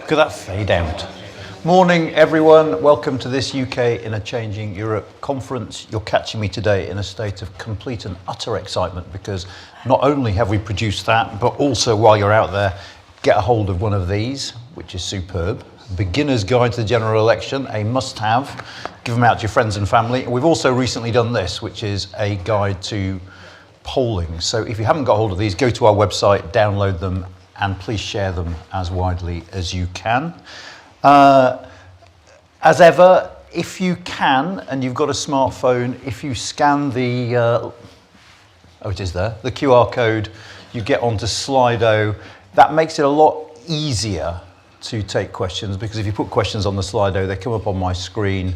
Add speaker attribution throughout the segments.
Speaker 1: Look at that fade out. Morning, everyone. Welcome to this UK in a Changing Europe conference. You're catching me today in a state of complete and utter excitement because not only have we produced that, but also while you're out there, get a hold of one of these, which is superb. Beginner's Guide to the General Election, a must-have. Give them out to your friends and family. We've also recently done this, which is a guide to polling. So if you haven't got hold of these, go to our website, download them, and please share them as widely as you can. As ever, if you can, and you've got a smartphone, if you scan the, it is there, the QR code, you get onto Slido. That makes it a lot easier to take questions, because if you put questions on the Slido, they come up on my screen.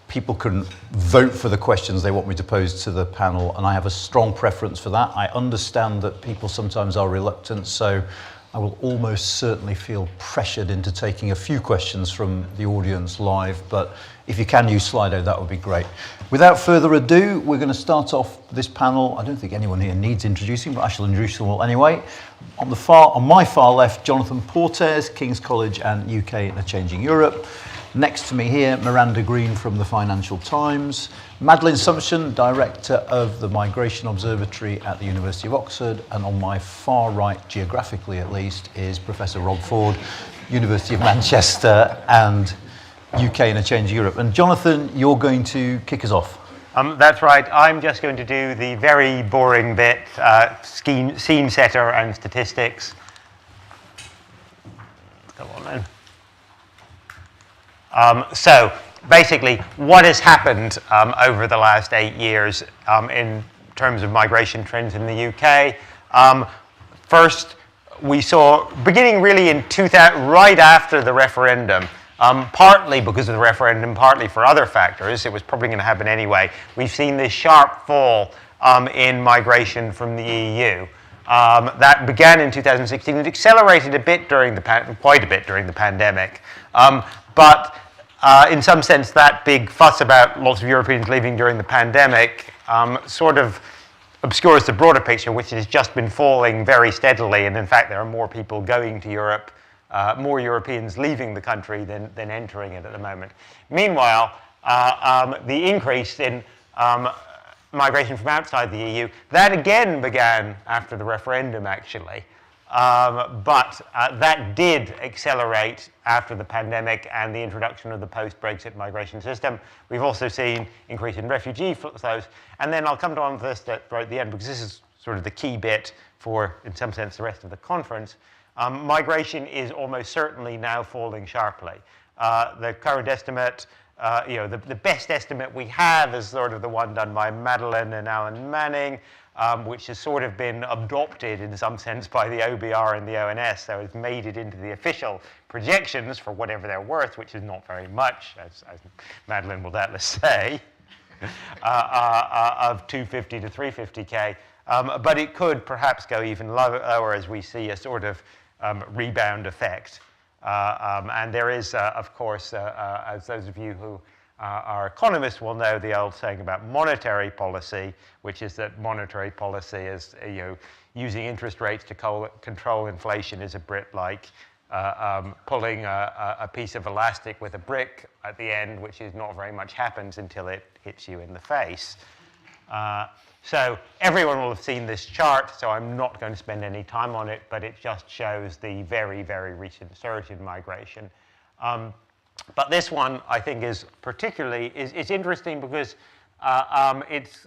Speaker 1: People can vote for the questions they want me to pose to the panel, and I have a strong preference for that. I understand that people sometimes are reluctant, so I will almost certainly feel pressured into taking a few questions from the audience live, but if you can use Slido, that would be great. Without further ado, we're going to start off this panel. I don't think anyone here needs introducing, but I shall introduce them all anyway. On my far left, Jonathan Portes, King's College and UK in a Changing Europe. Next to me here, Miranda Green from the Financial Times. Madeleine Sumption, Director of the Migration Observatory at the University of Oxford. And on my far right, geographically at least, is Professor Rob Ford, University of Manchester and UK in a Changing Europe. And Jonathan, you're going to kick us off.
Speaker 2: That's right. I'm just going to do the very boring bit, scene setter and statistics. Come on then. So basically, what has happened over the last 8 years in terms of migration trends in the UK? First, we saw, beginning really in 2000, right after the referendum, partly because of the referendum, partly for other factors, it was probably going to happen anyway, we've seen this sharp fall in migration from the EU. That began in 2016. It accelerated a bit quite a bit during the pandemic. But in some sense, that big fuss about lots of Europeans leaving during the pandemic sort of obscures the broader picture, which has just been falling very steadily. And in fact, there are more people going to Europe, more Europeans leaving the country than entering it at the moment. Meanwhile, the increase in migration from outside the EU, that again began after the referendum, actually. But that did accelerate after the pandemic and the introduction of the post-Brexit migration system. We've also seen increase in refugee flows. And then I'll come to this right at the end, because this is sort of the key bit for, in some sense, the rest of the conference. Migration is almost certainly now falling sharply. The current estimate, the best estimate we have is sort of the one done by Madeleine and Alan Manning, which has sort of been adopted in some sense by the OBR and the ONS, so it's made it into the official projections for whatever they're worth, which is not very much, as Madeleine will doubtless say, of 250 to 350k. But it could perhaps go even lower as we see a sort of rebound effect. And there is, of course, as those of you who our economists will know, the old saying about monetary policy, which is that monetary policy is, using interest rates to control inflation is a bit like pulling a piece of elastic with a brick at the end, which is not very much happens until it hits you in the face. So everyone will have seen this chart, so I'm not going to spend any time on it, but it just shows the very, very recent surge in migration. But this one, I think, is particularly, it's interesting because it's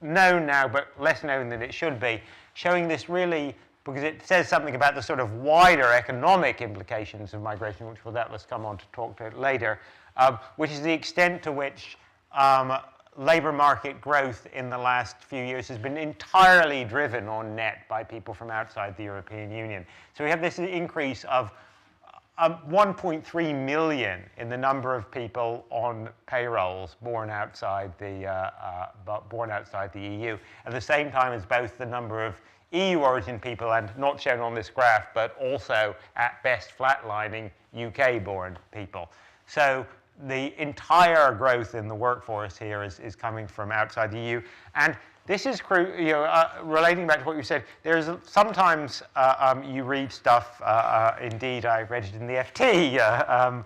Speaker 2: known now, but less known than it should be, showing this really, because it says something about the sort of wider economic implications of migration, which we'll doubtless come on to talk to later, which is the extent to which labor market growth in the last few years has been entirely driven on net by people from outside the European Union. So we have this increase of 1.3 million in the number of people on payrolls born outside the EU. At the same time as both the number of EU origin people, and not shown on this graph, but also at best flatlining UK born people. So the entire growth in the workforce here is coming from outside the EU. And this is relating back to what you said. There's sometimes you read stuff. Indeed, I read it in the FT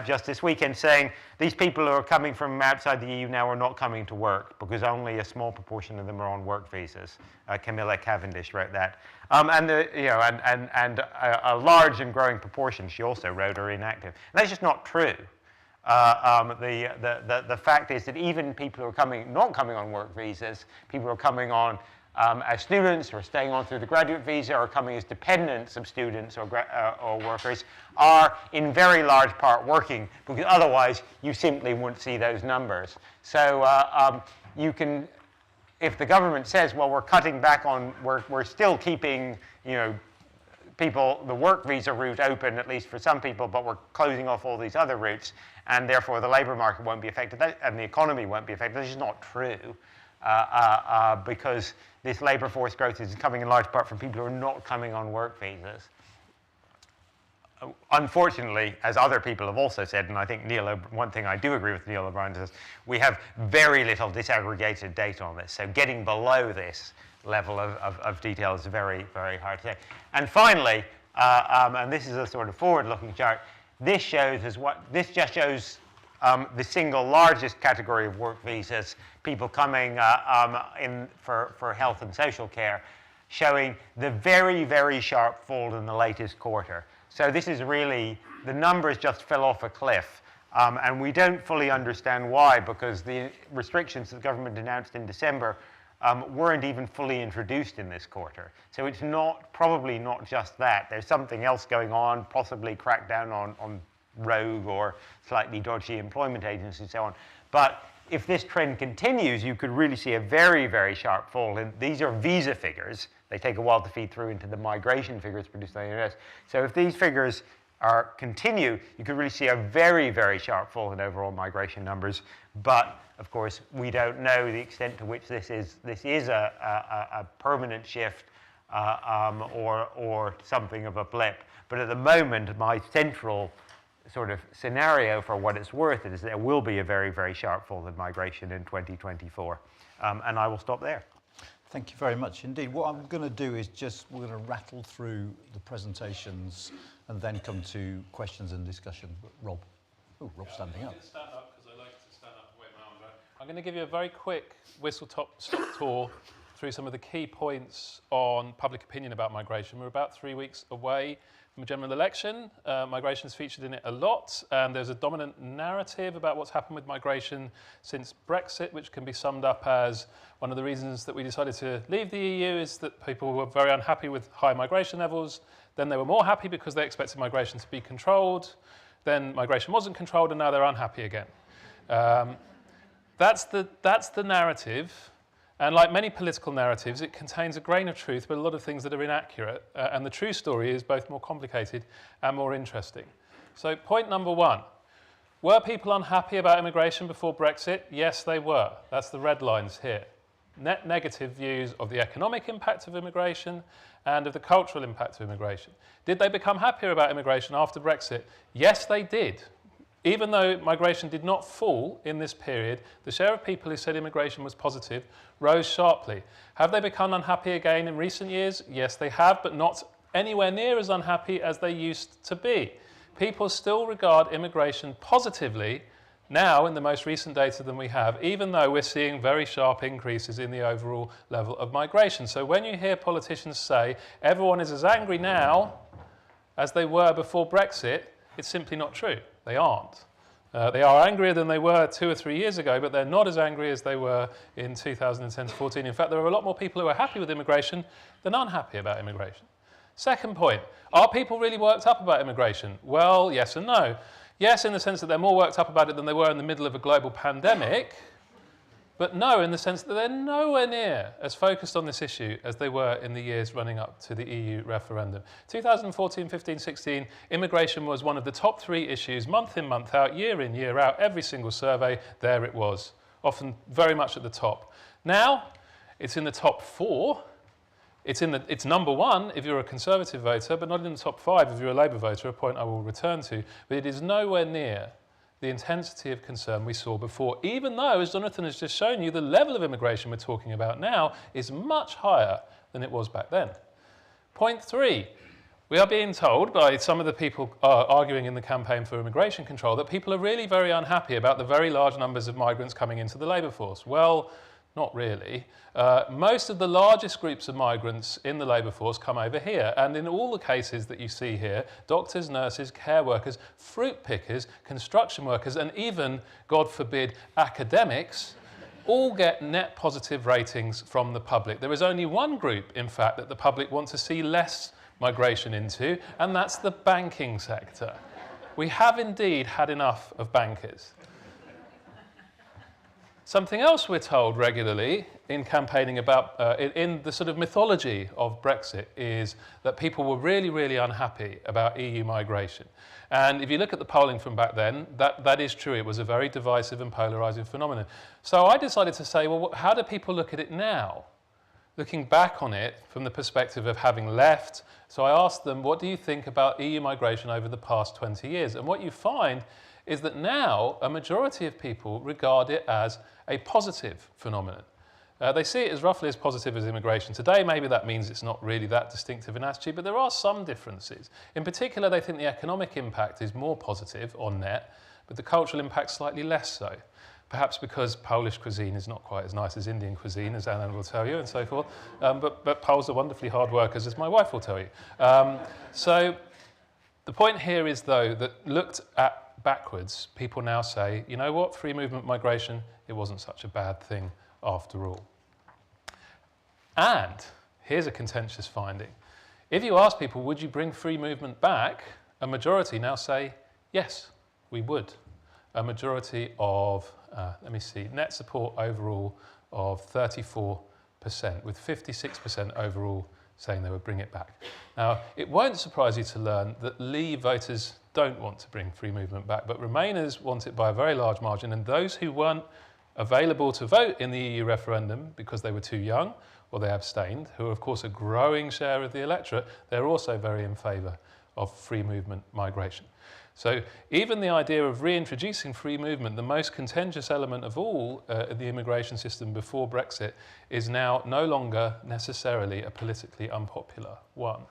Speaker 2: just this weekend, saying these people who are coming from outside the EU now are not coming to work because only a small proportion of them are on work visas. Camilla Cavendish wrote that, and a large and growing proportion, she also wrote, are inactive. And that's just not true. The fact is that even people who are not coming on work visas, people who are coming on as students or staying on through the graduate visa or coming as dependents of students or workers are in very large part working, because otherwise you simply wouldn't see those numbers. So you can, if the government says, well, we're cutting back on, we're still keeping, people, the work visa route open, at least for some people, but we're closing off all these other routes, and therefore the labour market won't be affected, and the economy won't be affected. This is not true, because this labour force growth is coming in large part from people who are not coming on work visas. Unfortunately, as other people have also said, and I think one thing I do agree with Neil O'Brien is, we have very little disaggregated data on this, so getting below this level of detail is very, very hard to say. And finally, and this is a sort of forward-looking chart, this just shows the single largest category of work visas, people coming in for health and social care, showing the very, very sharp fall in the latest quarter. So this is really, the numbers just fell off a cliff. And we don't fully understand why, because the restrictions that the government announced in December weren't even fully introduced in this quarter. So it's probably not just that. There's something else going on, possibly crackdown on rogue or slightly dodgy employment agencies and so on. But if this trend continues, you could really see a very, very sharp fall. And these are visa figures. They take a while to feed through into the migration figures produced by the NHS. So if these figures continue, you could really see a very, very sharp fall in overall migration numbers. But of course, we don't know the extent to which this is a permanent shift or something of a blip. But at the moment, my central sort of scenario for what it's worth is there will be a very, very sharp fall in migration in 2024. And I will stop there.
Speaker 1: Thank you very much indeed. What I'm going to do is we're going to rattle through the presentations and then come to questions and discussion. Rob. Oh, Rob's standing up.
Speaker 3: I'm going to stand up because I like to stand up and wave my arms around. I'm going to give you a very quick whistle-stop tour through some of the key points on public opinion about migration. We're about 3 weeks away from a general election. Migration is featured in it a lot, and there's a dominant narrative about what's happened with migration since Brexit, which can be summed up as one of the reasons that we decided to leave the EU is that people were very unhappy with high migration levels. Then they were more happy because they expected migration to be controlled. Then migration wasn't controlled, and now they're unhappy again. That's the narrative. And like many political narratives, it contains a grain of truth, but a lot of things that are inaccurate. And the true story is both more complicated and more interesting. So point number one, were people unhappy about immigration before Brexit? Yes, they were. That's the red lines here. Net negative views of the economic impact of immigration and of the cultural impact of immigration. Did they become happier about immigration after Brexit? Yes, they did. Even though migration did not fall in this period, the share of people who said immigration was positive rose sharply. Have they become unhappy again in recent years? Yes, they have, but not anywhere near as unhappy as they used to be. People still regard immigration positively now in the most recent data than we have, even though we're seeing very sharp increases in the overall level of migration. So when you hear politicians say everyone is as angry now as they were before Brexit, it's simply not true. They aren't. They are angrier than they were 2 or 3 years ago, but they're not as angry as they were in 2010 to 14. In fact, there are a lot more people who are happy with immigration than unhappy about immigration. Second point, are people really worked up about immigration? Well, yes and no. Yes, in the sense that they're more worked up about it than they were in the middle of a global pandemic, but no, in the sense that they're nowhere near as focused on this issue as they were in the years running up to the EU referendum. 2014, 15, 16, immigration was one of the top 3 issues, month in, month out, year in, year out, every single survey, there it was, often very much at the top. Now, it's in the top 4. It's number 1 if you're a Conservative voter, but not in the top 5 if you're a Labour voter, a point I will return to. But it is nowhere near the intensity of concern we saw before, even though, as Jonathan has just shown you, the level of immigration we're talking about now is much higher than it was back then. Point 3, we are being told by some of the people arguing in the campaign for immigration control that people are really very unhappy about the very large numbers of migrants coming into the labour force. Well, not really. Most of the largest groups of migrants in the labour force come over here, and in all the cases that you see here, doctors, nurses, care workers, fruit pickers, construction workers, and even, God forbid, academics, all get net positive ratings from the public. There is only one group, in fact, that the public want to see less migration into, and that's the banking sector. We have indeed had enough of bankers. Something else we're told regularly in campaigning about, in the sort of mythology of Brexit, is that people were really, really unhappy about EU migration. And if you look at the polling from back then, that is true. It was a very divisive and polarising phenomenon. So I decided to say, well, how do people look at it now? Looking back on it from the perspective of having left. So I asked them, what do you think about EU migration over the past 20 years? And what you find is that now a majority of people regard it as a positive phenomenon. They see it as roughly as positive as immigration. Today, maybe that means it's not really that distinctive an attitude, but there are some differences. In particular, they think the economic impact is more positive on net, but the cultural impact slightly less so. Perhaps because Polish cuisine is not quite as nice as Indian cuisine, as Anna will tell you, and so forth. But Poles are wonderfully hard workers, as my wife will tell you. So the point here is, though, that looked at backwards, people now say, you know what, free movement migration, it wasn't such a bad thing after all. And here's a contentious finding. If you ask people, would you bring free movement back, a majority now say, yes, we would. A majority of, net support overall of 34%, with 56% overall saying they would bring it back. Now, it won't surprise you to learn that Leave voters don't want to bring free movement back, but Remainers want it by a very large margin, and those who weren't available to vote in the EU referendum because they were too young or they abstained, who are of course a growing share of the electorate, they're also very in favour of free movement migration. So even the idea of reintroducing free movement, the most contentious element of all the immigration system before Brexit, is now no longer necessarily a politically unpopular one.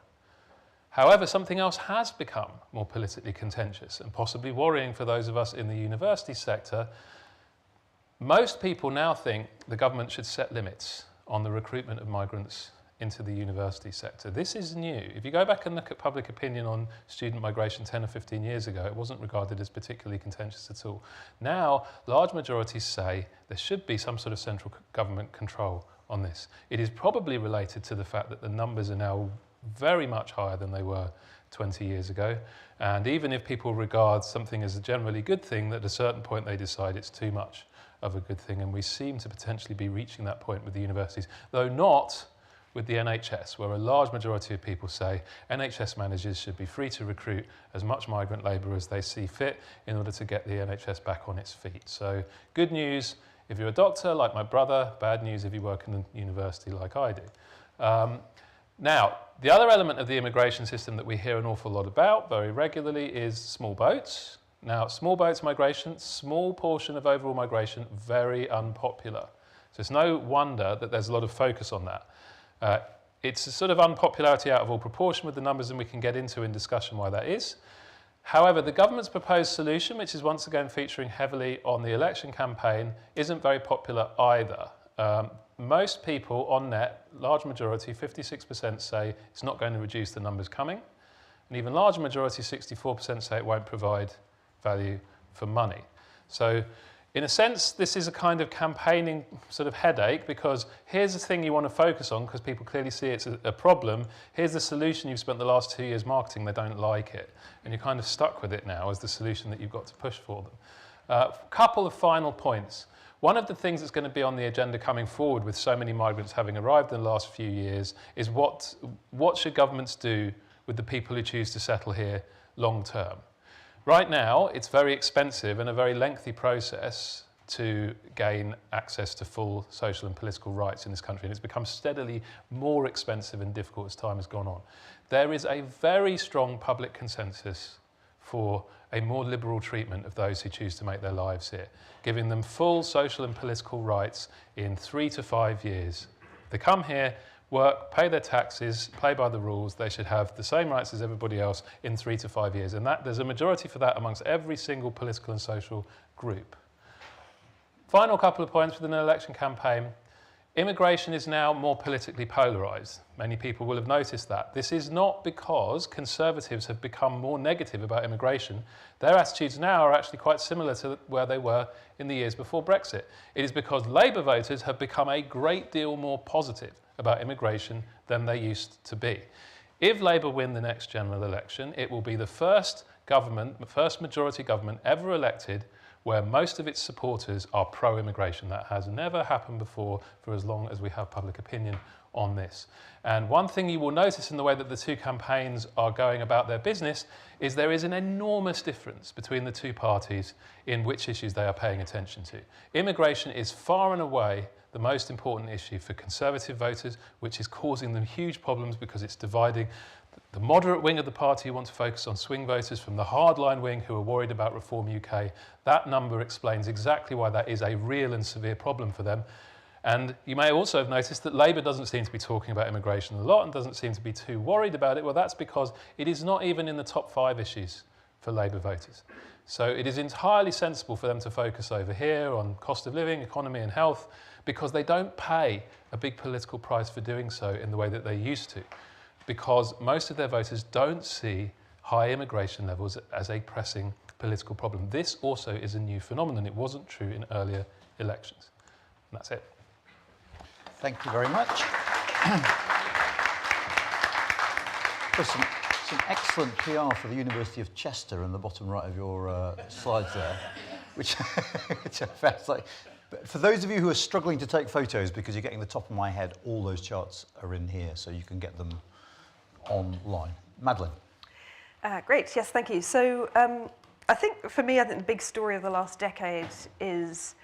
Speaker 3: However, something else has become more politically contentious and possibly worrying for those of us in the university sector. Most people now think the government should set limits on the recruitment of migrants into the university sector. This is new. If you go back and look at public opinion on student migration 10 or 15 years ago, it wasn't regarded as particularly contentious at all. Now, large majorities say there should be some sort of central government control on this. It is probably related to the fact that the numbers are now very much higher than they were 20 years ago. And even if people regard something as a generally good thing, that at a certain point they decide it's too much of a good thing. And we seem to potentially be reaching that point with the universities, though not with the NHS, where a large majority of people say NHS managers should be free to recruit as much migrant labour as they see fit in order to get the NHS back on its feet. So good news if you're a doctor like my brother, bad news if you work in a university like I do. Now, the other element of the immigration system that we hear an awful lot about very regularly is small boats. Now, small boats migration, small portion of overall migration, very unpopular. So it's no wonder that there's a lot of focus on that. It's a sort of unpopularity out of all proportion with the numbers, and we can get into in discussion why that is. However, the government's proposed solution, which is once again featuring heavily on the election campaign, isn't very popular either. Most people on net, large majority, 56% say it's not going to reduce the numbers coming. And even larger majority, 64% say it won't provide value for money. So in a sense, this is a kind of campaigning sort of headache, because here's the thing you want to focus on because people clearly see it's a problem. Here's the solution you've spent the last 2 years marketing, they don't like it. And you're kind of stuck with it now as the solution that you've got to push for them. A couple of final points. One of the things that's going to be on the agenda coming forward with so many migrants having arrived in the last few years is what should governments do with the people who choose to settle here long term? Right now, it's very expensive and a very lengthy process to gain access to full social and political rights in this country, and it's become steadily more expensive and difficult as time has gone on. There is a very strong public consensus for a more liberal treatment of those who choose to make their lives here, giving them full social and political rights in 3 to 5 years. They come here, work, pay their taxes, play by the rules, they should have the same rights as everybody else in 3 to 5 years. And there's a majority for that amongst every single political and social group. Final couple of points within an election campaign. Immigration is now more politically polarised. Many people will have noticed that. This is not because Conservatives have become more negative about immigration. Their attitudes now are actually quite similar to where they were in the years before Brexit. It is because Labour voters have become a great deal more positive about immigration than they used to be. If Labour win the next general election, it will be the first government, the first majority government ever elected where most of its supporters are pro-immigration. That has never happened before for as long as we have public opinion on this. And one thing you will notice in the way that the two campaigns are going about their business is there is an enormous difference between the two parties in which issues they are paying attention to. Immigration is far and away the most important issue for Conservative voters, which is causing them huge problems because it's dividing the moderate wing of the party who want to focus on swing voters from the hardline wing who are worried about Reform UK. That number explains exactly why that is a real and severe problem for them. And you may also have noticed that Labour doesn't seem to be talking about immigration a lot and doesn't seem to be too worried about it. Well, that's because it is not even in the top 5 issues for Labour voters. So it is entirely sensible for them to focus over here on cost of living, economy and health, because they don't pay a big political price for doing so in the way that they used to, because most of their voters don't see high immigration levels as a pressing political problem. This also is a new phenomenon. It wasn't true in earlier elections. And that's it.
Speaker 1: Thank you very much. There's some excellent PR for the University of Chester in the bottom right of your slides there, which I found like. But for those of you who are struggling to take photos because you're getting the top of my head, all those charts are in here, so you can get them online. Madeline.
Speaker 4: Great, yes, thank you. So I think for me, the big story of the last decade is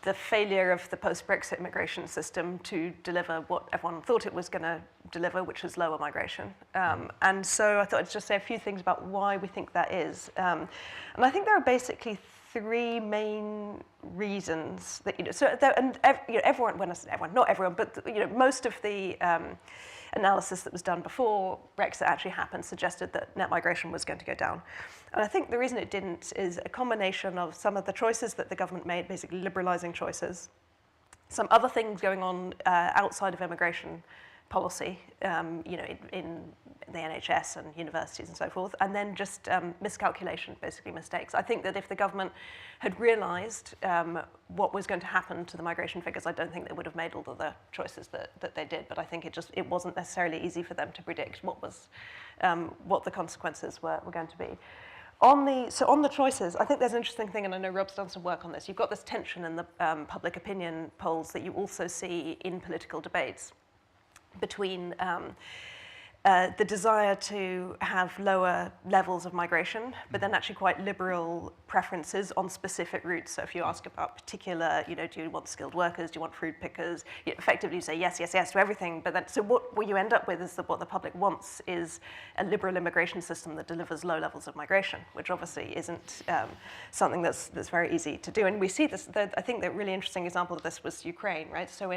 Speaker 4: the failure of the post-Brexit immigration system to deliver what everyone thought it was going to deliver, which was lower migration. And so I thought I'd just say a few things about why we think that is. And I think there are basically 3 main reasons that, everyone, when I say everyone, not everyone, but most of the analysis that was done before Brexit actually happened suggested that net migration was going to go down. And I think the reason it didn't is a combination of some of the choices that the government made, basically liberalising choices, some other things going on outside of immigration policy, in the NHS and universities and so forth, and then just miscalculation, basically mistakes. I think that if the government had realised what was going to happen to the migration figures, I don't think they would have made all of the choices that they did, but I think it wasn't necessarily easy for them to predict what the consequences were going to be. On the choices, I think there's an interesting thing, and I know Rob's done some work on this. You've got this tension in the public opinion polls that you also see in political debates between the desire to have lower levels of migration, but then actually quite liberal preferences on specific routes. So if you ask about particular, do you want skilled workers, do you want fruit pickers, effectively you say yes, yes, yes to everything. But then, so what you end up with is that what the public wants is a liberal immigration system that delivers low levels of migration, which obviously isn't something that's very easy to do. And we see this, I think the really interesting example of this was Ukraine, right? So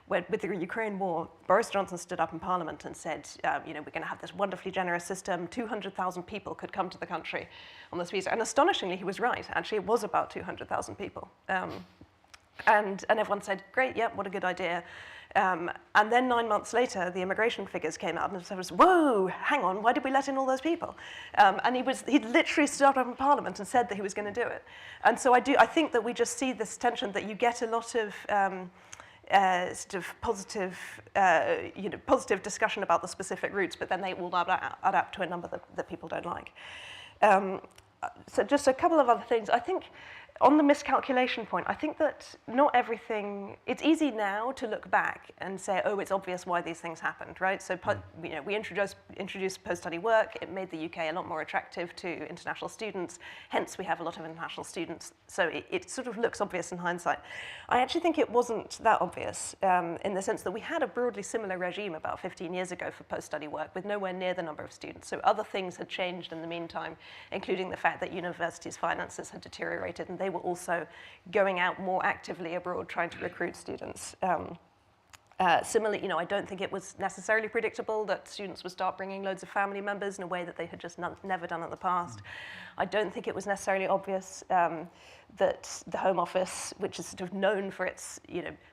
Speaker 4: with the Ukraine war, Boris Johnson stood up in Parliament and said, we're going to have this wonderfully generous system. 200,000 people could come to the country on this visa. And astonishingly, he was right. Actually, it was about 200,000 people. And everyone said, great, yeah, what a good idea. And then 9 months later, the immigration figures came out, and it was, whoa, hang on, why did we let in all those people? And he literally stood up in Parliament and said that he was going to do it. And so I think that we just see this tension that you get a lot of sort of positive, positive discussion about the specific routes, but then they will add up to a number that people don't like. So just a couple of other things. I think On the miscalculation point, I think that not everything, it's easy now to look back and say, oh, it's obvious why these things happened, right? So, we introduced post-study work. It made the UK a lot more attractive to international students. Hence, we have a lot of international students. So it sort of looks obvious in hindsight. I actually think it wasn't that obvious in the sense that we had a broadly similar regime about 15 years ago for post-study work with nowhere near the number of students. So other things had changed in the meantime, including the fact that universities' finances had deteriorated, and they were also going out more actively abroad trying to recruit students. Similarly, I don't think it was necessarily predictable that students would start bringing loads of family members in a way that they had just never done in the past. I don't think it was necessarily obvious that the Home Office, which is sort of known for its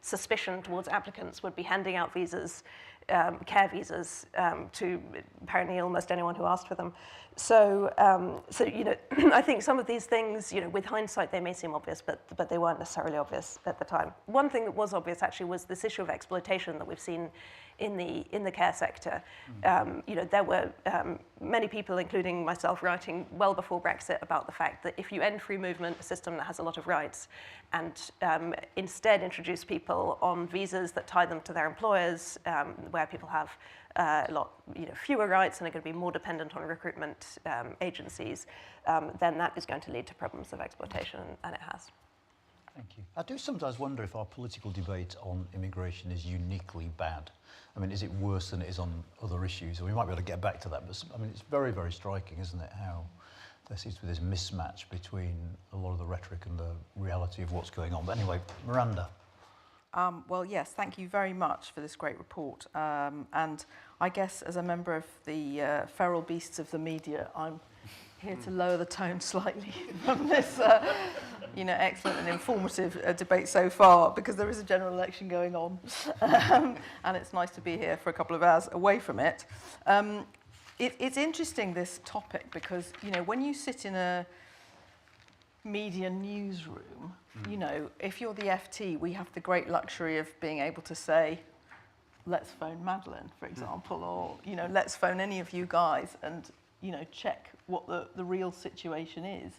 Speaker 4: suspicion towards applicants, would be handing out visas, care visas, to apparently almost anyone who asked for them. So I think some of these things, with hindsight, they may seem obvious, but they weren't necessarily obvious at the time. One thing that was obvious actually was this issue of exploitation that we've seen in the care sector. There were many people, including myself, writing well before Brexit about the fact that if you end free movement, a system that has a lot of rights, and instead introduce people on visas that tie them to their employers, where people have a lot fewer rights and are going to be more dependent on recruitment agencies, then that is going to lead to problems of exploitation, and it has.
Speaker 1: Thank you. I do sometimes wonder if our political debate on immigration is uniquely bad. I mean, is it worse than it is on other issues? We might be able to get back to that, but I mean, it's very, very striking, isn't it, how there seems to be this mismatch between a lot of the rhetoric and the reality of what's going on. But anyway, Miranda.
Speaker 5: Well, yes, thank you very much for this great report. And I guess as a member of the feral beasts of the media, I'm here to lower the tone slightly from this excellent and informative debate so far, because there is a general election going on. And it's nice to be here for a couple of hours away from it. It's interesting, this topic, because, when you sit in a media newsroom, if you're the FT, we have the great luxury of being able to say, let's phone Madeline, for example, or, let's phone any of you guys and, check what the real situation is.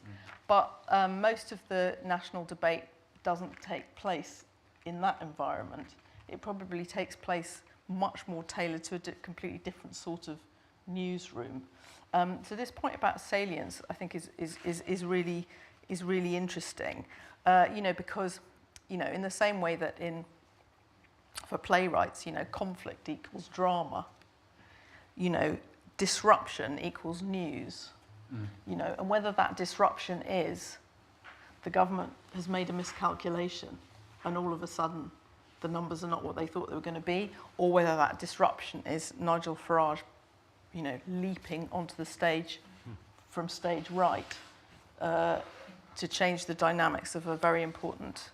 Speaker 5: But most of the national debate doesn't take place in that environment. It probably takes place much more tailored to a completely different sort of newsroom. So this point about salience, I think, is really interesting. Because, in the same way that for playwrights, conflict equals drama, disruption equals news, and whether that disruption is the government has made a miscalculation and all of a sudden the numbers are not what they thought they were going to be, or whether that disruption is Nigel Farage, leaping onto the stage from stage right to change the dynamics of a very important,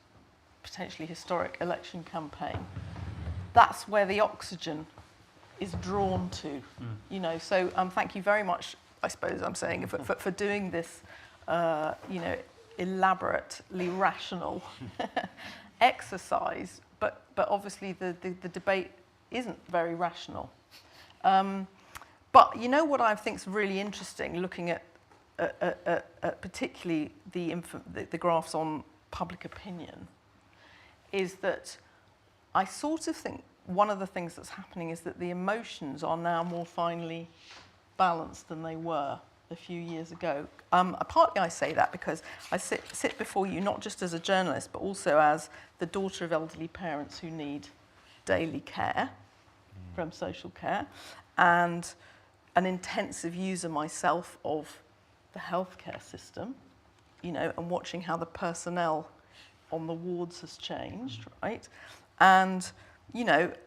Speaker 5: potentially historic election campaign. That's where the oxygen is drawn to, So thank you very much, I suppose I'm saying, for doing this, elaborately rational exercise. But obviously the debate isn't very rational. But what I think is really interesting, looking at particularly the graphs on public opinion, is that I sort of think one of the things that's happening is that the emotions are now more finely balanced than they were a few years ago. Partly I say that because I sit before you not just as a journalist, but also as the daughter of elderly parents who need daily care from social care, and an intensive user myself of the healthcare system, and watching how the personnel on the wards has changed, right? And,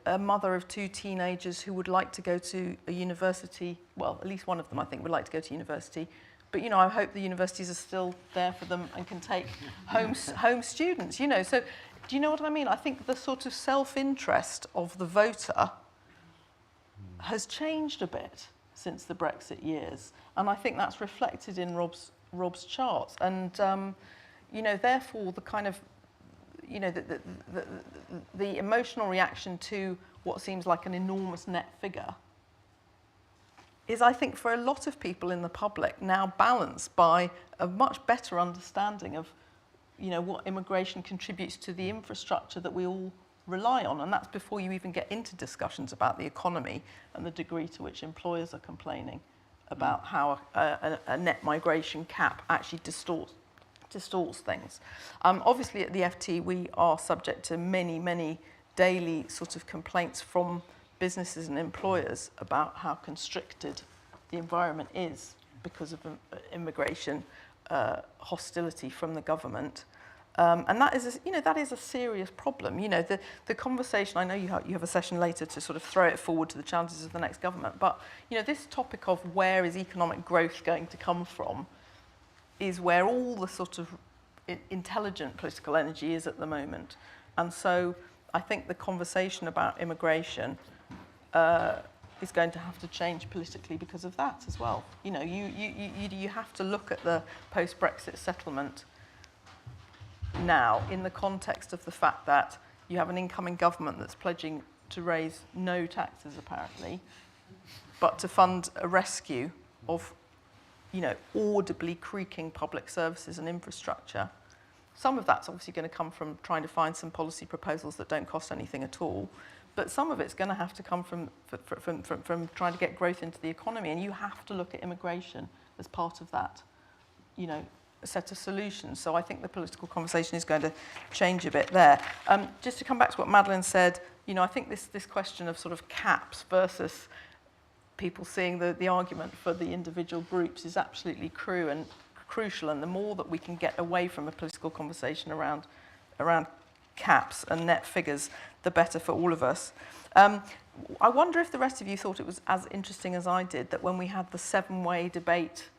Speaker 5: a mother of two teenagers who would like to go to a university, well, at least one of them, I think, would like to go to university, but, I hope the universities are still there for them and can take home students, So do you know what I mean? I think the sort of self-interest of the voter has changed a bit since the Brexit years. And I think that's reflected in Rob's charts. And, therefore, the kind of, the emotional reaction to what seems like an enormous net figure is, I think, for a lot of people in the public now balanced by a much better understanding of what immigration contributes to the infrastructure that we all rely on. And that's before you even get into discussions about the economy and the degree to which employers are complaining about how a net migration cap actually distorts things. Obviously at the FT we are subject to many daily sort of complaints from businesses and employers about how constricted the environment is because of immigration hostility from the government. And that is a serious problem. The conversation, I know you have a session later to sort of throw it forward to the challenges of the next government, but this topic of where is economic growth going to come from is where all the sort of intelligent political energy is at the moment. And so I think the conversation about immigration is going to have to change politically because of that as well. You have to look at the post-Brexit settlement now in the context of the fact that you have an incoming government that's pledging to raise no taxes apparently, but to fund a rescue of audibly creaking public services and infrastructure. Some of that's obviously going to come from trying to find some policy proposals that don't cost anything at all, but some of it's going to have to come from trying to get growth into the economy, and you have to look at immigration as part of that, a set of solutions. So I think the political conversation is going to change a bit there. Just to come back to what Madeleine said, I think this question of sort of caps versus people seeing the argument for the individual groups is absolutely crucial, and the more that we can get away from a political conversation around caps and net figures, the better for all of us. I wonder if the rest of you thought it was as interesting as I did that when we had the 7-way debate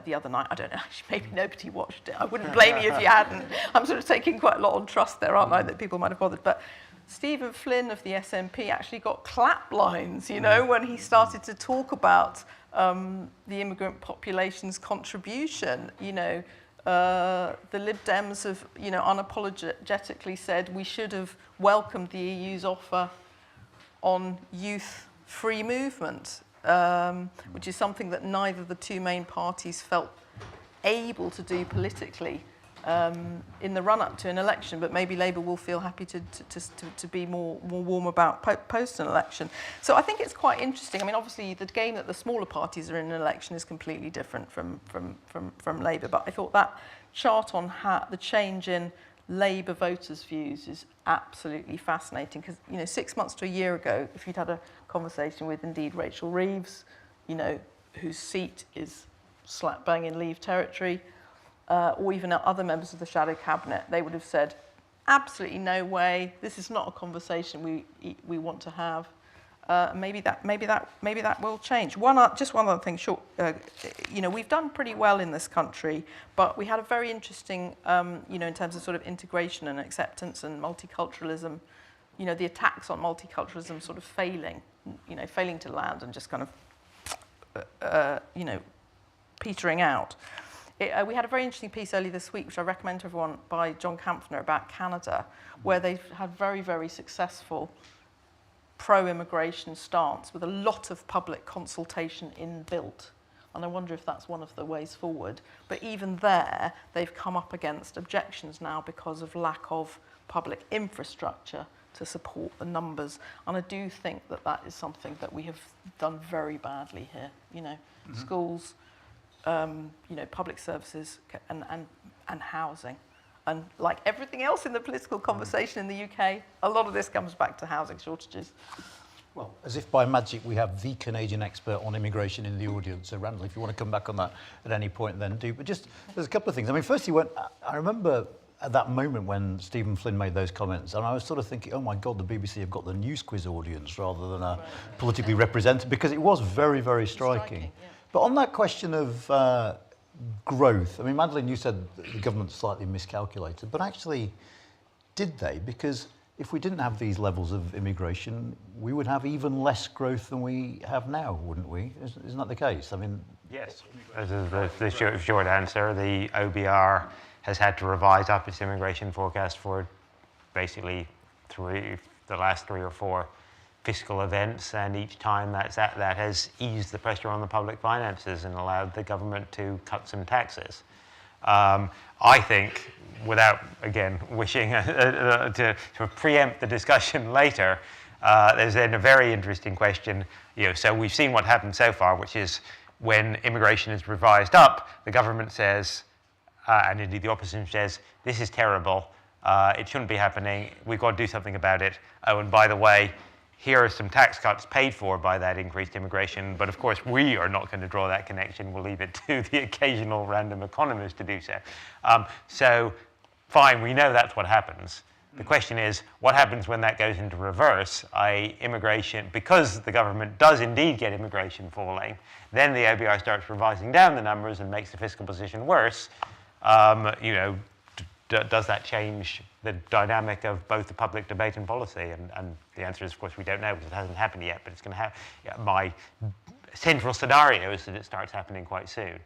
Speaker 5: the other night, I don't know, maybe nobody watched it. I wouldn't blame you if you hadn't. I'm sort of taking quite a lot on trust there, aren't I, that people might have bothered. But Stephen Flynn of the SNP actually got clap lines, when he started to talk about the immigrant population's contribution. The Lib Dems have, unapologetically said we should have welcomed the EU's offer on youth free movement, which is something that neither the two main parties felt able to do politically in the run-up to an election, but maybe Labour will feel happy to be more warm about post an election. So I think it's quite interesting. I mean, obviously the game that the smaller parties are in an election is completely different from Labour, but I thought that chart on how the change in Labour voters' views is absolutely fascinating, because 6 months to a year ago, if you'd had a conversation with indeed Rachel Reeves, whose seat is slap bang in Leave territory, or even other members of the shadow cabinet, they would have said, absolutely no way, this is not a conversation we want to have. Maybe that will change. Just one other thing, short. We've done pretty well in this country, but we had a very interesting, in terms of sort of integration and acceptance and multiculturalism. The attacks on multiculturalism sort of failing to land and just kind of, petering out. We had a very interesting piece earlier this week, which I recommend to everyone, by John Kampfner about Canada, where they've had very, very successful pro-immigration stance with a lot of public consultation inbuilt. And I wonder if that's one of the ways forward. But even there, they've come up against objections now because of lack of public infrastructure to support the numbers. And I do think that is something that we have done very badly here. Schools, public services and housing. And like everything else in the political conversation in the UK, a lot of this comes back to housing shortages.
Speaker 1: Well, as if by magic we have the Canadian expert on immigration in the audience. So Randall, if you want to come back on that at any point, then do. But just, there's a couple of things. I mean, firstly, I remember at that moment when Stephen Flynn made those comments, and I was sort of thinking, oh my God, the BBC have got the news quiz audience rather than a politically represented, because it was very, very striking. Yeah. But on that question of growth, I mean, Madeleine, you said the government slightly miscalculated, but actually, did they? Because if we didn't have these levels of immigration, we would have even less growth than we have now, wouldn't we? Isn't that the case? I mean,
Speaker 2: yes. The short answer, the OBR has had to revise up its immigration forecast for basically the last 3 or 4 fiscal events, and each time that has eased the pressure on the public finances and allowed the government to cut some taxes. I think, without, again, wishing to preempt the discussion later, there's then a very interesting question. So we've seen what happened so far, which is when immigration is revised up, the government says, and indeed the opposition says, this is terrible, it shouldn't be happening, we've got to do something about it. Oh, and by the way, here are some tax cuts paid for by that increased immigration, but of course we are not going to draw that connection. We'll leave it to the occasional random economist to do so. So fine, we know that's what happens. The question is, what happens when that goes into reverse, i.e. immigration, because the government does indeed get immigration falling, then the OBR starts revising down the numbers and makes the fiscal position worse. Does that change the dynamic of both the public debate and policy? And the answer is, of course, we don't know because it hasn't happened yet, but it's going to happen. My central scenario is that it starts happening quite soon.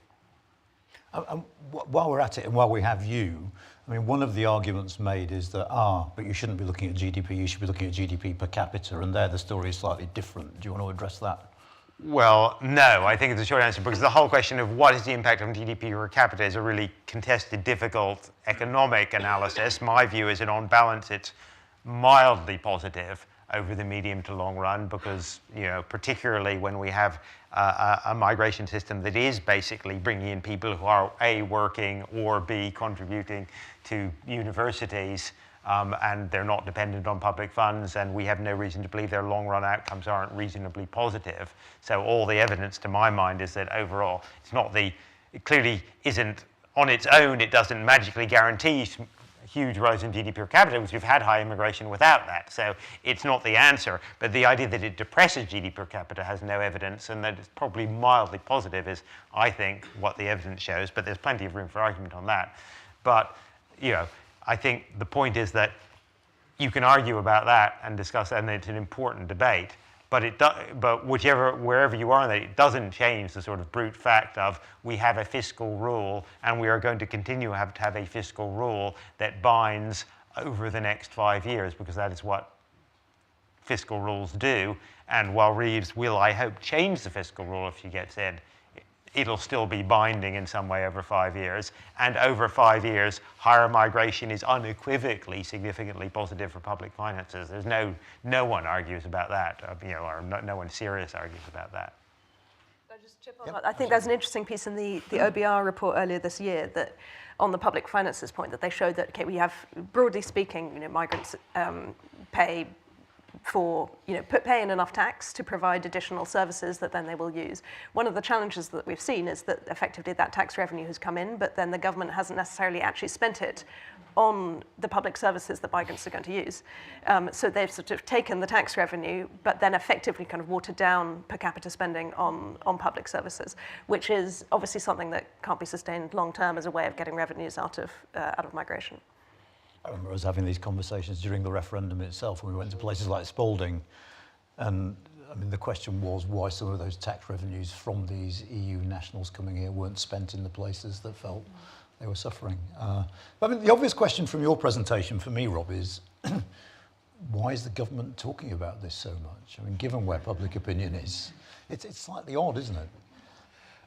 Speaker 1: While we're at it and while we have you, I mean, one of the arguments made is that, but you shouldn't be looking at GDP, you should be looking at GDP per capita, and there the story is slightly different. Do you want to address that?
Speaker 2: Well, no, I think it's a short answer, because the whole question of what is the impact on GDP per capita is a really contested, difficult economic analysis. My view is that on balance, it's mildly positive over the medium to long run, because, particularly when we have a migration system that is basically bringing in people who are A, working, or B, contributing to universities, and they're not dependent on public funds, and we have no reason to believe their long-run outcomes aren't reasonably positive. So all the evidence, to my mind, is that overall, it clearly isn't, on its own, it doesn't magically guarantee huge rise in GDP per capita, because we've had high immigration without that. So it's not the answer. But the idea that it depresses GDP per capita has no evidence, and that it's probably mildly positive is, I think, what the evidence shows. But there's plenty of room for argument on that. But, I think the point is that you can argue about that and discuss that, and it's an important debate. But wherever you are, it doesn't change the sort of brute fact of we have a fiscal rule, and we are going to continue to have a fiscal rule that binds over the next 5 years, because that is what fiscal rules do. And while Reeves will, I hope, change the fiscal rule if she gets in, it'll still be binding in some way over 5 years. And over 5 years, higher migration is unequivocally significantly positive for public finances. There's no one argues about that, or no one serious argues about that.
Speaker 4: I just chip on that. I think there's an interesting piece in the OBR report earlier this year that, on the public finances point, that they showed that, we have, broadly speaking, migrants pay in enough tax to provide additional services that then they will use. One of the challenges that we've seen is that effectively that tax revenue has come in, but then the government hasn't necessarily actually spent it on the public services that migrants are going to use. So they've sort of taken the tax revenue, but then effectively kind of watered down per capita spending on public services, which is obviously something that can't be sustained long term as a way of getting revenues out of migration.
Speaker 1: I remember us having these conversations during the referendum itself when we went to places like Spalding, and the question was why some of those tax revenues from these EU nationals coming here weren't spent in the places that felt they were suffering. The obvious question from your presentation for me, Rob, is why is the government talking about this so much? Given where public opinion is, it's slightly odd, isn't it?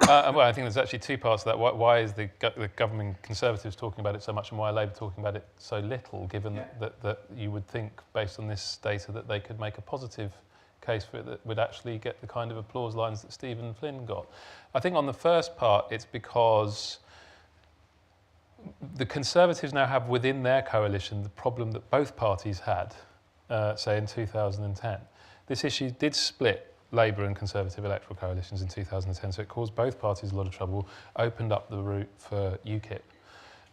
Speaker 3: Well, I think there's actually two parts to that. Why is the government Conservatives talking about it so much, and why are Labour talking about it so little, given that you would think, based on this data, that they could make a positive case for it that would actually get the kind of applause lines that Stephen Flynn got? I think on the first part, it's because the Conservatives now have within their coalition the problem that both parties had, say, in 2010. This issue did split Labour and Conservative electoral coalitions in 2010, so it caused both parties a lot of trouble, opened up the route for UKIP.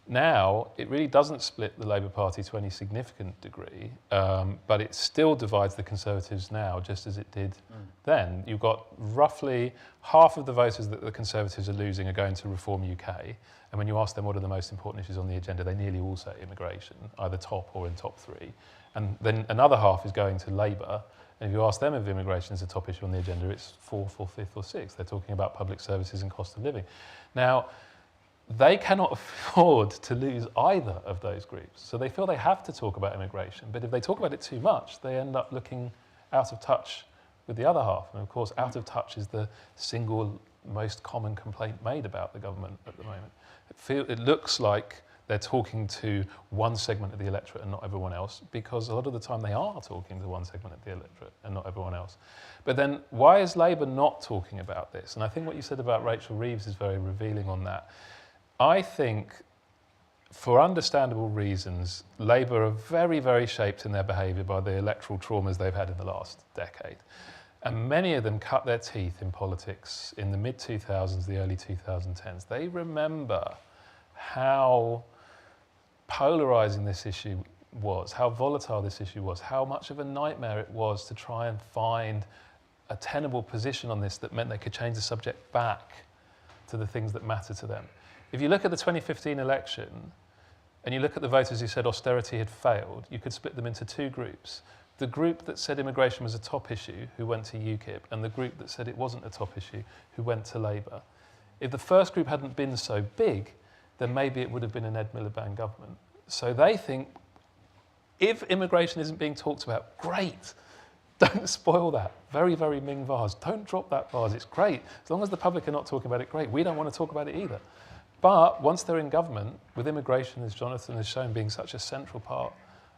Speaker 3: Now, it really doesn't split the Labour Party to any significant degree, but it still divides the Conservatives now, just as it did then. You've got roughly half of the voters that the Conservatives are losing are going to Reform UK, and when you ask them what are the most important issues on the agenda, they nearly all say immigration, either top or in top three. And then another half is going to Labour, and if you ask them if immigration is a top issue on the agenda, it's fourth or fifth or sixth. They're talking about public services and cost of living. Now, they cannot afford to lose either of those groups. So they feel they have to talk about immigration. But if they talk about it too much, they end up looking out of touch with the other half. And of course, out of touch is the single most common complaint made about the government at the moment. It looks like they're talking to one segment of the electorate and not everyone else, because a lot of the time they are talking to one segment of the electorate and not everyone else. But then why is Labour not talking about this? And I think what you said about Rachel Reeves is very revealing on that. I think, for understandable reasons, Labour are very, very shaped in their behaviour by the electoral traumas they've had in the last decade. And many of them cut their teeth in politics in the mid-2000s, the early 2010s. They remember how polarising this issue was, how volatile this issue was, how much of a nightmare it was to try and find a tenable position on this that meant they could change the subject back to the things that matter to them. If you look at the 2015 election and you look at the voters who said austerity had failed, you could split them into two groups. The group that said immigration was a top issue, who went to UKIP, and the group that said it wasn't a top issue, who went to Labour. If the first group hadn't been so big, then maybe it would have been an Ed Miliband government. So they think, if immigration isn't being talked about, great. Don't spoil that. Very, very Ming vase. Don't drop that vase. It's great. As long as the public are not talking about it, great. We don't want to talk about it either. But once they're in government, with immigration, as Jonathan has shown, being such a central part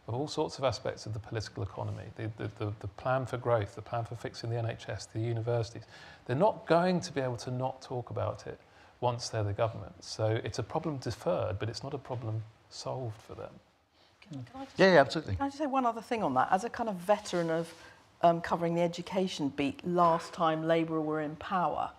Speaker 3: of all sorts of aspects of the political economy, the plan for growth, the plan for fixing the NHS, the universities, they're not going to be able to not talk about it once they're the government. So it's a problem deferred, but it's not a problem solved for them.
Speaker 5: Can I just,
Speaker 1: Yeah, absolutely.
Speaker 5: Can I just say one other thing on that? As a kind of veteran of covering the education beat last time Labour were in power,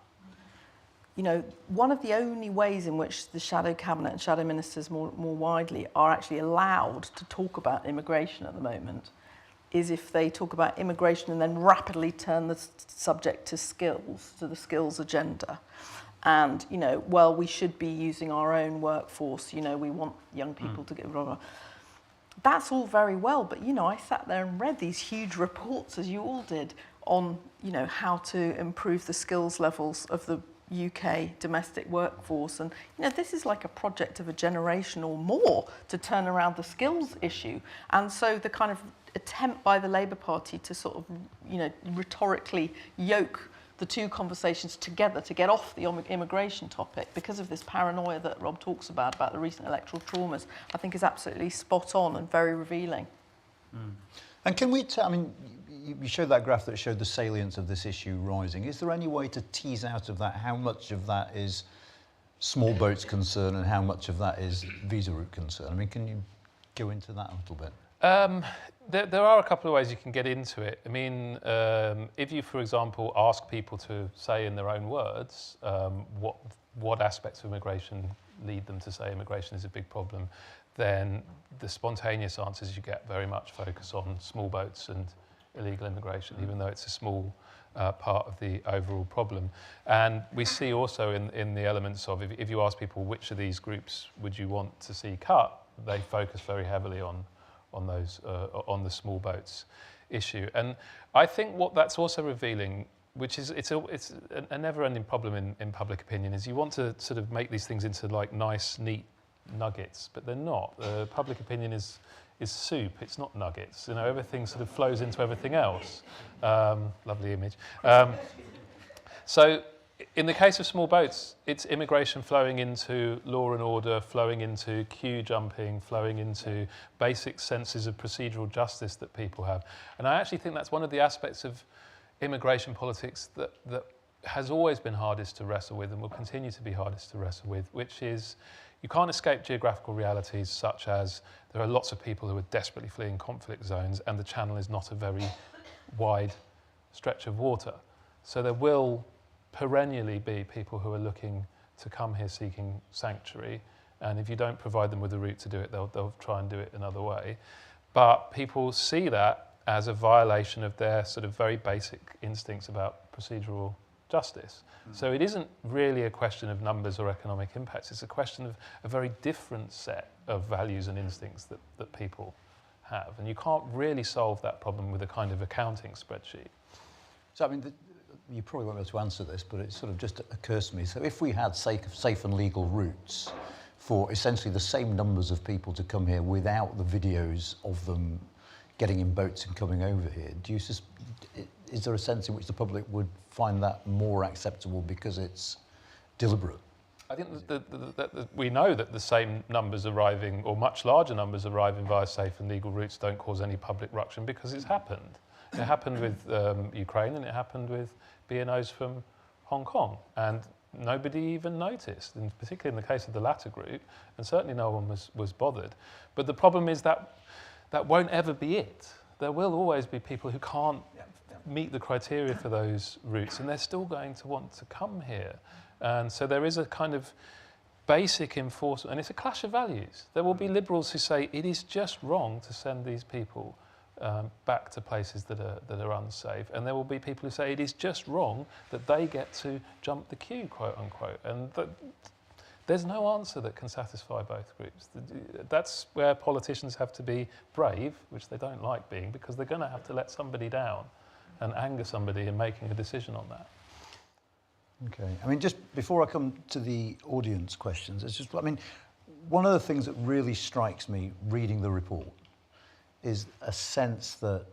Speaker 5: you know, one of the only ways in which the shadow cabinet and shadow ministers more widely are actually allowed to talk about immigration at the moment is if they talk about immigration and then rapidly turn the subject to skills, to the skills agenda. And, you know, well, we should be using our own workforce, you know, we want young people to get blah, blah. That's all very well, but, you know, I sat there and read these huge reports, as you all did, on, you know, how to improve the skills levels of the UK domestic workforce. And, you know, this is like a project of a generation or more to turn around the skills issue. And so the kind of attempt by the Labour Party to sort of, you know, rhetorically yoke the two conversations together to get off the immigration topic because of this paranoia that Rob talks about the recent electoral traumas, I think is absolutely spot on and very revealing.
Speaker 1: And can we I mean, you showed that graph that showed the salience of this issue rising. Is there any way to tease out of that how much of that is small boats concern and how much of that is visa route concern? I mean, can you go into that a little bit?
Speaker 3: There are a couple of ways you can get into it. I mean, if you, for example, ask people to say in their own words what aspects of immigration lead them to say immigration is a big problem, then the spontaneous answers you get very much focus on small boats and illegal immigration, even though it's a small part of the overall problem. And we see also in the elements of, if you ask people which of these groups would you want to see cut, they focus very heavily on those on the small boats issue. And I think what that's also revealing, which is it's a never-ending problem in public opinion, is you want to sort of make these things into like nice, neat nuggets, but they're not. Public opinion is soup. It's not nuggets. You know, everything sort of flows into everything else. Lovely image. So in the case of small boats, it's immigration flowing into law and order, flowing into queue jumping, flowing into basic senses of procedural justice that people have. And I actually think that's one of the aspects of immigration politics that has always been hardest to wrestle with and will continue to be hardest to wrestle with, which is you can't escape geographical realities such as there are lots of people who are desperately fleeing conflict zones and the channel is not a very wide stretch of water. So there will perennially be people who are looking to come here seeking sanctuary, and if you don't provide them with a route to do it, they'll try and do it another way. But people see that as a violation of their sort of very basic instincts about procedural justice. So it isn't really a question of numbers or economic impacts, it's a question of a very different set of values and instincts that people have. And you can't really solve that problem with a kind of accounting spreadsheet.
Speaker 1: So, I mean, you probably won't be able to answer this, but it sort of just occurs to me. So if we had safe and legal routes for essentially the same numbers of people to come here without the videos of them getting in boats and coming over here, is there a sense in which the public would find that more acceptable because it's deliberate?
Speaker 3: I think that we know that the same numbers arriving, or much larger numbers arriving via safe and legal routes, don't cause any public ruction because it's happened. It happened with Ukraine, and it happened with B&Os from Hong Kong, and nobody even noticed, and particularly in the case of the latter group, and certainly no one was bothered. But the problem is that won't ever be it. There will always be people who can't meet the criteria for those routes, and they're still going to want to come here. And so there is a kind of basic enforcement, and it's a clash of values. There will be liberals who say it is just wrong to send these people back to places that are unsafe, and there will be people who say it is just wrong that they get to jump the queue, quote unquote, and there's no answer that can satisfy both groups. That's where politicians have to be brave, which they don't like being, because they're going to have to let somebody down and anger somebody in making a decision on that.
Speaker 1: Okay, I mean, just before I come to the audience questions, it's just, I mean, one of the things that really strikes me reading the report is a sense that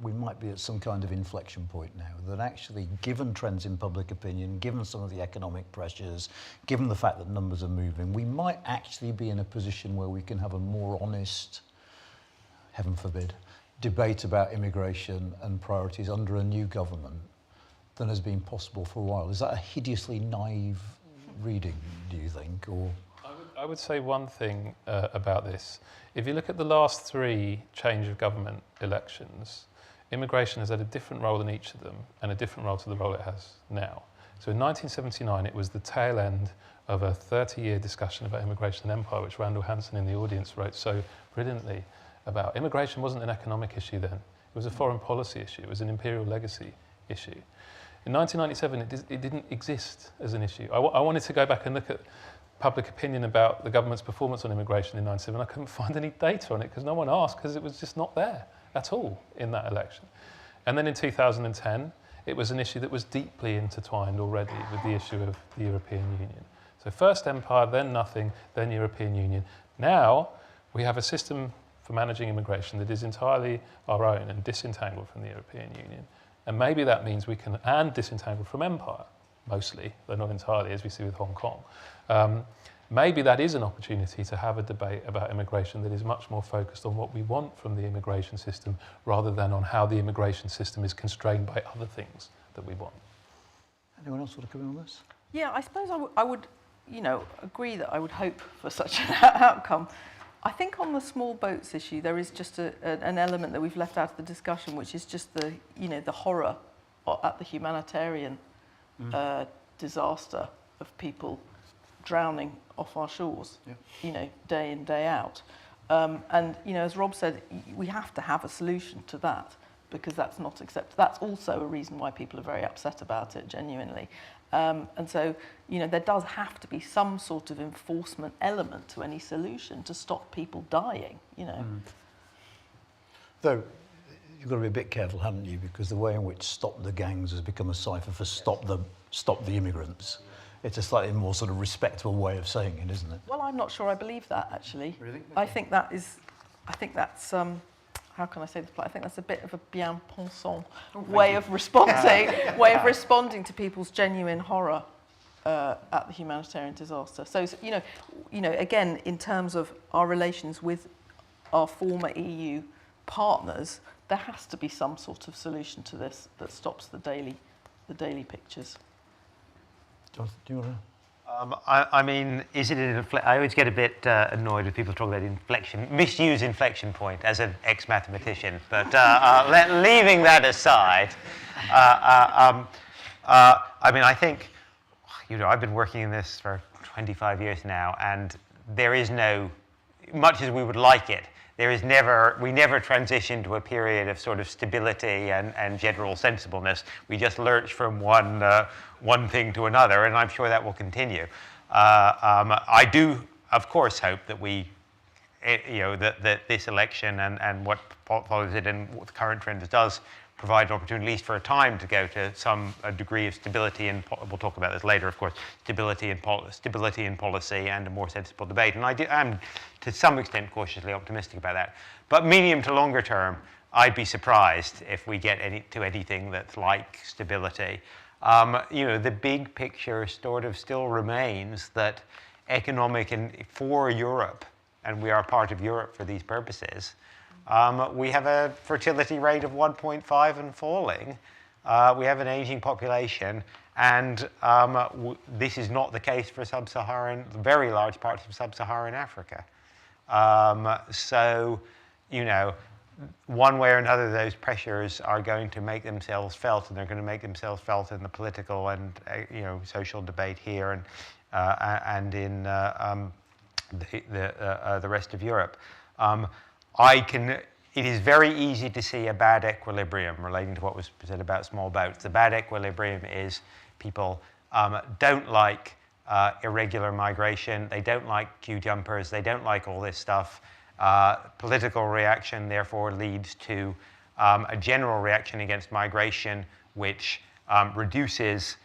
Speaker 1: we might be at some kind of inflection point now, that actually, given trends in public opinion, given some of the economic pressures, given the fact that numbers are moving, we might actually be in a position where we can have a more honest, heaven forbid, debate about immigration and priorities under a new government than has been possible for a while. Is that a hideously naive reading, do you think? Or
Speaker 3: I would say one thing about this. If you look at the last 3 change of government elections, immigration has had a different role in each of them and a different role to the role it has now. So in 1979, it was the tail end of a 30-year discussion about immigration and empire, which Randall Hansen in the audience wrote so brilliantly about. Immigration wasn't an economic issue then. It was a foreign policy issue. It was an imperial legacy issue. In 1997, it didn't exist as an issue. I wanted to go back and look at public opinion about the government's performance on immigration in 1997. I couldn't find any data on it because no one asked, because it was just not there at all in that election. And then in 2010, it was an issue that was deeply intertwined already with the issue of the European Union. So first empire, then nothing, then European Union. Now we have a system for managing immigration that is entirely our own and disentangled from the European Union. And maybe that means we can, and disentangled from empire, mostly, though not entirely, as we see with Hong Kong. Maybe that is an opportunity to have a debate about immigration that is much more focused on what we want from the immigration system rather than on how the immigration system is constrained by other things that we want.
Speaker 1: anyone else want to come in on this?
Speaker 5: Yeah, I suppose I would, agree that I would hope for such an outcome. I think on the small boats issue, there is just an element that we've left out of the discussion, which is just the horror at the humanitarian disaster of people drowning off our shores, day in, day out. And, as Rob said, we have to have a solution to that because that's not acceptable. That's also a reason why people are very upset about it, genuinely. And so, there does have to be some sort of enforcement element to any solution to stop people dying,
Speaker 1: Though, you've got to be a bit careful, haven't you? Because the way in which stop the gangs has become a cipher for stop the immigrants. It's a slightly more sort of respectable way of saying it, isn't it?
Speaker 5: Well, I'm not sure I believe that, actually.
Speaker 1: Really?
Speaker 5: I think that's, how can I say this? I think that's a bit of a bien pensant way of responding to people's genuine horror at the humanitarian disaster. So, again, in terms of our relations with our former EU partners, there has to be some sort of solution to this that stops the daily pictures.
Speaker 1: Jonathan, do you want to?
Speaker 2: I mean, is it I always get a bit annoyed when people talk about misuse inflection point as an ex-mathematician, but leaving that aside, I mean, I think, I've been working in this for 25 years now, and there is no, much as we would like it, we never transition to a period of sort of stability and general sensibleness. We just lurch from one thing to another, and I'm sure that will continue. I do, of course, hope that that this election and what follows it and what the current trend does provide an opportunity, at least for a time, to go to some degree of stability, and we'll talk about this later, of course, stability in policy and a more sensible debate. And I'm, to some extent, cautiously optimistic about that. But medium to longer term, I'd be surprised if we get to anything that's like stability. The big picture sort of still remains that economic and for Europe, and we are part of Europe for these purposes, we have a fertility rate of 1.5 and falling. We have an aging population, and this is not the case for very large parts of sub-Saharan Africa. So, one way or another, those pressures are going to make themselves felt, and they're going to make themselves felt in the political and social debate here and in the rest of Europe. It is very easy to see a bad equilibrium relating to what was said about small boats. The bad equilibrium is people don't like irregular migration, they don't like queue jumpers, they don't like all this stuff. Political reaction, therefore, leads to a general reaction against migration, which reduces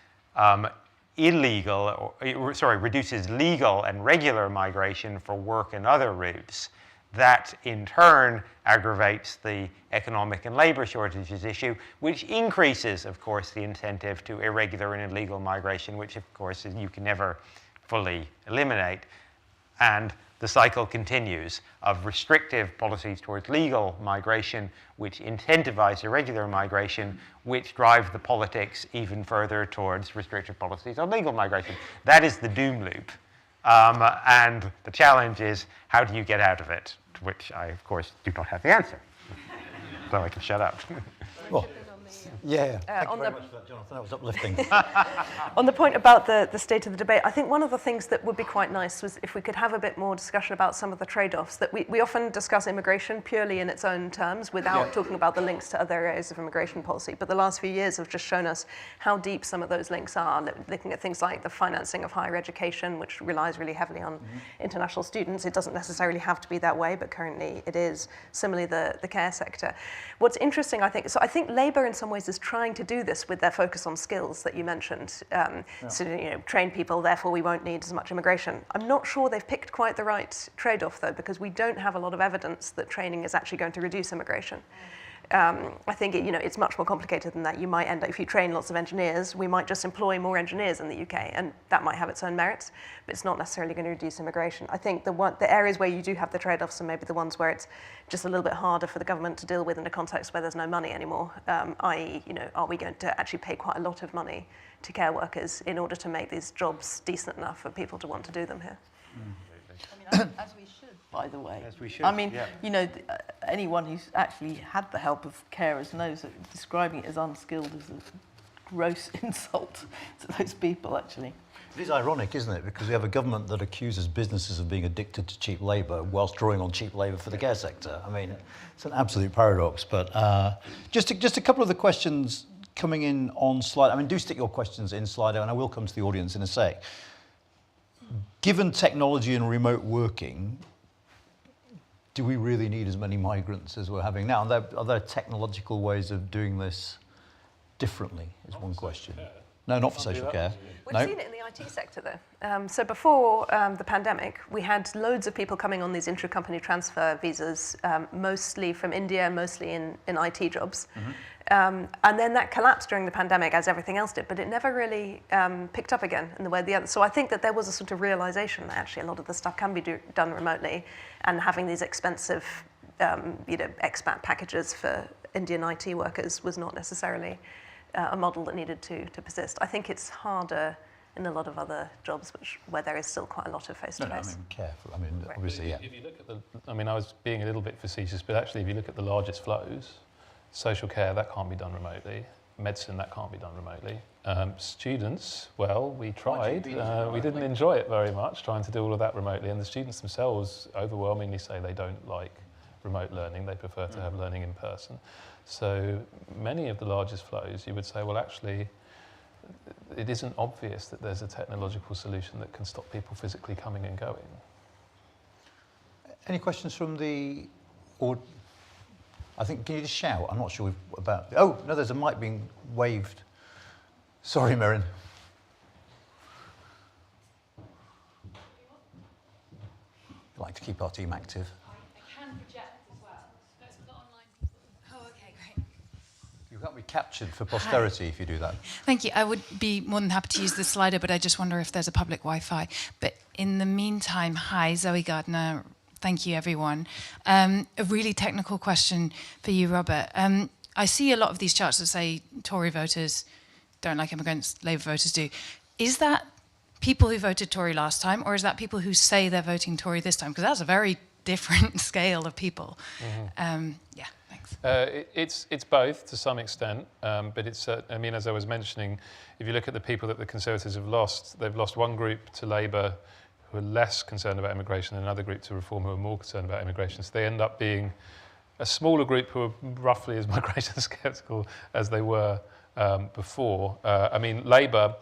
Speaker 2: reduces legal and regular migration for work and other routes. That, in turn, aggravates the economic and labor shortages issue, which increases, of course, the incentive to irregular and illegal migration, which, of course, you can never fully eliminate. And the cycle continues of restrictive policies towards legal migration, which incentivize irregular migration, which drive the politics even further towards restrictive policies on legal migration. That is the doom loop. And the challenge is, how do you get out of it? To which I, of course, do not have the answer. So I can shut up.
Speaker 1: Well, yeah. Thank
Speaker 4: on
Speaker 1: you very
Speaker 4: the-
Speaker 1: much for that, Jonathan. That was uplifting.
Speaker 4: On the point about the state of the debate, I think one of the things that would be quite nice was if we could have a bit more discussion about some of the trade-offs. That we often discuss immigration purely in its own terms without talking about the links to other areas of immigration policy. But the last few years have just shown us how deep some of those links are, looking at things like the financing of higher education, which relies really heavily on international students. It doesn't necessarily have to be that way, but currently it is. Similarly, the care sector. What's interesting, I think Labour in some ways is trying to do this with their focus on skills that you mentioned. So, train people, therefore we won't need as much immigration. I'm not sure they've picked quite the right trade-off, though, because we don't have a lot of evidence that training is actually going to reduce immigration. I think it's much more complicated than that. You might end up, if you train lots of engineers, we might just employ more engineers in the UK, and that might have its own merits, but it's not necessarily going to reduce immigration. I think the areas where you do have the trade-offs are maybe the ones where it's just a little bit harder for the government to deal with in a context where there's no money anymore, i.e., are we going to actually pay quite a lot of money to care workers in order to make these jobs decent enough for people to want to do them here?
Speaker 5: As we should, by the way.
Speaker 2: As we should,
Speaker 5: I mean,
Speaker 2: yeah.
Speaker 5: Anyone who's actually had the help of carers knows that describing it as unskilled is a gross insult to those people, actually.
Speaker 1: It is ironic, isn't it? Because we have a government that accuses businesses of being addicted to cheap labour whilst drawing on cheap labour for the care sector. I mean, it's an absolute paradox. But just a couple of the questions coming in on Slido. I mean, do stick your questions in Slido, and I will come to the audience in a sec. Given technology and remote working, do we really need as many migrants as we're having now? And are there technological ways of doing this differently, is one question. No, not for social care.
Speaker 4: We've seen it in the IT sector, though. So before the pandemic, we had loads of people coming on these intra-company transfer visas, mostly from India, mostly in IT jobs. And then that collapsed during the pandemic, as everything else did, but it never really picked up again in the way the other. So I think that there was a sort of realization that actually a lot of the stuff can be done remotely, and having these expensive, expat packages for Indian IT workers was not necessarily a model that needed to persist. I think it's harder in a lot of other jobs where there is still quite a lot of face-to-face.
Speaker 1: No, I mean, careful. I mean, obviously, yeah.
Speaker 3: If you look at I was being a little bit facetious, but actually if you look at the largest flows, social care, that can't be done remotely. Medicine, that can't be done remotely. Students, well, we tried. We didn't enjoy it very much, trying to do all of that remotely, and the students themselves overwhelmingly say they don't like remote learning. They prefer to have learning in person. So many of the largest flows, you would say, well, actually, it isn't obvious that there's a technological solution that can stop people physically coming and going.
Speaker 1: Any questions from the audience? I think, can you just shout? I'm not sure about... Oh, no, there's a mic being waved. Sorry, Merrin. I like to keep our team active.
Speaker 6: I can project as well. That's for the online people.
Speaker 1: That'll be captured for posterity if you do that.
Speaker 6: Thank you. I would be more than happy to use the Slido, but I just wonder if there's a public Wi-Fi. But in the meantime, hi, Zoe Gardner. Thank you, everyone. A really technical question for you, Robert. I see a lot of these charts that say Tory voters don't like immigrants, Labour voters do. Is that people who voted Tory last time, or is that people who say they're voting Tory this time? Because that's a very different scale of people. Yeah, thanks.
Speaker 3: It's both to some extent, but it's, I mean, as I was mentioning, if you look at the people that the Conservatives have lost, they've lost one group to Labour who are less concerned about immigration and another group to Reform who are more concerned about immigration. So they end up being a smaller group who are roughly as migration sceptical as they were before. I mean, Labour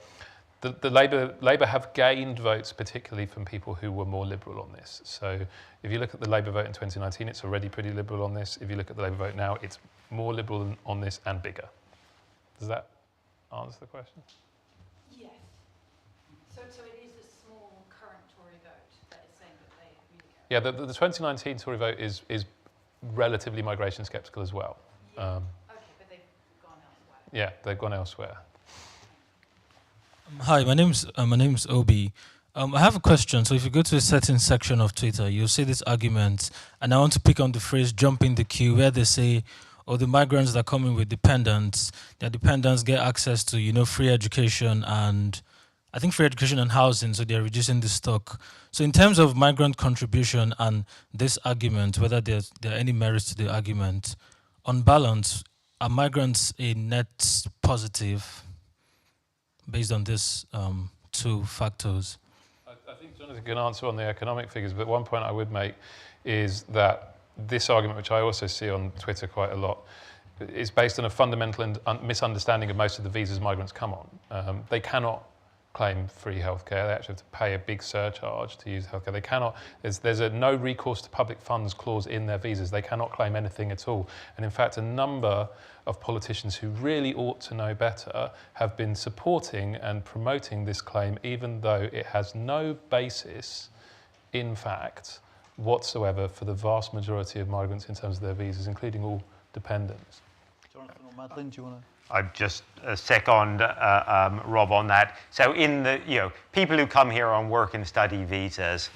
Speaker 3: have gained votes, particularly from people who were more liberal on this. So if you look at the Labour vote in 2019, it's already pretty liberal on this. If you look at the Labour vote now, it's more liberal on this and bigger. Does that answer the question?
Speaker 6: Yes. So it is a small current Tory vote that is saying that they really care.
Speaker 3: Yeah, the 2019 Tory vote is relatively migration sceptical as well.
Speaker 6: Yeah. Okay, but they've gone elsewhere.
Speaker 3: Yeah, they've gone elsewhere.
Speaker 7: Hi, my name's Obi. I have a question. So if you go to a certain section of Twitter, you'll see this argument, and I want to pick on the phrase "jump in the queue," where they say, "Oh, the migrants that are coming with dependents, their dependents get access to, free education and I think free education and housing, so they're reducing the stock." So in terms of migrant contribution and this argument, whether there are any merits to the argument, on balance, are migrants a net positive based on these two factors?
Speaker 3: I think Jonathan can answer on the economic figures, but one point I would make is that this argument, which I also see on Twitter quite a lot, is based on a fundamental misunderstanding of most of the visas migrants come on. They cannot claim free healthcare. They actually have to pay a big surcharge to use healthcare. They cannot, there's a no recourse to public funds clause in their visas. They cannot claim anything at all. And in fact, a number of politicians who really ought to know better have been supporting and promoting this claim, even though it has no basis, in fact, whatsoever for the vast majority of migrants in terms of their visas, including all dependents.
Speaker 1: Jonathan or Madeline, do you want to?
Speaker 2: I'd just second Rob on that. So in the, people who come here on work and study visas,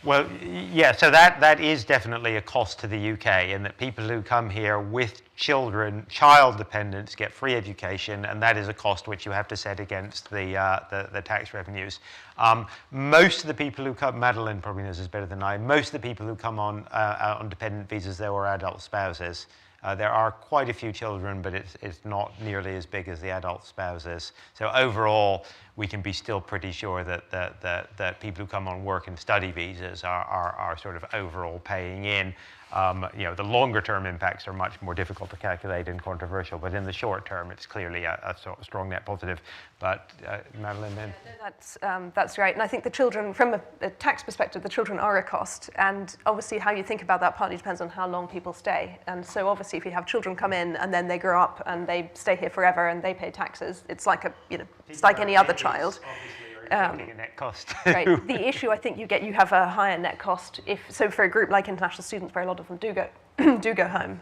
Speaker 2: well, yeah, so that is definitely a cost to the UK, in that people who come here with children, child dependents, get free education, and that is a cost which you have to set against the tax revenues. Most of the people who come, Madeline probably knows this better than I, most of the people who come on dependent visas, though, are adult spouses. There are quite a few children, but it's not nearly as big as the adult spouses. So overall, we can be still pretty sure that people who come on work and study visas are sort of overall paying in. The longer term impacts are much more difficult to calculate and controversial, but in the short term, it's clearly a strong net positive. But Madeline, then?
Speaker 4: That's right. And I think the children, from a tax perspective, the children are a cost. And obviously how you think about that partly depends on how long people stay. And so obviously if you have children come in and then they grow up and they stay here forever and they pay taxes, it's like it's like any other child.
Speaker 2: A net cost.
Speaker 4: Right. The issue, I think, you have a higher net cost. So for a group like international students, where a lot of them do go home,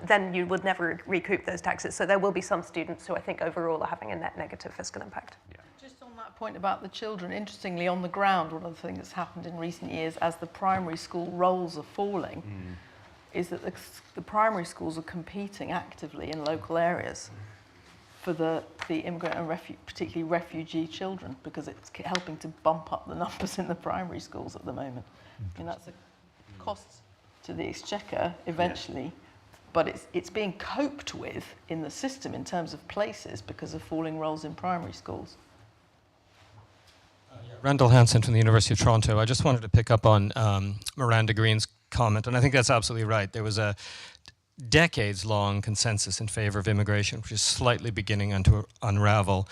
Speaker 4: then you would never recoup those taxes. So there will be some students who I think overall are having a net negative fiscal impact.
Speaker 2: Yeah.
Speaker 5: Just on that point about the children, interestingly, on the ground, one of the things that's happened in recent years as the primary school rolls are falling is that the primary schools are competing actively in local areas for the immigrant and particularly refugee children, because it's helping to bump up the numbers in the primary schools at the moment. And that's a cost to the exchequer eventually, but it's being coped with in the system in terms of places because of falling rolls in primary schools.
Speaker 8: Randall Hansen from the University of Toronto. I just wanted to pick up on Miranda Green's comment, and I think that's absolutely right. There was a decades-long consensus in favor of immigration, which is slightly beginning to unravel.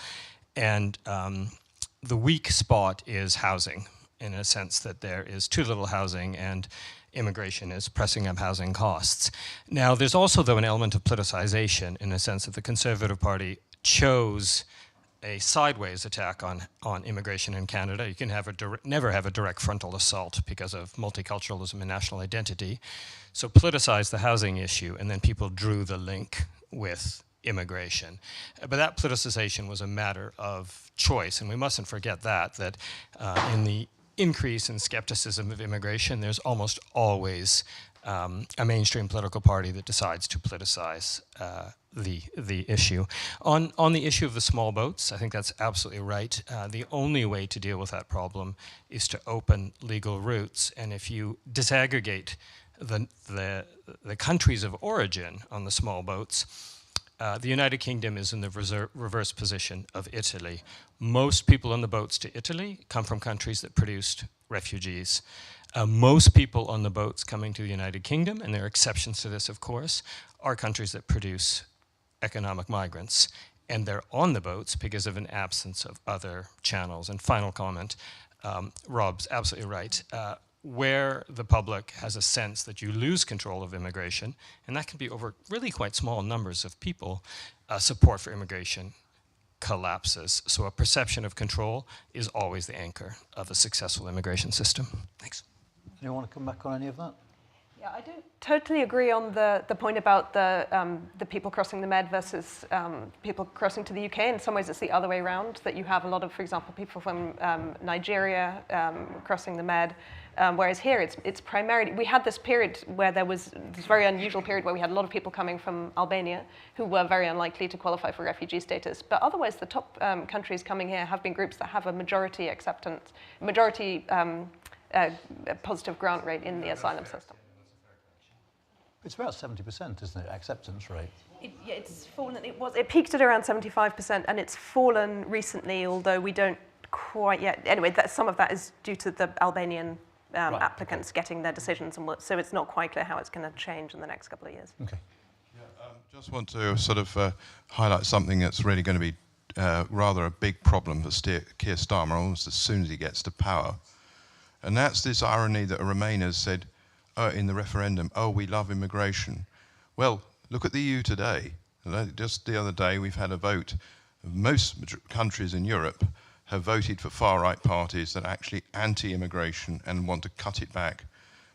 Speaker 8: And the weak spot is housing, in a sense that there is too little housing and immigration is pressing up housing costs. Now, there's also, though, an element of politicization, in a sense that the Conservative Party chose a sideways attack on immigration in Canada. You can never have a direct frontal assault because of multiculturalism and national identity. So politicize the housing issue, and then people drew the link with immigration. But that politicization was a matter of choice, and we mustn't forget that in the increase in skepticism of immigration, there's almost always a mainstream political party that decides to politicize the issue. On the issue of the small boats, I think that's absolutely right. The only way to deal with that problem is to open legal routes, and if you disaggregate the countries of origin on the small boats, the United Kingdom is in the reverse position of Italy. Most people on the boats to Italy come from countries that produced refugees. Most people on the boats coming to the United Kingdom, and there are exceptions to this, of course, are countries that produce economic migrants. And they're on the boats because of an absence of other channels. And final comment, Rob's absolutely right. Where the public has a sense that you lose control of immigration, and that can be over really quite small numbers of people, support for immigration collapses. So a perception of control is always the anchor of a successful immigration system. Thanks.
Speaker 1: Anyone want to come back on any of that?
Speaker 4: Yeah, I don't totally agree on the point about the people crossing the Med versus people crossing to the UK. In some ways, it's the other way around, that you have a lot of, for example, people from Nigeria crossing the Med, whereas here it's primarily, we had this period where there was this very unusual period where we had a lot of people coming from Albania who were very unlikely to qualify for refugee status. But otherwise, the top countries coming here have been groups that have a majority acceptance, positive grant rate in the asylum system.
Speaker 1: It's about 70%, isn't it, acceptance rate?
Speaker 4: It's fallen. It peaked at around 75%, and it's fallen recently, although we don't quite yet. Anyway, some of that is due to the Albanian applicants getting their decisions, and so it's not quite clear how it's going to change in the next couple of years.
Speaker 1: Okay.
Speaker 9: Just want to sort of highlight something that's really going to be rather a big problem for Keir Starmer almost as soon as he gets to power. And that's this irony that a Remainers said in the referendum, oh, we love immigration. Well, look at the EU today. Just the other day, we've had a vote. Most countries in Europe have voted for far-right parties that are actually anti-immigration and want to cut it back.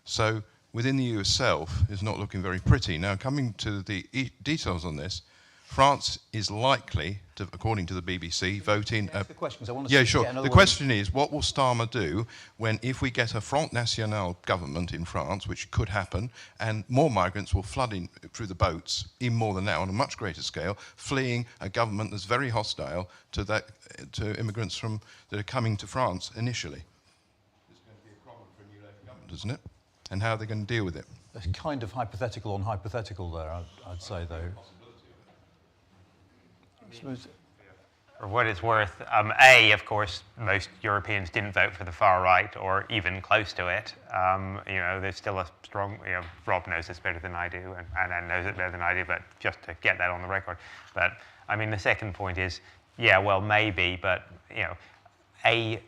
Speaker 9: So within the EU itself, it's not looking very pretty. Now, coming to the details on this, France is likely, to, according to the BBC, vote in...
Speaker 1: the questions. I want to
Speaker 9: yeah, sure. The question is, what will Starmer do if we get a Front National government in France, which could happen, and more migrants will flood in through the boats, even more than now, on a much greater scale, fleeing a government that's very hostile to immigrants that are coming to France initially? It's going to be a problem for a new Labour government, isn't it? And how are they going to deal with it?
Speaker 1: It's kind of hypothetical on hypothetical there, I'd say, though.
Speaker 2: For what it's worth, of course, most Europeans didn't vote for the far right or even close to it. There's still a strong, Rob knows this better than I do, and Anne knows it better than I do, but just to get that on the record. But, I mean, the second point is, yeah, well, maybe, but, a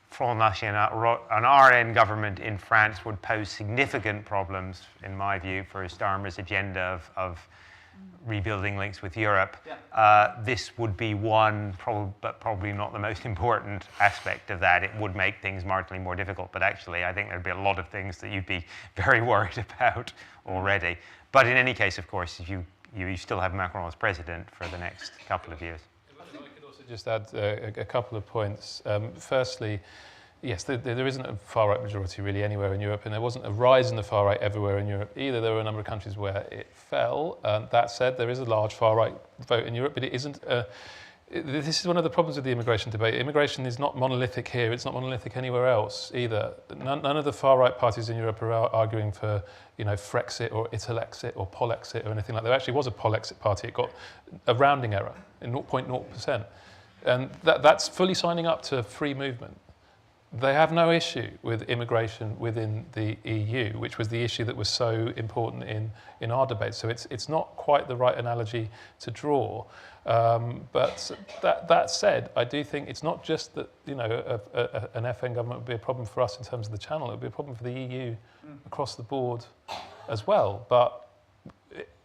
Speaker 2: Front National, an RN government in France would pose significant problems, in my view, for Starmer's agenda of rebuilding links with Europe. Yeah. This would be one, but probably not the most important aspect of that. It would make things marginally more difficult, but actually I think there'd be a lot of things that you'd be very worried about already. But in any case, of course, if you still have Macron as president for the next couple of years.
Speaker 3: I could also just add a couple of points. Firstly, yes, there isn't a far-right majority really anywhere in Europe, and there wasn't a rise in the far-right everywhere in Europe either. There were a number of countries where it fell. That said, there is a large far-right vote in Europe, but it isn't... this is one of the problems with the immigration debate. Immigration is not monolithic here. It's not monolithic anywhere else either. None of the far-right parties in Europe are arguing for, Frexit or Italexit or Polexit or anything like that. There actually was a Polexit party. It got a rounding error in 0.0%. And that's fully signing up to free movement. They have no issue with immigration within the EU, which was the issue that was so important in our debate. So it's not quite the right analogy to draw. But that said, I do think it's not just that an FN government would be a problem for us in terms of the channel. It would be a problem for the EU across the board as well. But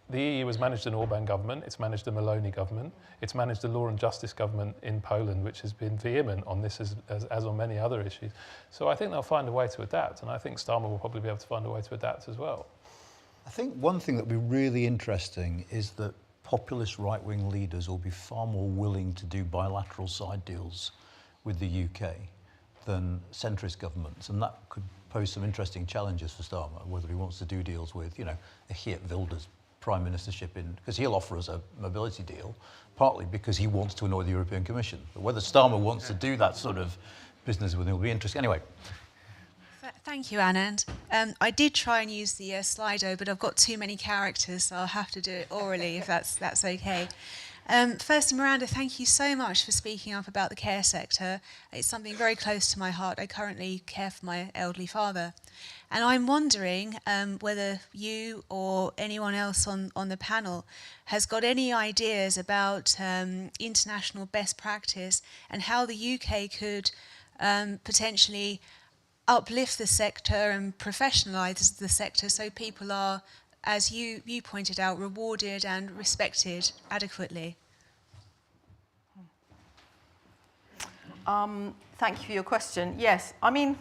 Speaker 3: the EU has managed an Orban government, it's managed a Maloney government, it's managed a law and justice government in Poland, which has been vehement on this as on many other issues. So I think they'll find a way to adapt, and I think Starmer will probably be able to find a way to adapt as well.
Speaker 1: I think one thing that would be really interesting is that populist right-wing leaders will be far more willing to do bilateral side deals with the UK than centrist governments, and that could pose some interesting challenges for Starmer, whether he wants to do deals with, you know, a Geert Wilders prime ministership because he'll offer us a mobility deal, partly because he wants to annoy the European Commission. But whether Starmer wants to do that sort of business with him will be interesting. Anyway.
Speaker 10: Thank you, Anand. I did try and use the Slido, but I've got too many characters, so I'll have to do it orally if that's okay. Firstly, Miranda, thank you so much for speaking up about the care sector. It's something very close to my heart. I currently care for my elderly father. And I'm wondering whether you or anyone else on the panel has got any ideas about international best practice and how the UK could potentially uplift the sector and professionalise the sector so people are, as you pointed out, rewarded and respected adequately.
Speaker 5: Thank you for your question. Yes, I mean,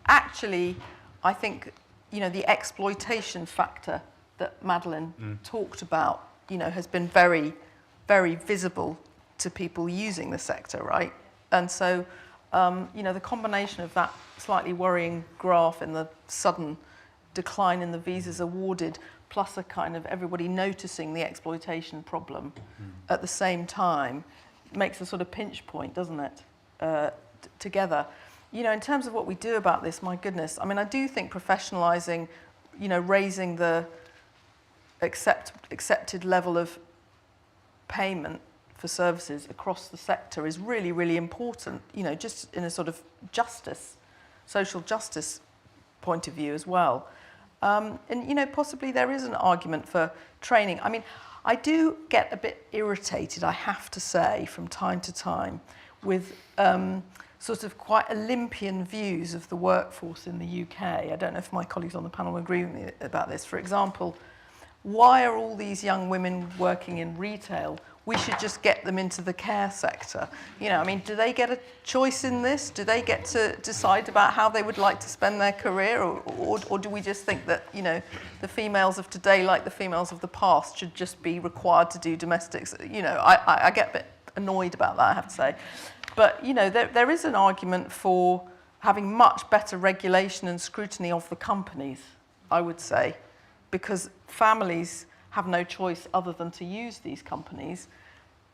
Speaker 5: actually, I think, you know, the exploitation factor that Madeline talked about, you know, has been very, very visible to people using the sector, right? And so, you know, the combination of that slightly worrying graph and the sudden decline in the visas awarded, plus a kind of everybody noticing the exploitation problem at the same time, makes a sort of pinch point, doesn't it, together. You know, in terms of what we do about this, my goodness, I mean, I do think professionalising, you know, raising the accepted level of payment for services across the sector is really, really important, you know, just in a sort of justice, social justice point of view as well. And, you know, possibly there is an argument for training. I mean, I do get a bit irritated, I have to say, from time to time with sort of quite Olympian views of the workforce in the UK. I don't know if my colleagues on the panel agree with me about this. For example, why are all these young women working in retail? We should just get them into the care sector. You know, I mean, do they get a choice in this? Do they get to decide about how they would like to spend their career? Or do we just think that, you know, the females of today, like the females of the past, should just be required to do domestics? You know, I get a bit annoyed about that, I have to say. But, you know, there is an argument for having much better regulation and scrutiny of the companies, I would say, because families have no choice other than to use these companies.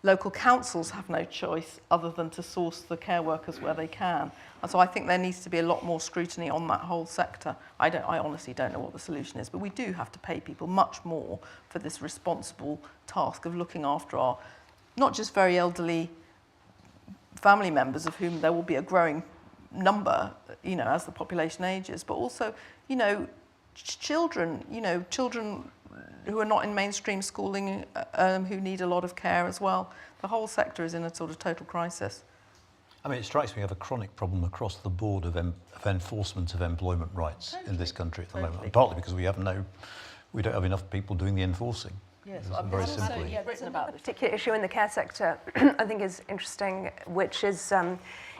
Speaker 5: Local councils have no choice other than to source the care workers where they can. And so I think there needs to be a lot more scrutiny on that whole sector. I honestly don't know what the solution is, but we do have to pay people much more for this responsible task of looking after our, not just very elderly family members, of whom there will be a growing number, you know, as the population ages, but also, you know, children who are not in mainstream schooling, who need a lot of care as well. The whole sector is in a sort of total crisis.
Speaker 1: I mean, it strikes me we have a chronic problem across the board of enforcement of employment rights in this country at the moment, and partly because we don't have enough people doing the enforcing.
Speaker 5: Yes,
Speaker 1: very simply.
Speaker 5: written about this.
Speaker 4: Particular issue in the care sector, I think, is interesting, which is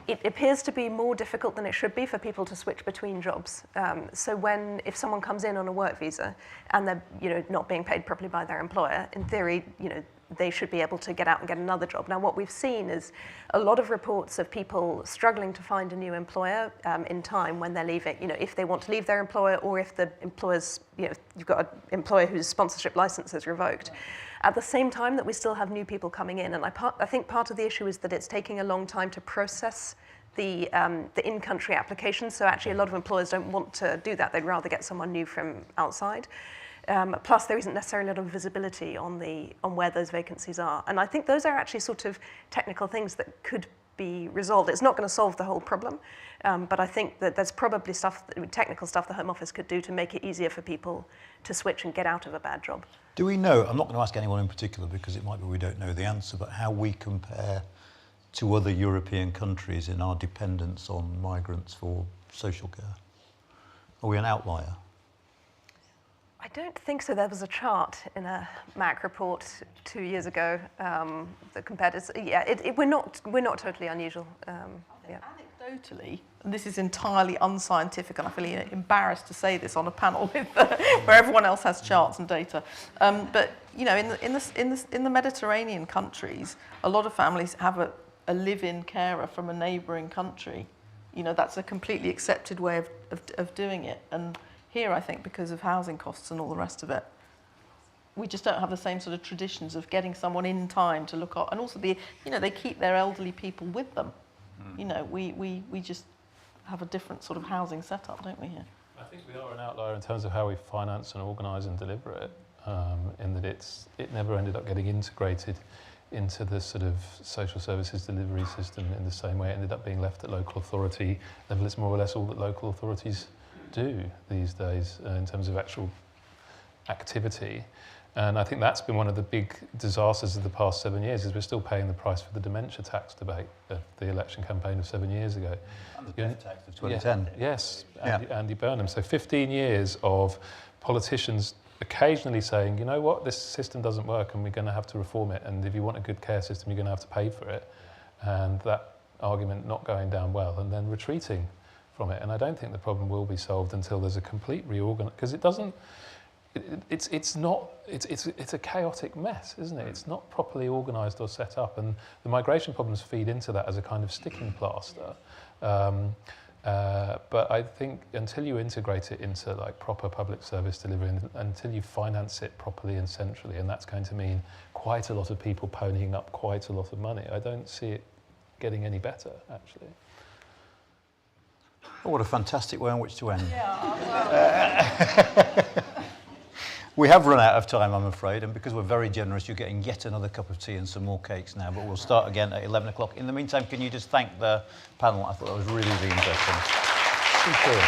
Speaker 4: it appears to be more difficult than it should be for people to switch between jobs. So if someone comes in on a work visa and they're, you know, not being paid properly by their employer, in theory, you know, they should be able to get out and get another job. Now, what we've seen is a lot of reports of people struggling to find a new employer in time when they're leaving, you know, if they want to leave their employer or if the employer's, you know, you've got an employer whose sponsorship license is revoked. At the same time that we still have new people coming in, and I think part of the issue is that it's taking a long time to process the in-country applications. So actually a lot of employers don't want to do that. They'd rather get someone new from outside. Plus, there isn't necessarily a lot of visibility on where those vacancies are. And I think those are actually sort of technical things that could be resolved. It's not going to solve the whole problem, but I think that there's probably technical stuff the Home Office could do to make it easier for people to switch and get out of a bad job.
Speaker 1: Do we know, I'm not going to ask anyone in particular because it might be we don't know the answer, but how we compare to other European countries in our dependence on migrants for social care? Are we an outlier?
Speaker 4: I don't think so. There was a chart in a MAC report 2 years ago that compared us. Yeah, we're not totally unusual. Yeah.
Speaker 5: Anecdotally, and this is entirely unscientific, and I feel embarrassed to say this on a panel with, where everyone else has charts and data. But you know, in the Mediterranean countries, a lot of families have a live-in carer from a neighbouring country. You know, that's a completely accepted way of doing it. And here, I think, because of housing costs and all the rest of it, we just don't have the same sort of traditions of getting someone in time to look at, and also they keep their elderly people with them. You know, we just have a different sort of housing setup, don't we, here?
Speaker 3: I think we are an outlier in terms of how we finance and organise and deliver it, in that it never ended up getting integrated into the sort of social services delivery system in the same way it ended up being left at local authority level. It's more or less all that local authorities do these days in terms of actual activity. And I think that's been one of the big disasters of the past 7 years, is we're still paying the price for the dementia tax debate of the election campaign of 7 years ago.
Speaker 1: And the death tax of 2010.
Speaker 3: Yeah, yes, Andy Burnham. So 15 years of politicians occasionally saying, you know what, this system doesn't work and we're going to have to reform it. And if you want a good care system, you're going to have to pay for it. And that argument not going down well, and then retreating from it. And I don't think the problem will be solved until there's a complete reorganisation, because it doesn't. It's a chaotic mess, isn't it? It's not properly organised or set up, and the migration problems feed into that as a kind of sticking plaster. But I think until you integrate it into like proper public service delivery, and until you finance it properly and centrally, and that's going to mean quite a lot of people ponying up quite a lot of money, I don't see it getting any better, actually.
Speaker 1: Oh, what a fantastic way on which to end.
Speaker 5: Yeah,
Speaker 1: We have run out of time, I'm afraid, and because we're very generous, you're getting yet another cup of tea and some more cakes now, but we'll start again at 11 o'clock. In the meantime, can you just thank the panel? I thought that was really, really interesting. Thank you.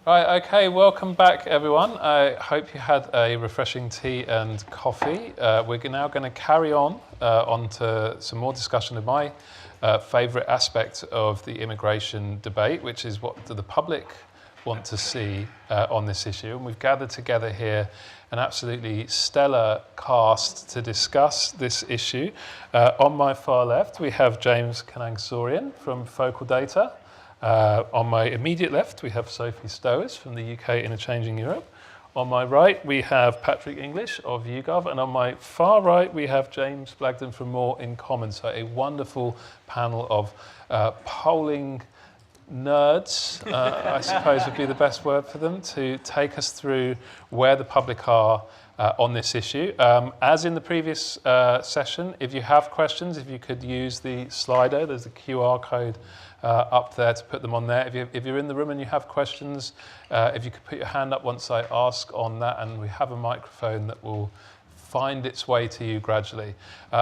Speaker 3: Right, okay, welcome back everyone. I hope you had a refreshing tea and coffee. We're now going to carry on to some more discussion of my favourite aspect of the immigration debate, which is what do the public want to see on this issue. And we've gathered together here an absolutely stellar cast to discuss this issue. On my far left, we have James Kanang-Saurian from Focal Data. On my immediate left, we have Sophie Stowers from the UK Interchanging Europe. On my right, we have Patrick English of YouGov, and on my far right, we have James Blagden from More in Common. So a wonderful panel of polling nerds, I suppose would be the best word for them, to take us through where the public are on this issue. As in the previous session, if you have questions, if you could use the Slido, there's a QR code up there to put them on there. If you're in the room and you have questions, if you could put your hand up once I ask on that, and we have a microphone that will find its way to you gradually.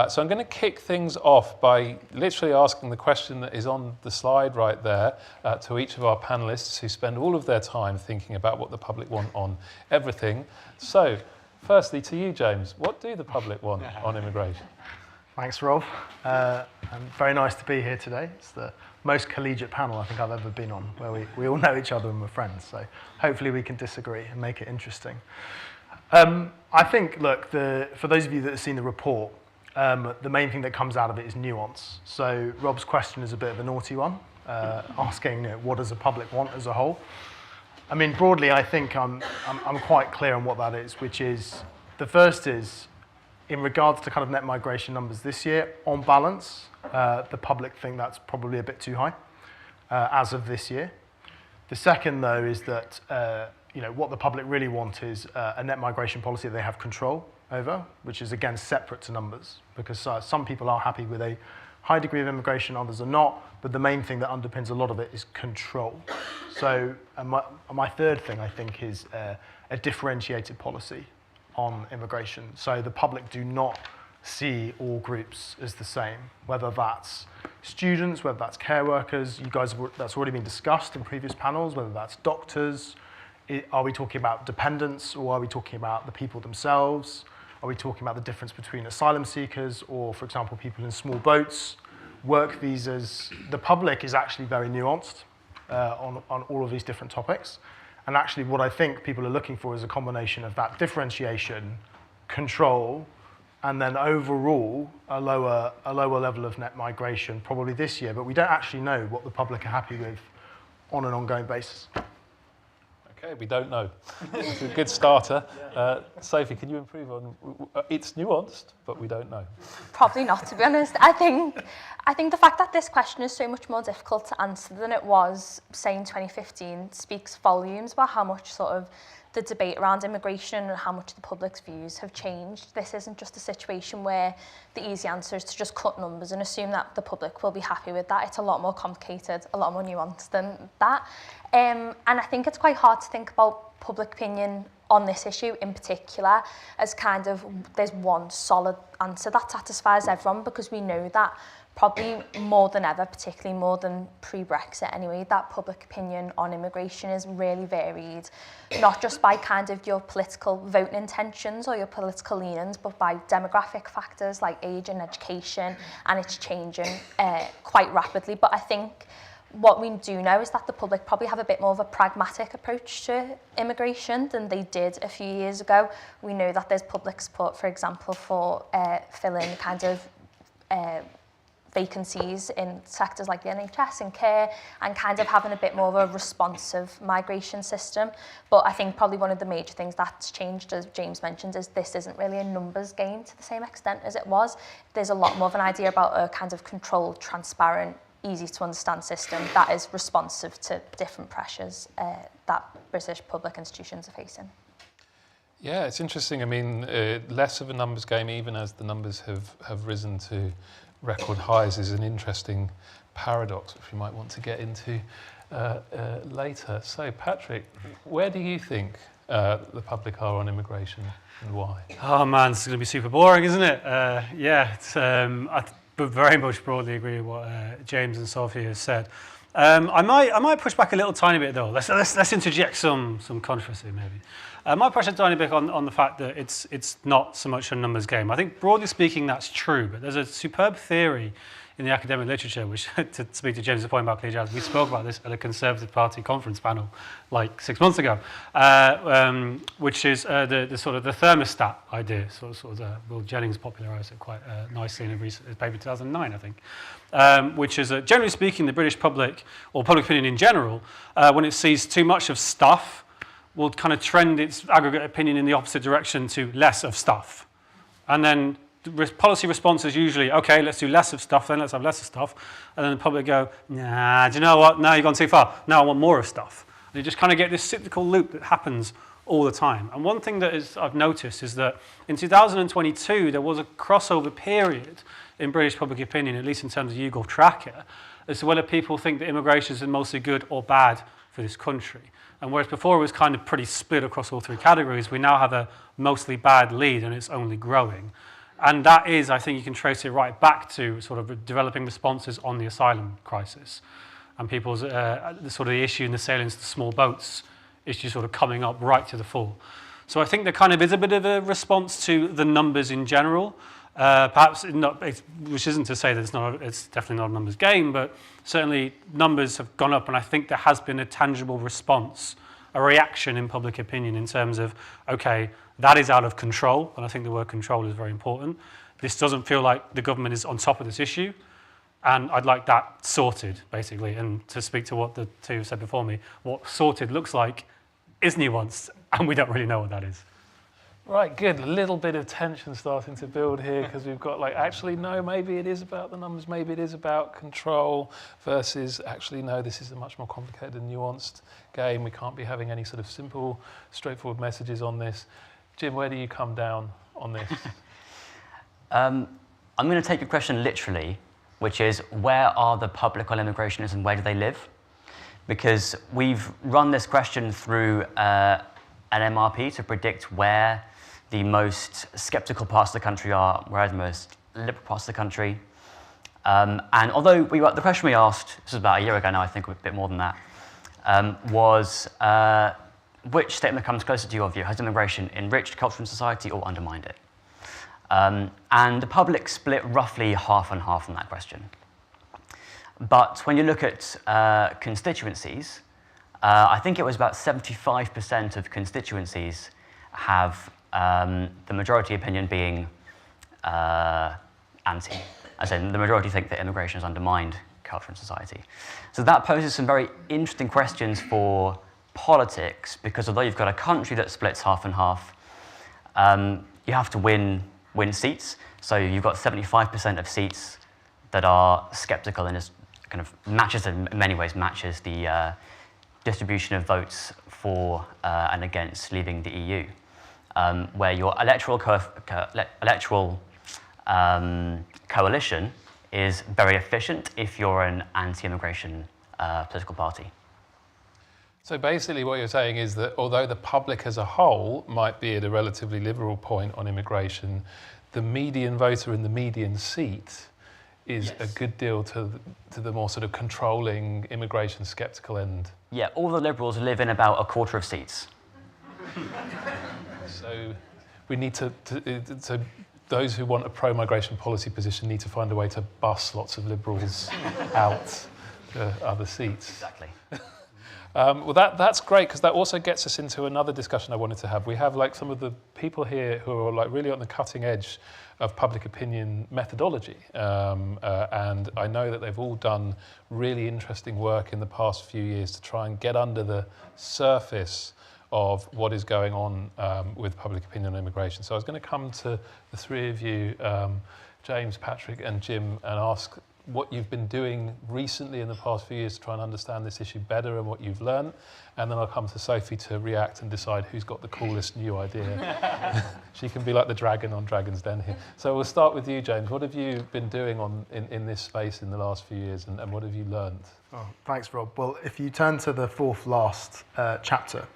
Speaker 3: So I'm going to kick things off by literally asking the question that is on the slide right there to each of our panelists who spend all of their time thinking about what the public want on everything. So, firstly to you, James, what do the public want on immigration?
Speaker 11: Thanks, Rob. And very nice to be here today. It's the most collegiate panel I think I've ever been on, where we all know each other and we're friends. So hopefully we can disagree and make it interesting. I think, look, for those of you that have seen the report, the main thing that comes out of it is nuance. So Rob's question is a bit of a naughty one, asking what does the public want as a whole. I mean, broadly, I think I'm quite clear on what that is, which is, the first is, in regards to kind of net migration numbers this year, on balance, the public think that's probably a bit too high as of this year. The second, though, is that what the public really want is a net migration policy that they have control over, which is, again, separate to numbers, because some people are happy with a high degree of immigration, others are not, but the main thing that underpins a lot of it is control. So my third thing, I think, is a differentiated policy on immigration. So the public do not see all groups as the same, whether that's students, whether that's care workers, that's already been discussed in previous panels, whether that's doctors. Are we talking about dependents, or are we talking about the people themselves? Are we talking about the difference between asylum seekers or, for example, people in small boats, work visas? The public is actually very nuanced on all of these different topics. And actually what I think people are looking for is a combination of that differentiation, control, and then overall a lower level of net migration probably this year. But we don't actually know what the public are happy with on an ongoing basis.
Speaker 3: Okay, we don't know. It's a good starter. Sophie, can you improve on? It's nuanced, but we don't know.
Speaker 12: Probably not, to be honest. I think the fact that this question is so much more difficult to answer than it was, say, in 2015, speaks volumes about how much sort of the debate around immigration and how much the public's views have changed. This isn't just a situation where the easy answer is to just cut numbers and assume that the public will be happy with that. It's a lot more complicated, a lot more nuanced than that. And I think it's quite hard to think about public opinion on this issue in particular as kind of there's one solid answer that satisfies everyone, because we know that probably more than ever, particularly more than pre-Brexit anyway, that public opinion on immigration is really varied, not just by kind of your political voting intentions or your political leanings, but by demographic factors like age and education, and it's changing quite rapidly. But I think what we do know is that the public probably have a bit more of a pragmatic approach to immigration than they did a few years ago. We know that there's public support, for example, for filling kind of vacancies in sectors like the NHS and care, and kind of having a bit more of a responsive migration system. But I think probably one of the major things that's changed, as James mentioned, is this isn't really a numbers game to the same extent as it was. There's a lot more of an idea about a kind of controlled, transparent, easy to understand system that is responsive to different pressures that British public institutions are facing.
Speaker 3: Yeah, it's interesting. I mean, less of a numbers game, even as the numbers have risen to record highs, is an interesting paradox, which we might want to get into later. So, Patrick, where do you think the public are on immigration and why?
Speaker 13: Oh man, this is going to be super boring, isn't it? Yeah, it's, but very much broadly agree with what James and Sophie has said. I might push back a little tiny bit though. Let's interject some controversy maybe. I might push a tiny bit on the fact that it's not so much a numbers game. I think broadly speaking that's true, but there's a superb theory in the academic literature, which, to speak to James' point about clear jazz, we spoke about this at a Conservative Party conference panel like 6 months ago, which is the sort of the thermostat idea. Will Jennings popularised it quite nicely in a recent paper, 2009, I think, which is, generally speaking, the British public, or public opinion in general, when it sees too much of stuff, will kind of trend its aggregate opinion in the opposite direction to less of stuff. And then policy response is usually, okay, let's do less of stuff, then let's have less of stuff. And then the public go, nah, do you know what? Now you've gone too far. Now I want more of stuff. And you just kind of get this cyclical loop that happens all the time. And one thing that I've noticed is that in 2022, there was a crossover period in British public opinion, at least in terms of YouGov tracker, as to whether people think that immigration is mostly good or bad for this country. And whereas before it was kind of pretty split across all three categories, we now have a mostly bad lead and it's only growing. And that is, I think you can trace it right back to sort of developing responses on the asylum crisis. And people's sort of the issue in the salience of the small boats issue sort of coming up right to the fore. So I think there kind of is a bit of a response to the numbers in general. Perhaps not, which isn't to say that it's definitely not a numbers game, but certainly numbers have gone up, and I think there has been a tangible response, a reaction in public opinion in terms of, okay, that is out of control, and I think the word control is very important. This doesn't feel like the government is on top of this issue, and I'd like that sorted, basically. And to speak to what the two said before me, what sorted looks like is nuanced, and we don't really know what that is.
Speaker 3: Right, good. A little bit of tension starting to build here because we've got like, actually, no, maybe it is about the numbers, maybe it is about control versus actually, no, this is a much more complicated and nuanced game. We can't be having any sort of simple, straightforward messages on this. Jim, where do you come down on this?
Speaker 14: I'm going to take your question literally, which is where are the public on immigration and where do they live? Because we've run this question through an MRP to predict where the most sceptical parts of the country are, where are the most liberal parts of the country. And although the question we asked, this was about a year ago now, I think a bit more than that, was which statement comes closer to your view? Has immigration enriched culture and society or undermined it? And the public split roughly half and half on that question. But when you look at constituencies, I think it was about 75% of constituencies have the majority opinion being anti, as in the majority think that immigration has undermined culture and society. So that poses some very interesting questions for politics, because although you've got a country that splits half and half, you have to win seats. So you've got 75% of seats that are skeptical, and is kind of matches, in many ways matches the distribution of votes for and against leaving the EU, where your electoral coalition is very efficient if you're an anti-immigration political party.
Speaker 3: So basically what you're saying is that although the public as a whole might be at a relatively liberal point on immigration, the median voter in the median seat is a good deal to the more sort of controlling immigration sceptical end.
Speaker 14: Yeah, all the Liberals live in about a quarter of seats.
Speaker 3: So we need to those who want a pro-migration policy position need to find a way to bus lots of Liberals out to other seats.
Speaker 14: Exactly.
Speaker 3: Well, that's great, because that also gets us into another discussion I wanted to have. We have like some of the people here who are like really on the cutting edge of public opinion methodology, and I know that they've all done really interesting work in the past few years to try and get under the surface of what is going on with public opinion on immigration. So I was going to come to the three of you, James, Patrick and Jim, and ask what you've been doing recently in the past few years to try and understand this issue better and what you've learned. And then I'll come to Sophie to react and decide who's got the coolest new idea. She can be like the dragon on Dragon's Den here. So we'll start with you, James. What have you been doing in this space in the last few years, and what have you learned?
Speaker 11: Oh, thanks, Rob. Well, if you turn to the fourth last chapter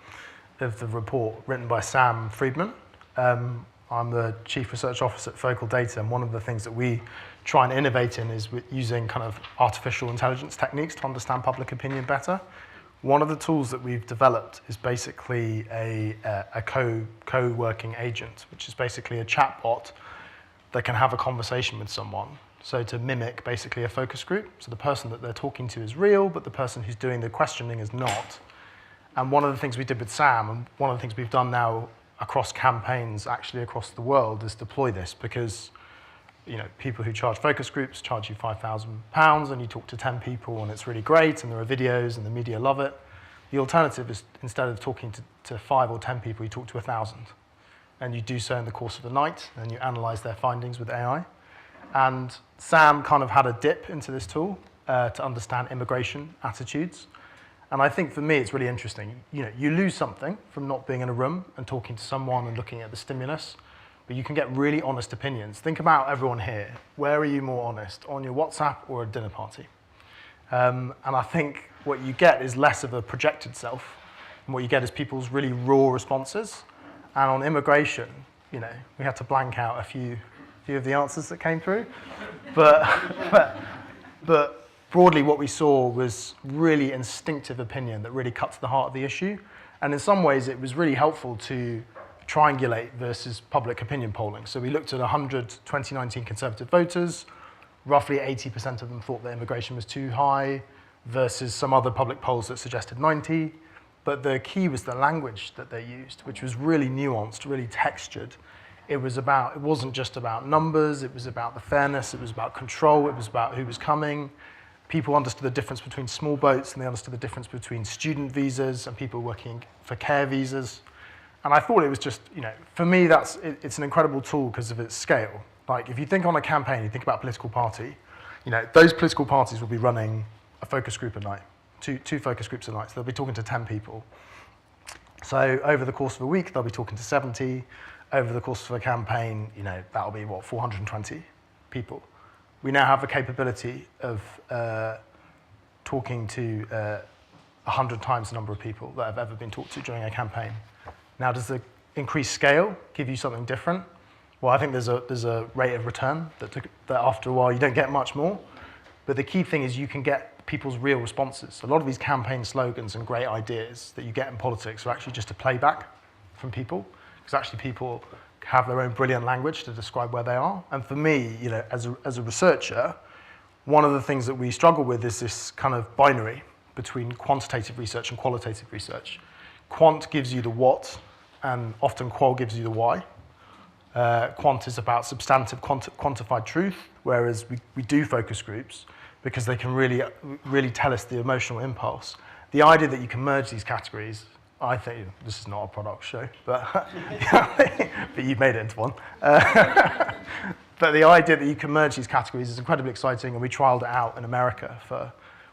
Speaker 11: of the report written by Sam Friedman, I'm the Chief Research Officer at Focal Data, and one of the things that we try and innovate in is using kind of artificial intelligence techniques to understand public opinion better. One of the tools that we've developed is basically a co-working agent, which is basically a chatbot that can have a conversation with someone. So to mimic basically a focus group. So the person that they're talking to is real, but the person who's doing the questioning is not. And one of the things we did with Sam, and one of the things we've done now across campaigns, actually across the world, is deploy this, because people who charge focus groups charge you £5,000 and you talk to 10 people and it's really great and there are videos and the media love it. The alternative is, instead of talking to 5 or 10 people, you talk to 1,000. And you do so in the course of the night, and you analyze their findings with AI. And Sam kind of had a dip into this tool to understand immigration attitudes. And I think for me, it's really interesting. You lose something from not being in a room and talking to someone and looking at the stimulus, but you can get really honest opinions. Think about everyone here. Where are you more honest, on your WhatsApp or a dinner party? And I think what you get is less of a projected self, and what you get is people's really raw responses. And on immigration, we had to blank out a few of the answers that came through. But broadly, what we saw was really instinctive opinion that really cut to the heart of the issue. And in some ways, it was really helpful to triangulate versus public opinion polling. So we looked at 100 2019 Conservative voters. Roughly 80% of them thought that immigration was too high, versus some other public polls that suggested 90. But the key was the language that they used, which was really nuanced, really textured. It wasn't just about numbers, it was about the fairness, it was about control, it was about who was coming. People understood the difference between small boats, and they understood the difference between student visas and people working for care visas. And I thought it was just, for me, it's an incredible tool because of its scale. Like, if you think on a campaign, you think about a political party, those political parties will be running a focus group a night, two focus groups a night. So they'll be talking to 10 people. So over the course of a week, they'll be talking to 70. Over the course of a campaign, that'll be, 420 people. We now have the capability of talking to 100 times the number of people that have ever been talked to during a campaign. Now, does the increased scale give you something different? Well, I think there's a rate of return that after a while you don't get much more. But the key thing is you can get people's real responses. A lot of these campaign slogans and great ideas that you get in politics are actually just a playback from people, because actually people have their own brilliant language to describe where they are. And for me, as a researcher, one of the things that we struggle with is this kind of binary between quantitative research and qualitative research. Quant gives you the what, and often qual gives you the why. Quant is about substantive, quantified truth, whereas we do focus groups because they can really tell us the emotional impulse. The idea that you can merge these categories, I think, this is not a product show, but, but you've made it into one. But the idea that you can merge these categories is incredibly exciting, and we trialed it out in America for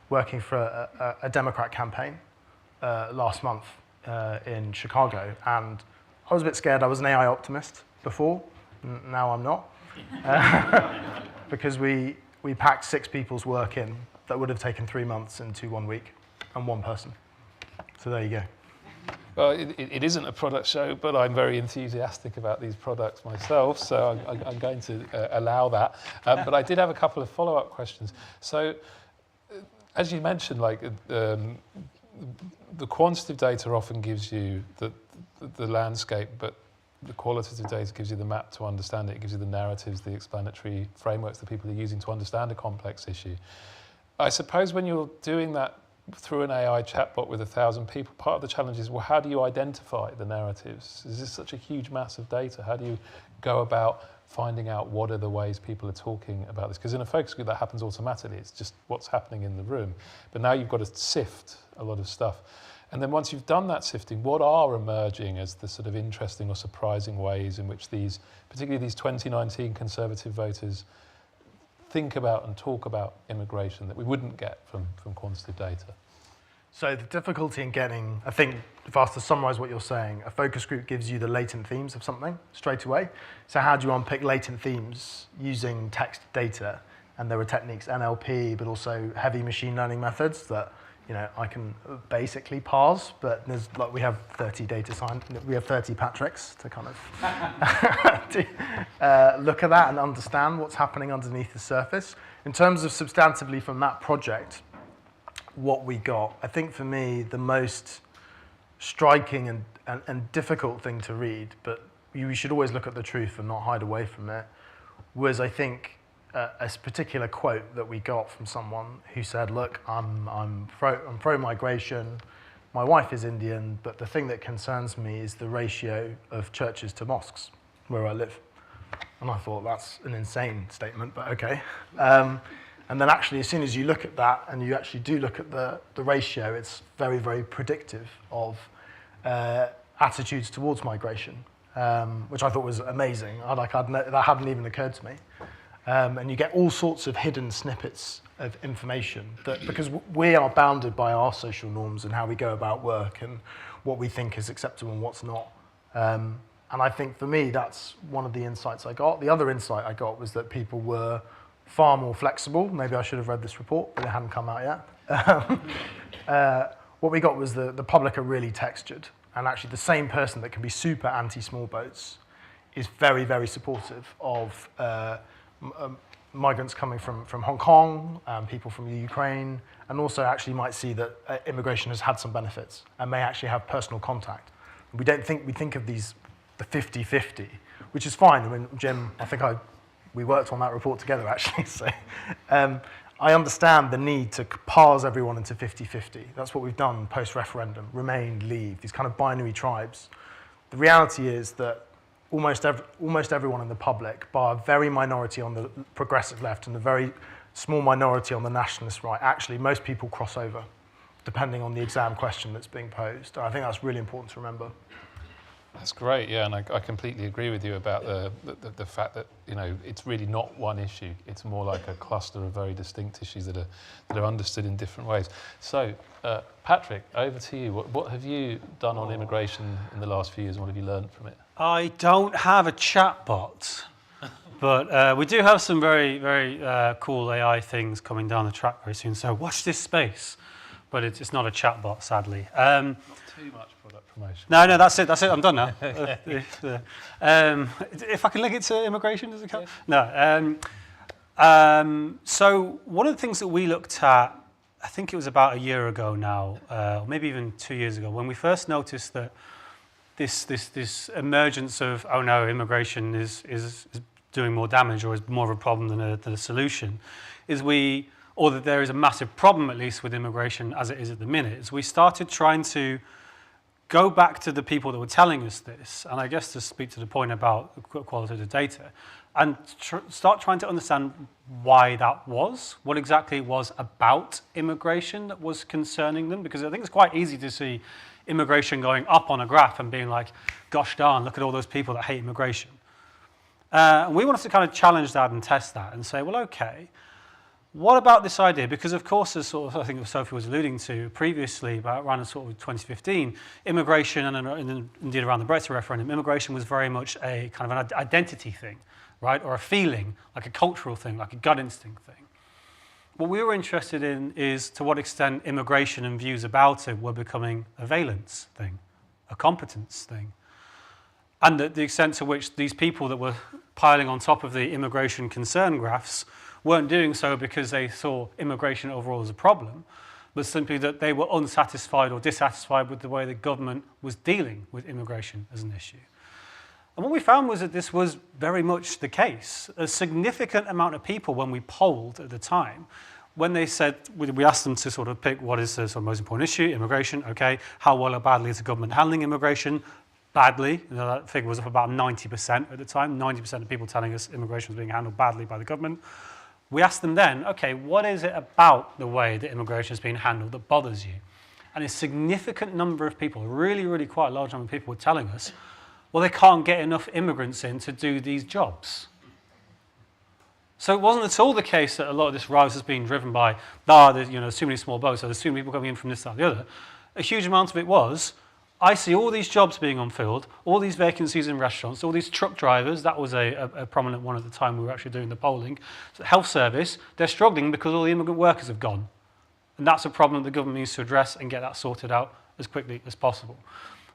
Speaker 11: working for a Democrat campaign last month in Chicago. And I was a bit scared. I was an AI optimist before. Now I'm not. Because we packed 6 people's work in that would have taken 3 months into 1 week, and 1 person. So there you go.
Speaker 3: Well, it isn't a product show, but I'm very enthusiastic about these products myself, so I'm going to allow that. But I did have a couple of follow-up questions. So, as you mentioned, the quantitative data often gives you the landscape, but the qualitative data gives you the map to understand it. It gives you the narratives, the explanatory frameworks that people are using to understand a complex issue. I suppose when you're doing that through an AI chatbot with 1,000 people, part of the challenge is, well, how do you identify the narratives? Is this such a huge mass of data? How do you go about finding out what are the ways people are talking about this? Because in a focus group, that happens automatically. It's just what's happening in the room. But now you've got to sift a lot of stuff. And then once you've done that sifting, what are emerging as the sort of interesting or surprising ways in which these, particularly these 2019 Conservative voters, think about and talk about immigration that we wouldn't get from quantitative data?
Speaker 11: So the difficulty in getting, I think, if I was to summarize what you're saying, a focus group gives you the latent themes of something straight away. So how do you unpick latent themes using text data? And there are techniques, NLP, but also heavy machine learning methods that I can basically parse, but there's like we have 30 data scientists, we have 30 Patricks to kind of look at that and understand what's happening underneath the surface. In terms of substantively from that project, what we got, I think for me the most striking and difficult thing to read, but you should always look at the truth and not hide away from it, was I think a particular quote that we got from someone who said, look, I'm pro-migration, my wife is Indian, but the thing that concerns me is the ratio of churches to mosques where I live. And I thought, that's an insane statement, but okay. And then actually, as soon as you look at that and you actually do look at the ratio, it's very, very predictive of attitudes towards migration, which I thought was amazing. That hadn't even occurred to me. And you get all sorts of hidden snippets of information because we are bounded by our social norms and how we go about work and what we think is acceptable and what's not. And I think for me, that's one of the insights I got. The other insight I got was that people were far more flexible. Maybe I should have read this report, but it hadn't come out yet. What we got was the public are really textured. And actually the same person that can be super anti-small boats is very, very supportive of migrants coming from Hong Kong, people from the Ukraine, and also actually might see that immigration has had some benefits and may actually have personal contact. We think of the 50-50, which is fine. I mean, Jim, we worked on that report together actually, so I understand the need to parse everyone into 50-50. That's what we've done post-referendum, Remain, Leave, these kind of binary tribes. The reality is that almost everyone in the public, bar a very minority on the progressive left and a very small minority on the nationalist right, actually most people cross over, depending on the exam question that's being posed. And I think that's really important to remember.
Speaker 3: That's great, yeah, and I completely agree with you about the fact that it's really not one issue. It's more like a cluster of very distinct issues that are understood in different ways. So, Patrick, over to you. What have you done on immigration in the last few years, and what have you learned from it?
Speaker 13: I don't have a chatbot, but we do have some very, very cool AI things coming down the track very soon. So watch this space, but it's not a chatbot, sadly.
Speaker 3: Too much product promotion.
Speaker 13: No, that's it. I'm done now. If I can link it to immigration, does it count? Yeah. No. So one of the things that we looked at, I think it was about a year ago now, or maybe even 2 years ago, when we first noticed that this emergence of, oh no, immigration is doing more damage or is more of a problem than a solution, or that there is a massive problem, at least, with immigration as it is at the minute, is we started trying to go back to the people that were telling us this, and I guess to speak to the point about qualitative data, and start trying to understand why that was, what exactly it was about immigration that was concerning them, because I think it's quite easy to see immigration going up on a graph and being like, gosh darn, look at all those people that hate immigration. And we wanted to kind of challenge that and test that and say, well, okay, what about this idea? Because of course, as sort of, I think Sophie was alluding to previously, about around sort of 2015, immigration and indeed around the Brexit referendum, immigration was very much a kind of an identity thing, right? Or a feeling, like a cultural thing, like a gut instinct thing. What we were interested in is to what extent immigration and views about it were becoming a valence thing, a competence thing. And the extent to which these people that were piling on top of the immigration concern graphs weren't doing so because they saw immigration overall as a problem, but simply that they were unsatisfied or dissatisfied with the way the government was dealing with immigration as an issue. And what we found was that this was very much the case. A significant amount of people, when we polled at the time, when they said, we asked them to sort of pick what is the sort of most important issue, immigration, okay, how well or badly is the government handling immigration? Badly. That figure was up about 90% at the time, 90% of people telling us immigration was being handled badly by the government. We asked them then, okay, what is it about the way that immigration is being handled that bothers you? And a significant number of people, really, really quite a large number of people were telling us, well, they can't get enough immigrants in to do these jobs. So it wasn't at all the case that a lot of this rise has been driven by, there's too many small boats, so there's too many people coming in from this side or the other. A huge amount of it was, I see all these jobs being unfilled, all these vacancies in restaurants, all these truck drivers, that was a prominent one at the time we were actually doing the polling. So health service, they're struggling because all the immigrant workers have gone. And that's a problem the government needs to address and get that sorted out as quickly as possible.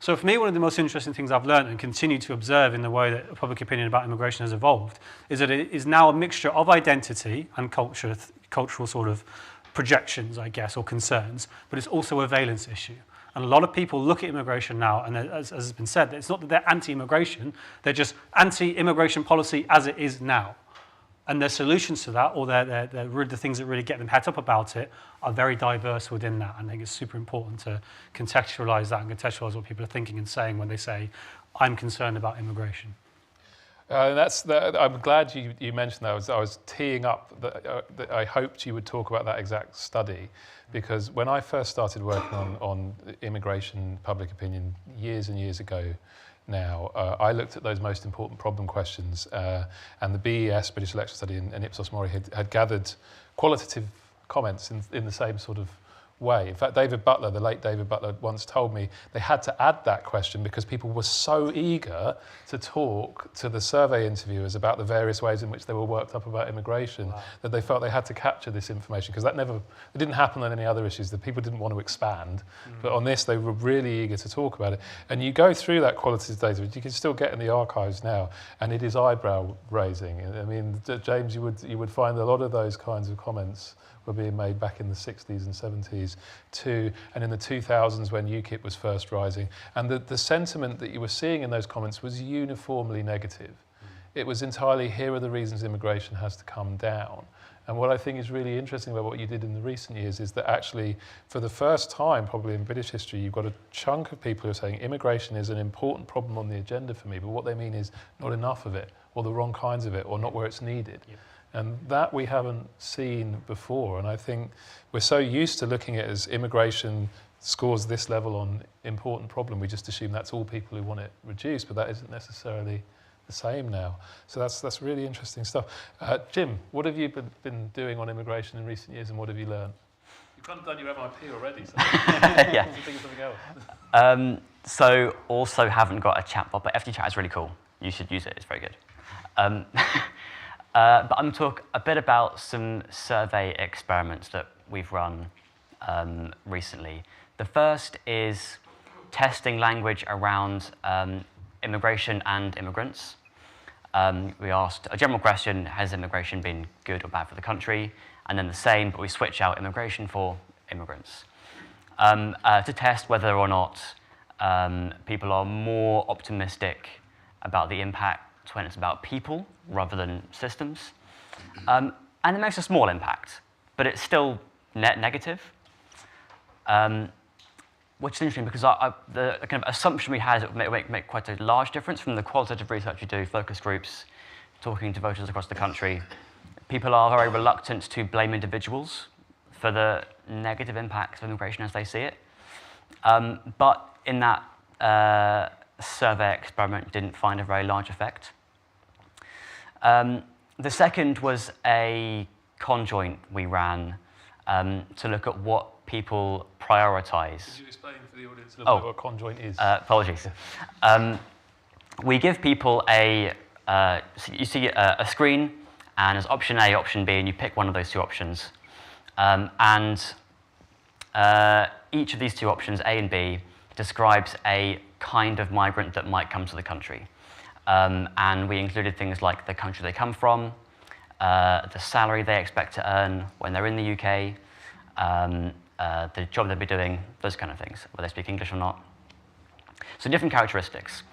Speaker 13: So for me, one of the most interesting things I've learned and continue to observe in the way that public opinion about immigration has evolved is that it is now a mixture of identity and cultural sort of projections, I guess, or concerns, but it's also a valence issue. And a lot of people look at immigration now, and as has been said, it's not that they're anti-immigration, they're just anti-immigration policy as it is now. And their solutions to that, or the things that really get them het up about it, are very diverse within that. And I think it's super important to contextualize that and contextualize what people are thinking and saying when they say, I'm concerned about immigration.
Speaker 3: I'm glad you mentioned that. I was teeing up that I hoped you would talk about that exact study, because when I first started working on immigration public opinion years and years ago now, I looked at those most important problem questions, and the BES, British Electoral Study, and Ipsos Mori had gathered qualitative comments in the same sort of way. In fact, David Butler, the late David Butler, once told me they had to add that question because people were so eager to talk to the survey interviewers about the various ways in which they were worked up about immigration, that they felt they had to capture this information, because it didn't happen on any other issues. The people didn't want to expand, but on this they were really eager to talk about it. And you go through that qualitative data, which you can still get in the archives now, and it is eyebrow raising. I mean, James, you would find a lot of those kinds of comments were being made back in the 60s and 70s too, and in the 2000s when UKIP was first rising. And the sentiment that you were seeing in those comments was uniformly negative. It was entirely, here are the reasons immigration has to come down. And what I think is really interesting about what you did in the recent years is that actually, for the first time probably in British history, you've got a chunk of people who are saying immigration is an important problem on the agenda for me, but what they mean is not enough of it, or the wrong kinds of it, or not where it's needed. Yep. And that we haven't seen before. And I think we're so used to looking at it as immigration scores this level on important problem, we just assume that's all people who want it reduced, but that isn't necessarily the same now. So that's really interesting stuff. Jim, what have you been doing on immigration in recent years, and what have you learned? You've kind of done your MIP already, so
Speaker 14: yeah.
Speaker 3: think of something else.
Speaker 14: So also haven't got a chatbot, but FT Chat is really cool. You should use it, it's very good. But I'm going to talk a bit about some survey experiments that we've run recently. The first is testing language around immigration and immigrants. We asked a general question, has immigration been good or bad for the country? And then the same, but we switch out immigration for immigrants. To test whether or not people are more optimistic about the impact when it's about people rather than systems. And it makes a small impact, but it's still net negative, which is interesting because the kind of assumption we had is it would make quite a large difference from the qualitative research we do, focus groups, talking to voters across the country. People are very reluctant to blame individuals for the negative impacts of immigration as they see it. But in that survey experiment, didn't find a very large effect. The second was a conjoint we ran to look at what people prioritize.
Speaker 3: Could you explain for the audience a little bit what a conjoint is?
Speaker 14: Apologies. We give people you see a screen, and there's option A, option B, and you pick one of those two options. Each of these two options, A and B, describes a kind of migrant that might come to the country. And we included things like the country they come from, the salary they expect to earn when they're in the UK, the job they'll be doing, those kind of things, whether they speak English or not. So different characteristics.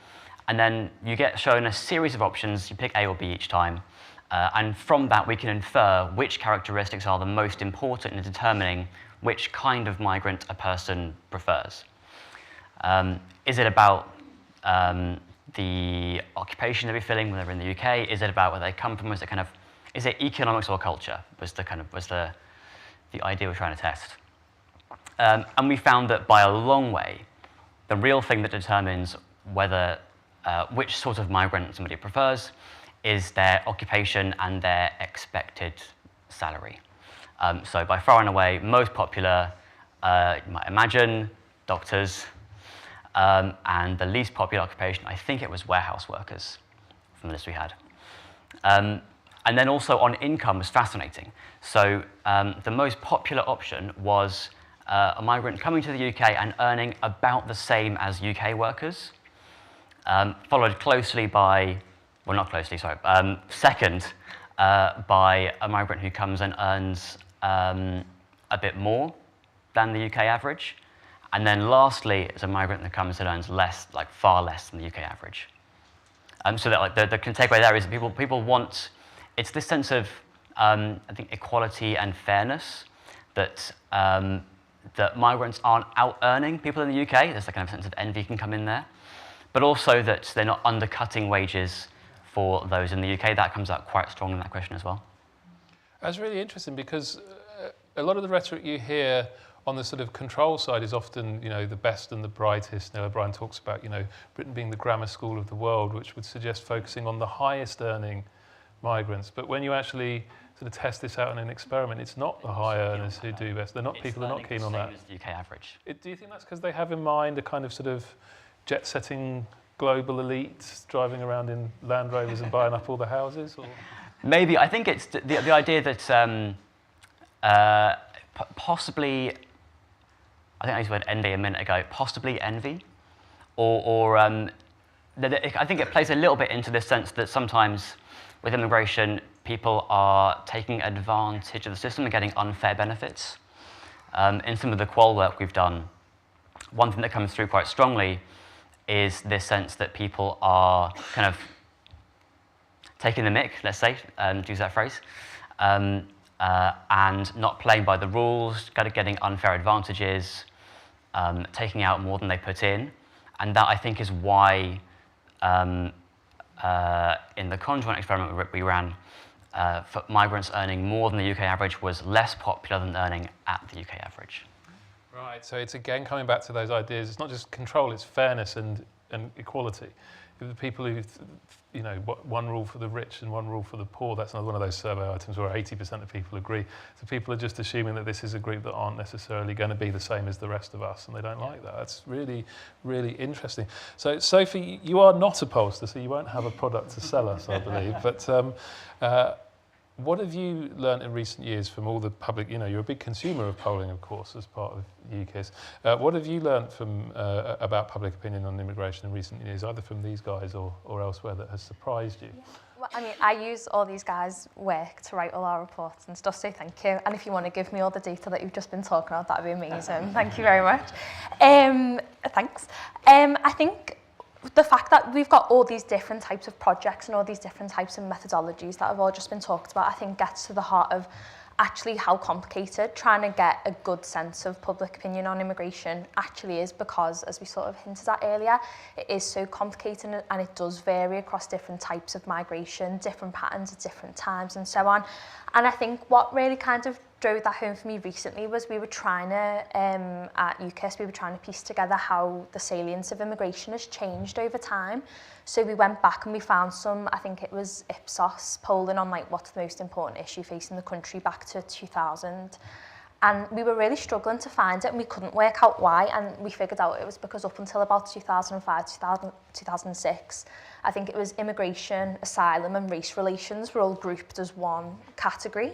Speaker 14: And then you get shown a series of options, you pick A or B each time, and from that we can infer which characteristics are the most important in determining which kind of migrant a person prefers. Is it about the occupation they'll be filling when they're in the UK? Is it about where they come from? Is it economics or culture? Was the idea we're trying to test. And we found that by a long way, the real thing that determines whether which sort of migrant somebody prefers is their occupation and their expected salary. So by far and away, most popular, you might imagine, doctors, and the least popular occupation, I think it was warehouse workers from the list we had. And then also on income was fascinating. So the most popular option was a migrant coming to the UK and earning about the same as UK workers, followed closely by, well, not closely, sorry, second by a migrant who comes and earns a bit more than the UK average. And then lastly is a migrant that comes and earns less, like far less than the UK average. So that, like, the takeaway there is that people want, it's this sense of, I think, equality and fairness that that migrants aren't out-earning people in the UK. There's a kind of sense of envy can come in there. But also that they're not undercutting wages for those in the UK. That comes out quite strong in that question as well.
Speaker 3: That's really interesting because a lot of the rhetoric you hear on the sort of control side is often, you know, the best and the brightest. Noah Bryan talks about, you know, Britain being the grammar school of the world, which would suggest focusing on the highest earning migrants. But when you actually sort of test this out in an experiment, it's not the high earners who do best. People are not keen on that.
Speaker 14: It's the UK average.
Speaker 3: Do you think that's because they have in mind a kind of sort of jet-setting global elite driving around in Land Rovers and buying up all the houses? Or?
Speaker 14: Maybe. I think it's the idea that possibly, I think I used the word envy a minute ago, possibly envy, or I think it plays a little bit into this sense that sometimes with immigration, people are taking advantage of the system and getting unfair benefits. In some of the qual work we've done, one thing that comes through quite strongly is this sense that people are kind of taking the mick, let's say, to use that phrase, and not playing by the rules, kind of getting unfair advantages, taking out more than they put in. And that, I think, is why in the conjoint experiment we ran, for migrants earning more than the UK average was less popular than earning at the UK average.
Speaker 3: Right, so it's again coming back to those ideas. It's not just control, it's fairness and equality. If the people who, you know, one rule for the rich and one rule for the poor, that's another one of those survey items where 80% of people agree. So people are just assuming that this is a group that aren't necessarily going to be the same as the rest of us, and they don't like that. That's really, really interesting. So, Sophie, you are not a pollster, so you won't have a product to sell us, I believe. But what have you learned in recent years from all the public, you know, you're a big consumer of polling, of course, as part of UKIS. What have you learned from, about public opinion on immigration in recent years, either from these guys or elsewhere, that has surprised you?
Speaker 12: Yeah. Well, I mean, I use all these guys' work to write all our reports and stuff, so thank you. And if you want to give me all the data that you've just been talking about, that would be amazing. Thank you very much. Thanks. I think the fact that we've got all these different types of projects and all these different types of methodologies that have all just been talked about, I think gets to the heart of actually how complicated trying to get a good sense of public opinion on immigration actually is, because, as we sort of hinted at earlier, it is so complicated and it does vary across different types of migration, different patterns at different times and so on. And I think what really kind of drove that home for me recently was we were trying to, at UKIS, we were trying to piece together how the salience of immigration has changed over time. So we went back and we found some, I think it was Ipsos, polling on like what's the most important issue facing the country back to 2000. And we were really struggling to find it and we couldn't work out why. And we figured out it was because up until about 2005, 2006, I think it was immigration, asylum and race relations were all grouped as one category.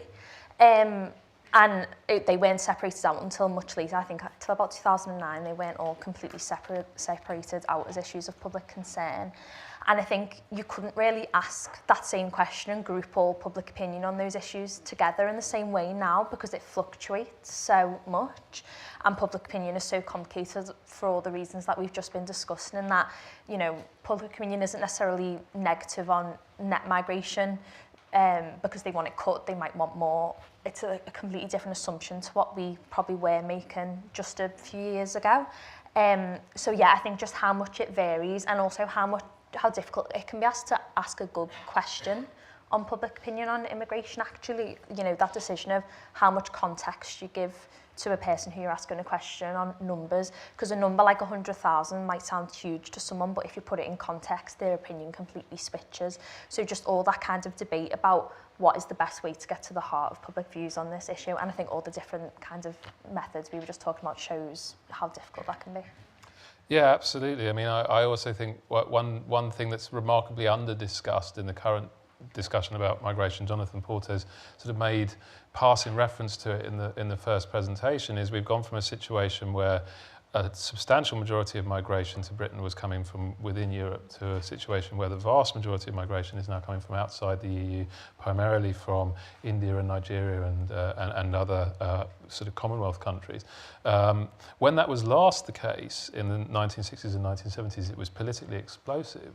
Speaker 12: And they weren't separated out until much later. I think until about 2009, they weren't all completely separated out as issues of public concern. And I think you couldn't really ask that same question and group all public opinion on those issues together in the same way now, because it fluctuates so much. And public opinion is so complicated for all the reasons that we've just been discussing, and that, you know, public opinion isn't necessarily negative on net migration, because they want it cut, they might want more. It's a completely different assumption to what we probably were making just a few years ago. So yeah, I think just how much it varies, and also how difficult it can be asked to ask a good question on public opinion on immigration. Actually, you know, that decision of how much context you give to a person who you're asking a question on numbers, because a number like 100,000 might sound huge to someone, but if you put it in context, their opinion completely switches. So just all that kind of debate about what is the best way to get to the heart of public views on this issue, and I think all the different kinds of methods we were just talking about shows how difficult that can be.
Speaker 3: Yeah, absolutely. I mean, I also think one thing that's remarkably under-discussed in the current discussion about migration, Jonathan Portes sort of made passing reference to it in the first presentation, is we've gone from a situation where a substantial majority of migration to Britain was coming from within Europe to a situation where the vast majority of migration is now coming from outside the EU, primarily from India and Nigeria and other sort of Commonwealth countries. When that was last the case in the 1960s and 1970s, it was politically explosive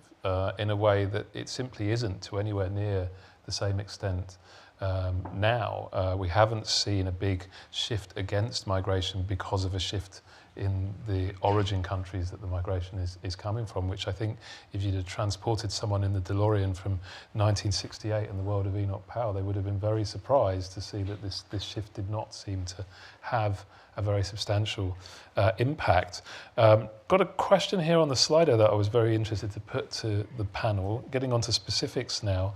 Speaker 3: in a way that it simply isn't to anywhere near the same extent now. We haven't seen a big shift against migration because of a shift in the origin countries that the migration is coming from, which I think if you'd have transported someone in the DeLorean from 1968 in the world of Enoch Powell, they would have been very surprised to see that this shift did not seem to have a very substantial impact. Got a question here on the Slido that I was very interested to put to the panel. Getting on to specifics now.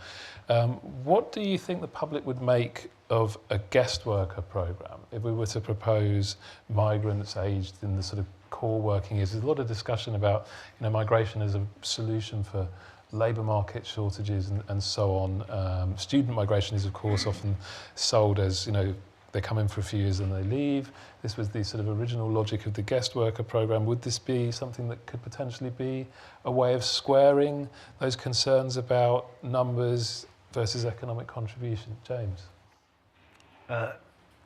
Speaker 3: What do you think the public would make of a guest worker program if we were to propose migrants aged in the sort of core working years? There's a lot of discussion about migration as a solution for labour market shortages and so on. Student migration is of course often sold as they come in for a few years and they leave. This was the sort of original logic of the guest worker program. Would this be something that could potentially be a way of squaring those concerns about numbers versus economic contribution? James?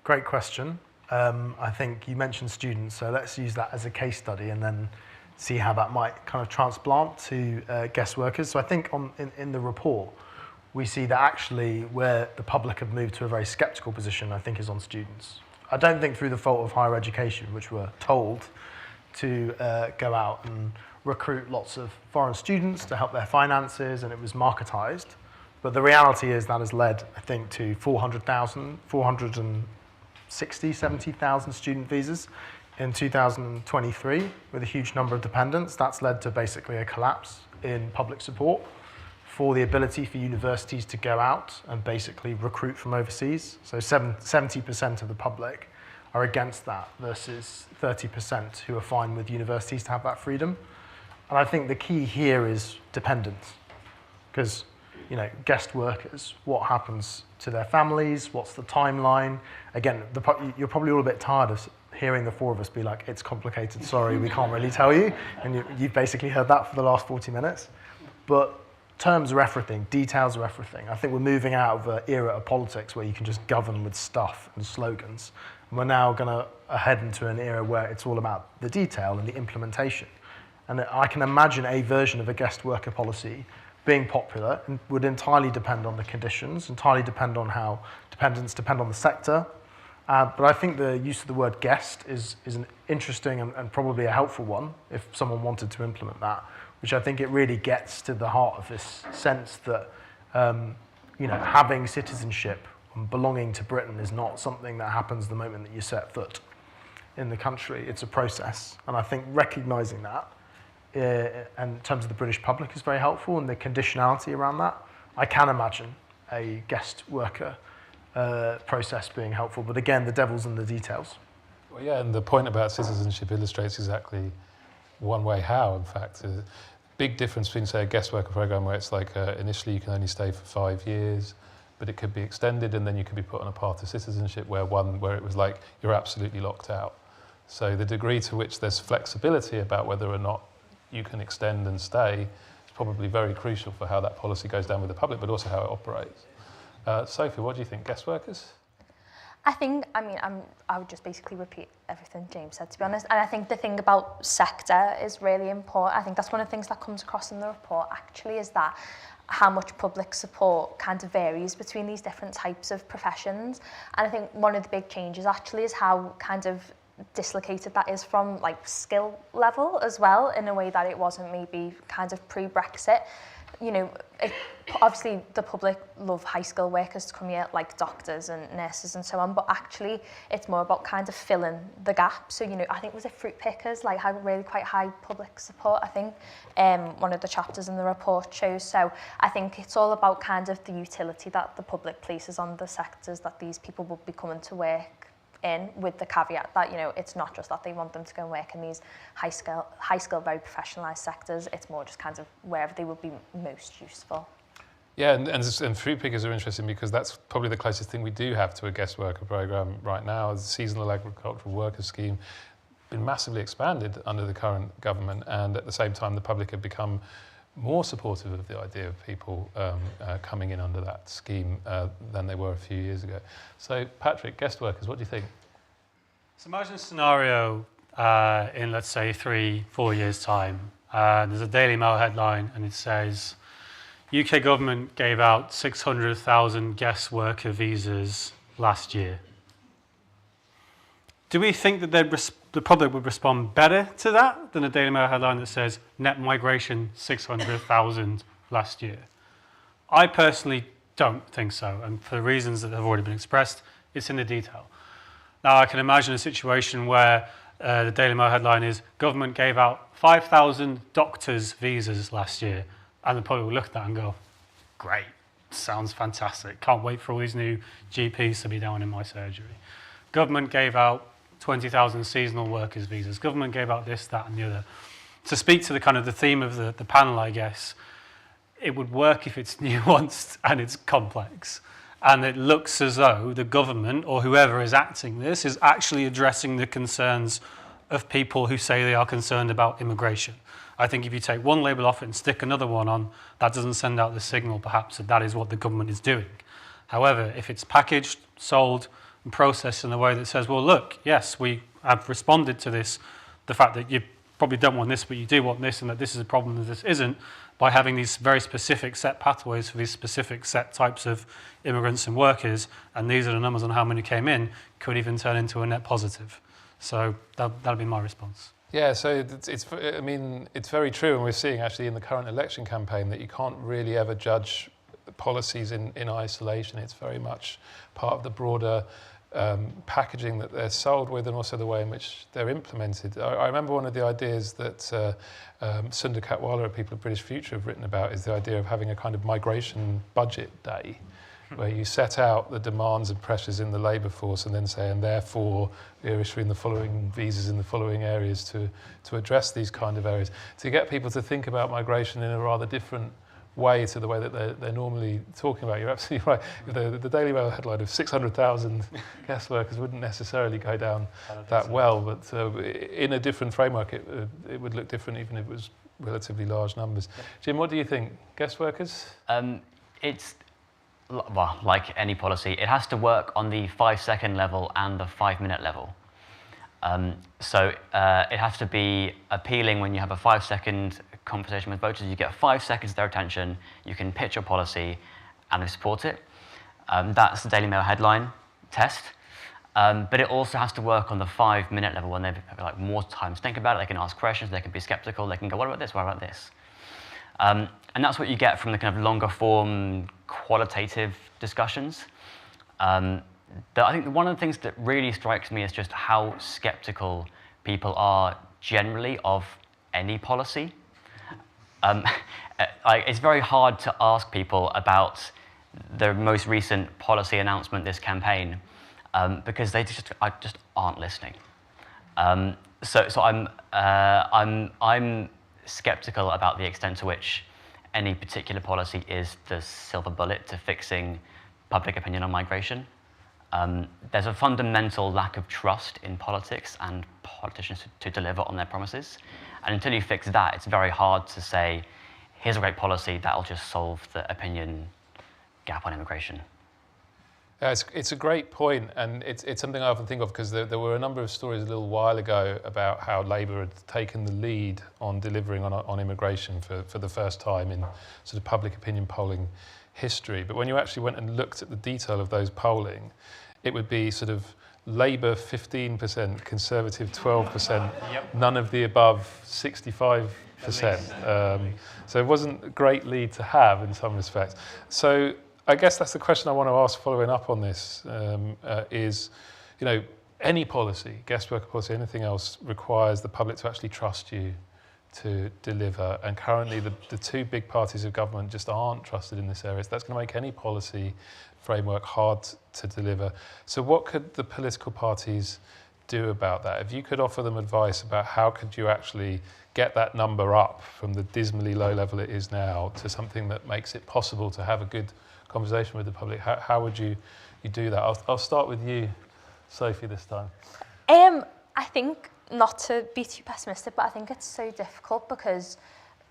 Speaker 11: Great question. I think you mentioned students, so let's use that as a case study and then see how that might kind of transplant to guest workers. So I think in the report, we see that actually where the public have moved to a very sceptical position, I think, is on students. I don't think through the fault of higher education, which were told to go out and recruit lots of foreign students to help their finances, and it was marketized. But the reality is that has led, I think, to 70,000 student visas in 2023 with a huge number of dependents. That's led to basically a collapse in public support for the ability for universities to go out and basically recruit from overseas. So 70% of the public are against that versus 30% who are fine with universities to have that freedom. And I think the key here is dependence, because guest workers, what happens to their families, what's the timeline? Again, you're probably all a bit tired of hearing the four of us be like, it's complicated, sorry, we can't really tell you. And you've basically heard that for the last 40 minutes. But terms are everything, details are everything. I think we're moving out of an era of politics where you can just govern with stuff and slogans. And we're now going to head into an era where it's all about the detail and the implementation. And I can imagine a version of a guest worker policy being popular and would entirely depend on the conditions, entirely depend on how dependents depend on the sector. But I think the use of the word guest is an interesting and probably a helpful one if someone wanted to implement that, which I think it really gets to the heart of this sense that having citizenship and belonging to Britain is not something that happens the moment that you set foot in the country. It's a process. And I think recognising that in terms of the British public is very helpful, and the conditionality around that. I can imagine a guest worker process being helpful, but again, the devil's in the details.
Speaker 3: Well, yeah, and the point about citizenship illustrates exactly one way how, in fact. A big difference between, say, a guest worker program where it's like initially you can only stay for 5 years, but it could be extended and then you could be put on a path to citizenship where it was like you're absolutely locked out. So the degree to which there's flexibility about whether or not you can extend and stay is probably very crucial for how that policy goes down with the public, but also how it operates. Sophie, what do you think? Guest workers?
Speaker 12: I would just basically repeat everything James said, to be honest. And I think the thing about sector is really important. I think that's one of the things that comes across in the report, actually, is that how much public support kind of varies between these different types of professions. And I think one of the big changes, actually, is how kind of dislocated that is from skill level as well, in a way that it wasn't maybe kind of pre-Brexit. Obviously the public love high skill workers to come here, like doctors and nurses and so on, but actually it's more about kind of filling the gap. So I think was it fruit pickers had really quite high public support, I think one of the chapters in the report shows. So I think it's all about kind of the utility that the public places on the sectors that these people will be coming to work in, with the caveat that it's not just that they want them to go and work in these high skill, very professionalised sectors. It's more just kind of wherever they would be most useful.
Speaker 3: Yeah, and fruit pickers are interesting because that's probably the closest thing we do have to a guest worker program right now. The seasonal agricultural worker scheme been massively expanded under the current government, and at the same time the public have become more supportive of the idea of people coming in under that scheme than they were a few years ago. So Patrick, guest workers, what do you think?
Speaker 13: So imagine a scenario in, let's say, 3-4 years' time. There's a Daily Mail headline and it says, UK government gave out 600,000 guest worker visas last year. Do we think that the public would respond better to that than a Daily Mail headline that says net migration 600,000 last year? I personally don't think so, and for the reasons that have already been expressed, it's in the detail. Now, I can imagine a situation where the Daily Mail headline is government gave out 5,000 doctors' visas last year, and the public will look at that and go, great, sounds fantastic. Can't wait for all these new GPs to be down in my surgery. Government gave out 20,000 seasonal workers' visas. Government gave out this, that, and the other. To speak to the kind of the theme of the panel, I guess, it would work if it's nuanced and it's complex. And it looks as though the government or whoever is acting this is actually addressing the concerns of people who say they are concerned about immigration. I think if you take one label off it and stick another one on, that doesn't send out the signal, perhaps, that that is what the government is doing. However, if it's packaged, sold, and processed in a way that says, well, look, yes, we have responded to this, the fact that you probably don't want this, but you do want this, and that this is a problem and this isn't, by having these very specific set pathways for these specific set types of immigrants and workers, and these are the numbers on how many came in, could even turn into a net positive. So that'll be my response.
Speaker 3: Yeah, so I mean, it's very true, and we're seeing actually in the current election campaign that you can't really ever judge policies in isolation. It's very much part of the broader packaging that they're sold with, and also the way in which they're implemented. I remember one of the ideas that Sundar Katwala at People of British Future have written about is the idea of having a kind of migration budget day, where you set out the demands and pressures in the labour force and then say, and therefore we're issuing the following visas in the following areas to address these kind of areas, to get people to think about migration in a rather different way to the way that they're normally talking about. You're absolutely right. The Daily Mail headline of 600,000 guest workers wouldn't necessarily go down that well, but in a different framework it would look different even if it was relatively large numbers. Jim, what do you think? Guest workers?
Speaker 14: It's, well, like any policy, it has to work on the 5-second level and the 5-minute level. So it has to be appealing when you have a 5-second conversation with voters. You get 5 seconds of their attention, you can pitch your policy, and they support it. That's the Daily Mail headline test. But it also has to work on the 5-minute level when they've like more time to think about it. They can ask questions, they can be skeptical, they can go, what about this, what about this? And that's what you get from the kind of longer form qualitative discussions. I think one of the things that really strikes me is just how skeptical people are generally of any policy. It's very hard to ask people about the most recent policy announcement this campaign because they just aren't listening. So I'm skeptical about the extent to which any particular policy is the silver bullet to fixing public opinion on migration. There's a fundamental lack of trust in politics and politicians to deliver on their promises. And until you fix that, it's very hard to say, here's a great policy that'll just solve the opinion gap on immigration.
Speaker 3: It's a great point, and it's something I often think of because there were a number of stories a little while ago about how Labour had taken the lead on delivering on immigration for the first time in sort of public opinion polling history. But when you actually went and looked at the detail of those polling, it would be sort of Labour 15%, Conservative 12%, none of the above 65%. So it wasn't a great lead to have in some respects. So I guess that's the question I want to ask following up on this, is, you know, any policy, guest worker policy, anything else, requires the public to actually trust you to deliver. And currently the two big parties of government just aren't trusted in this area. So that's going to make any policy framework hard to deliver. So what could the political parties do about that? If you could offer them advice about how could you actually get that number up from the dismally low level it is now to something that makes it possible to have a good conversation with the public, how would you do that? I'll start with you, Sophie, this time.
Speaker 12: I think, not to be too pessimistic, but I think it's so difficult because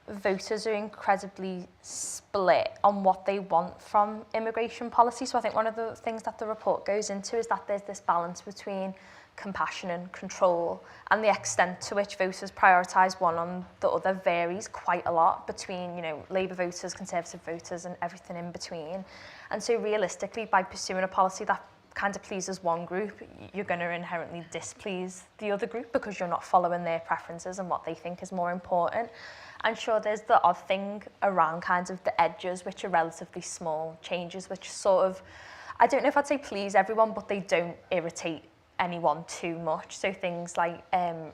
Speaker 12: voters are incredibly split on what they want from immigration policy. So I think one of the things that the report goes into is that there's this balance between compassion and control, and the extent to which voters prioritise one on the other varies quite a lot between, you know, Labour voters, Conservative voters, and everything in between. And so realistically, by pursuing a policy that kind of pleases one group, you're going to inherently displease the other group because you're not following their preferences and what they think is more important. And sure, there's the odd thing around kind of the edges, which are relatively small changes, which sort of, I don't know if I'd say please everyone, but they don't irritate anyone too much. So things like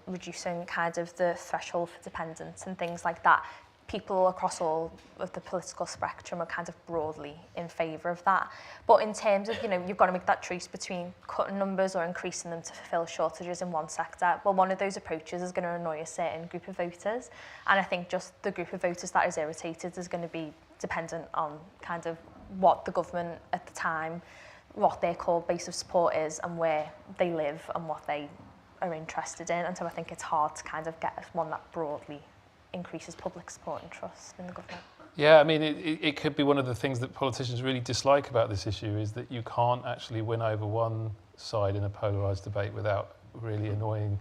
Speaker 12: reducing kind of the threshold for dependence and things like that. People across all of the political spectrum are kind of broadly in favour of that. But in terms of, you know, you've got to make that choice between cutting numbers or increasing them to fulfil shortages in one sector. Well, one of those approaches is going to annoy a certain group of voters. And I think just the group of voters that is irritated is going to be dependent on kind of what the government at the time, what their core base of support is and where they live and what they are interested in. And so I think it's hard to kind of get one that broadly increases public support and trust in the government.
Speaker 3: Yeah, I mean, it could be one of the things that politicians really dislike about this issue is that you can't actually win over one side in a polarised debate without really annoying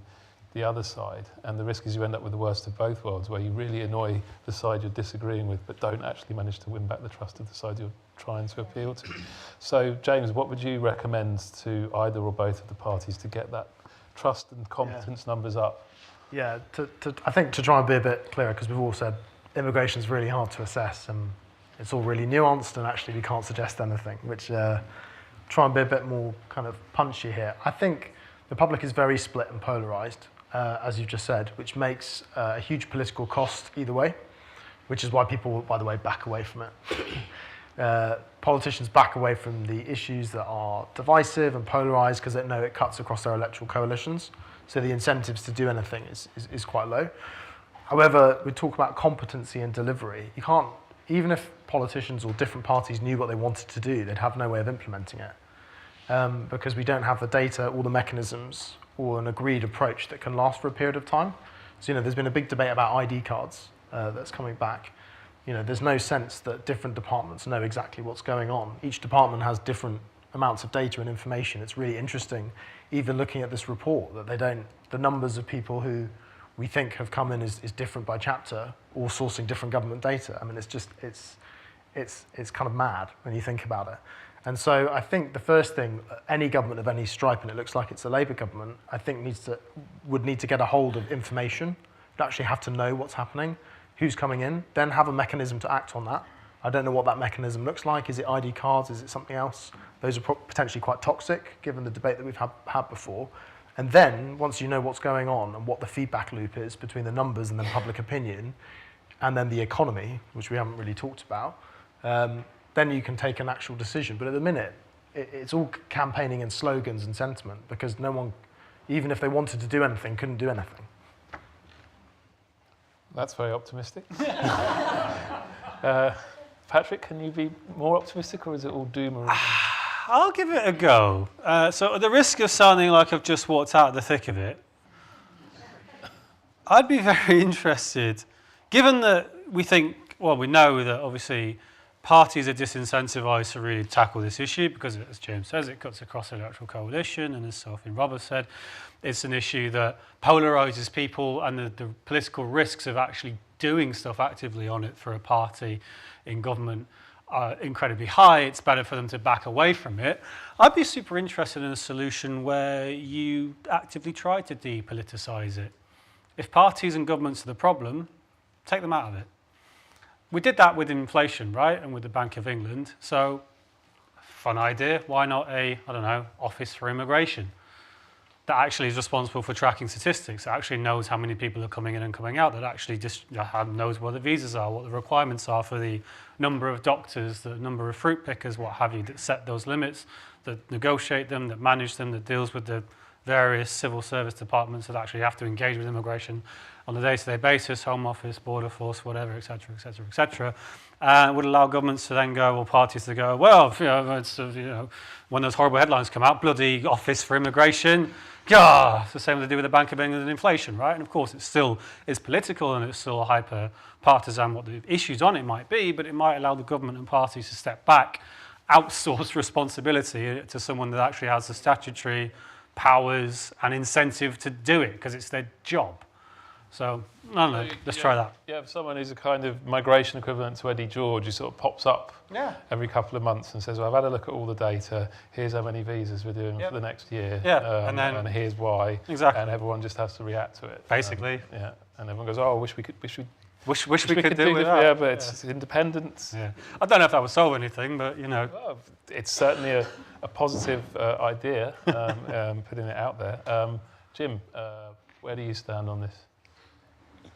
Speaker 3: the other side. And the risk is you end up with the worst of both worlds, where you really annoy the side you're disagreeing with, but don't actually manage to win back the trust of the side you're trying to appeal to. So, James, what would you recommend to either or both of the parties to get that trust and competence numbers up?
Speaker 11: Yeah, I think to try and be a bit clearer, because we've all said immigration is really hard to assess and it's all really nuanced and actually we can't suggest anything, which try and be a bit more kind of punchy here. I think the public is very split and polarised, as you've just said, which makes a huge political cost either way, which is why people, by the way, back away from it. Politicians back away from the issues that are divisive and polarised because they know it cuts across their electoral coalitions. So the incentives to do anything is quite low. However, we talk about competency and delivery. You can't, even if politicians or different parties knew what they wanted to do, they'd have no way of implementing it because we don't have the data or the mechanisms or an agreed approach that can last for a period of time. So, you know, there's been a big debate about ID cards that's coming back. You know, there's no sense that different departments know exactly what's going on. Each department has different amounts of data and information. It's really interesting, even looking at this report, that they don't, the numbers of people who we think have come in is different by chapter, all sourcing different government data. I mean, it's just, it's kind of mad when you think about it. And so I think the first thing, any government of any stripe, and it looks like it's a Labour government, I think would need to get a hold of information, would actually have to know what's happening, who's coming in, then have a mechanism to act on that. I don't know what that mechanism looks like. Is it ID cards? Is it something else? Those are potentially quite toxic, given the debate that we've had before. And then, once you know what's going on and what the feedback loop is between the numbers and then public opinion, and then the economy, which we haven't really talked about, then you can take an actual decision. But at the minute, it's all campaigning and slogans and sentiment, because no one, even if they wanted to do anything, couldn't do anything.
Speaker 3: That's very optimistic. Patrick, can you be more optimistic, or is it all doom or
Speaker 13: I'll give it a go. So at the risk of sounding like I've just walked out of the thick of it, I'd be very interested, given that we think, well, we know that obviously parties are disincentivised to really tackle this issue because, as James says, it cuts across the electoral coalition, and as Sophie and Robert said, it's an issue that polarises people, and the political risks of actually doing stuff actively on it for a party in government are incredibly high. It's better for them to back away from it. I'd be super interested in a solution where you actively try to depoliticise it. If parties and governments are the problem, take them out of it. We did that with inflation, right, and with the Bank of England. So, fun idea, why not a, I don't know, office for immigration that actually is responsible for tracking statistics, that actually knows how many people are coming in and coming out, that actually just knows what the visas are, what the requirements are for the number of doctors, the number of fruit pickers, what have you, that set those limits, that negotiate them, that manage them, that deals with the various civil service departments that actually have to engage with immigration on a day-to-day basis, Home Office, Border Force, whatever, et cetera, et cetera, et cetera. And it would allow governments to then go, or parties to go, well, it's, when those horrible headlines come out, bloody Office for Immigration, yeah, it's the same as they do with the Bank of England and inflation, right? And of course, it still is political and it's still hyper-partisan what the issues on it might be, but it might allow the government and parties to step back, outsource responsibility to someone that actually has the statutory powers and incentive to do it because it's their job. So, I don't know, let's try that.
Speaker 3: You have someone who's a kind of migration equivalent to Eddie George who sort of pops up every couple of months and says, well, I've had a look at all the data, here's how many visas we're doing for the next year, and here's why, and everyone just has to react to it.
Speaker 13: Basically.
Speaker 3: And everyone goes, oh, wish we could
Speaker 13: do with that.
Speaker 3: Yeah, but it's independence.
Speaker 13: Yeah. I don't know if that would solve anything, but,
Speaker 3: Well, it's certainly a positive idea, putting it out there. Jim, where do you stand on this?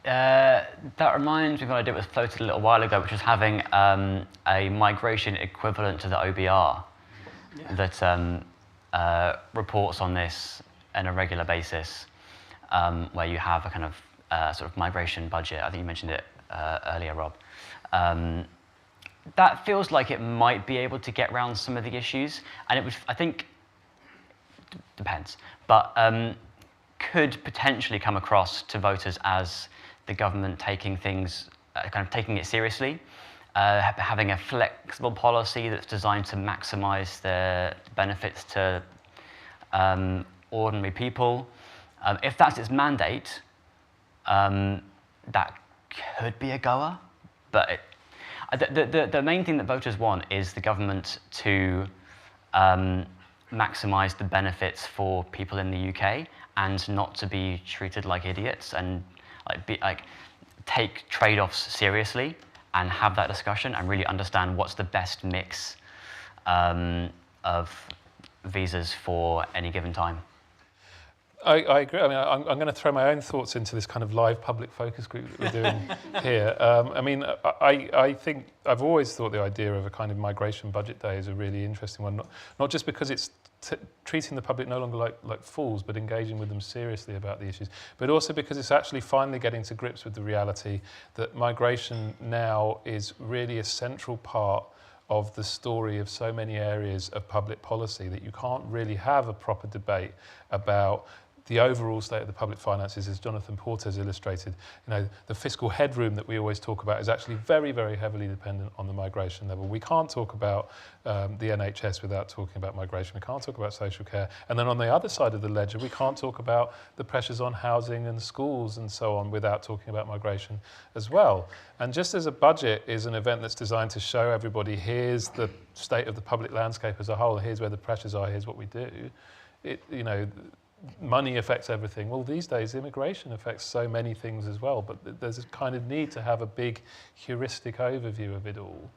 Speaker 14: That reminds me of an idea that was floated a little while ago, which was having a migration equivalent to the OBR that reports on this on a regular basis, where you have a kind of sort of migration budget. I think you mentioned it earlier, Rob. That feels like it might be able to get around some of the issues, and it would, I think, depends, but could potentially come across to voters as the government taking things, kind of taking it seriously, having a flexible policy that's designed to maximize the benefits to ordinary people. If that's its mandate, that could be a goer. But the main thing that voters want is the government to maximize the benefits for people in the UK and not to be treated like idiots and take trade-offs seriously and have that discussion and really understand what's the best mix of visas for any given time.
Speaker 3: I agree. I mean, I'm going to throw my own thoughts into this kind of live public focus group that we're doing here. I mean, I think I've always thought the idea of a kind of migration budget day is a really interesting one, not just because it's treating the public no longer like fools, but engaging with them seriously about the issues, but also because it's actually finally getting to grips with the reality that migration now is really a central part of the story of so many areas of public policy that you can't really have a proper debate about the overall state of the public finances, as Jonathan Porter has illustrated. The fiscal headroom that we always talk about is actually very, very heavily dependent on the migration level. We can't talk about the NHS without talking about migration. We can't talk about social care. And then on the other side of the ledger, we can't talk about the pressures on housing and schools and so on without talking about migration as well. And just as a budget is an event that's designed to show everybody, here's the state of the public landscape as a whole, here's where the pressures are, here's what we do, money affects everything. Well, these days, immigration affects so many things as well, but there's a kind of need to have a big heuristic overview of it all.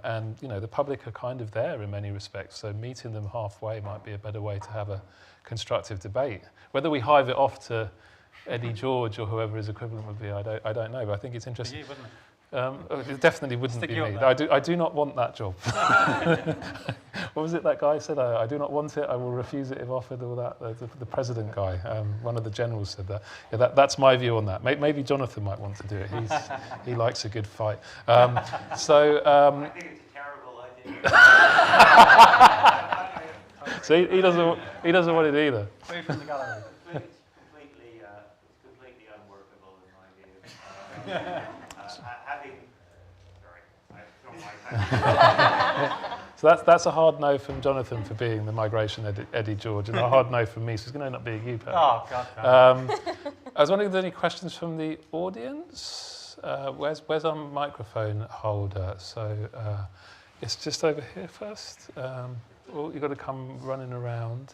Speaker 3: And, the public are kind of there in many respects, so meeting them halfway might be a better way to have a constructive debate. Whether we hive it off to Eddie George or whoever his equivalent would be, I don't know, but I think it's interesting.
Speaker 13: You, wouldn't it?
Speaker 3: It definitely wouldn't be me. I do not want that job. What was it that guy said? I do not want it, I will refuse it if offered, or that. The president guy, one of the generals said that. Yeah, that's my view on that. Maybe Jonathan might want to do it. He likes a good fight.
Speaker 2: I think it's a terrible idea.
Speaker 3: So he doesn't want it either.
Speaker 13: Away from the gallery.
Speaker 2: It's completely unworkable in my view.
Speaker 3: So that's a hard no from Jonathan for being the migration Eddie George, and a hard no from me, so it's going to end up being you, Pat.
Speaker 13: Oh, God.
Speaker 3: I was wondering if there's any questions from the audience. Where's our microphone holder? So it's just over here first. You've got to come running around.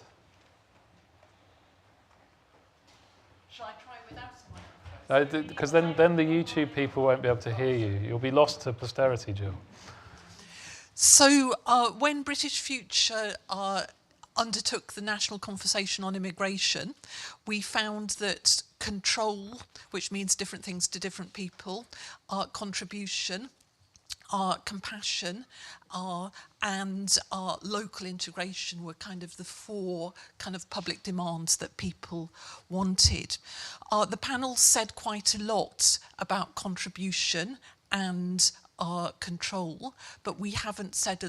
Speaker 5: Shall I try without a microphone?
Speaker 3: Because then the YouTube people won't be able to hear you. You'll be lost to posterity, Jill.
Speaker 15: So when British Future undertook the national conversation on immigration, we found that control, which means different things to different people, contribution, compassion, and local integration were kind of the four kind of public demands that people wanted. The panel said quite a lot about contribution and control, but we haven't said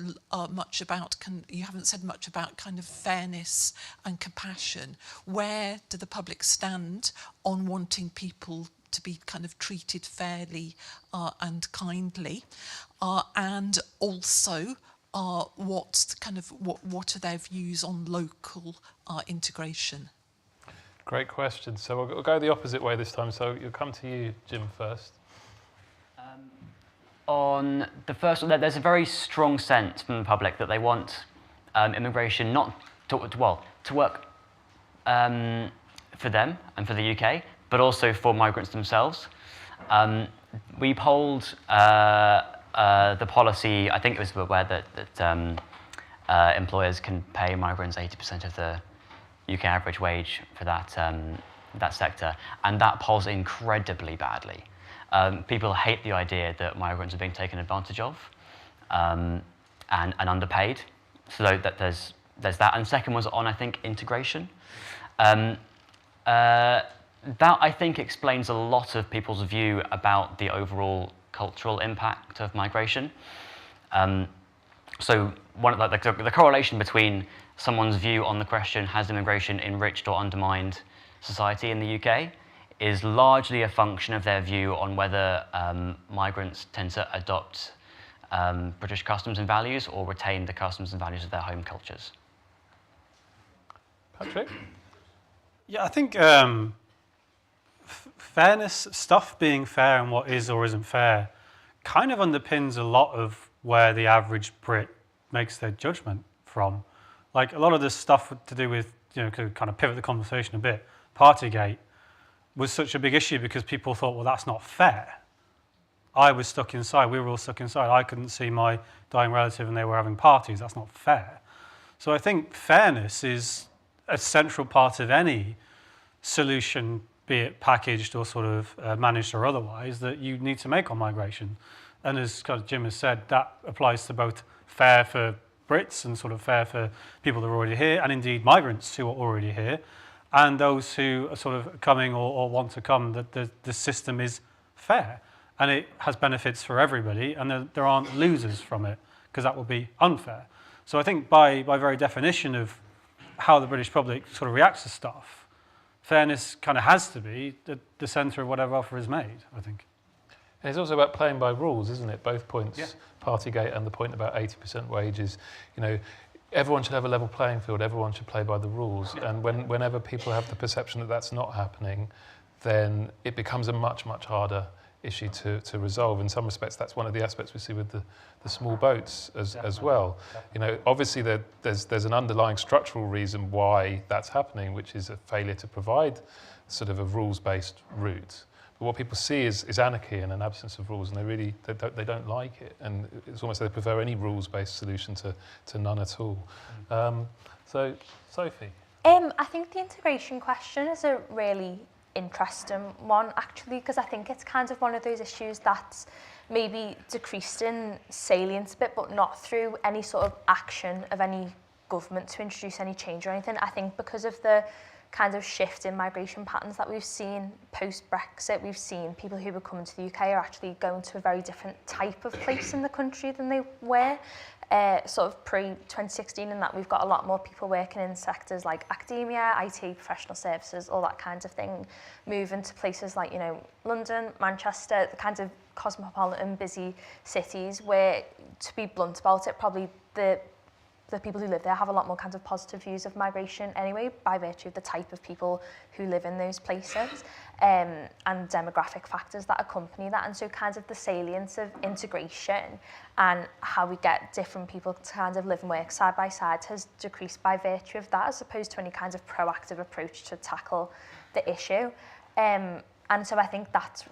Speaker 15: much about you haven't said much about kind of fairness and compassion. Where do the public stand on wanting people to be kind of treated fairly and kindly, and also what are their views on local integration?
Speaker 3: Great question. So we'll go the opposite way this time. So you'll come to you, Jim, first.
Speaker 14: On the first one, there's a very strong sense from the public that they want immigration not to work for them and for the UK, but also for migrants themselves. We polled the policy, I think it was where that employers can pay migrants 80% of the UK average wage for that sector, and that polls incredibly badly. People hate the idea that migrants are being taken advantage of and underpaid. So that there's that. And second was on, I think, integration. That, I think, explains a lot of people's view about the overall cultural impact of migration. So the correlation between someone's view on the question, has immigration enriched or undermined society in the UK, is largely a function of their view on whether migrants tend to adopt British customs and values or retain the customs and values of their home cultures.
Speaker 3: Patrick?
Speaker 13: Yeah, I think fairness, stuff being fair and what is or isn't fair, kind of underpins a lot of where the average Brit makes their judgment from. Like a lot of this stuff to do with, to kind of pivot the conversation a bit, Partygate was such a big issue because people thought, well, that's not fair. I was stuck inside, we were all stuck inside. I couldn't see my dying relative and they were having parties. That's not fair. So I think fairness is a central part of any solution, be it packaged or sort of managed or otherwise, that you need to make on migration. And as kind of Jim has said, that applies to both fair for Brits and sort of fair for people that are already here, and indeed migrants who are already here, and those who are sort of coming or want to come, that the system is fair. And it has benefits for everybody, and there aren't losers from it, because that would be unfair. So I think by very definition of how the British public sort of reacts to stuff, fairness kind of has to be the centre of whatever offer is made, I think.
Speaker 3: And it's also about playing by rules, isn't it? Both points,
Speaker 13: yeah.
Speaker 3: Partygate and the point about 80% wages, everyone should have a level playing field, everyone should play by the rules. And whenever people have the perception that that's not happening, then it becomes a much, much harder issue to resolve. In some respects, that's one of the aspects we see with the small boats as well. Obviously there's an underlying structural reason why that's happening, which is a failure to provide sort of a rules-based route. But what people see is anarchy and an absence of rules, and they don't like it. And it's almost like they prefer any rules-based solution to none at all. So, Sophie?
Speaker 12: I think the integration question is a really interesting one, actually, because I think it's kind of one of those issues that's maybe decreased in salience a bit, but not through any sort of action of any government to introduce any change or anything. I think because of the kind of shift in migration patterns that we've seen post-Brexit, we've seen people who were coming to the UK are actually going to a very different type of place in the country than they were sort of pre-2016, and that we've got a lot more people working in sectors like academia, IT, professional services, all that kind of thing, moving to places like, London, Manchester, the kind of cosmopolitan, busy cities where, to be blunt about it, probably the people who live there have a lot more kind of positive views of migration anyway, by virtue of the type of people who live in those places and demographic factors that accompany that. And so kind of the salience of integration and how we get different people to kind of live and work side by side has decreased by virtue of that, as opposed to any kind of proactive approach to tackle the issue. And so I think that's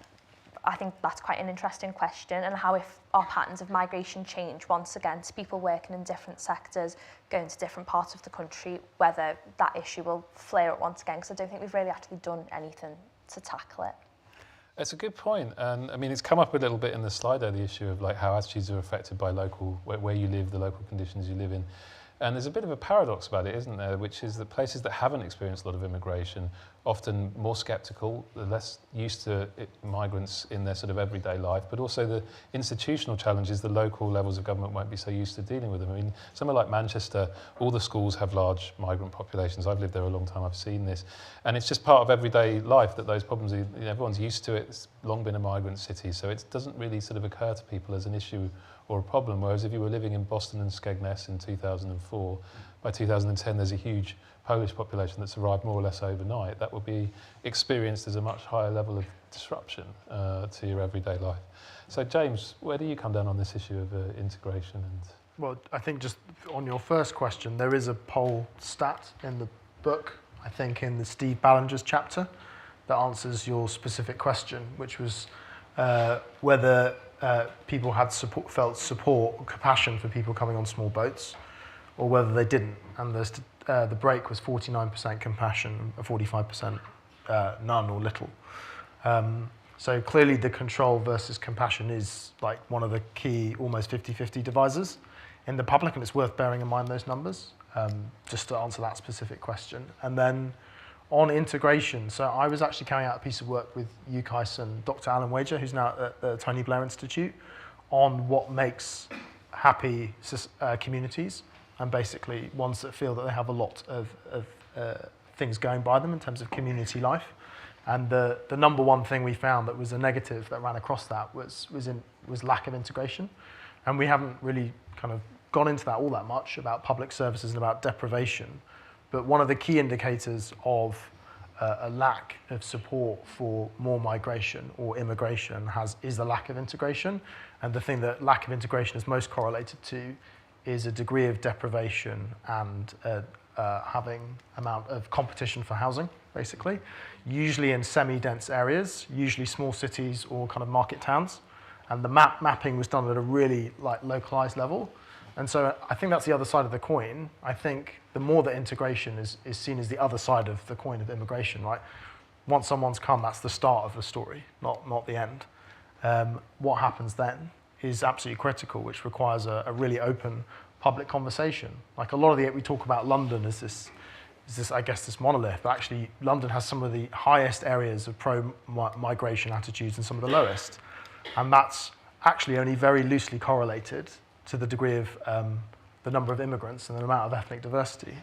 Speaker 12: quite an interesting question, and how if our patterns of migration change once again to people working in different sectors, going to different parts of the country, whether that issue will flare up once again, because I don't think we've really actually done anything to tackle it.
Speaker 3: It's a good point, and I mean it's come up a little bit in the Slido, the issue of like how attitudes are affected by local, where you live, the local conditions you live in. And there's a bit of a paradox about it, isn't there, which is that places that haven't experienced a lot of immigration, often more sceptical, they're less used to migrants in their sort of everyday life, but also the institutional challenges, the local levels of government won't be so used to dealing with them. I mean, somewhere like Manchester, all the schools have large migrant populations. I've lived there a long time, I've seen this. And it's just part of everyday life that those problems, everyone's used to it. It's long been a migrant city, so it doesn't really sort of occur to people as an issue or a problem, whereas if you were living in Boston and Skegness in 2004, by 2010 there's a huge Polish population that's arrived more or less overnight. That will be experienced as a much higher level of disruption to your everyday life. So James, where do you come down on this issue of integration? And
Speaker 11: Well, I think just on your first question, there is a poll stat in the book, I think in the Steve Ballinger's chapter, that answers your specific question, which was whether people had felt support or compassion for people coming on small boats, or whether they didn't. And the break was 49% compassion, 45% none or little. So clearly the control versus compassion is like one of the key, almost 50-50 divisors in the public, and it's worth bearing in mind those numbers, just to answer that specific question. And then on integration, so I was actually carrying out a piece of work with UKICE and Dr. Alan Wager, who's now at the Tony Blair Institute, on what makes happy communities, and basically ones that feel that they have a lot of things going by them in terms of community life. And the number one thing we found that was a negative that ran across that was lack of integration. And we haven't really kind of gone into that all that much about public services and about deprivation. But one of the key indicators of a lack of support for more migration or immigration is the lack of integration. And the thing that lack of integration is most correlated to is a degree of deprivation and having amount of competition for housing, basically. Usually in semi-dense areas, usually small cities or kind of market towns. And the mapping was done at a really like localized level. And so I think that's the other side of the coin. I think the more that integration is seen as the other side of the coin of immigration, right? Once someone's come, that's the start of the story, not the end. What happens then is absolutely critical, which requires a really open public conversation. Like a lot of we talk about London as this, I guess, this monolith, but actually London has some of the highest areas of pro-migration attitudes and some of the lowest. And that's actually only very loosely correlated to the degree of the number of immigrants and the amount of ethnic diversity.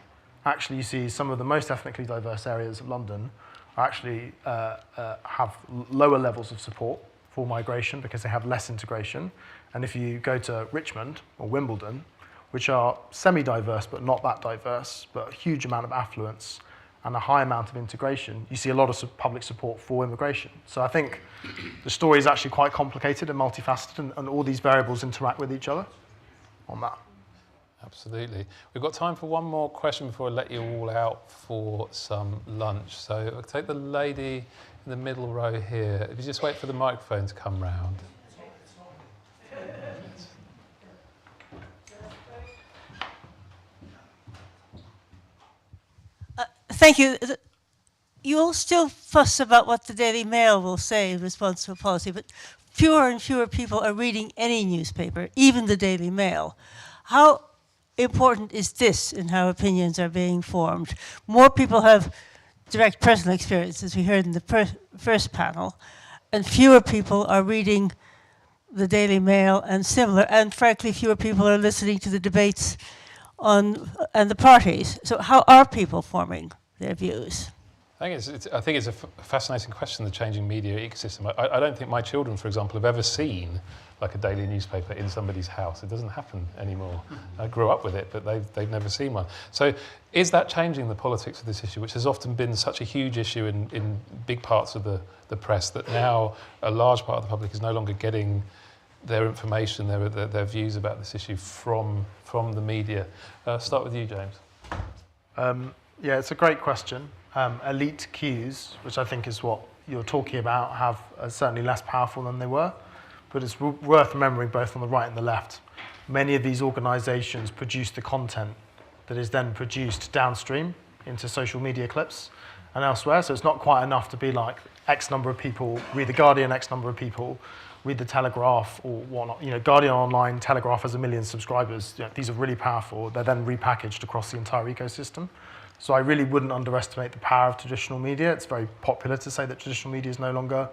Speaker 11: Actually, you see some of the most ethnically diverse areas of London actually have lower levels of support for migration because they have less integration. And if you go to Richmond or Wimbledon, which are semi-diverse but not that diverse, but a huge amount of affluence and a high amount of integration, you see a lot of public support for immigration. So I think the story is actually quite complicated and multifaceted, and all these variables interact with each other on that.
Speaker 3: Absolutely. We've got time for one more question before I let you all out for some lunch. So I'll take the lady in the middle row here. If you just wait for the microphone to come round.
Speaker 16: Thank you. You all still fuss about what the Daily Mail will say in response to a policy, but fewer and fewer people are reading any newspaper, even the Daily Mail. How important is this in how opinions are being formed? More people have direct personal experience, as we heard in the first panel, and fewer people are reading the Daily Mail and similar, and frankly, fewer people are listening to the debates and the parties. So how are people forming their views?
Speaker 3: I think it's a fascinating question, the changing media ecosystem. I don't think my children, for example, have ever seen like a daily newspaper in somebody's house. It doesn't happen anymore. I grew up with it, but they've never seen one. So is that changing the politics of this issue, which has often been such a huge issue in big parts of the press, that now a large part of the public is no longer getting their information, their views about this issue from the media? Start with you, James.
Speaker 11: Yeah, it's a great question. Elite cues, which I think is what you're talking about, are certainly less powerful than they were. But it's worth remembering both on the right and the left. Many of these organizations produce the content that is then produced downstream into social media clips. and elsewhere. So it's not quite enough to be like X number of people read The Guardian, X number of people read The Telegraph or whatnot. You know, Guardian Online, Telegraph has 1 million subscribers. You know, these are really powerful. They're then repackaged across the entire ecosystem. So I really wouldn't underestimate the power of traditional media. It's very popular to say that traditional media is no longer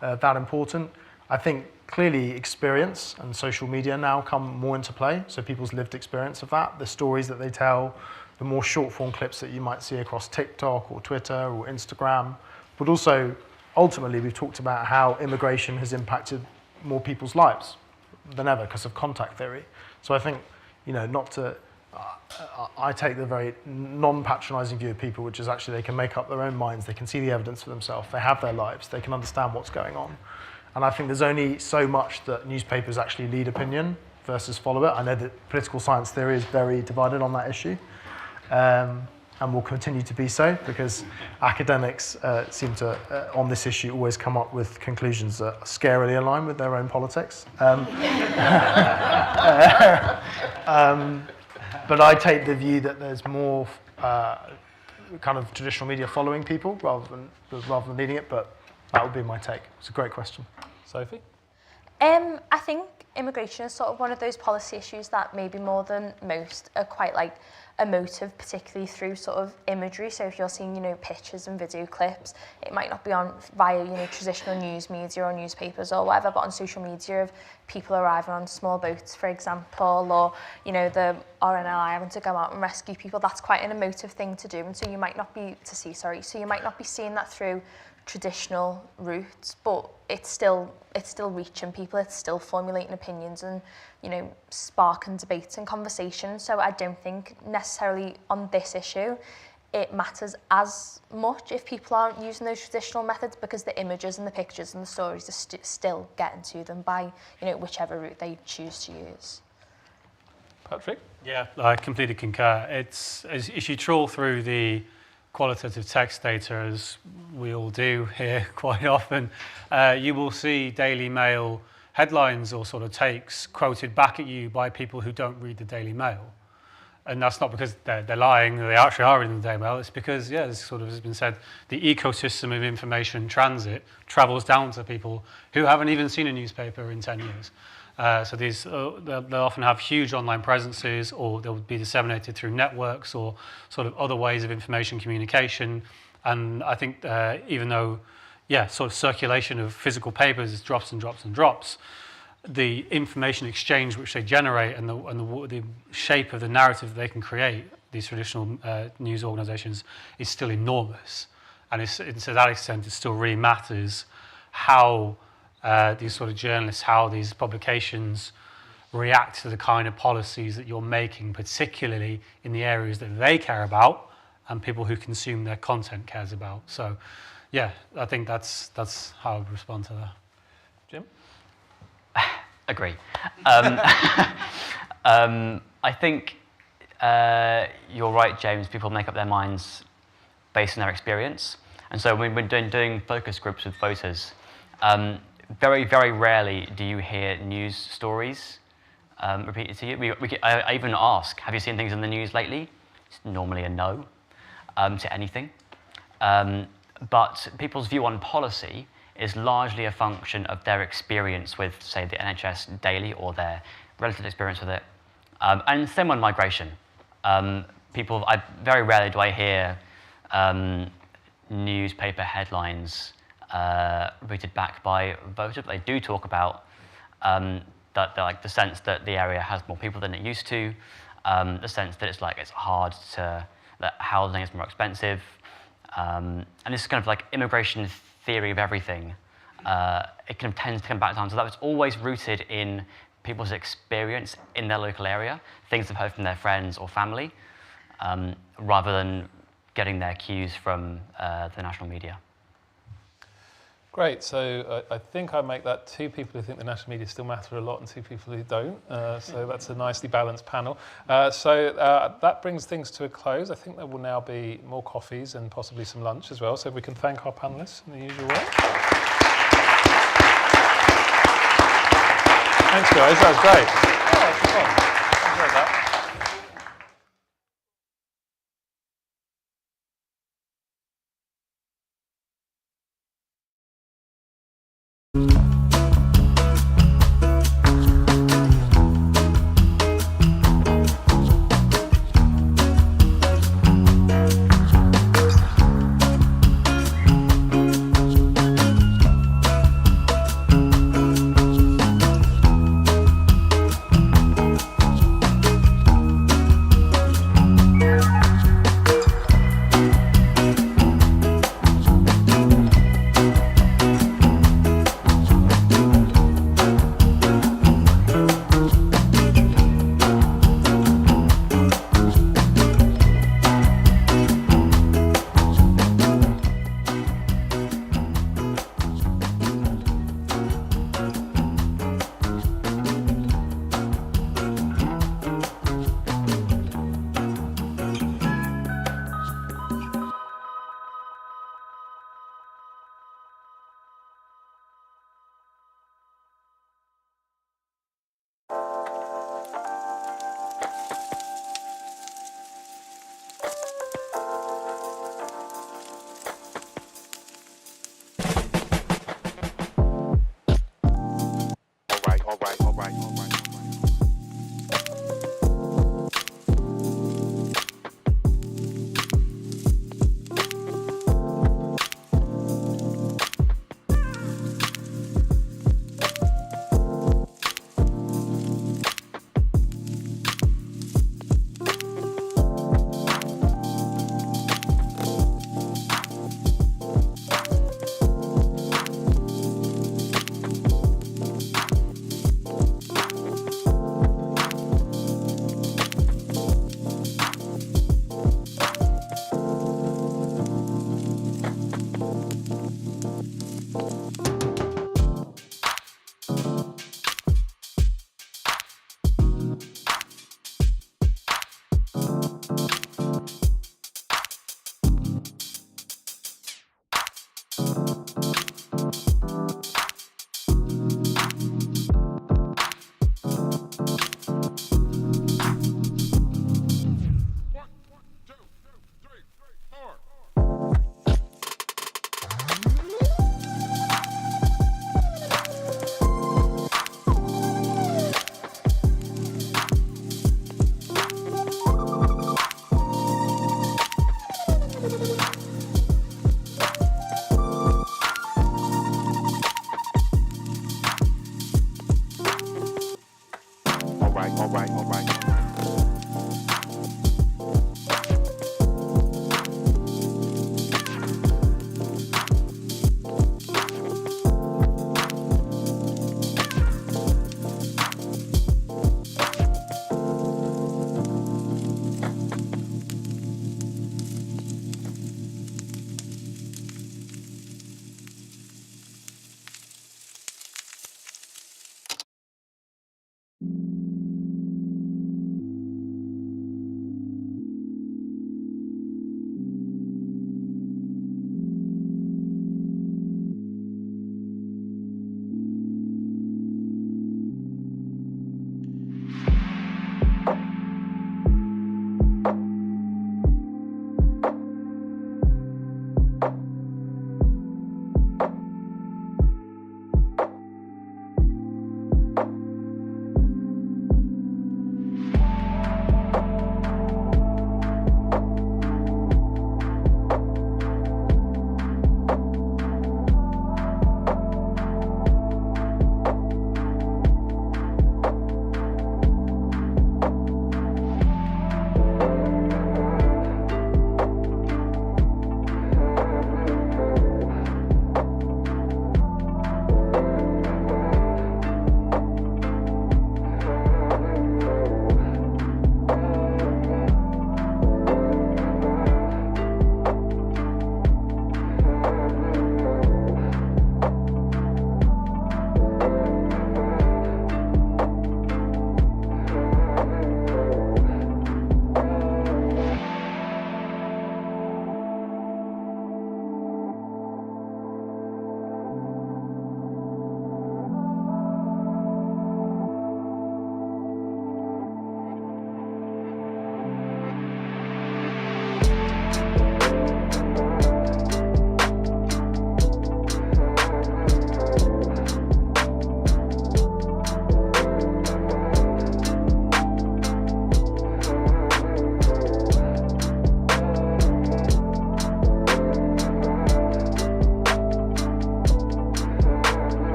Speaker 11: that important. I think clearly experience and social media now come more into play. So people's lived experience of that, the stories that they tell, the more short form clips that you might see across TikTok or Twitter or Instagram. But also, ultimately, we've talked about how immigration has impacted more people's lives than ever because of contact theory. So I think, you know, not to, I take the very non-patronizing view of people, which is actually they can make up their own minds, they can see the evidence for themselves, they have their lives, they can understand what's going on. And I think there's only so much that newspapers actually lead opinion versus follow it. I know that political science theory is very divided on that issue. And will continue to be so because academics seem to, on this issue, always come up with conclusions that scarily align with their own politics. But I take the view that there's more kind of traditional media following people rather than leading it, but that would be my take. It's a great question.
Speaker 3: Sophie?
Speaker 12: I think immigration is sort of one of those policy issues that maybe more than most are quite like emotive, particularly through sort of imagery. So if you're seeing, you know, pictures and video clips, it might not be on via, you know, traditional news media or newspapers or whatever, but on social media of people arriving on small boats, for example, or, you know, the RNLI having to go out and rescue people. That's quite an emotive thing to do, and so you might not be so you might not be seeing that through traditional routes, but it's still reaching people, it's still formulating opinions and, you know, sparking debates and conversation. So I don't think necessarily on this issue it matters as much if people aren't using those traditional methods, because the images and the pictures and the stories are still getting to them by, you know, whichever route they choose to use.
Speaker 3: Patrick?
Speaker 13: Yeah, I completely concur. It's as if you trawl through the qualitative text data, as we all do here quite often, you will see Daily Mail headlines or sort of takes quoted back at you by people who don't read the Daily Mail. And that's not because they're lying, they actually are reading the Daily Mail. It's because, yeah, as sort of has been said, the ecosystem of information transit travels down to people who haven't even seen a newspaper in 10 years. So these, they'll often have huge online presences, or they'll be disseminated through networks or sort of other ways of information communication. And I think even though, yeah, sort of circulation of physical papers is drops and drops and drops, the information exchange which they generate and the shape of the narrative that they can create, these traditional news organisations, is still enormous. And to that extent, it still really matters how these sort of journalists, how these publications react to the kind of policies that you're making, particularly in the areas that they care about and people who consume their content cares about. So, yeah, I think that's how I would respond to that.
Speaker 3: Jim?
Speaker 14: Agree. I think you're right, James. People make up their minds based on their experience. And so when we're doing focus groups with voters, very, very rarely do you hear news stories repeated to you. I even ask, have you seen things in the news lately? It's normally a no to anything. But people's view on policy is largely a function of their experience with, say, the NHS daily or their relative experience with it. And same on migration. Very rarely do I hear newspaper headlines repeated back by voters. They do talk about like the sense that the area has more people than it used to, the sense that it's hard to, that housing is more expensive, and this is kind of like immigration theory of everything. It kind of tends to come back down to that. It's always rooted in people's experience in their local area, things they've heard from their friends or family, rather than getting their cues from the national media.
Speaker 3: Great, so I think I make that 2 people who think the national media still matter a lot and 2 people who don't, so that's a nicely balanced panel. So that brings things to a close. I think there will now be more coffees and possibly some lunch as well, so if we can thank our panellists in the usual way. Thanks guys, that was great. Oh, that's fun. Enjoyed that.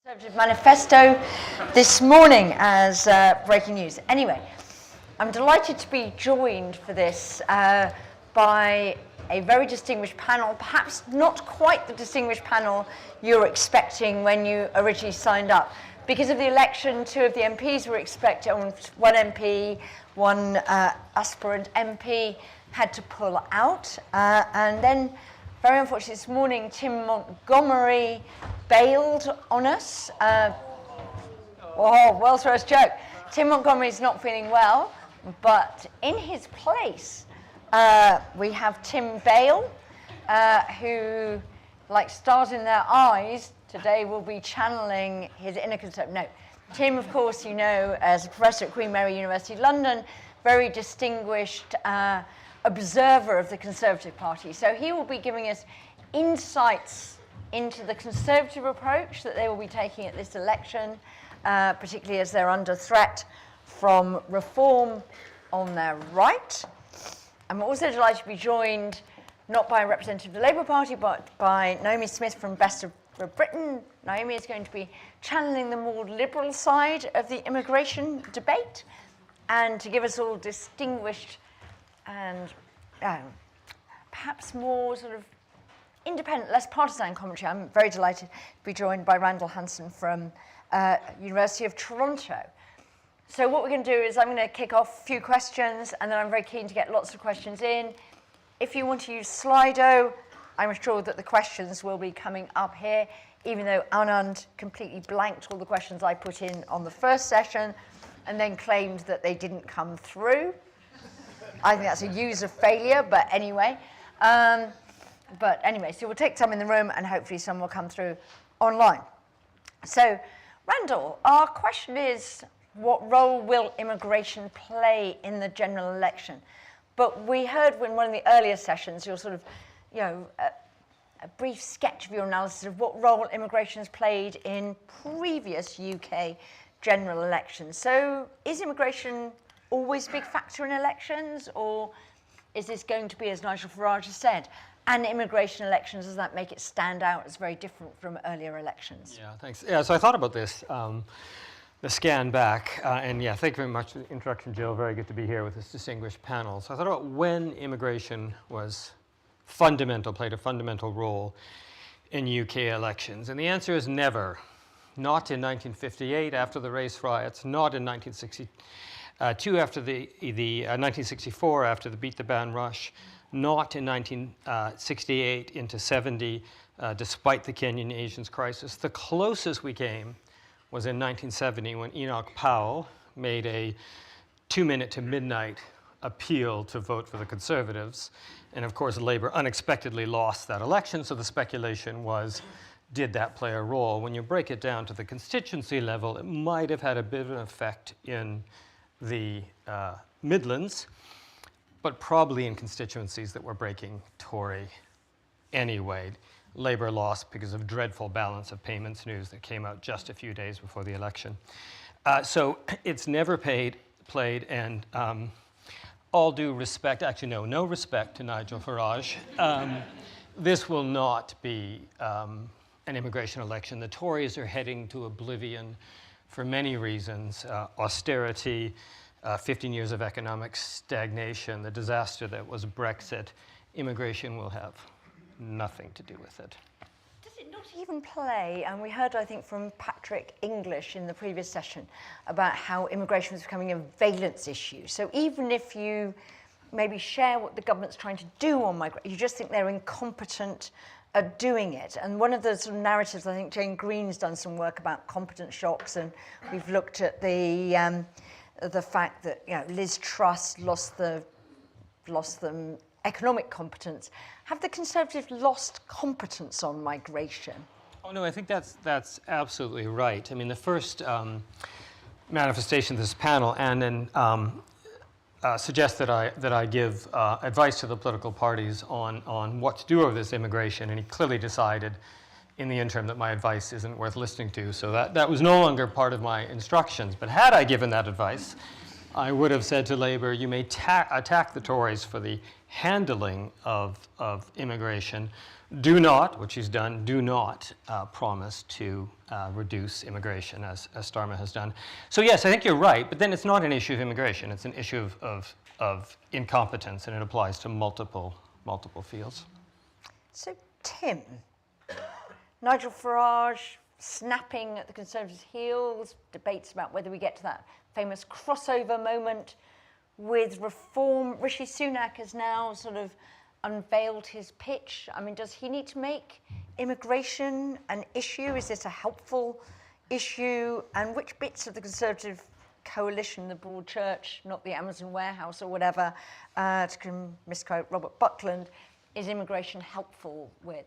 Speaker 17: Conservative manifesto this morning as breaking news. Anyway, I'm delighted to be joined for this by a very distinguished panel, perhaps not quite the distinguished panel you were expecting when you originally signed up. Because of the election, 2 of the MPs were expected, one MP, one aspirant MP had to pull out, and then very unfortunately this morning, Tim Montgomery bailed on us. World's worst joke. Tim Montgomery is not feeling well, but in his place, we have Tim Bale, who, like stars in their eyes, today will be channeling his inner conservative. No, Tim, of course, you know, as a professor at Queen Mary University London, very distinguished observer of the Conservative Party. So he will be giving us insights into the Conservative approach that they will be taking at this election, particularly as they're under threat from reform on their right. I'm also delighted to be joined not by a representative of the Labour Party, but by Naomi Smith from Best of Britain. Naomi is going to be channeling the more liberal side of the immigration debate, and to give us all distinguished and perhaps more sort of independent, less partisan commentary. I'm very delighted to be joined by Randall Hanson from University of Toronto. So what we're going to do is I'm going to kick off a few questions, and then I'm very keen to get lots of questions in. If you want to use Slido, I'm sure that the questions will be coming up here, even though Anand completely blanked all the questions I put in on the first session and then claimed that they didn't come through. I think that's a user failure, but anyway. So we'll take some in the room and hopefully some will come through online. So, Randall, our question is, what role will immigration play in the general election? But we heard in one of the earlier sessions your sort of, a brief sketch of your analysis of what role immigration has played in previous UK general elections. So is immigration always a big factor in elections, or is this going to be, as Nigel Farage has said, an immigration elections, does that make it stand out as very different from earlier elections?
Speaker 8: Yeah, thanks. Yeah, so I thought about this, the scan back, and yeah, thank you very much for the introduction, Jill. Very good to be here with this distinguished panel. So I thought about when immigration was played a fundamental role in UK elections, and the answer is never. Not in 1958 after the race riots, not in 1962 after the 1964 after the Beat the Ban rush, not in 1968 into 70 despite the Kenyan Asians crisis. The closest we came was in 1970 when Enoch Powell made a 2-minute to midnight appeal to vote for the Conservatives. And of course, Labour unexpectedly lost that election, so the speculation was, did that play a role? When you break it down to the constituency level, it might have had a bit of an effect in the Midlands, but probably in constituencies that were breaking Tory anyway. Labour lost because of dreadful balance of payments news that came out just a few days before the election. So it's never played, and all due respect, actually no respect to Nigel Farage, this will not be an immigration election. The Tories are heading to oblivion for many reasons. Austerity, 15 years of economic stagnation, the disaster that was Brexit. Immigration will have nothing to do with it.
Speaker 17: Does it not even play, and we heard, I think, from Patrick English in the previous session about how immigration was becoming a valence issue. So even if you maybe share what the government's trying to do on migration, you just think they're incompetent at doing it. And one of the sort of narratives, I think Jane Green's done some work about competence shocks, and we've looked at the fact that Liz Truss lost the economic competence. Have the Conservatives lost competence on migration?
Speaker 8: Oh no, I think that's absolutely right. I mean, the first manifestation of this panel, and then suggests that I give advice to the political parties on what to do with this immigration, and he clearly decided in the interim that my advice isn't worth listening to, so that was no longer part of my instructions. But had I given that advice, I would have said to Labour, you may attack the Tories for the handling of immigration do not, which he's done, do not promise to reduce immigration as Starmer has done. So yes, I think you're right, but then it's not an issue of immigration, it's an issue of incompetence, and it applies to multiple fields.
Speaker 17: So Tim, Nigel Farage snapping at the Conservatives' heels, debates about whether we get to that famous crossover moment with reform. Rishi Sunak has now sort of unveiled his pitch. I mean, does he need to make immigration an issue? Is this a helpful issue? And which bits of the Conservative coalition, the broad church, not the Amazon warehouse or whatever, to misquote Robert Buckland, is immigration helpful with?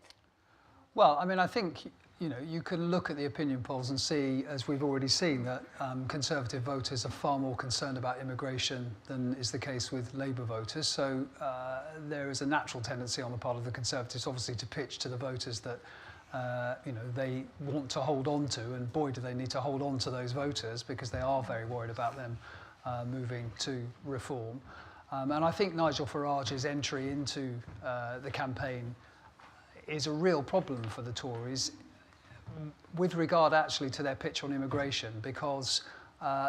Speaker 18: Well, I mean, I think, you know, you can look at the opinion polls and see, as we've already seen, that Conservative voters are far more concerned about immigration than is the case with Labour voters. So there is a natural tendency on the part of the Conservatives, obviously, to pitch to the voters that, you know, they want to hold on to, and boy, do they need to hold on to those voters because they are very worried about them moving to reform. And I think Nigel Farage's entry into the campaign is a real problem for the Tories with regard actually to their pitch on immigration, because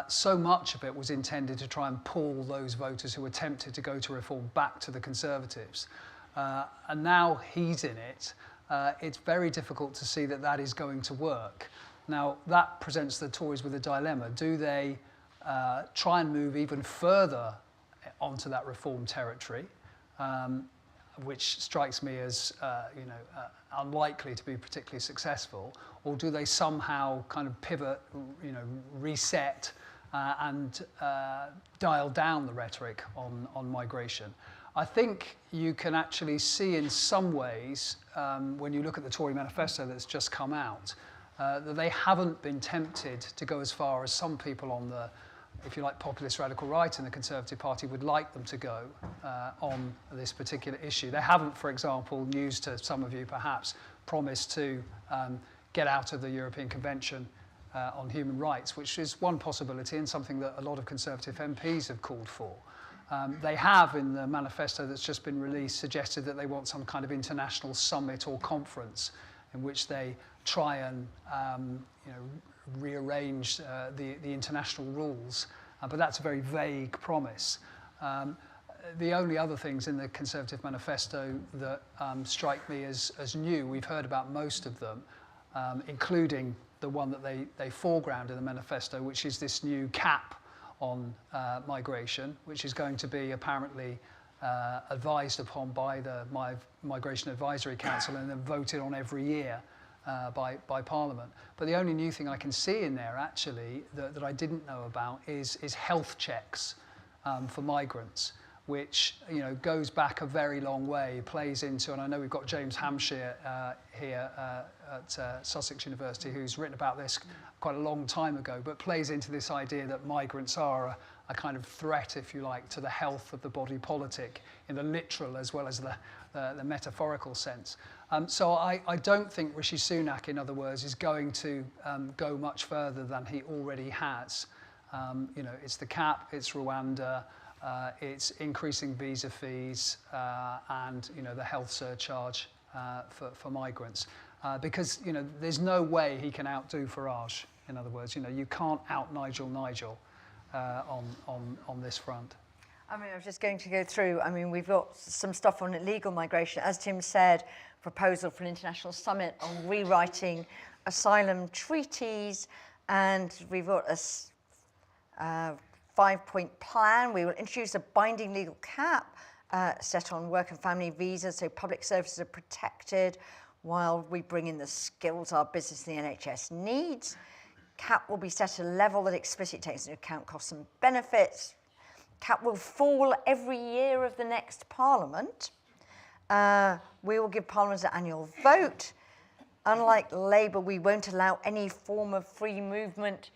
Speaker 18: so much of it was intended to try and pull those voters who were tempted to go to reform back to the Conservatives. And now he's in it, it's very difficult to see that that is going to work. Now, that presents the Tories with a dilemma. Do they try and move even further onto that reform territory, which strikes me as you know, unlikely to be particularly successful, or do they somehow kind of pivot, you know, reset and dial down the rhetoric on migration? I think you can actually see in some ways, when you look at the Tory manifesto that's just come out, that they haven't been tempted to go as far as some people on the, if you like, populist radical right in the Conservative Party would like them to go on this particular issue. They haven't, for example, news to some of you perhaps, promised to get out of the European Convention on Human Rights, which is one possibility and something that a lot of Conservative MPs have called for. They have, in the manifesto that's just been released, suggested that they want some kind of international summit or conference in which they try and you know, rearrange the international rules, but that's a very vague promise. The only other things in the Conservative manifesto that strike me as new, we've heard about most of them, including the one that they foreground in the manifesto, which is this new cap on migration, which is going to be apparently advised upon by the Migration Advisory Council and then voted on every year by Parliament. But the only new thing I can see in there actually that I didn't know about is health checks for migrants, which, you know, goes back a very long way, plays into, and I know we've got James Hampshire here at Sussex University who's written about this quite a long time ago, but plays into this idea that migrants are a kind of threat, if you like, to the health of the body politic in the literal as well as the metaphorical sense. So I don't think Rishi Sunak, in other words, is going to go much further than he already has. You know, it's the cap, it's Rwanda, it's increasing visa fees, and, you know, the health surcharge for migrants. Because, you know, there's no way he can outdo Farage, in other words. You know, you can't out Nigel on this front.
Speaker 17: I mean, I was just going to go through, I mean, we've got some stuff on illegal migration. As Tim said, proposal for an international summit on rewriting asylum treaties, and we've got a 5-point plan. We will introduce a binding legal cap set on work and family visas so public services are protected while we bring in the skills our business and the NHS needs. Cap will be set at a level that explicitly takes into account costs and benefits. Cap will fall every year of the next Parliament. We will give Parliament an annual vote. Unlike Labour, we won't allow any form of free movement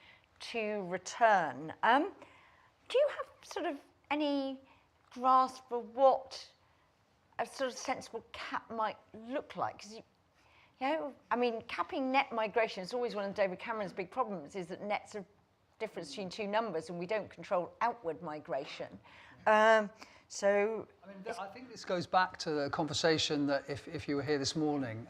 Speaker 17: to return. Do you have sort of any grasp of what a sort of sensible cap might look like? Because you know, I mean, capping net migration is always one of David Cameron's big problems, is that net's a difference between two numbers and we don't control outward migration. So
Speaker 18: I think this goes back to the conversation that if you were here this morning,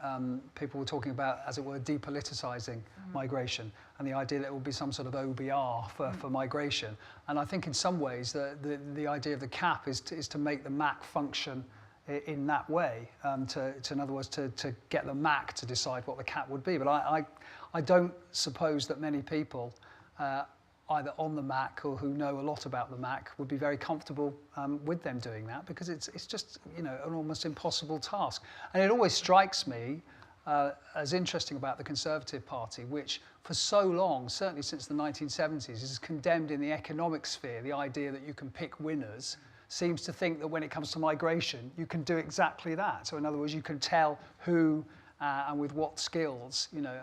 Speaker 18: people were talking about, as it were, depoliticising migration and the idea that it will be some sort of OBR for migration. And I think in some ways the idea of the cap is to make the MAC function in that way, in other words, to get the MAC to decide what the cap would be. But I don't suppose that many people, either on the MAC or who know a lot about the MAC, would be very comfortable with them doing that, because it's just, you know, an almost impossible task. And it always strikes me as interesting about the Conservative Party, which for so long, certainly since the 1970s, is condemned in the economic sphere the idea that you can pick winners, seems to think that when it comes to migration, you can do exactly that. So in other words, you can tell who and with what skills, you know,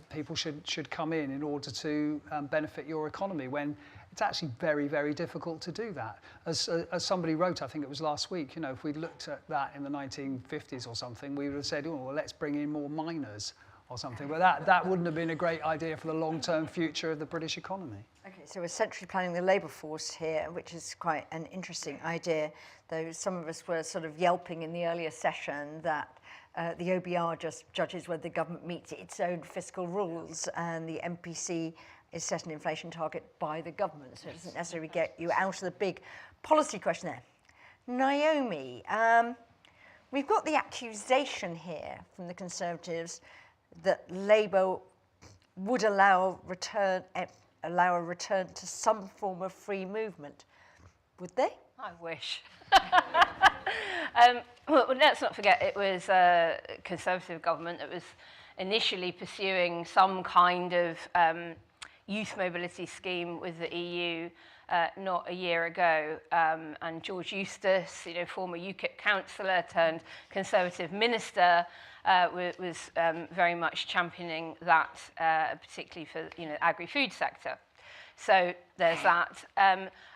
Speaker 18: people should come in order to benefit your economy, when it's actually very, very difficult to do that. As somebody wrote, I think it was last week, you know, if we'd looked at that in the 1950s or something, we would have said, oh, well, let's bring in more miners or something. But that wouldn't have been a great idea for the long-term future of the British economy.
Speaker 17: Okay, so we're centrally planning the labour force here, which is quite an interesting idea, though some of us were sort of yelping in the earlier session that the OBR just judges whether the government meets its own fiscal rules, and the MPC is set an inflation target by the government, so it doesn't necessarily get you out of the big policy question there. Naomi, we've got the accusation here from the Conservatives that Labour would allow a return to some form of free movement. Would they?
Speaker 19: I wish. Well, let's not forget it was a Conservative government that was initially pursuing some kind of youth mobility scheme with the EU not a year ago. And George Eustace, you know, former UKIP councillor turned Conservative minister, was very much championing that, particularly for, you know, the agri-food sector. So there's that.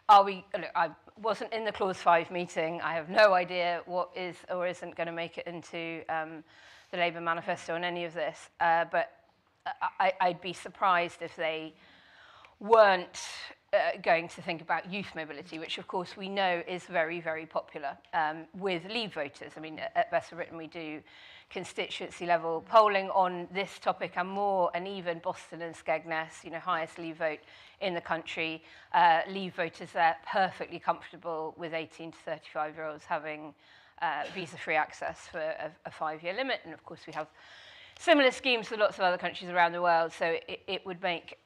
Speaker 19: Look, I wasn't in the Clause 5 meeting. I have no idea what is or isn't going to make it into the Labour manifesto on any of this. But I'd be surprised if they weren't going to think about youth mobility, which of course we know is very, very popular with Leave voters. I mean, at Best for Britain we do constituency level polling on this topic and more, and even Boston and Skegness, you know, highest Leave vote in the country. Leave voters there perfectly comfortable with 18 to 35-year-olds having visa-free access for a 5-year limit. And of course we have similar schemes for lots of other countries around the world, so it would make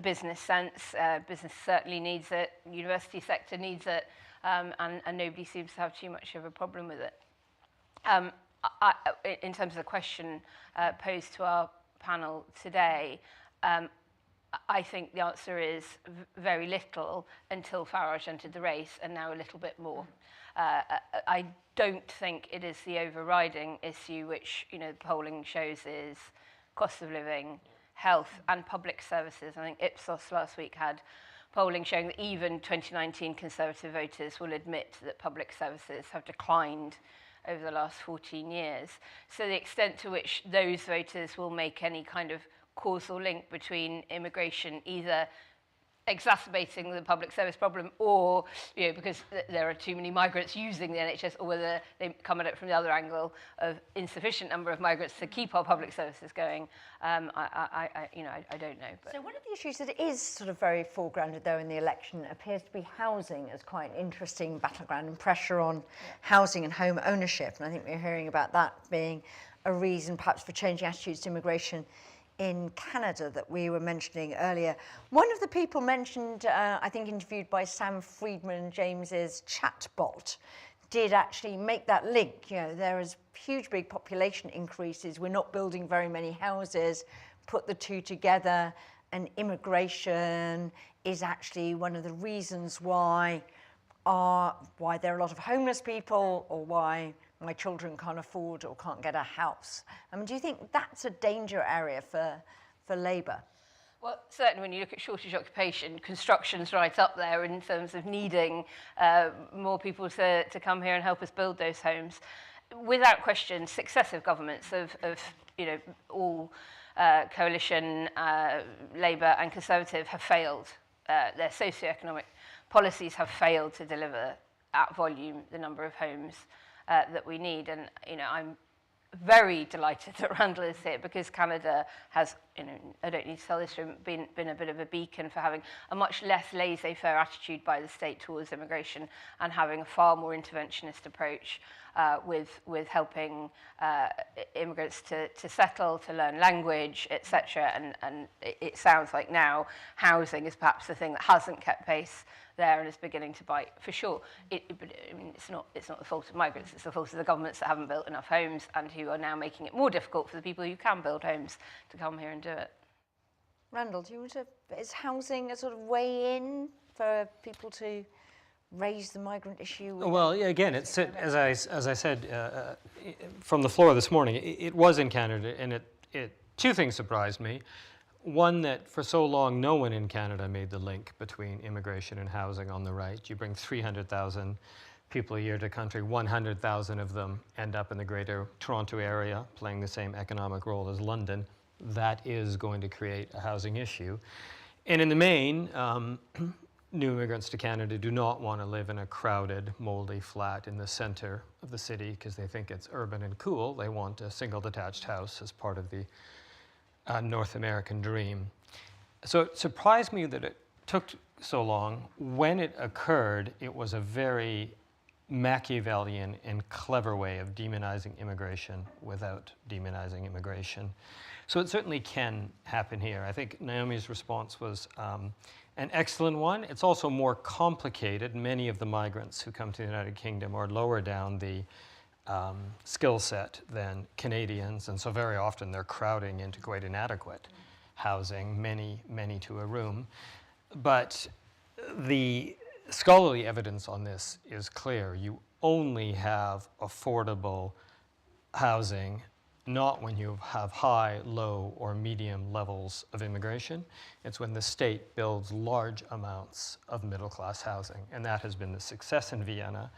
Speaker 19: business sense. Business certainly needs it, university sector needs it, and nobody seems to have too much of a problem with it. In terms of the question posed to our panel today, I think the answer is very little until Farage entered the race, and now a little bit more. I don't think it is the overriding issue, which, you know, the polling shows is cost of living, health and public services. I think Ipsos last week had polling showing that even 2019 Conservative voters will admit that public services have declined over the last 14 years. So the extent to which those voters will make any kind of causal link between immigration either exacerbating the public service problem, or, you know, because there are too many migrants using the NHS, or whether they come at it from the other angle of insufficient number of migrants to keep our public services going, I don't know. But.
Speaker 17: So one of the issues that is sort of very foregrounded, though, in the election appears to be housing as quite an interesting battleground, and pressure on housing and home ownership. And I think we're hearing about that being a reason perhaps for changing attitudes to immigration in Canada that we were mentioning earlier. One of the people mentioned, I think interviewed by Sam Friedman and James's chatbot, did actually make that link. You know, there is huge big population increases, we're not building very many houses, put the two together, and immigration is actually one of the reasons why there are a lot of homeless people, or why my children can't afford or can't get a house. I mean, do you think that's a danger area for Labour?
Speaker 19: Well, certainly when you look at shortage occupation, construction's right up there in terms of needing more people to come here and help us build those homes. Without question, successive governments of you know, all coalition, Labour and Conservative have failed. Their socio-economic policies have failed to deliver at volume the number of homes that we need. And I'm very delighted that Randall is here, because Canada has, I don't need to tell this room, been a bit of a beacon for having a much less laissez-faire attitude by the state towards immigration, and having a far more interventionist approach with helping immigrants to settle, to learn language, etc. And it sounds like now housing is perhaps the thing that hasn't kept pace there and is beginning to bite, for sure. But I mean, it's not the fault of migrants, it's the fault of the governments that haven't built enough homes, and who are now making it more difficult for the people who can build homes to come here and do it.
Speaker 17: Randall, do you want to, is housing a sort of way in for people to raise the migrant issue?
Speaker 8: Well, yeah, again, it's, as I said from the floor this morning, it was in Canada, and two things surprised me. One, that for so long no one in Canada made the link between immigration and housing on the right. You bring 300,000 people a year to the country, 100,000 of them end up in the greater Toronto area, playing the same economic role as London. That is going to create a housing issue. And in the main, new immigrants to Canada do not want to live in a crowded, moldy flat in the center of the city because they think it's urban and cool. They want a single detached house as part of the North American dream. So it surprised me that it took so long. When it occurred, it was a very Machiavellian and clever way of demonizing immigration without demonizing immigration. So it certainly can happen here. I think Naomi's response was an excellent one. It's also more complicated. Many of the migrants who come to the United Kingdom are lower down the skill set than Canadians, and so very often they're crowding into quite inadequate housing, many to a room. But the scholarly evidence on this is clear. You only have affordable housing not when you have high, low, or medium levels of immigration. It's when the state builds large amounts of middle-class housing, and that has been the success in Vienna.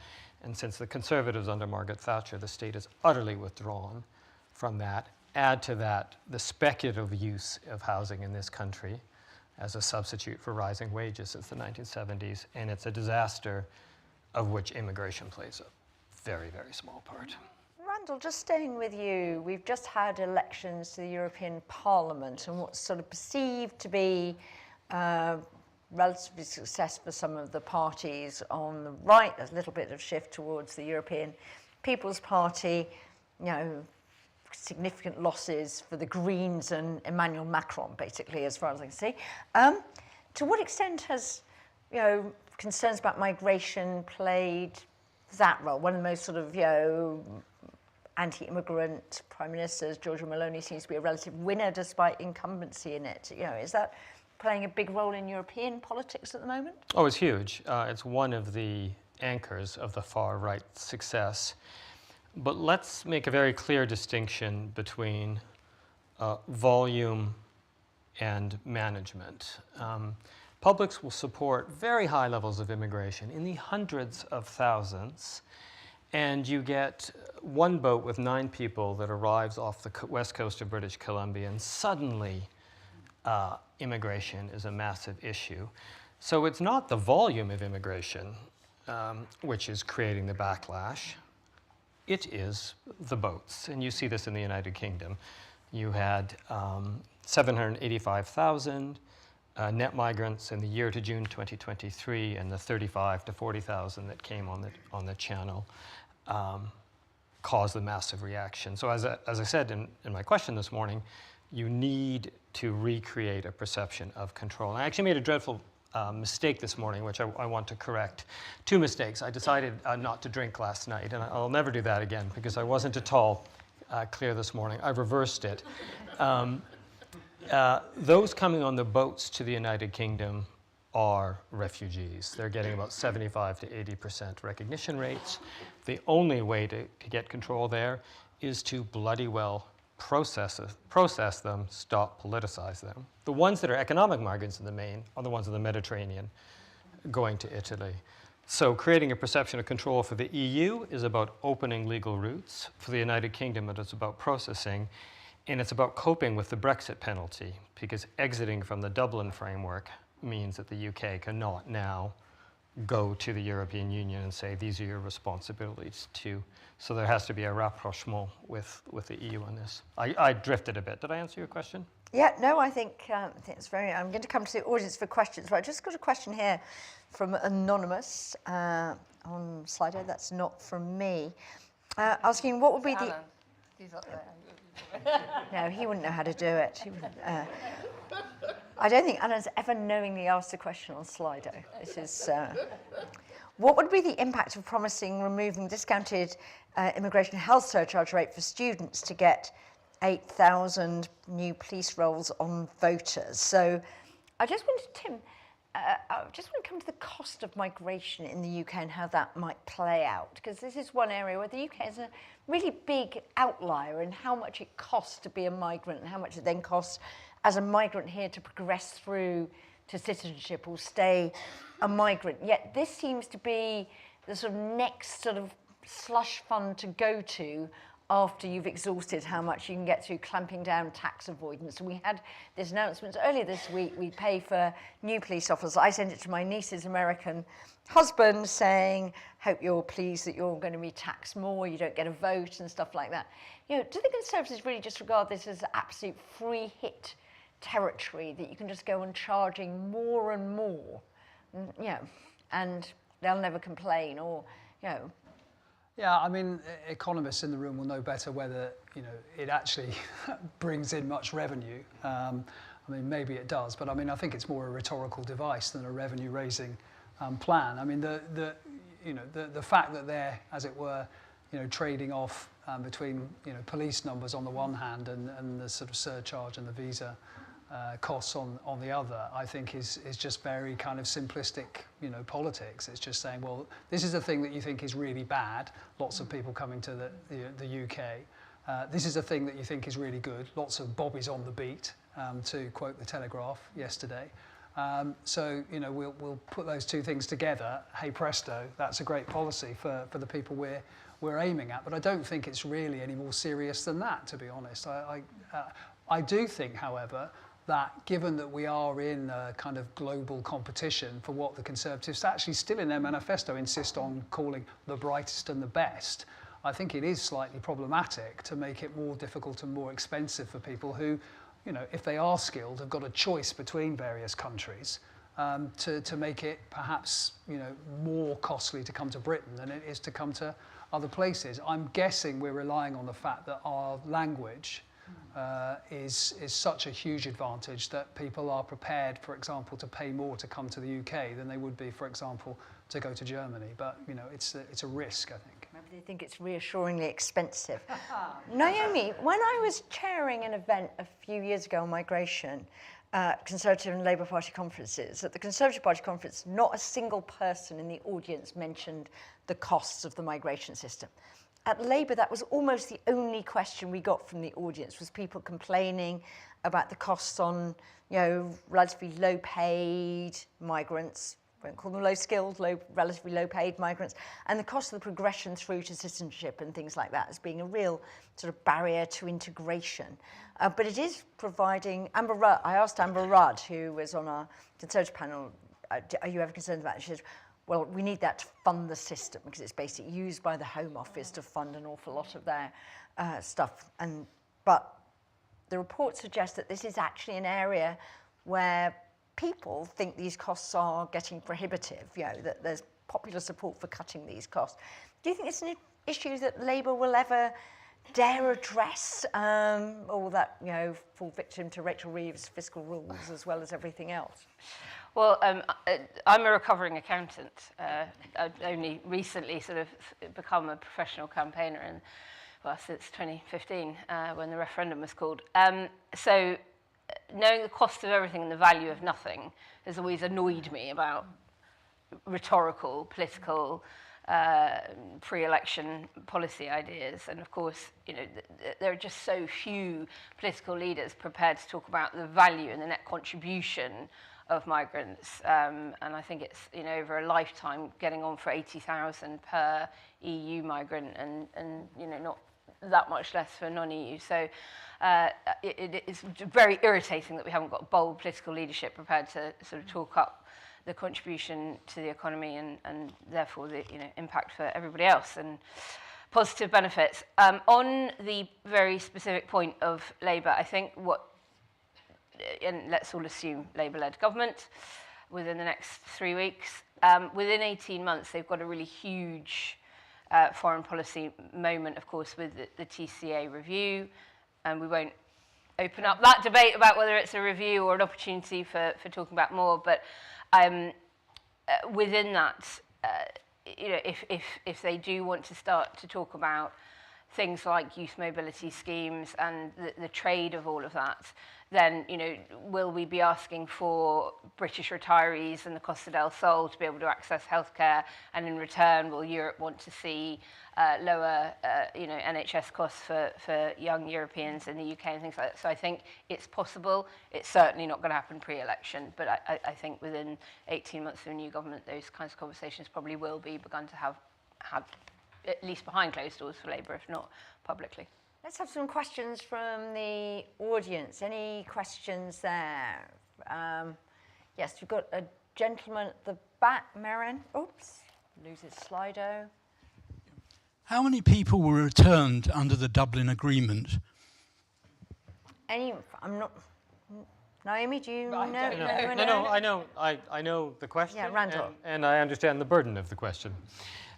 Speaker 8: And since the Conservatives under Margaret Thatcher, the state has utterly withdrawn from that. Add to that the speculative use of housing in this country as a substitute for rising wages since the 1970s, and it's a disaster of which immigration plays a very, very small part.
Speaker 17: Randall, just staying with you, we've just had elections to the European Parliament, and what's sort of perceived to be relatively success for some of the parties on the right. There's a little bit of shift towards the European People's Party, significant losses for the Greens and Emmanuel Macron, basically, as far as I can see. To what extent has, concerns about migration played that role? One of the most sort of, anti-immigrant prime ministers, Giorgia Meloni, seems to be a relative winner despite incumbency in it. Is that playing a big role in European politics at the moment?
Speaker 8: Oh, it's huge. It's one of the anchors of the far-right success. But let's make a very clear distinction between volume and management. Publics will support very high levels of immigration in the hundreds of thousands, and you get one boat with 9 people that arrives off the west coast of British Columbia, and suddenly immigration is a massive issue. So it's not the volume of immigration which is creating the backlash. It is the boats, and you see this in the United Kingdom. You had 785,000 net migrants in the year to June 2023, and the 35 to 40,000 that came on the channel caused a massive reaction. So as I said in my question this morning, you need to recreate a perception of control. And I actually made a dreadful mistake this morning, which I want to correct. 2 mistakes. I decided not to drink last night, and I'll never do that again because I wasn't at all clear this morning. I reversed it. Those coming on the boats to the United Kingdom are refugees. They're getting about 75 to 80% recognition rates. The only way to get control there is to bloody well process them, stop politicize them. The ones that are economic migrants in the main are the ones in the Mediterranean going to Italy. So creating a perception of control for the EU is about opening legal routes. For the United Kingdom, it is about processing, and it's about coping with the Brexit penalty, because exiting from the Dublin framework means that the UK cannot now go to the European Union and say, these are your responsibilities too. So there has to be a rapprochement with the EU on this. I drifted a bit. Did I answer your question?
Speaker 17: Yeah, no, I think it's very. I'm going to come to the audience for questions, but I just got a question here from Anonymous on Slido. That's not from me. Asking what would be the.
Speaker 19: He's up there.
Speaker 17: No, he wouldn't know how to do it. He wouldn't, I don't think Anna's ever knowingly asked a question on Slido. This is. What would be the impact of promising removing discounted immigration health surcharge rate for students to get 8,000 new police roles on voters? So I just wanted, Tim, I just want to come to the cost of migration in the UK and how that might play out, because this is one area where the UK is a really big outlier in how much it costs to be a migrant and how much it then costs as a migrant here to progress through to citizenship or stay a migrant. Yet this seems to be the sort of next sort of slush fund to go to after you've exhausted how much you can get through clamping down tax avoidance. We had this announcement earlier this week, we pay for new police officers. I sent it to my niece's American husband saying, hope you're pleased that you're going to be taxed more, you don't get a vote and stuff like that. You know, do the Conservatives really just regard this as absolute free hit territory that you can just go on charging more and more, you know, and they'll never complain, or, you know?
Speaker 18: Yeah, I mean, economists in the room will know better whether, you know, it actually brings in much revenue. I mean, maybe it does, but I mean, I think it's more a rhetorical device than a revenue-raising plan. I mean, the fact that they're, as it were, you know, trading off between, you know, police numbers on the one hand and the sort of surcharge and the visa costs on the other, I think is just very kind of simplistic, you know, politics. It's just saying, well, this is a thing that you think is really bad, lots of people coming to the UK. This is a thing that you think is really good, lots of bobbies on the beat, to quote the Telegraph yesterday. So, you know, we'll put those two things together. Hey presto, that's a great policy for the people we're aiming at. But I don't think it's really any more serious than that, to be honest. I do think, however, that given that we are in a kind of global competition for what the Conservatives actually still in their manifesto insist on calling the brightest and the best, I think it is slightly problematic to make it more difficult and more expensive for people who, you know, if they are skilled, have got a choice between various countries, to make it perhaps, you know, more costly to come to Britain than it is to come to other places. I'm guessing we're relying on the fact that our language is such a huge advantage that people are prepared, for example, to pay more to come to the UK than they would be, for example, to go to Germany. But, you know, it's a risk, I think.
Speaker 17: Maybe they think it's reassuringly expensive. Naomi, when I was chairing an event a few years ago on migration, Conservative and Labour Party conferences, at the Conservative Party conference, not a single person in the audience mentioned the costs of the migration system. At Labour, that was almost the only question we got from the audience, was people complaining about the costs on, you know, relatively low-paid migrants, won't call them low-skilled, relatively low-paid migrants, and the cost of the progression through to citizenship and things like that as being a real sort of barrier to integration. But it is providing, Amber Rudd, I asked Amber Rudd, who was on our Conservative panel, are you ever concerned about it? She said, well, we need that to fund the system because it's basically used by the Home Office to fund an awful lot of their stuff. But the report suggests that this is actually an area where people think these costs are getting prohibitive, you know, that there's popular support for cutting these costs. Do you think it's an issue that Labour will ever dare address, or will that, you know, fall victim to Rachel Reeves' fiscal rules as well as everything else?
Speaker 19: Well, I'm a recovering accountant. I've only recently sort of become a professional campaigner, and well, since 2015, when the referendum was called. So knowing the cost of everything and the value of nothing has always annoyed me about rhetorical, political, pre-election policy ideas. And of course, you know, there are just so few political leaders prepared to talk about the value and the net contribution of migrants, and I think it's, you know, over a lifetime getting on for 80,000 per EU migrant, and you know, not that much less for non-EU. So it is very irritating that we haven't got bold political leadership prepared to sort of talk up the contribution to the economy and therefore the impact for everybody else and positive benefits. On the very specific point of Labour, I think and let's all assume Labour-led government within the next 3 weeks, within 18 months they've got a really huge foreign policy moment, of course, with the TCA review, and we won't open up that debate about whether it's a review or an opportunity for talking about more, but within that, if they do want to start to talk about things like youth mobility schemes and the trade of all of that, then will we be asking for British retirees and the Costa del Sol to be able to access healthcare, and in return will Europe want to see lower NHS costs for young Europeans in the UK and things like that. So I think it's possible. It's certainly not going to happen pre-election, but I think within 18 months of a new government, those kinds of conversations probably will be begun to have at least behind closed doors for Labour, if not publicly.
Speaker 17: Let's have some questions from the audience. Any questions there? Yes, we've got a gentleman at the back, Marin. Oops, loses Slido.
Speaker 20: How many people were returned under the Dublin Agreement?
Speaker 17: I'm not. Naomi, do you know?
Speaker 8: No, I know the question.
Speaker 17: Yeah, Randall.
Speaker 8: And I understand the burden of the question.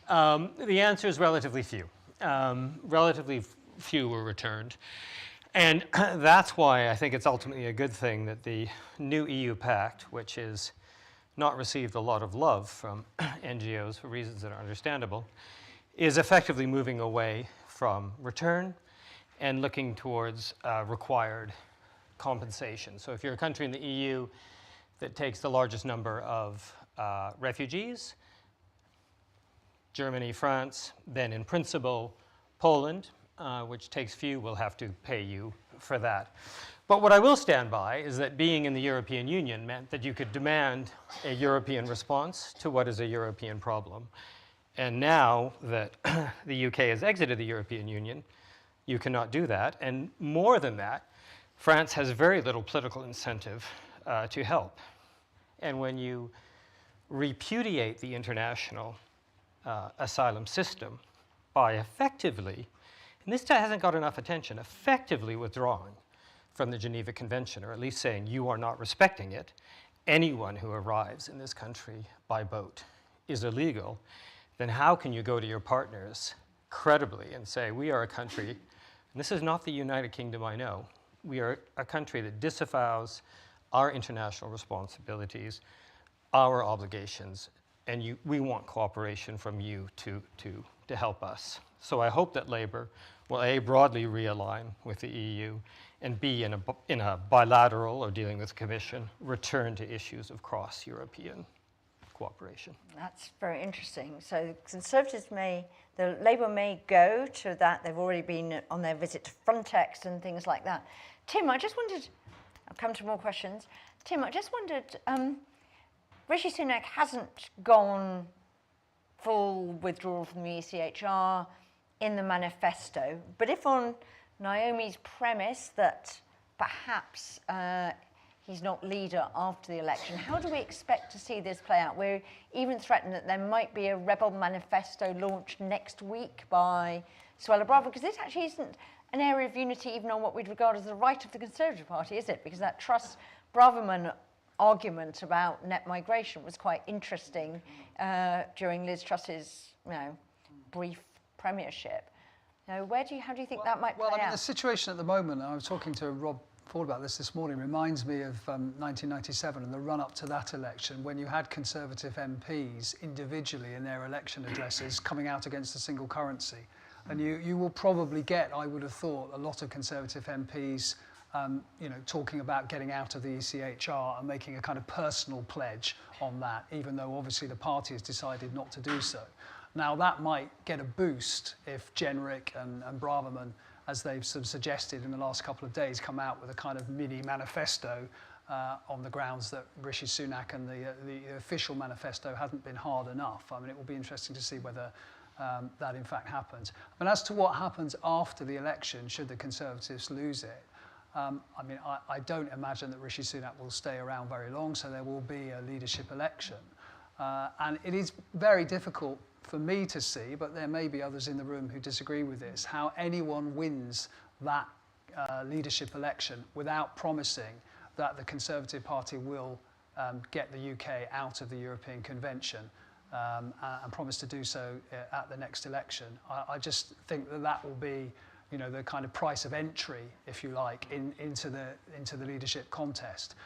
Speaker 8: The answer is relatively few. Relatively few were returned. And that's why I think it's ultimately a good thing that the new EU Pact, which has not received a lot of love from NGOs for reasons that are understandable, is effectively moving away from return and looking towards required compensation. So if you're a country in the EU that takes the largest number of refugees, Germany, France, then in principle, Poland, which takes few, will have to pay you for that. But what I will stand by is that being in the European Union meant that you could demand a European response to what is a European problem. And now that the UK has exited the European Union, you cannot do that. And more than that, France has very little political incentive to help. And when you repudiate the international asylum system by effectively, and this hasn't got enough attention, effectively withdrawing from the Geneva Convention, or at least saying you are not respecting it, anyone who arrives in this country by boat is illegal, then how can you go to your partners credibly and say, we are a country, and this is not the United Kingdom I know, we are a country that disavows our international responsibilities, our obligations, and we want cooperation from you to help us. So I hope that Labour will A, broadly realign with the EU, and B, in a bilateral or dealing with the Commission, return to issues of cross-European cooperation.
Speaker 17: That's very interesting. So Conservatives Labour may go to that. They've already been on their visit to Frontex and things like that. Tim, I just wondered, I'll come to more questions. Tim, I just wondered, Rishi Sunak hasn't gone full withdrawal from the ECHR in the manifesto, but if on Naomi's premise that perhaps he's not leader after the election, how do we expect to see this play out? We're even threatened that there might be a rebel manifesto launched next week by Suella Braverman, because this actually isn't an area of unity even on what we'd regard as the right of the Conservative Party, is it? Because that Truss Braverman argument about net migration was quite interesting during Liz Truss's brief premiership. How do you think that might play out?
Speaker 18: The situation at the moment, I was talking to Rob Ford about this morning, reminds me of 1997 and the run-up to that election, when you had Conservative MPs individually in their election addresses coming out against a single currency. And you will probably get, I would have thought, a lot of Conservative MPs talking about getting out of the ECHR and making a kind of personal pledge on that, even though obviously the party has decided not to do so. Now that might get a boost if Jenrick and Braverman, as they've sort of suggested in the last couple of days, come out with a kind of mini manifesto on the grounds that Rishi Sunak and the official manifesto hadn't been hard enough. I mean, it will be interesting to see whether that in fact happens. But as to what happens after the election, should the Conservatives lose it, I mean, I don't imagine that Rishi Sunak will stay around very long, so there will be a leadership election. And it is very difficult for me to see, but there may be others in the room who disagree with this, how anyone wins that leadership election without promising that the Conservative Party will get the UK out of the European Convention and promise to do so at the next election. I just think that that will be, you know, the kind of price of entry, if you like, into the leadership contest.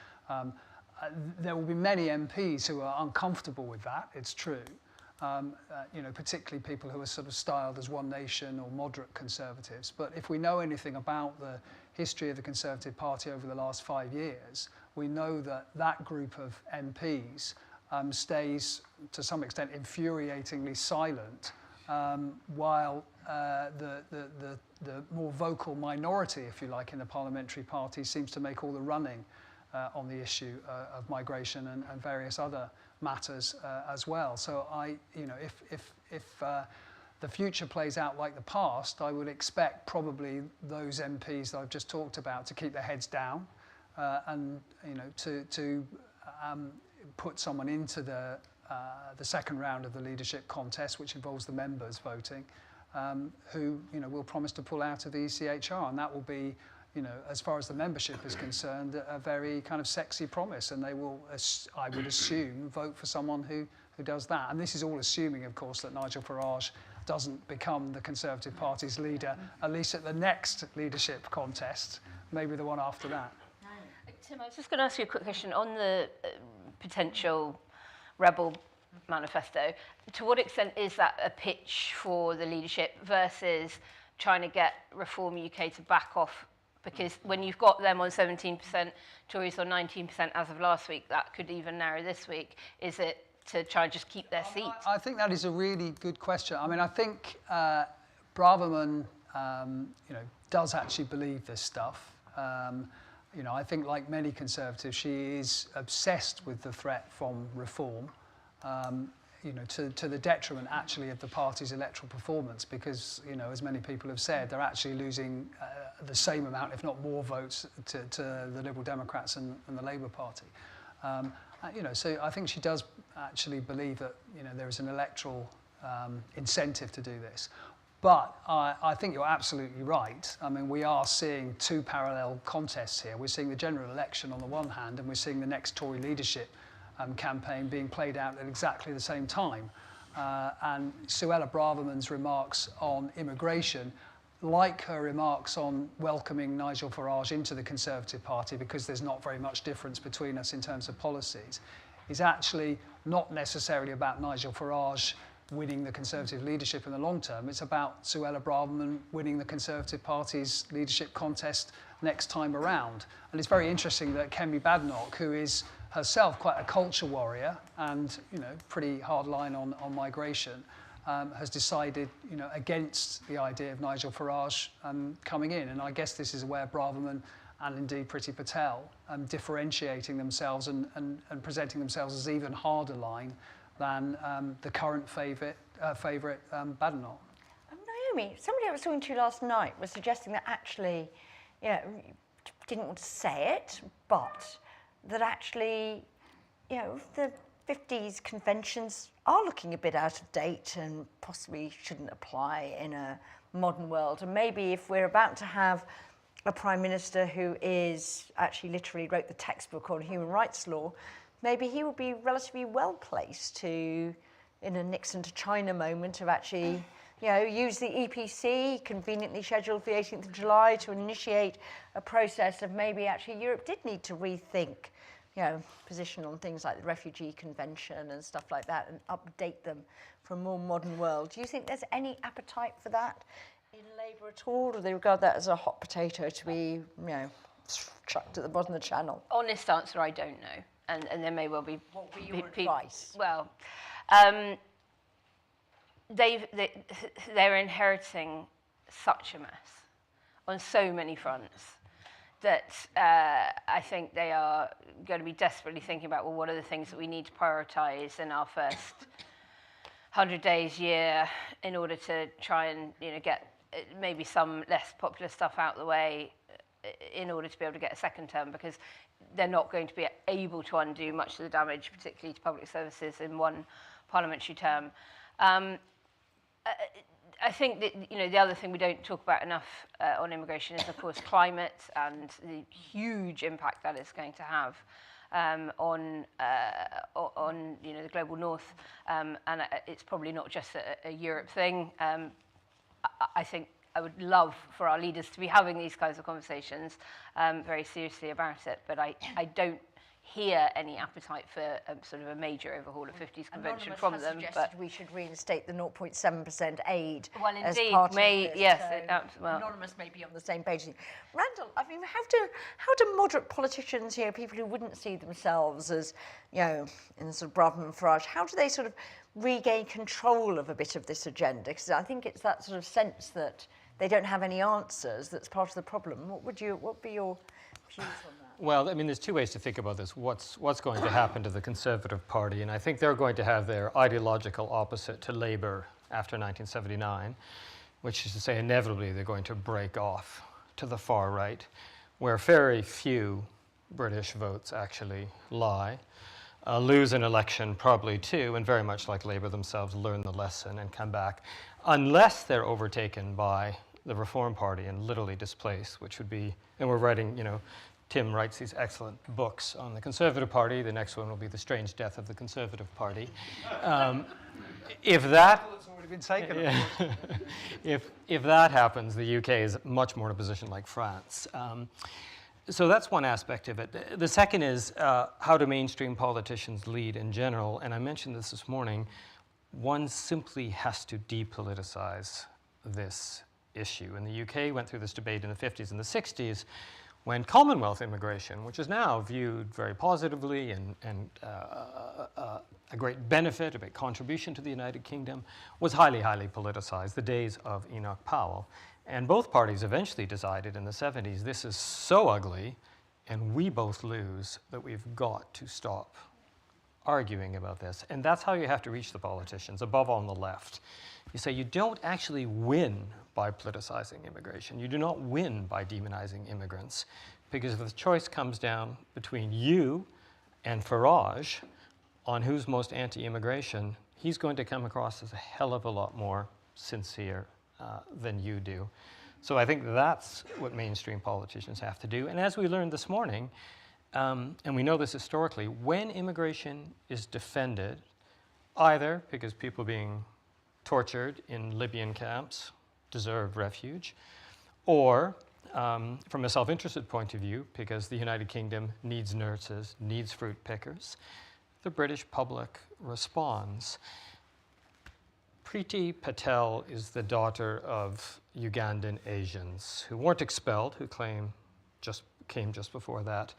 Speaker 18: There will be many MPs who are uncomfortable with that, it's true. You know, particularly people who are sort of styled as One Nation or moderate Conservatives. But if we know anything about the history of the Conservative Party over the last 5 years, we know that that group of MPs stays, to some extent, infuriatingly silent, while the more vocal minority, if you like, in the parliamentary party seems to make all the running on the issue of migration and various other matters as well. So you know, if the future plays out like the past, I would expect probably those MPs that I've just talked about to keep their heads down and, you know, to put someone into the second round of the leadership contest, which involves the members voting, who, you know, will promise to pull out of the ECHR, and that will be, you know, as far as the membership is concerned, a very kind of sexy promise, and they will, I would assume, vote for someone who does that. And this is all assuming, of course, that Nigel Farage doesn't become the Conservative Party's leader, at least at the next leadership contest, maybe the one after that.
Speaker 19: Tim, I was just going to ask you a quick question on the potential rebel manifesto. To what extent is that a pitch for the leadership versus trying to get Reform UK to back off? Because when you've got them on 17%, Tories on 19% as of last week, that could even narrow this week. Is it to try and just keep their seat?
Speaker 18: I think that is a really good question. I mean, I think Braverman, you know, does actually believe this stuff. You know, I think like many Conservatives, she is obsessed with the threat from reform. You know, to the detriment actually of the party's electoral performance, because, you know, as many people have said, they're actually losing the same amount, if not more, votes to the Liberal Democrats and the Labour Party. You know, so I think she does actually believe that, you know, there is an electoral incentive to do this. But I think you're absolutely right. I mean, we are seeing two parallel contests here. We're seeing the general election on the one hand, and we're seeing the next Tory leadership campaign being played out at exactly the same time. And Suella Braverman's remarks on immigration, like her remarks on welcoming Nigel Farage into the Conservative Party, because there's not very much difference between us in terms of policies, is actually not necessarily about Nigel Farage winning the Conservative leadership in the long term. It's about Suella Braverman winning the Conservative Party's leadership contest next time around. And it's very interesting that Kemi Badenoch, who is herself quite a culture warrior and, you know, pretty hard line on migration, has decided, you know, against the idea of Nigel Farage coming in. And I guess this is where Braverman and indeed Priti Patel differentiating themselves and presenting themselves as even harder line than the current favourite Badenoch.
Speaker 17: Naomi, somebody I was talking to last night was suggesting that actually, you know, didn't want to say it, but that actually, you know, the 50s conventions are looking a bit out of date and possibly shouldn't apply in a modern world. And maybe if we're about to have a Prime Minister who is actually literally wrote the textbook on human rights law, maybe he will be relatively well placed to, in a Nixon to China moment, of actually, you know, use the EPC conveniently scheduled for the 18th of July to initiate a process of maybe actually Europe did need to rethink, you know, position on things like the Refugee Convention and stuff like that, and update them for a more modern world. Do you think there's any appetite for that in Labour at all, or do they regard that as a hot potato to be, you know, chucked at the bottom of the channel?
Speaker 19: Honest answer, I don't know. And there may well be...
Speaker 17: What would be your advice?
Speaker 19: Well, they're inheriting such a mess on so many fronts that I think they are going to be desperately thinking about, well, what are the things that we need to prioritise in our first 100 days, year, in order to try and, you know, get maybe some less popular stuff out of the way in order to be able to get a second term, because they're not going to be able to undo much of the damage, particularly to public services, in one parliamentary term. I think that, you know, the other thing we don't talk about enough on immigration is, of course, climate and the huge impact that it's going to have on you know, the global north, and it's probably not just a Europe thing. I think I would love for our leaders to be having these kinds of conversations very seriously about it, but I don't hear any appetite for sort of a major overhaul of 50s convention from them.
Speaker 17: But we should reinstate the 0.7% aid
Speaker 19: well,
Speaker 17: as
Speaker 19: indeed,
Speaker 17: part of this.
Speaker 19: yes, well,
Speaker 17: Anonymous may be on the same page. Randall, I mean, how do moderate politicians, you know, people who wouldn't see themselves as, you know, in the sort of Braverman and Farage, how do they sort of regain control of a bit of this agenda? Because I think it's that sort of sense that they don't have any answers that's part of the problem. What would be your views on that?
Speaker 8: Well, I mean, there's two ways to think about this. What's going to happen to the Conservative Party? And I think they're going to have their ideological opposite to Labour after 1979, which is to say, inevitably, they're going to break off to the far right, where very few British votes actually lie. Lose an election probably too, and very much like Labour themselves, learn the lesson and come back, unless they're overtaken by the Reform Party and literally displaced, which would be, and we're writing, you know, Tim writes these excellent books on the Conservative Party. The next one will be The Strange Death of the Conservative Party. If that...
Speaker 11: It's already been taken.
Speaker 8: Yeah. If that happens, the UK is much more in a position like France. So that's one aspect of it. The second is how do mainstream politicians lead in general? And I mentioned this morning. One simply has to depoliticize this issue. And the UK went through this debate in the 50s and the 60s when Commonwealth immigration, which is now viewed very positively and a great benefit, a big contribution to the United Kingdom, was highly, highly politicized, the days of Enoch Powell. And both parties eventually decided in the 70s, this is so ugly, and we both lose, that we've got to stop arguing about this. And that's how you have to reach the politicians, above all on the left. You say you don't actually win by politicizing immigration. You do not win by demonizing immigrants, because if the choice comes down between you and Farage on who's most anti-immigration, he's going to come across as a hell of a lot more sincere than you do. So I think that's what mainstream politicians have to do. And as we learned this morning, and we know this historically, when immigration is defended, either because people being tortured in Libyan camps deserve refuge, or from a self-interested point of view, because the United Kingdom needs nurses, needs fruit pickers, the British public responds. Priti Patel is the daughter of Ugandan Asians who weren't expelled, who came just before that.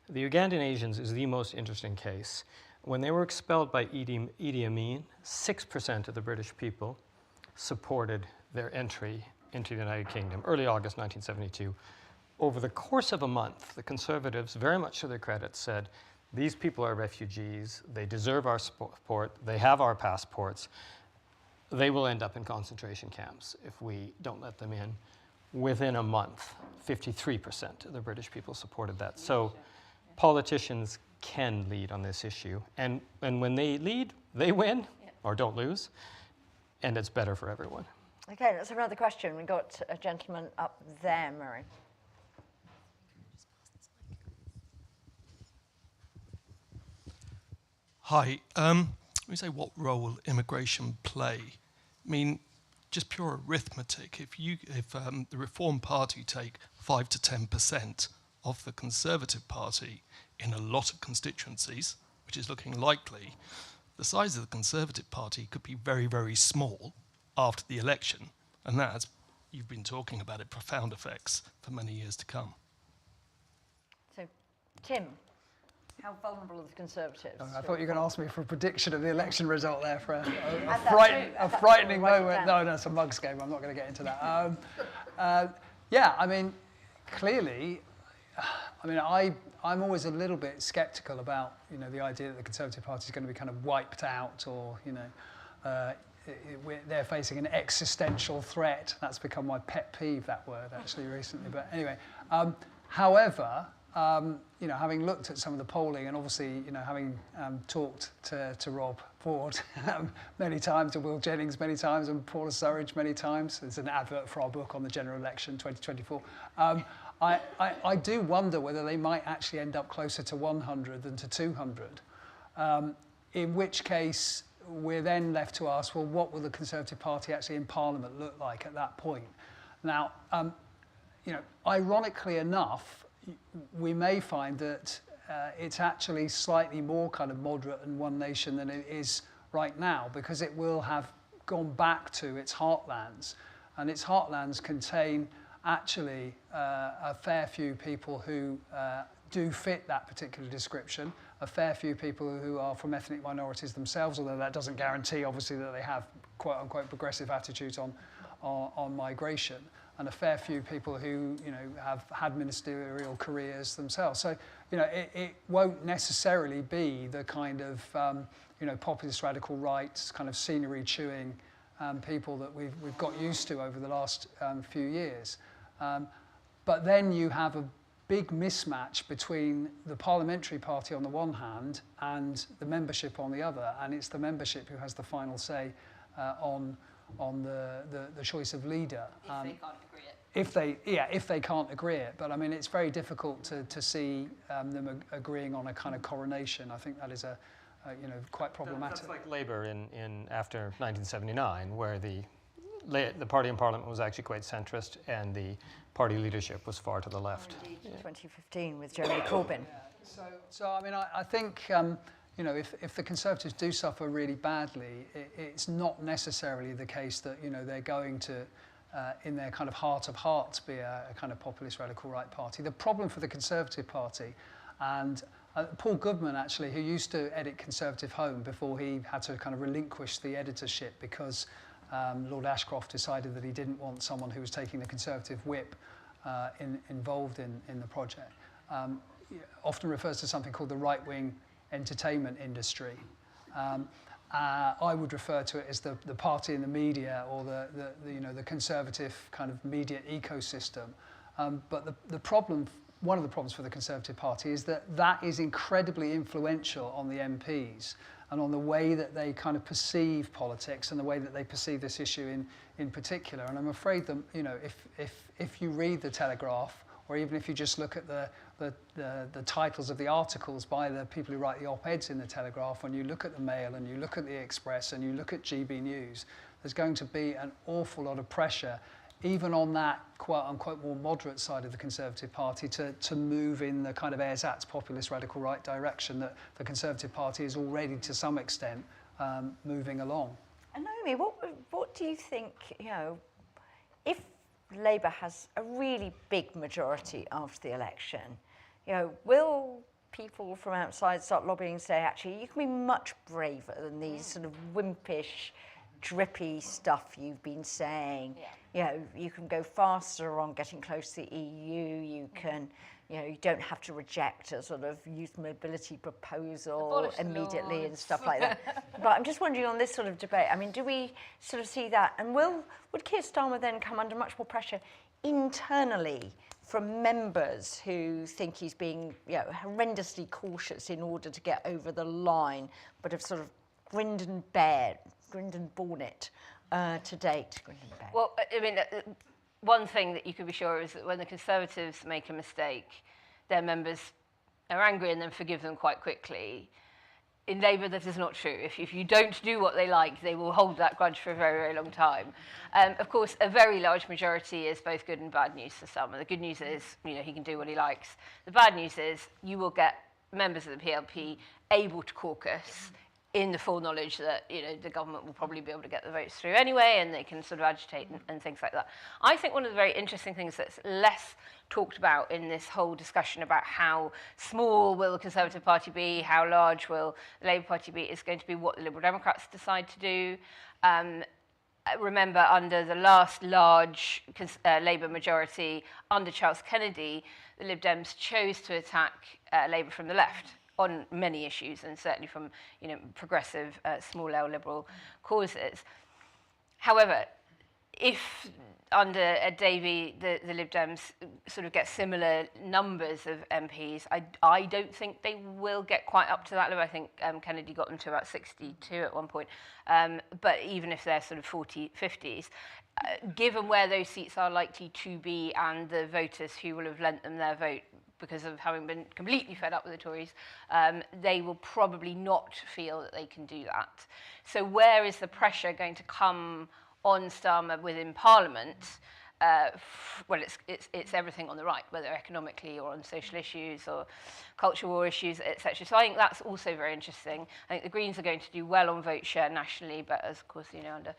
Speaker 8: The Ugandan Asians is the most interesting case. When they were expelled by Idi Amin, 6% of the British people supported their entry into the United Kingdom, early August 1972. Over the course of a month, the Conservatives, very much to their credit, said, these people are refugees, they deserve our support, they have our passports, they will end up in concentration camps if we don't let them in. Within a month, 53% of the British people supported that. So politicians can lead on this issue. And when they lead, they win, or don't lose, and it's better for everyone.
Speaker 17: Okay, let's have another question. We've got a gentleman up there, Murray.
Speaker 21: Hi. When you say what role will immigration play, I mean, just pure arithmetic. If the Reform Party take 5 to 10% of the Conservative Party in a lot of constituencies, which is looking likely, the size of the Conservative Party could be very, very small after the election, and that has, you've been talking about it, profound effects for many years to come.
Speaker 17: So, Tim, how vulnerable are the Conservatives?
Speaker 18: I thought you were going to ask me for a prediction of the election result there for a frightening moment. No, it's a mugs game. I'm not going to get into that. Yeah, I mean, clearly, I mean, I'm always a little bit sceptical about, you know, the idea that the Conservative Party is going to be kind of wiped out, or, you know, they're facing an existential threat. That's become my pet peeve, that word, actually, recently. But anyway, However, you know, having looked at some of the polling, and obviously, you know, having talked to Rob Ford many times, to Will Jennings many times, and Paula Surridge many times, it's an advert for our book on the general election 2024. I do wonder whether they might actually end up closer to 100 than to 200, in which case we're then left to ask, well, what will the Conservative Party actually in Parliament look like at that point? Now, you know, ironically enough, we may find that it's actually slightly more kind of moderate and one nation than it is right now, because it will have gone back to its heartlands, and its heartlands contain actually a fair few people who do fit that particular description, a fair few people who are from ethnic minorities themselves, although that doesn't guarantee obviously that they have quote unquote progressive attitudes on migration, and a fair few people who, you know, have had ministerial careers themselves. So, you know, it won't necessarily be the kind of, you know, populist radical right, kind of scenery chewing people that we've got used to over the last few years. But then you have a big mismatch between the parliamentary party on the one hand and the membership on the other, and it's the membership who has the final say on the choice of leader.
Speaker 17: If they can't agree it.
Speaker 18: If they can't agree it. But I mean, it's very difficult to see them agreeing on a kind of coronation. I think that is you know, quite problematic.
Speaker 8: That's like Labour in after 1979, where the party in Parliament was actually quite centrist, and the party leadership was far to the left.
Speaker 17: Indeed, 2015 with Jeremy Corbyn.
Speaker 18: Yeah. So I mean, I think you know, if the Conservatives do suffer really badly, it's not necessarily the case that, you know, they're going to, in their kind of heart of hearts, be a kind of populist radical right party. The problem for the Conservative Party, and Paul Goodman actually, who used to edit Conservative Home before he had to kind of relinquish the editorship because Lord Ashcroft decided that he didn't want someone who was taking the Conservative whip involved in the project, often refers to something called the right-wing entertainment industry. I would refer to it as the party in the media, or the you know, the conservative kind of media ecosystem. But the problem, one of the problems for the Conservative Party, is that is incredibly influential on the MPs and on the way that they kind of perceive politics and the way that they perceive this issue in particular. And I'm afraid that, you know, if you read the Telegraph, or even if you just look at the titles of the articles by the people who write the op-eds in the Telegraph, when you look at the Mail and you look at the Express and you look at GB News, there's going to be an awful lot of pressure, even on that quote-unquote more moderate side of the Conservative Party, to move in the kind of ersatz populist radical right direction that the Conservative Party is already, to some extent, moving along.
Speaker 17: And Naomi, what do you think, you know, if Labour has a really big majority after the election, you know, will people from outside start lobbying and say, actually, you can be much braver than these sort of wimpish, drippy stuff you've been saying? You know, you can go faster on getting close to the EU, you can, you know, you don't have to reject a sort of youth mobility proposal immediately and stuff like that. But I'm just wondering on this sort of debate, I mean, do we sort of see that? And would Keir Starmer then come under much more pressure internally from members who think he's being, you know, horrendously cautious in order to get over the line, but have sort of grinned and borne it to date?
Speaker 19: Well, I mean, one thing that you could be sure is that when the Conservatives make a mistake, their members are angry and then forgive them quite quickly. In Labour, that is not true. If you don't do what they like, they will hold that grudge for a very, very long time. Of course, a very large majority is both good and bad news for some. And the good news is, you know, he can do what he likes. The bad news is you will get members of the PLP able to caucus in the full knowledge that, you know, the government will probably be able to get the votes through anyway, and they can sort of agitate and things like that. I think one of the very interesting things that's less talked about in this whole discussion about how small will the Conservative Party be, how large will the Labour Party be, is going to be what the Liberal Democrats decide to do. Remember, under the last large Labour majority, under Charles Kennedy, the Lib Dems chose to attack Labour from the left on many issues, and certainly from, you know, progressive, small L liberal causes. However, if under Davey, the Lib Dems sort of get similar numbers of MPs. I don't think they will get quite up to that level. I think Kennedy got them to about 62 at one point. But even if they're sort of 40, 50s, given where those seats are likely to be and the voters who will have lent them their vote because of having been completely fed up with the Tories, they will probably not feel that they can do that. So where is the pressure going to come on Starmer within Parliament? Well, it's everything on the right, whether economically or on social issues or culture war issues, etc. So I think that's also very interesting. I think the Greens are going to do well on vote share nationally, but as of course, you know, under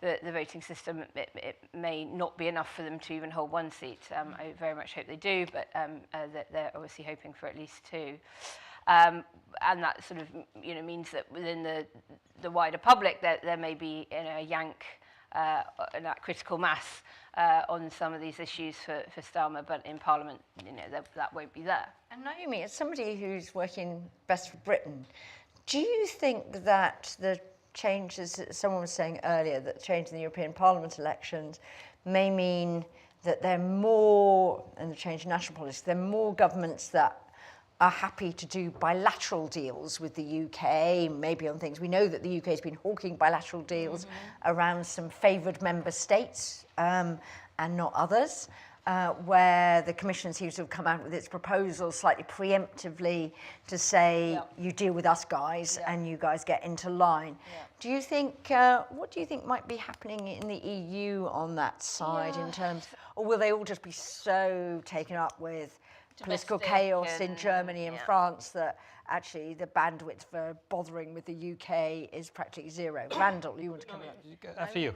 Speaker 19: the voting system, it may not be enough for them to even hold one seat. I very much hope they do, but they're obviously hoping for at least two. And that sort of, you know, means that within the wider public, there may be, you know, a yank, that critical mass on some of these issues for Starmer, but in Parliament, you know, that won't be there.
Speaker 17: And Naomi, as somebody who's working Best for Britain, do you think that the changes, someone was saying earlier, that the change in the European Parliament elections may mean that there are more, and the change in national policy, there are more governments that are happy to do bilateral deals with the UK, maybe on things. We know that the UK has been hawking bilateral deals around some favoured member states and not others, where the Commission seems to have come out with its proposal slightly preemptively to say, you deal with us guys and you guys get into line. Do you think, what do you think might be happening in the EU on that side in terms, or will they all just be so taken up with political chaos in Germany and France that actually the bandwidth for bothering with the UK is practically zero? Randall, you want to come in?
Speaker 8: After you.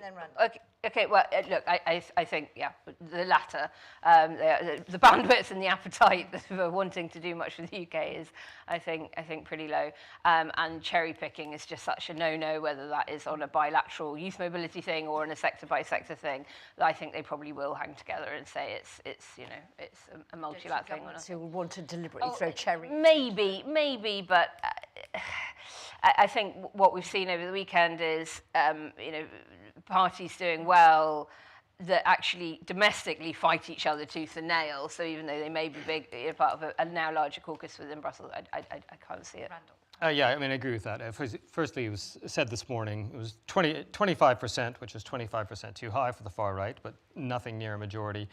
Speaker 19: Okay, well, look, I think, yeah, the latter. The bandwidth and the appetite for wanting to do much with the UK is, I think pretty low. And cherry picking is just such a no-no, whether that is on a bilateral youth mobility thing or on a sector-by-sector thing, that I think they probably will hang together and say it's you know, it's a multilateral thing.
Speaker 17: Who will want to deliberately throw cherry?
Speaker 19: Maybe, but I think what we've seen over the weekend is, you know, parties doing well that actually domestically fight each other tooth and nail. So even though they may be big, you know, part of a now larger caucus within Brussels, I can't see it.
Speaker 8: Yeah, I mean, I agree with that. Firstly, it was said this morning, it was 25%, which is 25% too high for the far right, but nothing near a majority.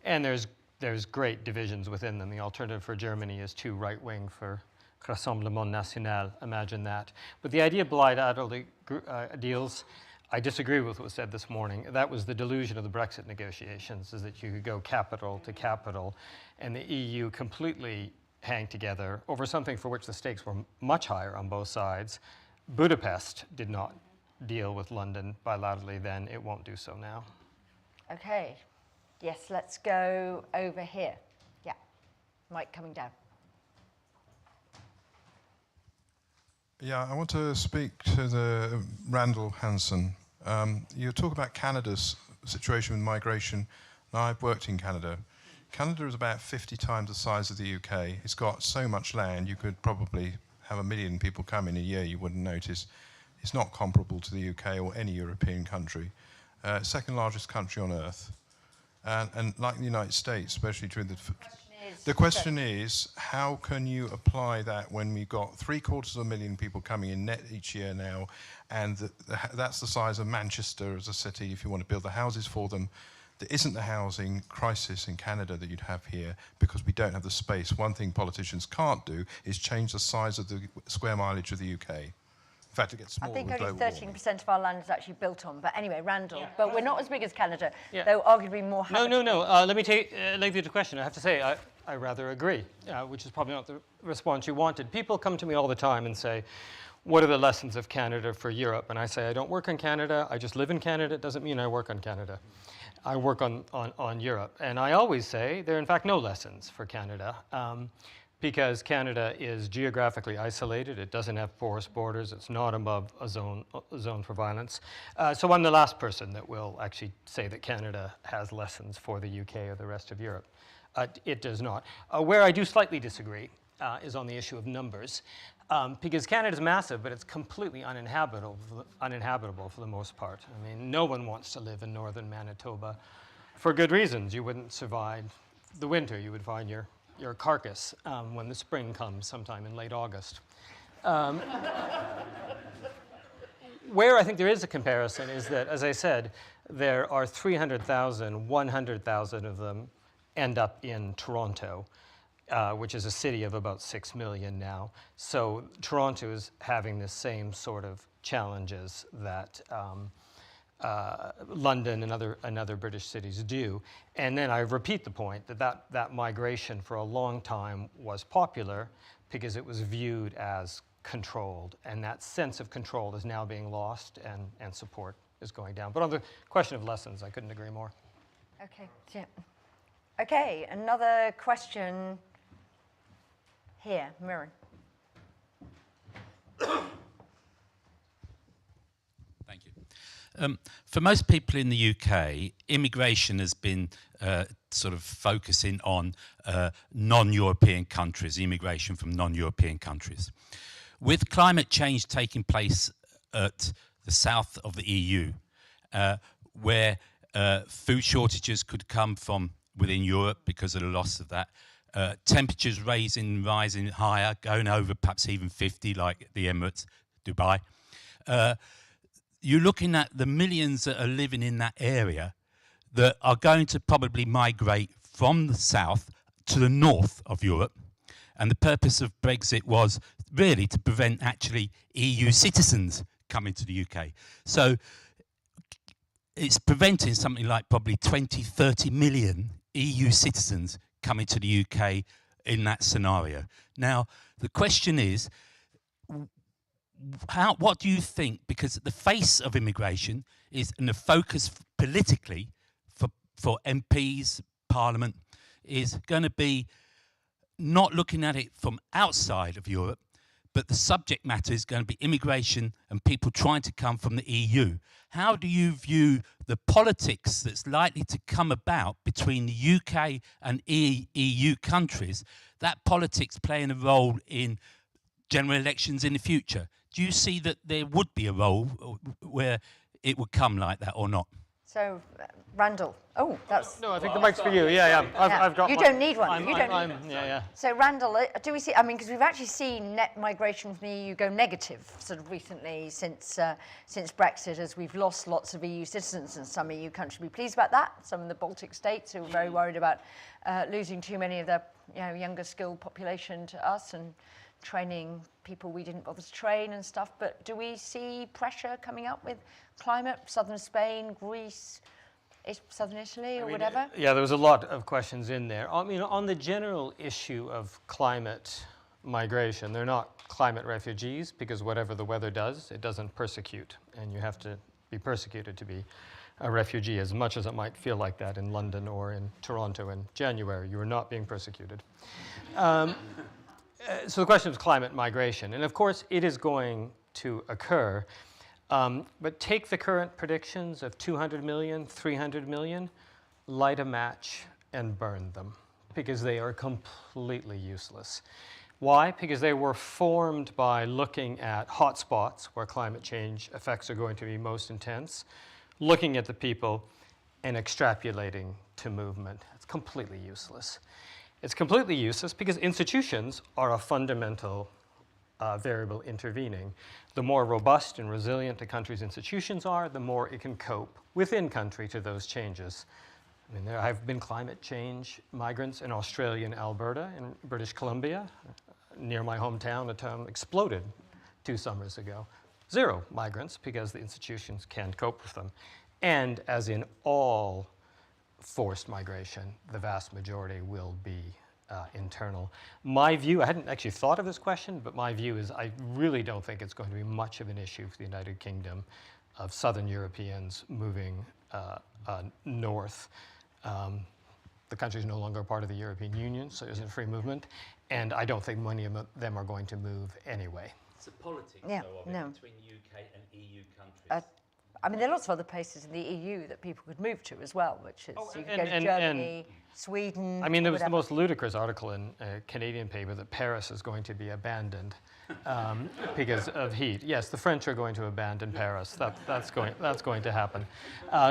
Speaker 8: And there's great divisions within them. The alternative for Germany is too right-wing for Rassemblement National, imagine that. But the idea of bilateral deals, I disagree with what was said this morning. That was the delusion of the Brexit negotiations, is that you could go capital to capital, and the EU completely hang together over something for which the stakes were much higher on both sides. Budapest did not deal with London bilaterally then. It won't do so now.
Speaker 17: Okay. Yes, let's go over here. Yeah. Mike coming down.
Speaker 9: Yeah, I want to speak to the Randall Hansen. You talk about Canada's situation with migration. Now, I've worked in Canada. Canada is about 50 times the size of the UK. It's got so much land, you could probably have 1 million people come in a year, you wouldn't notice. It's not comparable to the UK or any European country. Second largest country on earth. And like the United States, especially during the question is, how can you apply that when we've got 750,000 people coming in net each year now, and that's the size of Manchester as a city if you want to build the houses for them. There isn't the housing crisis in Canada that you'd have here because we don't have the space. One thing politicians can't do is change the size of the square mileage of the UK. In fact, it gets smaller.
Speaker 17: I think
Speaker 9: with
Speaker 17: only
Speaker 9: global
Speaker 17: 13% of our land is actually built on. But anyway, Randall.
Speaker 8: Yeah.
Speaker 17: But we're not as big as Canada,
Speaker 8: Yeah.
Speaker 17: though arguably more.
Speaker 8: No. Let me take lengthy the question. I have to say, I rather agree, which is probably not the response you wanted. People come to me all the time and say, what are the lessons of Canada for Europe? And I say, I don't work on Canada. I just live in Canada. It doesn't mean I work on Canada. I work on Europe. And I always say there are, in fact, no lessons for Canada. Because Canada is geographically isolated. It doesn't have porous borders. It's not above a zone for violence. So I'm the last person that will actually say that Canada has lessons for the UK or the rest of Europe. It does not. Where I do slightly disagree is on the issue of numbers. Because Canada's massive, but it's completely uninhabitable for the most part. I mean, no one wants to live in northern Manitoba. for good reasons. You wouldn't survive the winter. You would find your carcass when the spring comes sometime in late August. Where I think there is a comparison is that, as I said, there are 300,000, 100,000 of them end up in Toronto, which is a city of about 6 million now. So Toronto is having the same sort of challenges that London and other British cities do. And then I repeat the point that migration for a long time was popular because it was viewed as controlled, and that sense of control is now being lost, and support is going down. But on the question of lessons, I couldn't agree more.
Speaker 17: Okay, yeah. Okay, another question here, Mirren.
Speaker 6: Thank you. For most people in the UK, immigration has been sort of focusing on non-European countries, immigration from non-European countries. With climate change taking place at the south of the EU, where food shortages could come from within Europe because of the loss of that, temperatures rising higher, going over perhaps even 50, like the Emirates, Dubai, you're looking at the millions that are living in that area that are going to probably migrate from the south to the north of Europe. And the purpose of Brexit was really to prevent actually EU citizens coming to the UK. So it's preventing something like probably 20, 30 million EU citizens coming to the UK in that scenario. Now, the question is, what do you think? Because the face of immigration is, and the focus politically for MPs, Parliament, is going to be not looking at it from outside of Europe, but the subject matter is going to be immigration and people trying to come from the EU. How do you view the politics that's likely to come about between the UK and EU countries, that politics playing a role in general elections in the future? Do you see that there would be a role where it would come like that or not?
Speaker 17: So, Randall. Oh, that's...
Speaker 8: No, I think the mic's for you. Yeah. I've got
Speaker 17: you
Speaker 8: one.
Speaker 17: don't need one. You don't need one.
Speaker 8: Yeah.
Speaker 17: So, Randall, do we see... I mean, because we've actually seen net migration from the EU go negative sort of recently since Brexit, as we've lost lots of EU citizens, and some EU countries will be pleased about that. Some of the Baltic states who are very worried about losing too many of their younger skilled population to us and training people we didn't bother to train and stuff. But do we see pressure coming up with climate? Southern Spain, Greece, southern Italy, or whatever?
Speaker 8: Yeah, there was a lot of questions in there. I mean, on the general issue of climate migration, they're not climate refugees because whatever the weather does, it doesn't persecute. And you have to be persecuted to be a refugee, as much as it might feel like that in London or in Toronto in January. You are not being persecuted. So the question is climate migration. And of course, it is going to occur. But take the current predictions of 200 million, 300 million, light a match and burn them, because they are completely useless. Why? Because they were formed by looking at hotspots where climate change effects are going to be most intense, looking at the people and extrapolating to movement. It's completely useless. It's completely useless because institutions are a fundamental variable intervening. The more robust and resilient a country's institutions are, the more it can cope within country to those changes. I mean, there have been climate change migrants in Australia and Alberta, in British Columbia, near my hometown. A town exploded 2 summers ago. 0 migrants because the institutions can't cope with them. And as in all forced migration, the vast majority will be internal. My view, I hadn't actually thought of this question, but my view is I really don't think it's going to be much of an issue for the United Kingdom of Southern Europeans moving north. The country is no longer part of the European Union, so there's a free movement, and I don't think many of them are going to move anyway.
Speaker 6: It's a politics,
Speaker 17: Yeah,
Speaker 6: though, of
Speaker 17: no.
Speaker 6: it between UK and EU countries.
Speaker 17: I mean, there are lots of other places in the EU that people could move to as well, which is you could go to
Speaker 8: and-
Speaker 17: Germany, Sweden.
Speaker 8: I mean, there was the
Speaker 17: whatever.
Speaker 8: most ludicrous article in a Canadian paper that Paris is going to be abandoned because of heat. Yes, the French are going to abandon Paris. That's going to happen.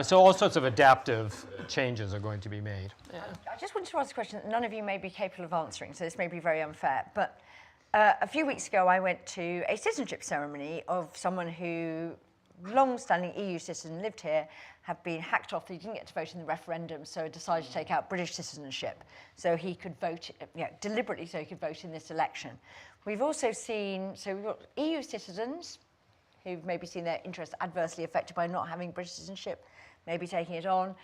Speaker 8: So all sorts of adaptive changes are going to be made.
Speaker 17: I just wanted to ask a question that none of you may be capable of answering, so this may be very unfair. But a few weeks ago, I went to a citizenship ceremony of someone who, long-standing EU citizen, lived here, had been hacked off. He didn't get to vote in the referendum, so decided to take out British citizenship, so he could vote, deliberately, so he could vote in this election. We've also seen, so we've got EU citizens who've maybe seen their interests adversely affected by not having British citizenship, maybe taking it on.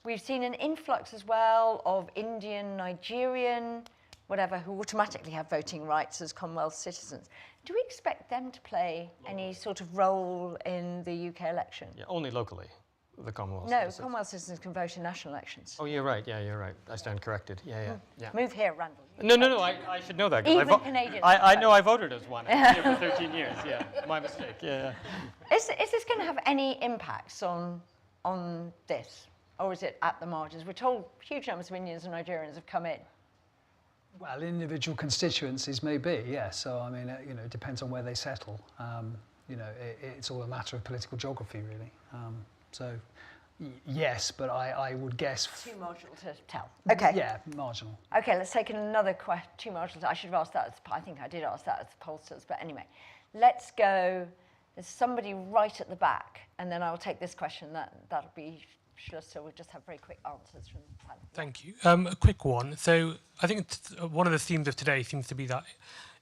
Speaker 17: We've seen an influx as well of Indian, Nigerian, whatever, who automatically have voting rights as Commonwealth citizens. Do we expect them to play any sort of role in the UK election?
Speaker 8: Yeah, only locally, the Commonwealth.
Speaker 17: No,
Speaker 8: citizens.
Speaker 17: Commonwealth citizens can vote in national elections.
Speaker 8: Oh, you're right. Yeah, you're right. I stand corrected. Yeah.
Speaker 17: Move here, Randall.
Speaker 8: No, I should know that. 'Cause
Speaker 17: Even Canadians.
Speaker 8: I know I voted as one. I've been here for 13 years. Yeah, my mistake. Yeah.
Speaker 17: Is this going to have any impacts on this? Or is it at the margins? We're told huge numbers of Indians and Nigerians have come in.
Speaker 18: Well, individual constituencies may be, yes. So, I mean, it depends on where they settle. It's all a matter of political geography, really. Yes, but I would guess...
Speaker 17: Too marginal to tell. Okay.
Speaker 18: Yeah, marginal.
Speaker 17: Okay, let's take another question. Too marginal. I should have asked that. I think I did ask that as pollsters. But anyway, let's go. There's somebody right at the back, and then I'll take this question. That'll be... So we'll just have very quick answers from the panel.
Speaker 7: Thank you. A quick one. So I think one of the themes of today seems to be that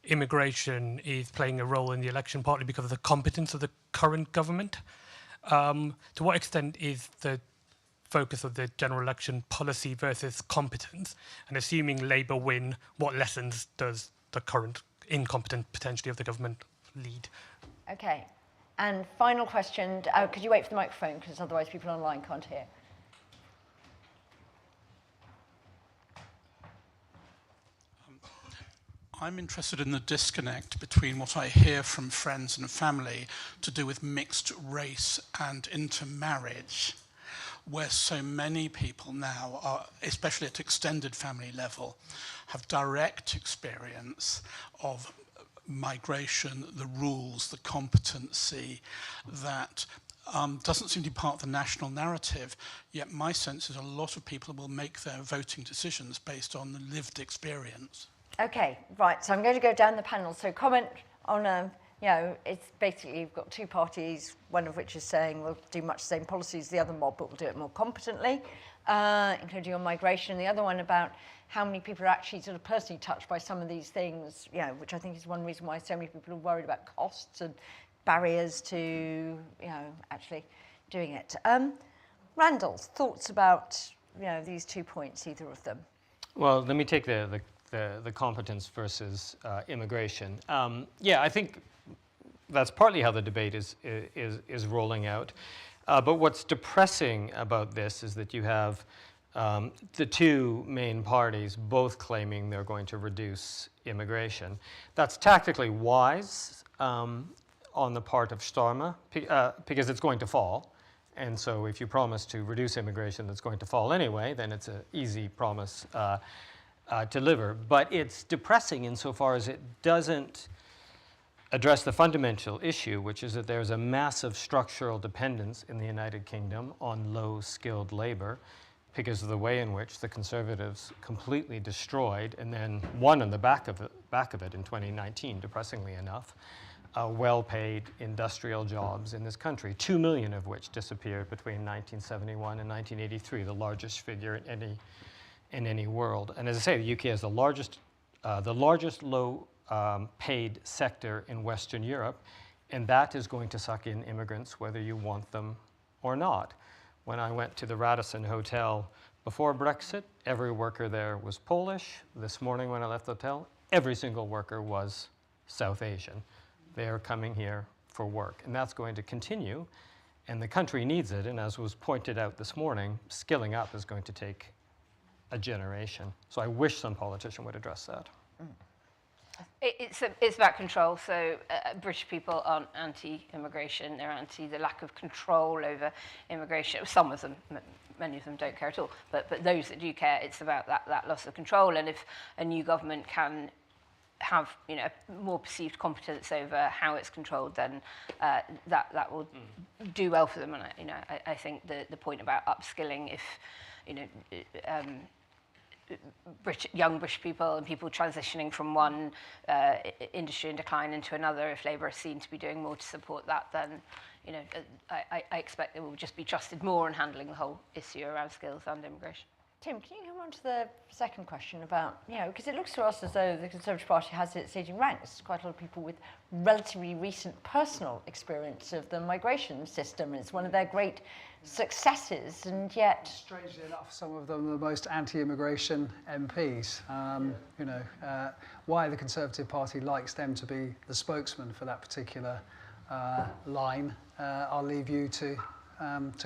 Speaker 7: immigration is playing a role in the election, partly because of the competence of the current government. To what extent is the focus of the general election policy versus competence? And assuming Labour win, what lessons does the current incompetence potentially of the government lead?
Speaker 17: Okay. And final question, could you wait for the microphone, because otherwise people online can't hear.
Speaker 20: I'm interested in the disconnect between what I hear from friends and family to do with mixed race and intermarriage, where so many people now, are, especially at extended family level, have direct experience of migration, the rules, the competency that doesn't seem to be part of the national narrative, yet my sense is a lot of people will make their voting decisions based on the lived experience.
Speaker 17: Okay, right, so I'm going to go down the panel. So comment on, it's basically you've got two parties, one of which is saying we'll do much the same policies as the other mob, but we'll do it more competently, including on migration. The other one about how many people are actually sort of personally touched by some of these things, which I think is one reason why so many people are worried about costs and barriers to, actually doing it. Randall's thoughts about, these 2 points, either of them?
Speaker 8: Well, let me take the competence versus immigration. I think that's partly how the debate is rolling out. But what's depressing about this is that you have the two main parties both claiming they're going to reduce immigration. That's tactically wise on the part of Starmer because it's going to fall. And so if you promise to reduce immigration that's going to fall anyway, then it's an easy promise to deliver. But it's depressing insofar as it doesn't address the fundamental issue, which is that there's a massive structural dependence in the United Kingdom on low-skilled labor because of the way in which the Conservatives completely destroyed and then won on the back of it in 2019, depressingly enough, well-paid industrial jobs in this country, 2 million of which disappeared between 1971 and 1983, the largest figure in any world. And as I say, the UK is the largest low-paid sector in Western Europe, and that is going to suck in immigrants whether you want them or not. When I went to the Radisson Hotel before Brexit, every worker there was Polish. This morning when I left the hotel, every single worker was South Asian. They are coming here for work, and that's going to continue, and the country needs it, and as was pointed out this morning, skilling up is going to take a generation. So I wish some politician would address that.
Speaker 19: It's about control. So British people aren't anti-immigration. They're anti the lack of control over immigration. Some of them, many of them don't care at all. But those that do care, it's about that loss of control. And if a new government can have more perceived competence over how it's controlled, then that will do well for them. And I think the point about upskilling, if young British people and people transitioning from one industry in decline into another, if Labour are seen to be doing more to support that, then I expect they will just be trusted more in handling the whole issue around skills and immigration.
Speaker 17: Tim, can you come on to the second question about, because it looks to us as though the Conservative Party has its aging ranks. Quite a lot of people with relatively recent personal experience of the migration system. It's one of their great successes, and yet...
Speaker 18: Strangely enough, some of them are the most anti-immigration MPs. Why the Conservative Party likes them to be the spokesman for that particular line, I'll leave you to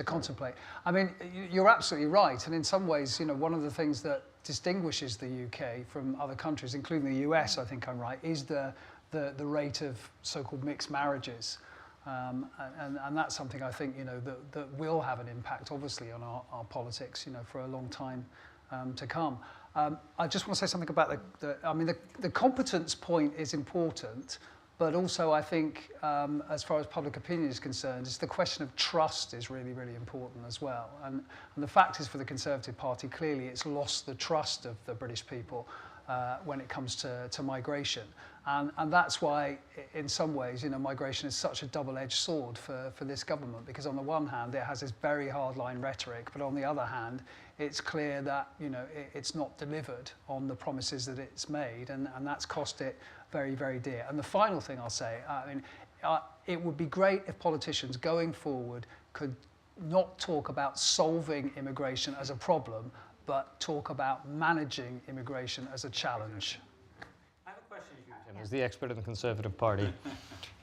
Speaker 18: contemplate. I mean, you're absolutely right, and in some ways, one of the things that distinguishes the UK from other countries, including the US, I think I'm right, is the rate of so-called mixed marriages, and that's something I think that will have an impact, obviously, on our politics, for a long time to come. I just want to say something about the competence point is important. But also, I think, as far as public opinion is concerned, it's the question of trust is really, really important as well. And the fact is, for the Conservative Party, clearly it's lost the trust of the British people when it comes to migration. And that's why, in some ways, migration is such a double-edged sword for this government, because on the one hand, it has this very hardline rhetoric, but on the other hand, it's clear that it's not delivered on the promises that it's made, and that's cost it very, very dear. And the final thing I'll say, it would be great if politicians going forward could not talk about solving immigration as a problem, but talk about managing immigration as a challenge.
Speaker 8: I have a question for you, Tim, as the expert in the Conservative Party.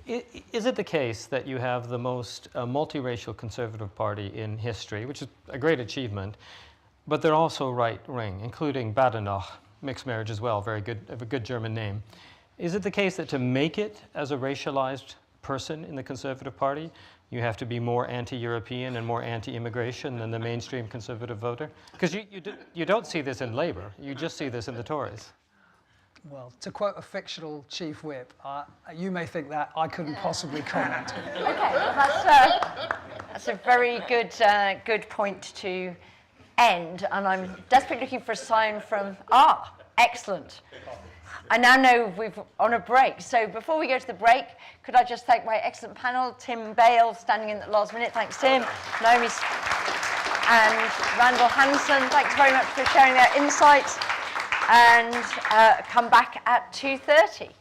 Speaker 8: Is it the case that you have the most multiracial Conservative Party in history, which is a great achievement, but they're also right-wing, including Badenoch, mixed marriage as well, very good, have a good German name. Is it the case that to make it as a racialized person in the Conservative Party, you have to be more anti-European and more anti-immigration than the mainstream Conservative voter? Because you don't see this in Labour, you just see this in the Tories.
Speaker 18: Well, to quote a fictional chief whip, you may think that, I couldn't possibly comment.
Speaker 17: Okay, well, that's a very good point to end, and I'm desperately looking for a sign from, excellent. I now know we're on a break. So before we go to the break, could I just thank my excellent panel, Tim Bale, standing in at the last minute. Thanks, Tim. Naomi and Randall Hansen. Thanks very much for sharing their insights. And come back at 2:30.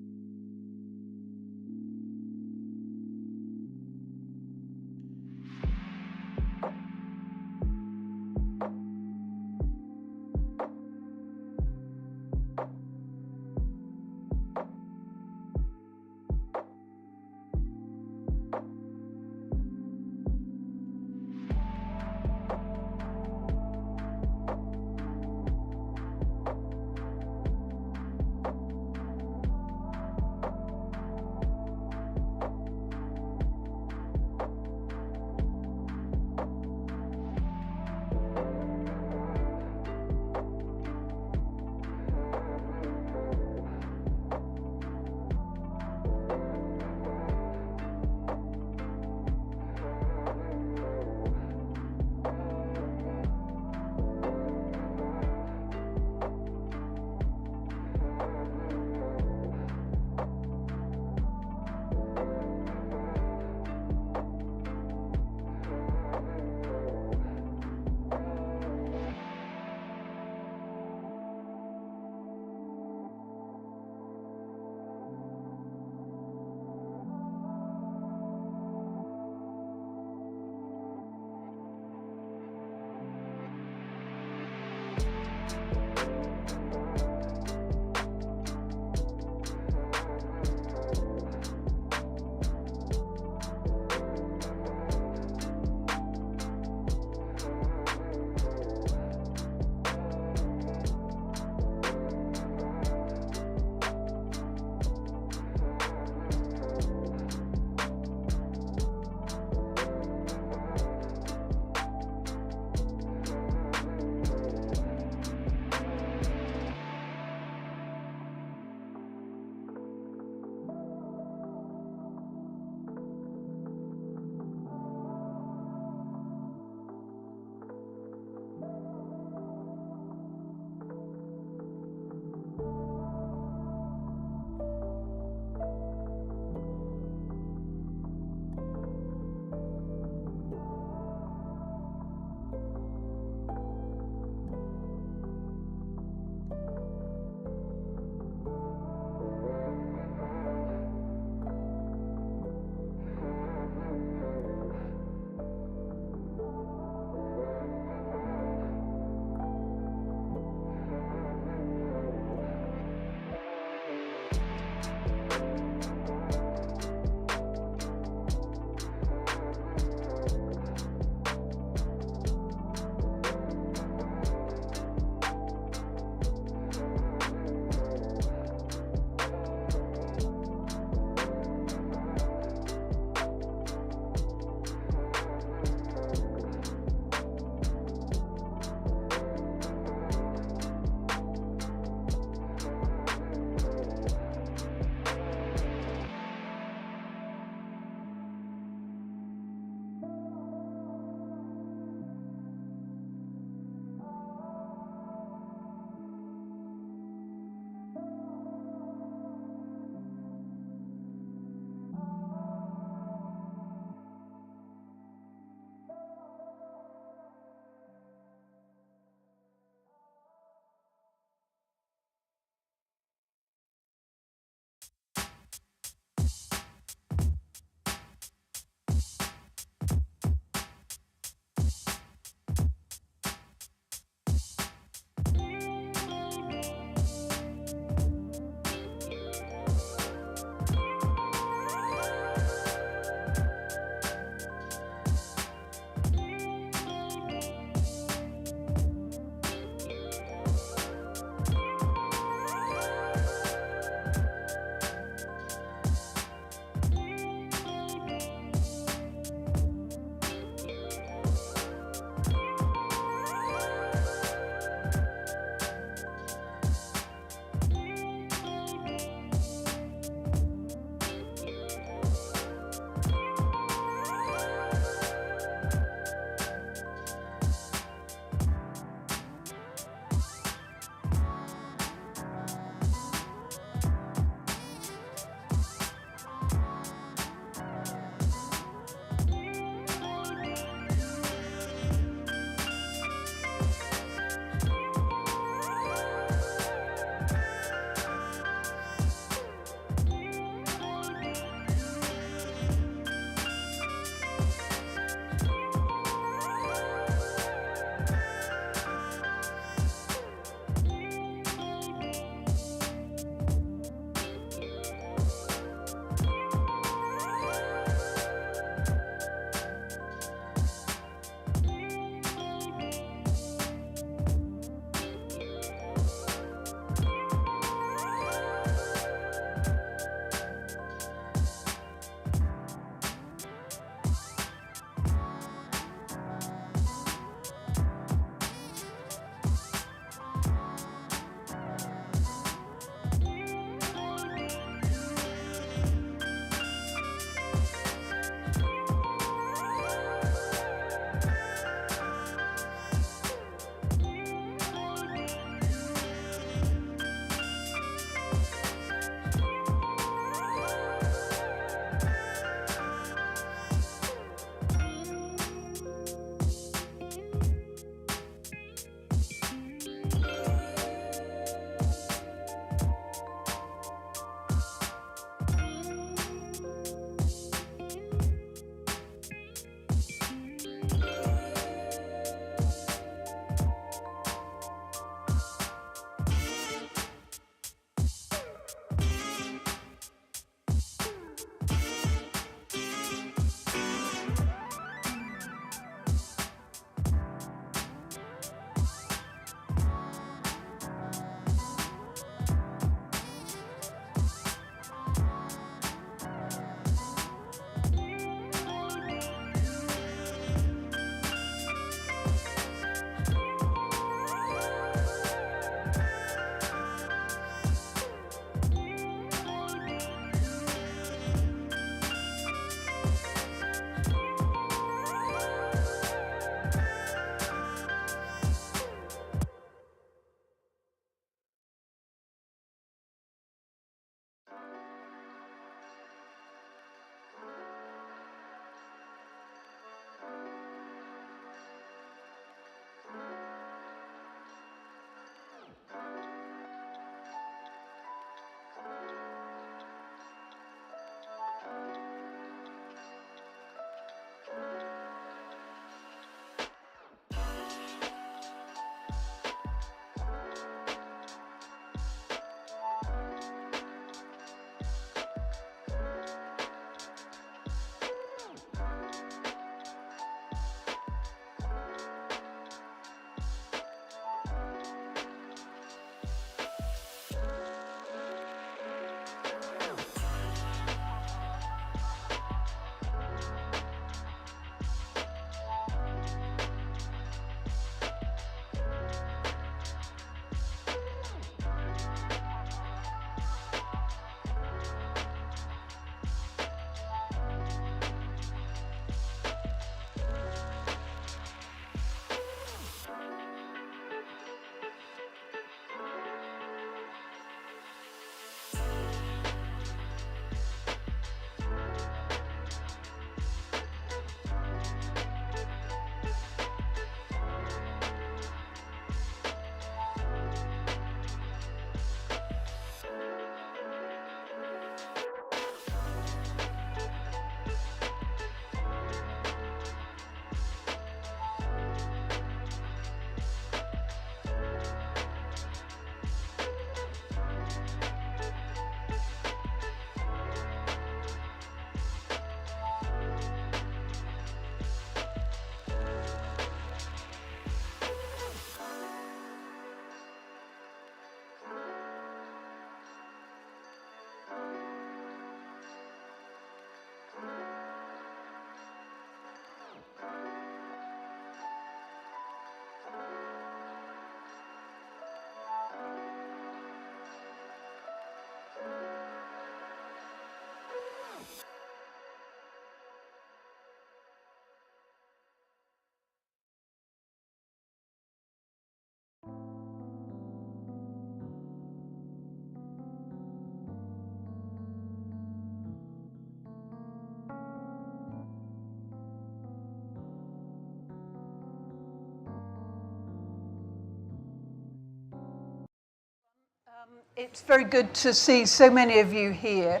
Speaker 10: It's very good to see so many of you here.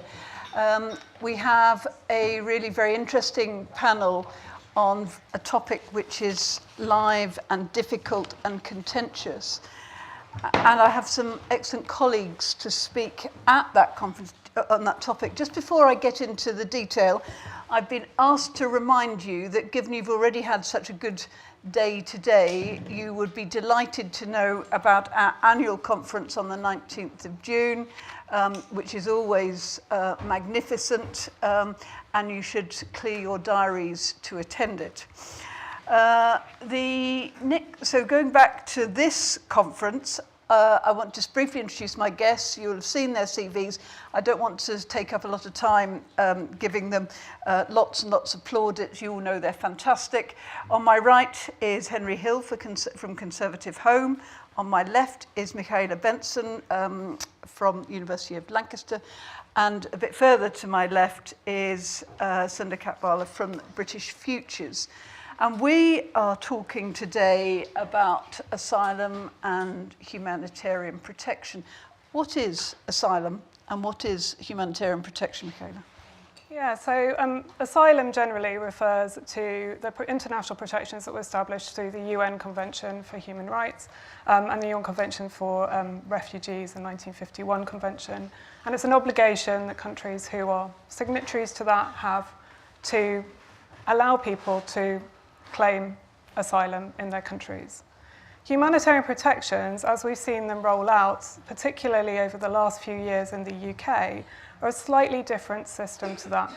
Speaker 10: We have a really very interesting panel on a topic which is live and difficult and contentious. And I have some excellent colleagues to speak at that conference on that topic. Just before I get into the detail, I've been asked to remind you that given you've already had such a good day today, you would be delighted to know about our annual conference on the 19th of June, which is always magnificent, and you should clear your diaries to attend it. So going back to this conference, I want to just briefly introduce my guests. You'll have seen their CVs. I don't want to take up a lot of time giving them lots and lots of plaudits. You all know they're fantastic. On my right is Henry Hill from Conservative Home. On my left is Michaela Benson from University of Lancaster. And a bit further to my left is Sunda Katwala from British Futures. And we are talking today about asylum and humanitarian protection. What is asylum and what is humanitarian protection, Michaela?
Speaker 22: Yeah, so asylum generally refers to the international protections that were established through the UN Convention for Human Rights and the UN Convention for Refugees, the 1951 Convention. And it's an obligation that countries who are signatories to that have to allow people to claim asylum in their countries. Humanitarian protections, as we've seen them roll out, particularly over the last few years in the UK, are a slightly different system to that.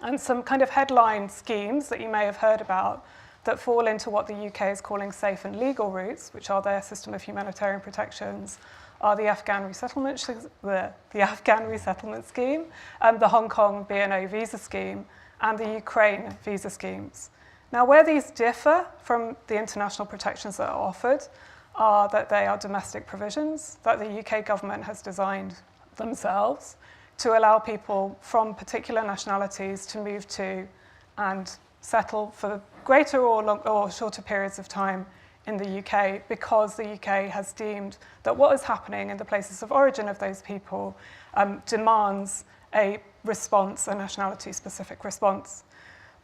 Speaker 22: And some kind of headline schemes that you may have heard about that fall into what the UK is calling safe and legal routes, which are their system of humanitarian protections, are the Afghan resettlement scheme, the Hong Kong B&O visa scheme, and the Ukraine visa schemes. Now, where these differ from the international protections that are offered are that they are domestic provisions that the UK government has designed themselves to allow people from particular nationalities to move to and settle for greater or shorter periods of time in the UK, because the UK has deemed that what is happening in the places of origin of those people demands a response, a nationality-specific response.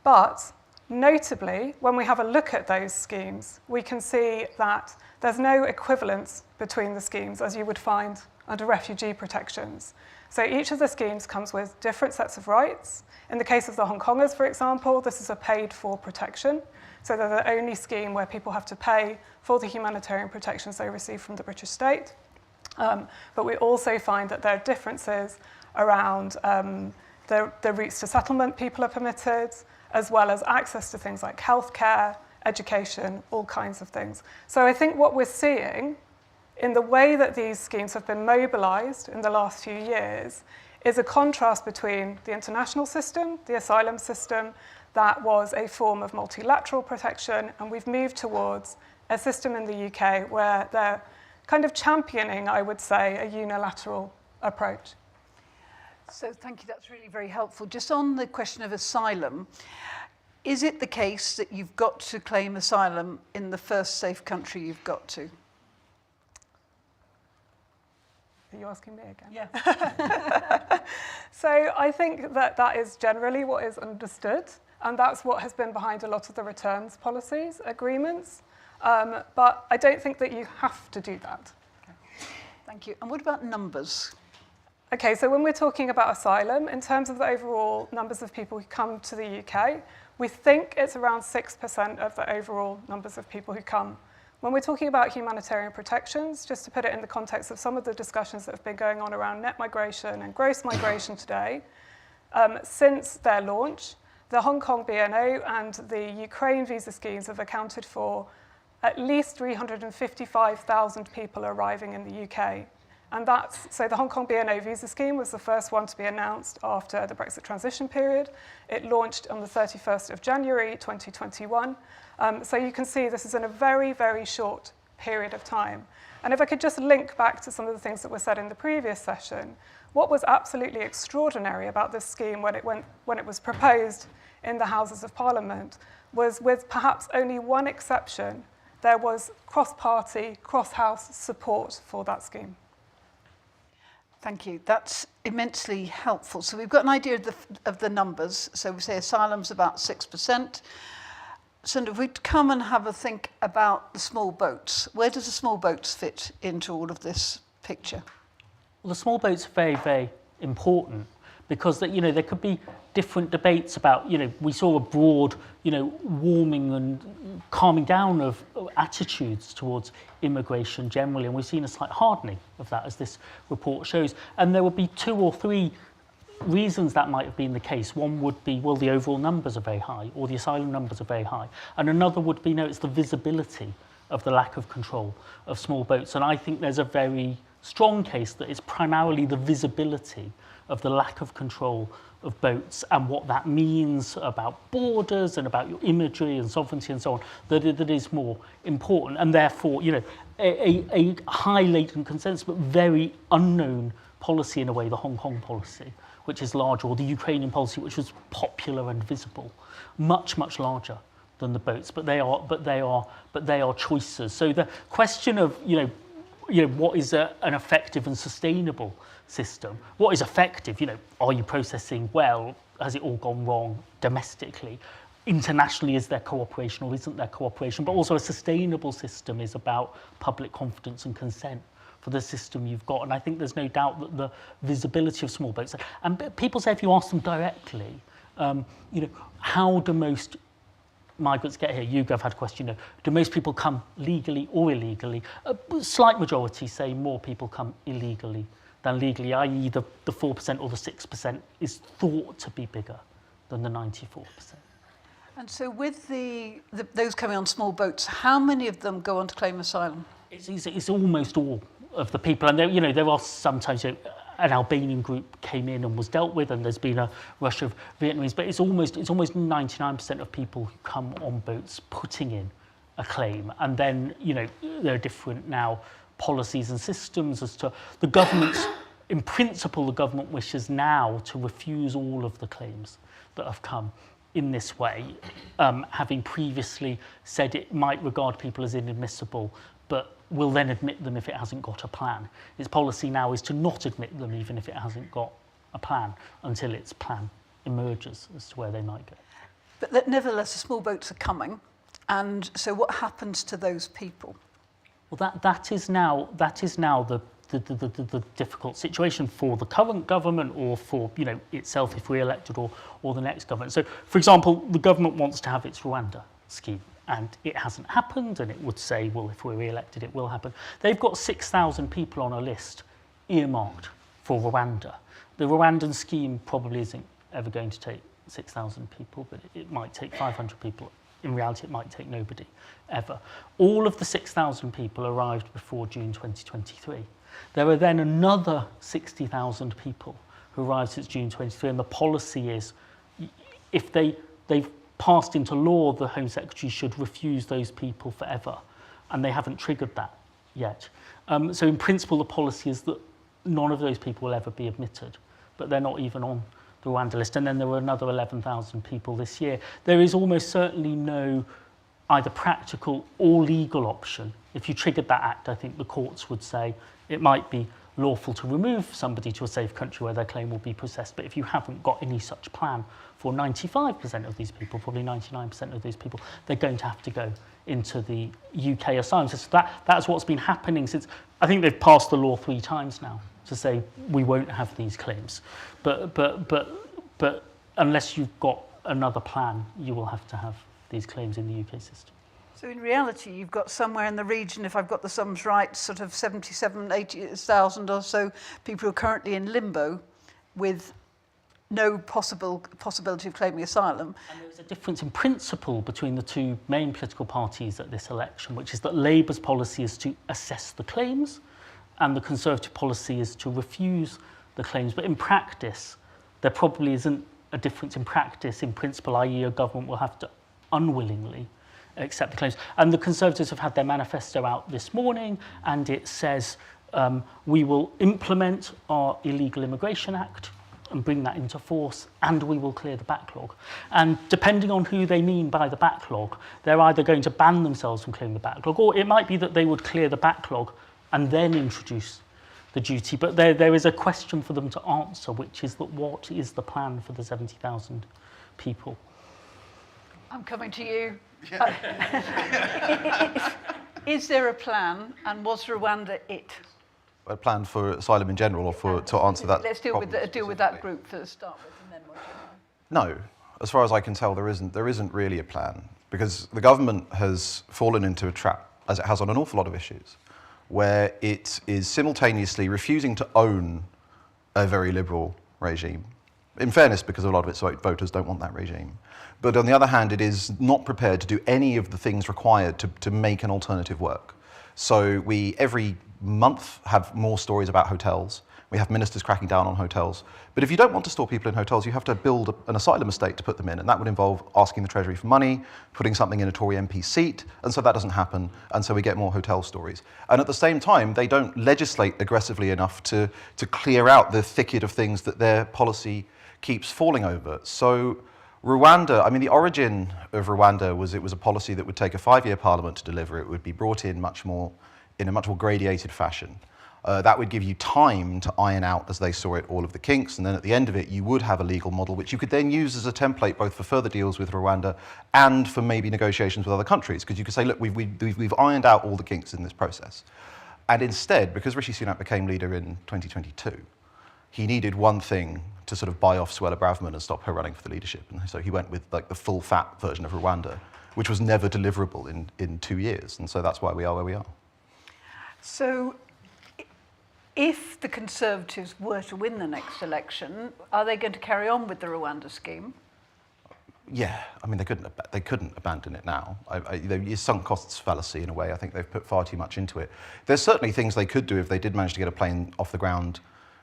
Speaker 22: But notably, when we have a look at those schemes, we can see that there's no equivalence between the schemes as you would find under refugee protections. So each of the schemes comes with different sets of rights. In the case of the Hong Kongers, for example, this is a paid-for protection. So they're the only scheme where people have to pay for the humanitarian protections they receive from the British state. But we also find that there are differences around the routes to settlement people are permitted, as well as access to things like healthcare, education, all kinds of things. So I think what we're seeing in the way that these schemes have been mobilized in the last few years is a contrast between the international system, the asylum system, that was a form of multilateral protection, and we've moved towards a system in the UK where they're kind of championing, I would say, a unilateral approach.
Speaker 10: So thank you, that's really very helpful. Just on the question of asylum, is it the case that you've got to claim asylum in the first safe country you've got to?
Speaker 22: Are you asking me again?
Speaker 10: Yeah.
Speaker 22: So I think that that is generally what is understood, and that's what has been behind a lot of the returns policies agreements. But I don't think that you have to do that.
Speaker 10: Okay. Thank you. And what about numbers?
Speaker 22: Okay, so when we're talking about asylum, in terms of the overall numbers of people who come to the UK, we think it's around 6% of the overall numbers of people who come. When we're talking about humanitarian protections, just to put it in the context of some of the discussions that have been going on around net migration and gross migration today, since their launch, the Hong Kong B&O and the Ukraine visa schemes have accounted for at least 355,000 people arriving in the UK. And so the Hong Kong B&O visa scheme was the first one to be announced after the Brexit transition period. It launched on the 31st of January 2021. So you can see this is in a very, very short period of time. And if I could just link back to some of the things that were said in the previous session, what was absolutely extraordinary about this scheme when it was proposed in the Houses of Parliament was, with perhaps only one exception, there was cross-party, cross-house support for that scheme.
Speaker 10: Thank you. That's immensely helpful. So we've got an idea of the numbers. So we say asylum's about 6%. So if we come and have a think about the small boats, where does the small boats fit into all of this picture?
Speaker 1: Well, the small boats are very, very important because that, there could be different debates about, we saw a broad, warming and calming down of attitudes towards immigration generally, and we've seen a slight hardening of that as this report shows. And there would be 2 or 3 reasons that might have been the case. One would be, well, the overall numbers are very high, or the asylum numbers are very high. And another would be, no, it's the visibility of the lack of control of small boats. And I think there's a very strong case that it's primarily the visibility of the lack of control of boats and what that means about borders and about your imagery and sovereignty and so on, that is more important. And therefore, a high latent consensus, but very unknown policy in a way, the Hong Kong policy, which is larger, or the Ukrainian policy, which was popular and visible, much, much larger than the boats, but they are choices. So the question of, what is an effective and sustainable system? What is effective? Are you processing well? Has it all gone wrong domestically? Internationally, is there cooperation or isn't there cooperation? But also a sustainable system is about public confidence and consent for the system you've got. And I think there's no doubt that the visibility of small boats, and people say if you ask them directly, how do most migrants get here? YouGov had a question, do most people come legally or illegally? A slight majority say more people come illegally than legally, i.e. the 4% or the 6% is thought to be bigger than the 94%.
Speaker 10: And so with those coming on small boats, how many of them go on to claim asylum?
Speaker 1: It's almost all of the people, and there are sometimes an Albanian group came in and was dealt with, and there's been a rush of Vietnamese, but it's almost 99% of people who come on boats putting in a claim. And then there are different now policies and systems as to the government's in principle the government wishes now to refuse all of the claims that have come in this way, having previously said it might regard people as inadmissible, but will then admit them if it hasn't got a plan. Its policy now is to not admit them even if it hasn't got a plan, until its plan emerges as to where they might go.
Speaker 10: But that nevertheless, the small boats are coming, and so what happens to those people?
Speaker 1: Well, that is now the difficult situation for the current government, or for itself if re-elected, or the next government. So, for example, the government wants to have its Rwanda scheme, and it hasn't happened, and it would say, well, if we're re-elected, it will happen. They've got 6,000 people on a list earmarked for Rwanda. The Rwandan scheme probably isn't ever going to take 6,000 people, but it might take 500 people. In reality, it might take nobody, ever. All of the 6,000 people arrived before June 2023. There are then another 60,000 people who arrived since June 23, and the policy is, if they've passed into law, the Home Secretary should refuse those people forever, and they haven't triggered that yet. So in principle, the policy is that none of those people will ever be admitted, but they're not even on the Rwanda list. And then there were another 11,000 people this year. There is almost certainly no either practical or legal option. If you triggered that act, I think the courts would say it might be lawful to remove somebody to a safe country where their claim will be processed. But if you haven't got any such plan for 95% of these people, probably 99% of these people, they're going to have to go into the UK asylum system. That's what's been happening since, I think they've passed the law 3 times now to say we won't have these claims. But unless you've got another plan, you will have to have these claims in the UK system.
Speaker 10: So in reality, you've got somewhere in the region, if I've got the sums right, sort of 77, 80,000 or so people who are currently in limbo with no possibility of claiming asylum.
Speaker 1: And there's a difference in principle between the 2 main political parties at this election, which is that Labour's policy is to assess the claims and the Conservative policy is to refuse the claims. But in practice, there probably isn't a difference in practice. In principle, i.e. a government will have to unwillingly accept the claims. And the Conservatives have had their manifesto out this morning, and it says we will implement our Illegal Immigration Act and bring that into force, and we will clear the backlog. And depending on who they mean by the backlog, they're either going to ban themselves from clearing the backlog, or it might be that they would clear the backlog and then introduce the duty. But there is a question for them to answer, which is that what is the plan for the 70,000 people?
Speaker 10: I'm coming to you. Is there a plan, and was Rwanda it?
Speaker 2: A plan for asylum in general, or to answer that?
Speaker 10: Let's deal with that group for the start with, and then more generally.
Speaker 2: No, as far as I can tell, there isn't really a plan, because the government has fallen into a trap, as it has on an awful lot of issues, where it is simultaneously refusing to own a very liberal regime. In fairness, because a lot of its voters don't want that regime. But on the other hand, it is not prepared to do any of the things required to make an alternative work. So we, every month, have more stories about hotels. We have ministers cracking down on hotels. But if you don't want to store people in hotels, you have to build an asylum estate to put them in. And that would involve asking the Treasury for money, putting something in a Tory MP seat. And so that doesn't happen. And so we get more hotel stories. And at the same time, they don't legislate aggressively enough to clear out the thicket of things that their policy keeps falling over. So Rwanda, I mean, the origin of Rwanda was it was a policy that would take a 5-year parliament to deliver. It would be brought in in a much more gradiated fashion. That would give you time to iron out, as they saw it, all of the kinks, and then at the end of it, you would have a legal model which you could then use as a template both for further deals with Rwanda and for maybe negotiations with other countries, because you could say, look, we've ironed out all the kinks in this process. And instead, because Rishi Sunak became leader in 2022, he needed one thing to sort of buy off Suella Braverman and stop her running for the leadership. And so he went with like the full-fat version of Rwanda, which was never deliverable in 2 years. And so that's why we are where we are.
Speaker 10: So if the Conservatives were to win the next election, are they going to carry on with the Rwanda scheme?
Speaker 2: Yeah, I mean, they couldn't abandon it now. It's sunk costs fallacy in a way. I think they've put far too much into it. There's certainly things they could do if they did manage to get a plane off the ground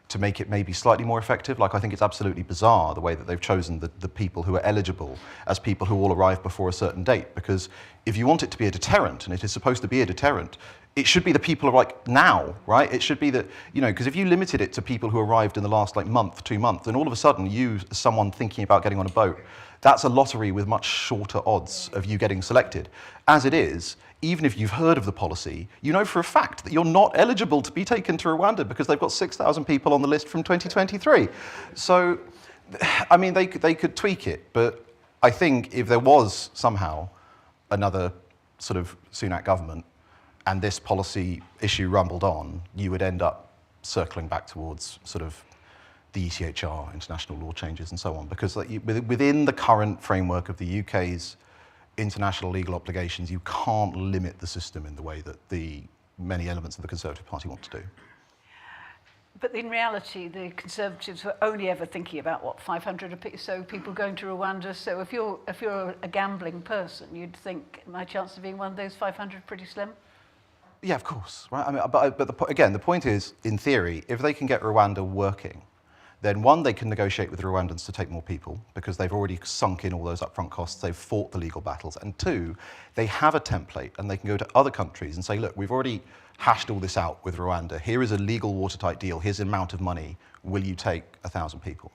Speaker 2: to make it maybe slightly more effective. Like, I think it's absolutely bizarre the way that they've chosen the people who are eligible as people who all arrive before a certain date, because if you want it to be a deterrent, and it is supposed to be a deterrent, it should be the people who are like now, right? It should be that, you know, because if you limited it to people who arrived in the last like month, 2 months, then all of a sudden you, as someone thinking about getting on a boat, that's a lottery with much shorter odds of you getting selected. As it is, even if you've heard of the policy, you know for a fact that you're not eligible to be taken to Rwanda because they've got 6,000 people on the list from 2023. So, I mean, they could tweak it, but I think if there was somehow another sort of Sunak government and this policy issue rumbled on, you would end up circling back towards sort of the ECHR, international law changes and so on, because like, within the current framework of the UK's international legal obligations, you can't limit the system in the way that the many elements of the Conservative Party want to do.
Speaker 10: But in reality, the Conservatives were only ever thinking about, what, 500 or so people going to Rwanda. So if you're a gambling person, you'd think my chance of being one of those 500 pretty slim.
Speaker 2: Yeah, of course, right? I mean, but again, the point is, in theory, if they can get Rwanda working, then one, they can negotiate with the Rwandans to take more people because they've already sunk in all those upfront costs, they've fought the legal battles. And two, they have a template and they can go to other countries and say, look, we've already hashed all this out with Rwanda. Here is a legal watertight deal. Here's the amount of money. Will you take 1,000 people?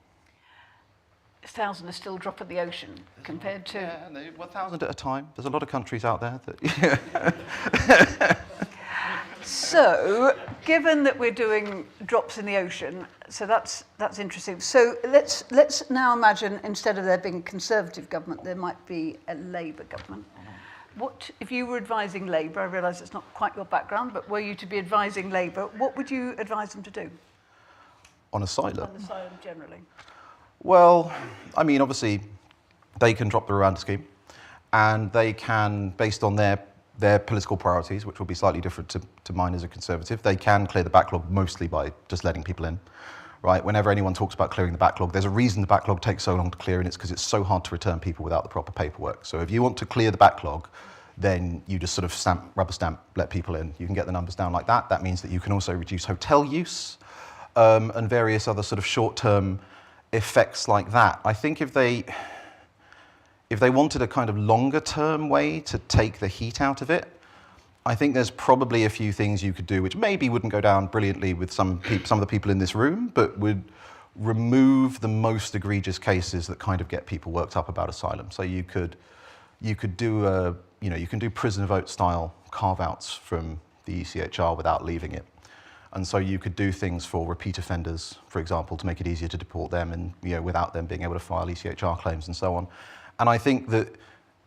Speaker 10: 1,000 is still a drop in the ocean compared to...
Speaker 2: Yeah, 1,000 at a time. There's a lot of countries out there that...
Speaker 10: So, given that we're doing drops in the ocean, so that's interesting. So let's now imagine instead of there being a Conservative government, there might be a Labour government. What if you were advising Labour? I realise it's not quite your background, but were you to be advising Labour, what would you advise them to do?
Speaker 2: On asylum?
Speaker 10: On asylum generally.
Speaker 2: Well, I mean, obviously, they can drop the Rwanda scheme, and they can, based on their political priorities, which will be slightly different to mine as a Conservative, they can clear the backlog mostly by just letting people in, right? Whenever anyone talks about clearing the backlog, there's a reason the backlog takes so long to clear, and it's because it's so hard to return people without the proper paperwork. So if you want to clear the backlog, then you just sort of rubber stamp, let people in. You can get the numbers down like that. That means that you can also reduce hotel use and various other sort of short-term effects like that. I think if they wanted a kind of longer-term way to take the heat out of it, I think there's probably a few things you could do which maybe wouldn't go down brilliantly with some of the people in this room, but would remove the most egregious cases that kind of get people worked up about asylum. So you could do you can do prisoner vote style carve-outs from the ECHR without leaving it. And so you could do things for repeat offenders, for example, to make it easier to deport them and without them being able to file ECHR claims and so on. And I think that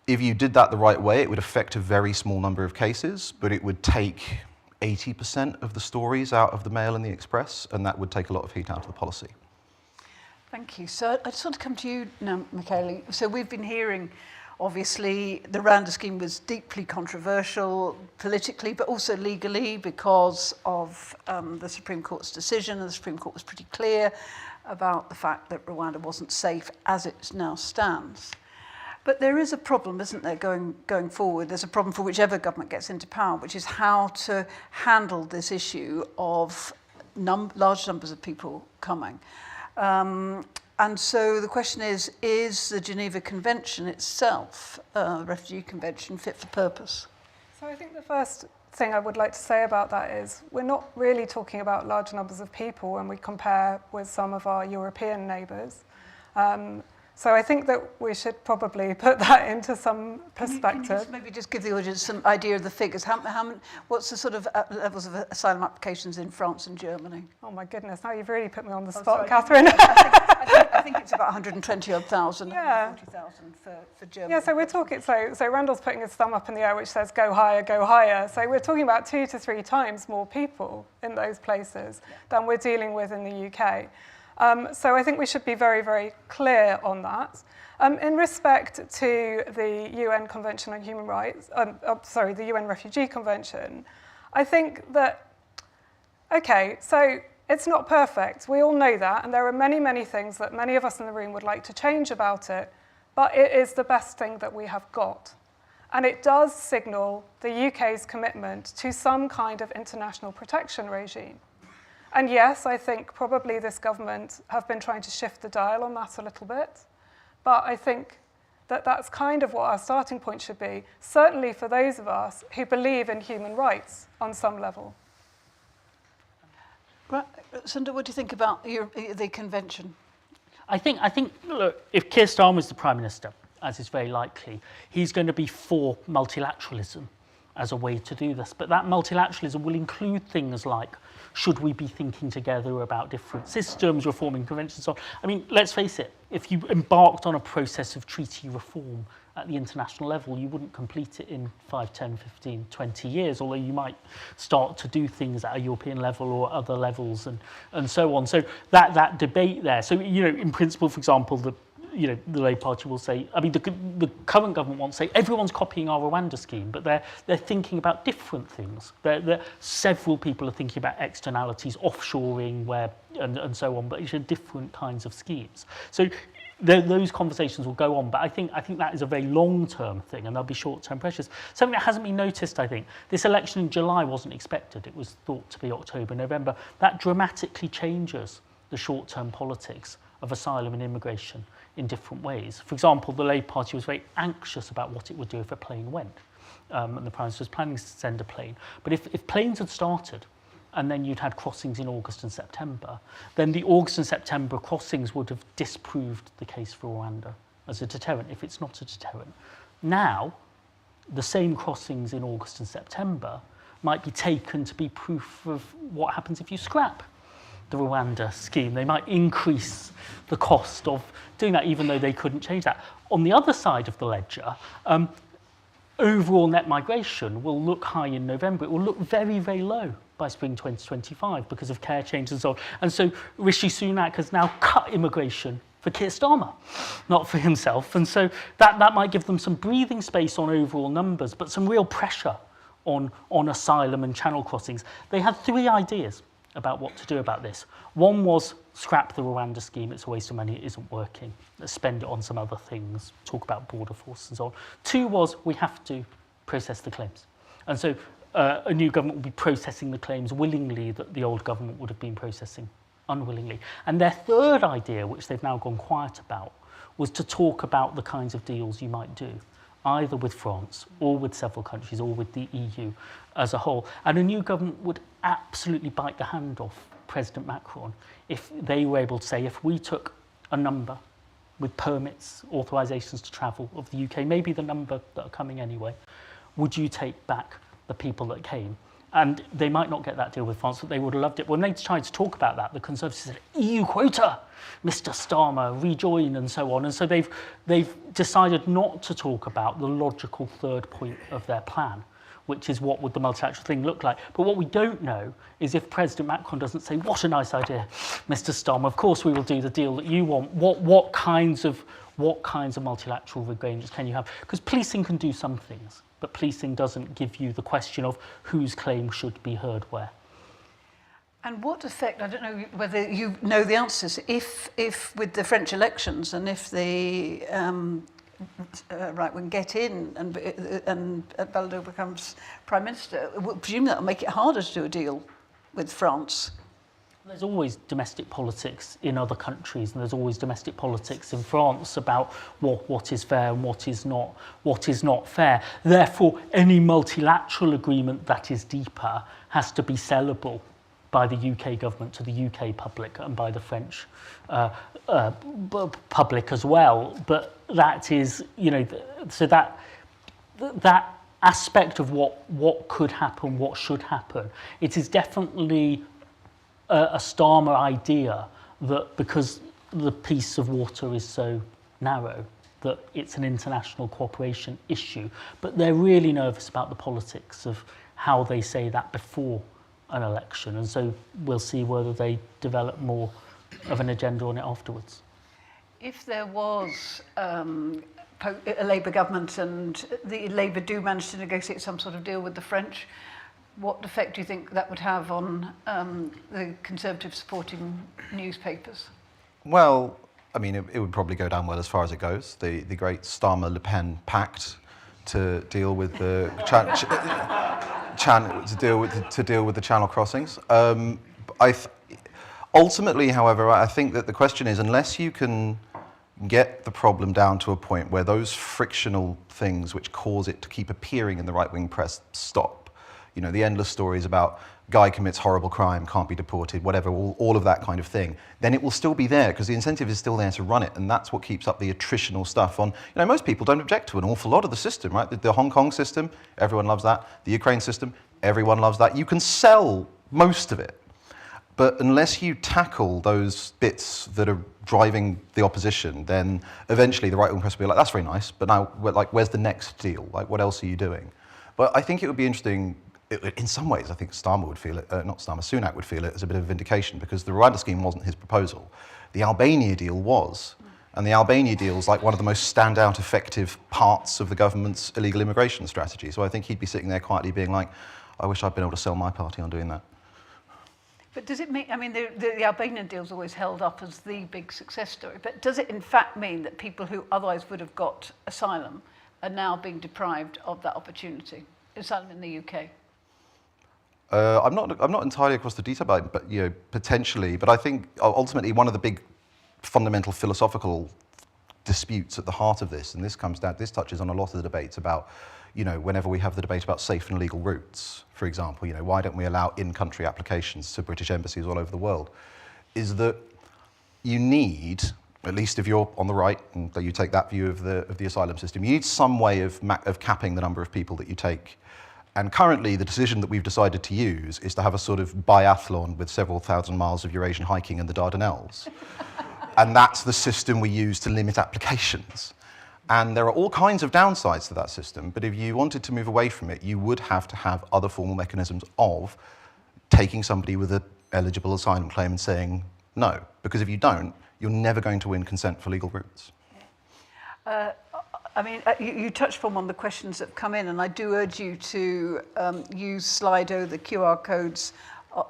Speaker 2: if you did that the right way, it would affect a very small number of cases, but it would take 80% of the stories out of the Mail and the Express, and that would take a lot of heat out of the policy.
Speaker 10: Thank you. So I just want to come to you now, Michaela. So we've been hearing, obviously, the Rwanda scheme was deeply controversial politically, but also legally because of the Supreme Court's decision. And the Supreme Court was pretty clear about the fact that Rwanda wasn't safe as it now stands. But there is a problem, isn't there, going forward? There's a problem for whichever government gets into power, which is how to handle this issue of large numbers of people coming. And so the question is the Geneva Convention itself, the Refugee Convention, fit for purpose?
Speaker 22: So I think the first thing I would like to say about that is we're not really talking about large numbers of people when we compare with some of our European neighbours. So I think that we should probably put that into some perspective.
Speaker 10: Can you maybe just give the audience some idea of the figures? What's the sort of levels of asylum applications in France and Germany?
Speaker 22: Oh my goodness, now you've really put me on the spot, Catherine.
Speaker 10: I think it's about 120,000,
Speaker 22: yeah.
Speaker 10: 140,000 for Germany.
Speaker 22: Yeah, so we're talking, so Randall's putting his thumb up in the air which says go higher, go higher. So we're talking about 2 to 3 times more people in those places than we're dealing with in the UK. So I think we should be very, very clear on that. In respect to the UN Convention on Human Rights, the UN Refugee Convention, I think that, okay, so it's not perfect. We all know that, and there are many, many things that many of us in the room would like to change about it, but it is the best thing that we have got. And it does signal the UK's commitment to some kind of international protection regime. And yes, I think probably this government have been trying to shift the dial on that a little bit. But I think that that's kind of what our starting point should be, certainly for those of us who believe in human rights on some level.
Speaker 10: Sundar, what do you think about the convention?
Speaker 1: I think look, if Keir Starmer is the Prime Minister, as is very likely, he's going to be for multilateralism as a way to do this. But that multilateralism will include things like, should we be thinking together about different systems, reforming conventions, and so on? I mean, let's face it, if you embarked on a process of treaty reform at the international level, you wouldn't complete it in 5, 10, 15, 20 years, although you might start to do things at a European level or other levels and so on. So that debate there. So, in principle, for example, the Labour Party will say, I mean, the current government wants to say everyone's copying our Rwanda scheme, but they're thinking about different things. Several people are thinking about externalities, offshoring, and so on, but it's different kinds of schemes. So those conversations will go on, but I think that is a very long-term thing, and there'll be short-term pressures. Something that hasn't been noticed, I think, this election in July wasn't expected. It was thought to be October, November. That dramatically changes the short-term politics of asylum and immigration in different ways. For example, the Labour Party was very anxious about what it would do if a plane went. And the Prime Minister was planning to send a plane. But if planes had started and then you'd had crossings in August and September, then the August and September crossings would have disproved the case for Rwanda as a deterrent, if it's not a deterrent. Now, the same crossings in August and September might be taken to be proof of what happens if you scrap the Rwanda scheme. They might increase the cost of doing that, even though they couldn't change that. On the other side of the ledger, overall net migration will look high in November. It will look very, very low by spring 2025 because of care change and so on. And so Rishi Sunak has now cut immigration for Keir Starmer, not for himself. And so that might give them some breathing space on overall numbers, but some real pressure on asylum and channel crossings. They had 3 ideas about what to do about this. One was scrap the Rwanda scheme, it's a waste of money, it isn't working. Let's spend it on some other things, talk about border force and so on. 2 was we have to process the claims. And so a new government will be processing the claims willingly that the old government would have been processing unwillingly. And their 3rd idea, which they've now gone quiet about, was to talk about the kinds of deals you might do, either with France or with several countries or with the EU as a whole. And a new government would absolutely bite the hand off President Macron if they were able to say, if we took a number with permits, authorisations to travel of the UK, maybe the number that are coming anyway, would you take back the people that came? And they might not get that deal with France, but they would have loved it. When they tried to talk about that, the Conservatives said, EU quota, Mr. Starmer, rejoin, and so on. And so they've decided not to talk about the logical third point of their plan, which is what would the multilateral thing look like. But what we don't know is if President Macron doesn't say, what a nice idea, Mr. Starmer, of course we will do the deal that you want. What kinds of multilateral arrangements can you have? Because policing can do some things, but policing doesn't give you the question of whose claim should be heard where.
Speaker 10: And what effect, I don't know whether you know the answers, if with the French elections and if the right wing get in and Beldo becomes Prime Minister, I presume that will make it harder to do a deal with France.
Speaker 1: There's always domestic politics in other countries, and there's always domestic politics in France about what is fair and what is not fair. Therefore, any multilateral agreement that is deeper has to be sellable by the UK government to the UK public and by the French public as well. But that is, so that aspect of what could happen, what should happen, it is definitely a Starmer idea that because the piece of water is so narrow, that it's an international cooperation issue. But they're really nervous about the politics of how they say that before an election, and so we'll see whether they develop more of an agenda on it afterwards.
Speaker 10: If there was a Labour government and the Labour do manage to negotiate some sort of deal with the French, what effect do you think that would have on the Conservative supporting newspapers?
Speaker 2: Well, I mean, it would probably go down well as far as it goes. The great Starmer-Le Pen pact to deal with the to deal with the Channel crossings. Ultimately, however, I think that the question is, unless you can get the problem down to a point where those frictional things which cause it to keep appearing in the right-wing press stop, the endless stories about guy commits horrible crime, can't be deported, whatever, all of that kind of thing, then it will still be there because the incentive is still there to run it, and that's what keeps up the attritional stuff on. Most people don't object to an awful lot of the system, right? The Hong Kong system, everyone loves that. The Ukraine system, everyone loves that. You can sell most of it, but unless you tackle those bits that are driving the opposition, then eventually the right-wing press will be like, that's very nice, but now, where's the next deal? What else are you doing? But I think it would be interesting. In some ways, I think Starmer would feel it, Sunak would feel it as a bit of a vindication because the Rwanda scheme wasn't his proposal. The Albania deal was. And the Albania deal is like one of the most standout effective parts of the government's illegal immigration strategy. So I think he'd be sitting there quietly being like, I wish I'd been able to sell my party on doing that.
Speaker 10: But does it mean, the Albanian deal's always held up as the big success story, but does it in fact mean that people who otherwise would have got asylum are now being deprived of that opportunity? Asylum in the UK?
Speaker 2: I'm not entirely across the detail about it, but potentially. But I think ultimately one of the big fundamental philosophical disputes at the heart of this, and this touches on a lot of the debates about, whenever we have the debate about safe and legal routes, for example, why don't we allow in-country applications to British embassies all over the world, is that you need, at least if you're on the right and you take that view of the asylum system, you need some way of capping the number of people that you take. And currently, the decision that we've decided to use is to have a sort of biathlon with several thousand miles of Eurasian hiking in the Dardanelles. And that's the system we use to limit applications. And there are all kinds of downsides to that system, but if you wanted to move away from it, you would have to have other formal mechanisms of taking somebody with an eligible asylum claim and saying no. Because if you don't, you're never going to win consent for legal routes.
Speaker 10: You touched upon one of the questions that have come in, and I do urge you to use Slido, the QR codes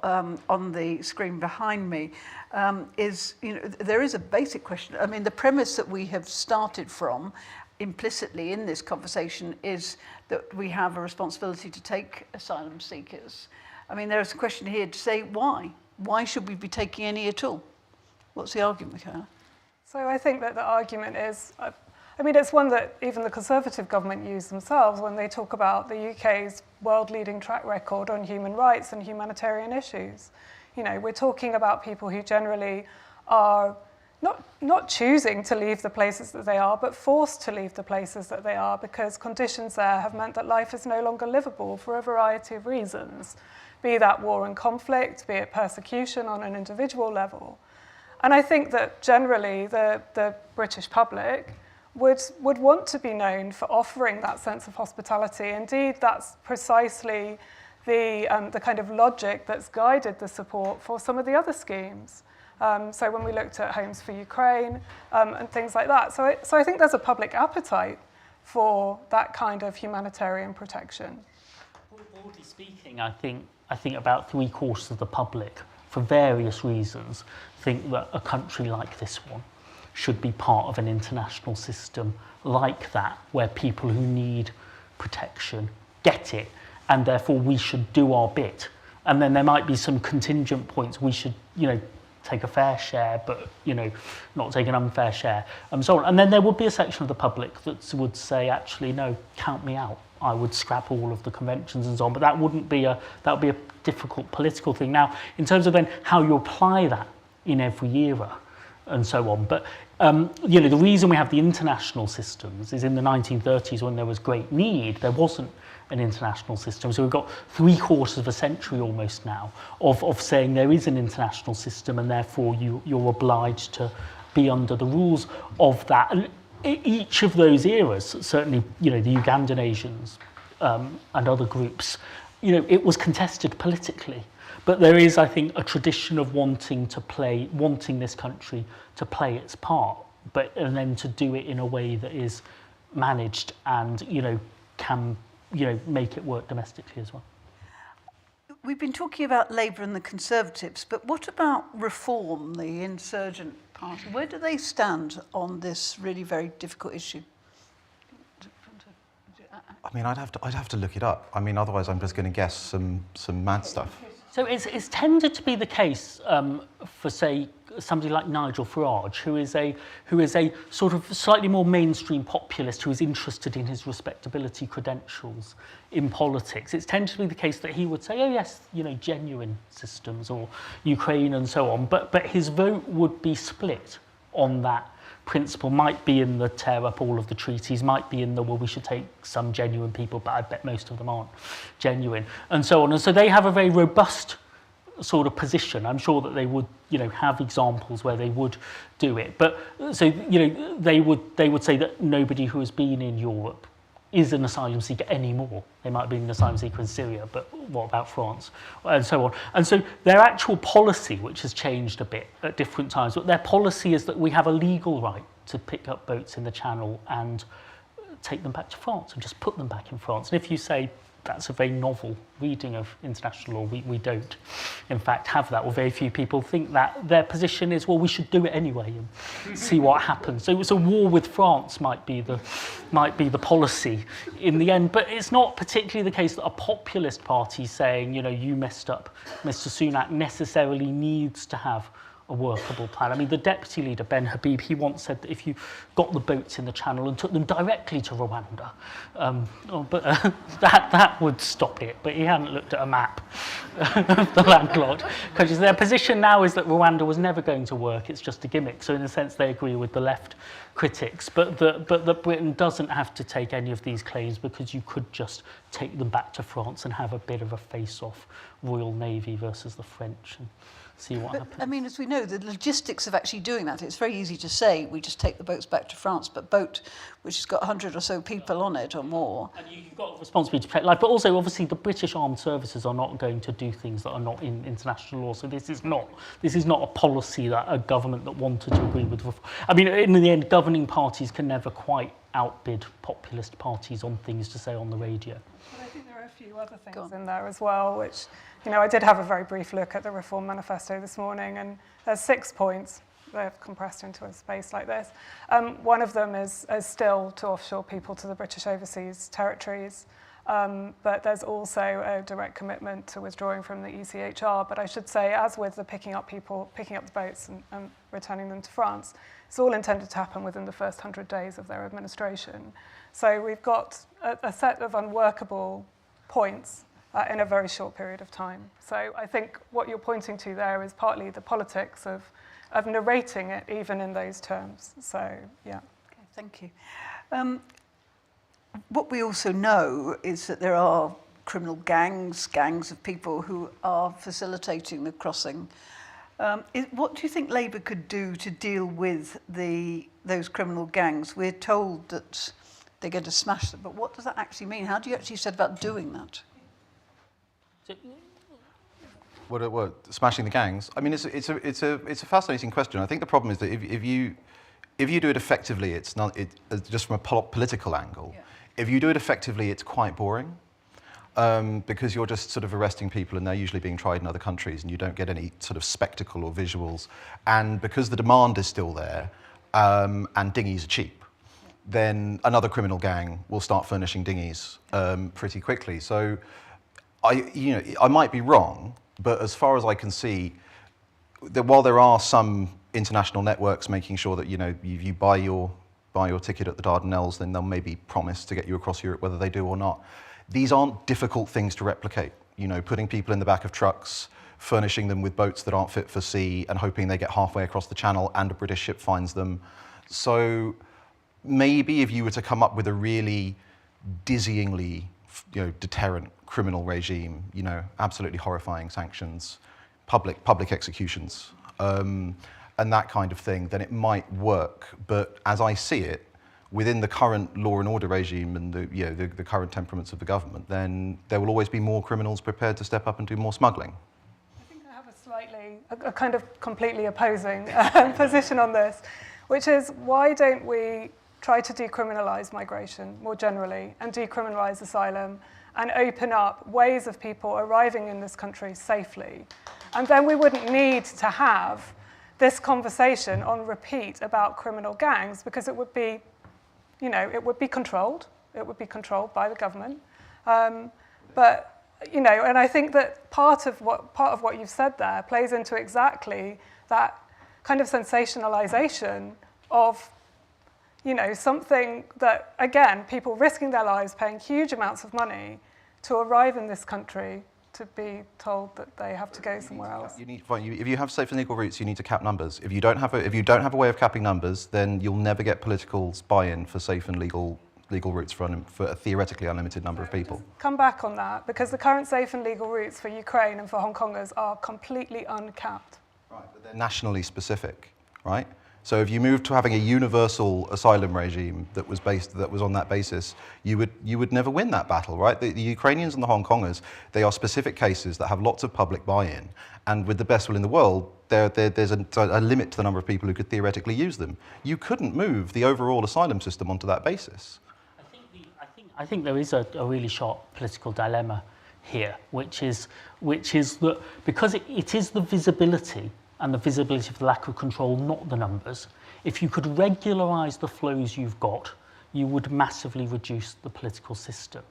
Speaker 10: on the screen behind me. There is a basic question. The premise that we have started from implicitly in this conversation is that we have a responsibility to take asylum seekers. There's a question here to say why. Why should we be taking any at all? What's the argument, Michaela?
Speaker 22: So I think that the argument is, it's one that even the Conservative government use themselves when they talk about the UK's world-leading track record on human rights and humanitarian issues. We're talking about people who generally are, not choosing to leave the places that they are, but forced to leave the places that they are because conditions there have meant that life is no longer livable for a variety of reasons, be that war and conflict, be it persecution on an individual level. And I think that generally the British public would want to be known for offering that sense of hospitality. Indeed, that's precisely the kind of logic that's guided the support for some of the other schemes. So when we looked at Homes for Ukraine and things like that. So I think there's a public appetite for that kind of humanitarian protection.
Speaker 1: Broadly speaking, I think about 3/4 of the public, for various reasons, think that a country like this one should be part of an international system like that, where people who need protection get it, and therefore we should do our bit. And then there might be some contingent points. We should, take a fair share, but, not take an unfair share, and so on. And then there would be a section of the public that would say, actually, no, count me out. I would scrap all of the conventions and so on. But that would be a difficult political thing. Now, in terms of then how you apply that in every era and so on. But, the reason we have the international systems is in the 1930s when there was great need, there wasn't an international system. So we've got 3/4 of a century almost now of saying there is an international system and therefore you're obliged to be under the rules of that. And each of those eras, certainly, the Ugandan Asians and other groups, it was contested politically. But there is, I think, a tradition of wanting this country to play its part, and then to do it in a way that is managed and, can, make it work domestically as well.
Speaker 10: We've been talking about Labour and the Conservatives, but what about Reform, the insurgent party? Where do they stand on this really very difficult issue?
Speaker 2: I mean, I'd have to look it up. I mean, otherwise I'm just going to guess some mad stuff.
Speaker 1: So it's tended to be the case for, say, somebody like Nigel Farage, who is a sort of slightly more mainstream populist who is interested in his respectability credentials in politics. It's tended to be the case that he would say, oh yes, genuine systems or Ukraine and so on, but his vote would be split on that principle. Might be in the tear up all of the treaties, might be in the, well, we should take some genuine people, but I bet most of them aren't genuine, and so on. And so they have a very robust sort of position. I'm sure that they would, have examples where they would do it. But so, they would say that nobody who has been in Europe is an asylum seeker anymore. They might have been an asylum seeker in Syria, but what about France? And so on. And so their actual policy, which has changed a bit at different times, but their policy is that we have a legal right to pick up boats in the Channel and take them back to France and just put them back in France. And if you say that's a very novel reading of international law, we don't, in fact, have that, or very few people think that. Their position is, well, we should do it anyway and see what happens. So it was a war with France might be the policy in the end, but it's not particularly the case that a populist party saying, you messed up, Mr. Sunak, necessarily needs to have a workable plan. I mean, the deputy leader, Ben Habib, he once said that if you got the boats in the Channel and took them directly to Rwanda, that would stop it. But he hadn't looked at a map of the landlocked countries. Their position now is that Rwanda was never going to work. It's just a gimmick. So in a sense, they agree with the left critics. But that Britain doesn't have to take any of these claims because you could just take them back to France and have a bit of a face-off, Royal Navy versus the French, and see what happens.
Speaker 10: I mean, as we know, the logistics of actually doing that, it's very easy to say we just take the boats back to France, but boat which has got 100 or so people on it or more.
Speaker 1: And you've got a responsibility to protect life, but also obviously the British armed services are not going to do things that are not in international law. So this is not a policy that a government that wanted to agree with. I mean, in the end, governing parties can never quite outbid populist parties on things to say on the radio.
Speaker 22: But I think there are a few other things in there as well, which, I did have a very brief look at the Reform Manifesto this morning, and there's 6 points. They're compressed into a space like this. One of them is still to offshore people to the British overseas territories, but there's also a direct commitment to withdrawing from the ECHR. But I should say, as with the picking up the boats and returning them to France, it's all intended to happen within the first 100 days of their administration. So we've got a set of unworkable points in a very short period of time. So I think what you're pointing to there is partly the politics of narrating it even in those terms. So, yeah.
Speaker 10: Okay, thank you. What we also know is that there are criminal gangs of people who are facilitating the crossing. What do you think Labour could do to deal with those criminal gangs? We're told that they're going to smash them, but what does that actually mean? How do you actually set about doing that?
Speaker 2: What smashing the gangs? I mean, it's a fascinating question. I think the problem is that if you do it effectively, it's not just from a political angle. Yeah. If you do it effectively, it's quite boring. Because you're just sort of arresting people and they're usually being tried in other countries and you don't get any sort of spectacle or visuals. And because the demand is still there and dinghies are cheap, then another criminal gang will start furnishing dinghies pretty quickly. So I might be wrong, but as far as I can see, while there are some international networks making sure that you buy your ticket at the Dardanelles, then they'll maybe promise to get you across Europe, whether they do or not. These aren't difficult things to replicate. Putting people in the back of trucks, furnishing them with boats that aren't fit for sea, and hoping they get halfway across the channel and a British ship finds them. So maybe if you were to come up with a really dizzyingly, deterrent criminal regime, absolutely horrifying sanctions, public executions, and that kind of thing, then it might work. But as I see it, within the current law and order regime and the current temperaments of the government, then there will always be more criminals prepared to step up and do more smuggling.
Speaker 22: I think I have a kind of completely opposing position on this, which is why don't we try to decriminalise migration more generally and decriminalise asylum and open up ways of people arriving in this country safely. And then we wouldn't need to have this conversation on repeat about criminal gangs because it would be it would be controlled. It would be controlled by the government. But and I think that part of what you've said there plays into exactly that kind of sensationalization of, something that, again, people risking their lives, paying huge amounts of money to arrive in this country, to be told that they have to go somewhere else.
Speaker 2: If you have safe and legal routes, you need to cap numbers. If you don't have a way of capping numbers, then you'll never get political buy-in for safe and legal routes for a theoretically unlimited number of people.
Speaker 22: Come back on that, because the current safe and legal routes for Ukraine and for Hong Kongers are completely uncapped.
Speaker 2: Right, but they're nationally specific, right? So if you moved to having a universal asylum regime that was on that basis, you would never win that battle, right? The Ukrainians and the Hong Kongers, they are specific cases that have lots of public buy-in, and with the best will in the world, there's a limit to the number of people who could theoretically use them. You couldn't move the overall asylum system onto that basis.
Speaker 1: I think there is a really sharp political dilemma here, which is that because it is the visibility and the visibility of the lack of control, not the numbers. If you could regularise the flows you've got, you would massively reduce the political system.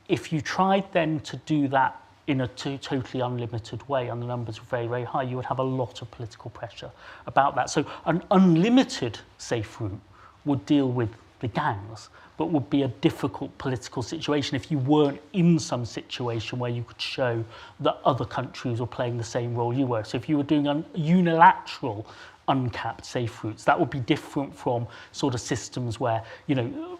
Speaker 1: If you tried then to do that in a totally unlimited way and the numbers were very, very high, you would have a lot of political pressure about that. So an unlimited safe route would deal with the gangs, but would be a difficult political situation if you weren't in some situation where you could show that other countries were playing the same role you were. So if you were doing unilateral, uncapped safe routes, that would be different from sort of systems where,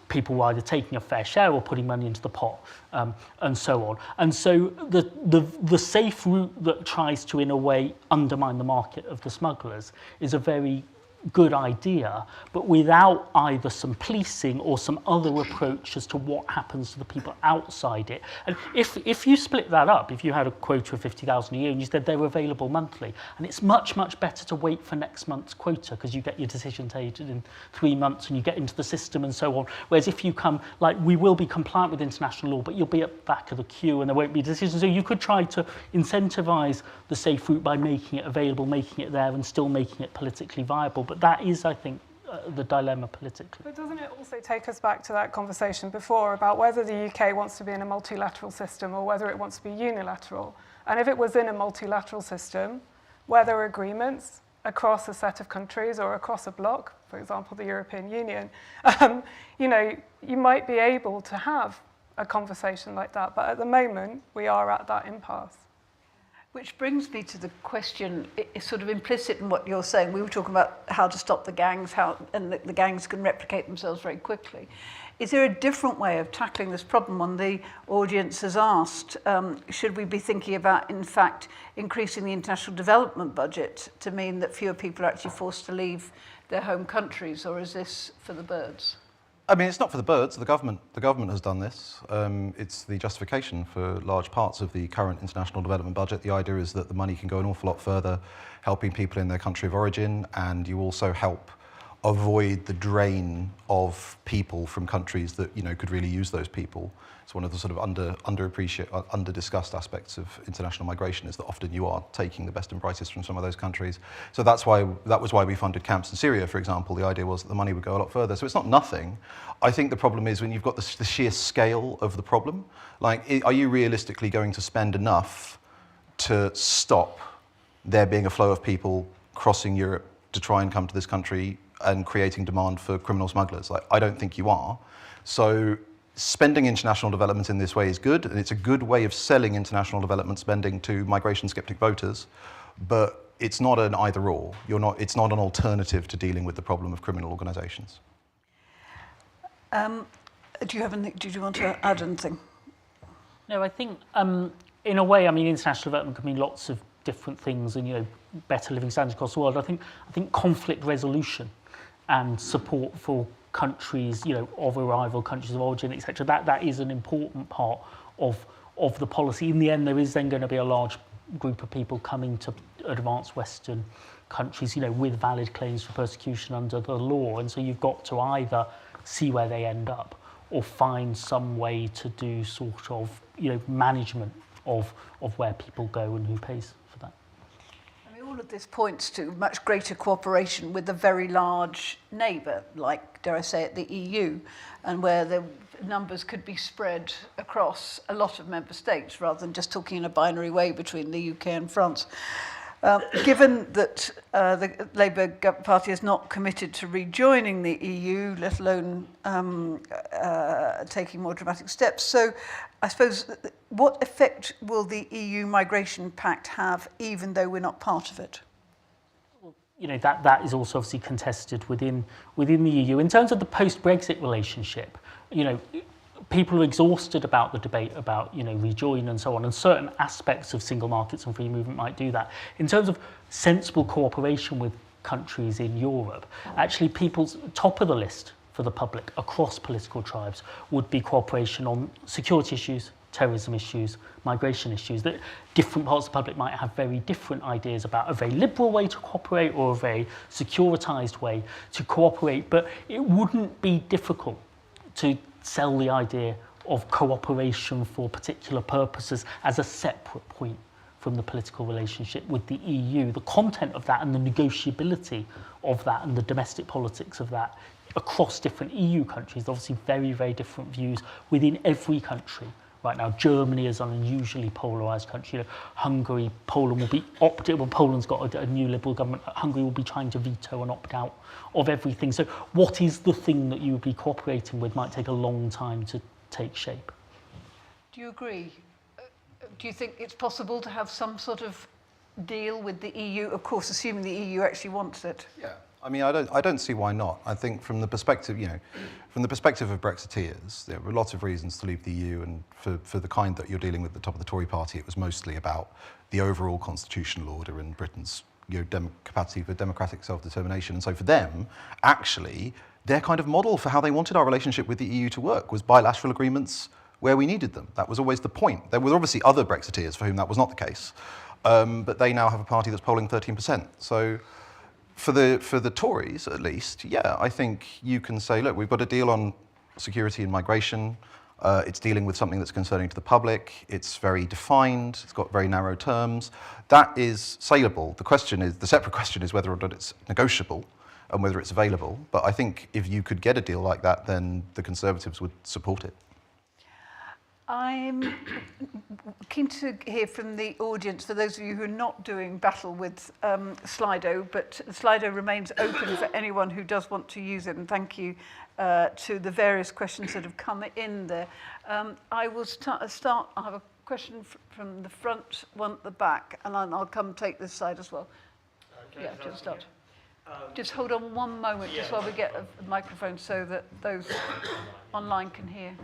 Speaker 1: people were either taking a fair share or putting money into the pot, and so on. And so the safe route that tries to, in a way, undermine the market of the smugglers is a very good idea, but without either some policing or some other approach as to what happens to the people outside it. And if you split that up, if you had a quota of 50,000 a year and you said they were available monthly, and it's much, much better to wait for next month's quota because you get your decision taken in 3 months and you get into the system and so on. Whereas if you come, we will be compliant with international law, but you'll be at the back of the queue and there won't be decisions. So you could try to incentivise the safe route by making it available, making it there and still making it politically viable. But that is, I think, the dilemma politically.
Speaker 22: But doesn't it also take us back to that conversation before about whether the UK wants to be in a multilateral system or whether it wants to be unilateral? And if it was in a multilateral system, where there are agreements across a set of countries or across a bloc, for example, the European Union, you might be able to have a conversation like that. But at the moment, we are at that impasse.
Speaker 10: Which brings me to the question, it's sort of implicit in what you're saying. We were talking about how to stop the gangs, and the gangs can replicate themselves very quickly. Is there a different way of tackling this problem? One the audience has asked, should we be thinking about, in fact, increasing the international development budget to mean that fewer people are actually forced to leave their home countries, or is this for the birds?
Speaker 2: I mean, it's not for the birds. The government has done this. It's the justification for large parts of the current international development budget. The idea is that the money can go an awful lot further, helping people in their country of origin, and you also help avoid the drain of people from countries that could really use those people. It's one of the sort of under-discussed aspects of international migration is that often you are taking the best and brightest from some of those countries. So that was why we funded camps in Syria, for example. The idea was that the money would go a lot further. So it's not nothing. I think the problem is when you've got the sheer scale of the problem. Like, are you realistically going to spend enough to stop there being a flow of people crossing Europe to try and come to this country and creating demand for criminal smugglers? Like, I don't think you are. So spending international development in this way is good, and it's a good way of selling international development spending to migration skeptic voters, but it's not an either or. It's not an alternative to dealing with the problem of criminal organisations.
Speaker 10: Did you want to add anything?
Speaker 1: No, I think in a way, I mean, international development can mean lots of different things, and better living standards across the world. I think conflict resolution and support for countries, of arrival, countries of origin, etc. That is an important part of the policy. In the end, there is then going to be a large group of people coming to advanced Western countries, with valid claims for persecution under the law, and so you've got to either see where they end up or find some way to do sort of, management of where people go and who pays for that.
Speaker 10: All of this points to much greater cooperation with a very large neighbour, like, dare I say it, the EU, and where the numbers could be spread across a lot of member states rather than just talking in a binary way between the UK and France. Given that the Labour Party is not committed to rejoining the EU, let alone taking more dramatic steps, so I suppose, what effect will the EU Migration Pact have, even though we're not part of it?
Speaker 1: That is also obviously contested within the EU. In terms of the post-Brexit relationship, people are exhausted about the debate about, rejoin and so on, and certain aspects of single markets and free movement might do that. In terms of sensible cooperation with countries in Europe, actually people's top of the list for the public across political tribes would be cooperation on security issues, terrorism issues, migration issues, that different parts of the public might have very different ideas about a very liberal way to cooperate or a very securitized way to cooperate, but it wouldn't be difficult to sell the idea of cooperation for particular purposes as a separate point from the political relationship with the EU. The content of that and the negotiability of that and the domestic politics of that across different EU countries, obviously very, very different views within every country. Right now, Germany is an unusually polarised country. Hungary, Poland will be opted. Well, Poland's got a new liberal government. Hungary will be trying to veto and opt out of everything. So what is the thing that you would be cooperating with might take a long time to take shape.
Speaker 10: Do you agree? Do you think it's possible to have some sort of deal with the EU? Of course, assuming the EU actually wants it.
Speaker 2: Yeah. I mean, I don't see why not. I think from the perspective, from the perspective of Brexiteers, there were lots of reasons to leave the EU, and for the kind that you're dealing with at the top of the Tory party, it was mostly about the overall constitutional order and Britain's capacity for democratic self-determination. And so for them, actually, their kind of model for how they wanted our relationship with the EU to work was bilateral agreements where we needed them. That was always the point. There were obviously other Brexiteers for whom that was not the case, but they now have a party that's polling 13%. So for the Tories, at least, yeah, I think you can say, look, we've got a deal on security and migration. It's dealing with something that's concerning to the public. It's very defined. It's got very narrow terms. That is saleable. The separate question is whether or not it's negotiable and whether it's available. But I think if you could get a deal like that, then the Conservatives would support it.
Speaker 10: I'm keen to hear from the audience, for those of you who are not doing battle with Slido, but Slido remains open for anyone who does want to use it, and thank you to the various questions that have come in there. I will start. I have a question from the front, one at the back, and I'll come take this side as well. Yeah, just start. Just hold on one moment, just while we get a microphone so that those online can hear.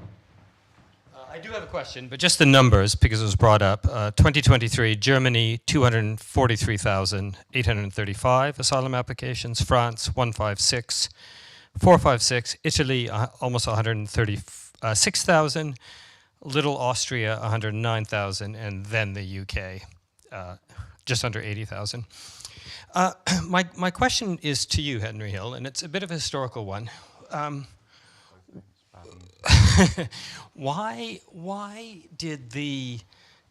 Speaker 8: I do have a question, but just the numbers, because it was brought up. 2023, Germany, 243,835 asylum applications. France, 456. Italy, almost 136,000. Little Austria, 109,000. And then the UK, just under 80,000. My question is to you, Henry Hill, and it's a bit of a historical one. Why did the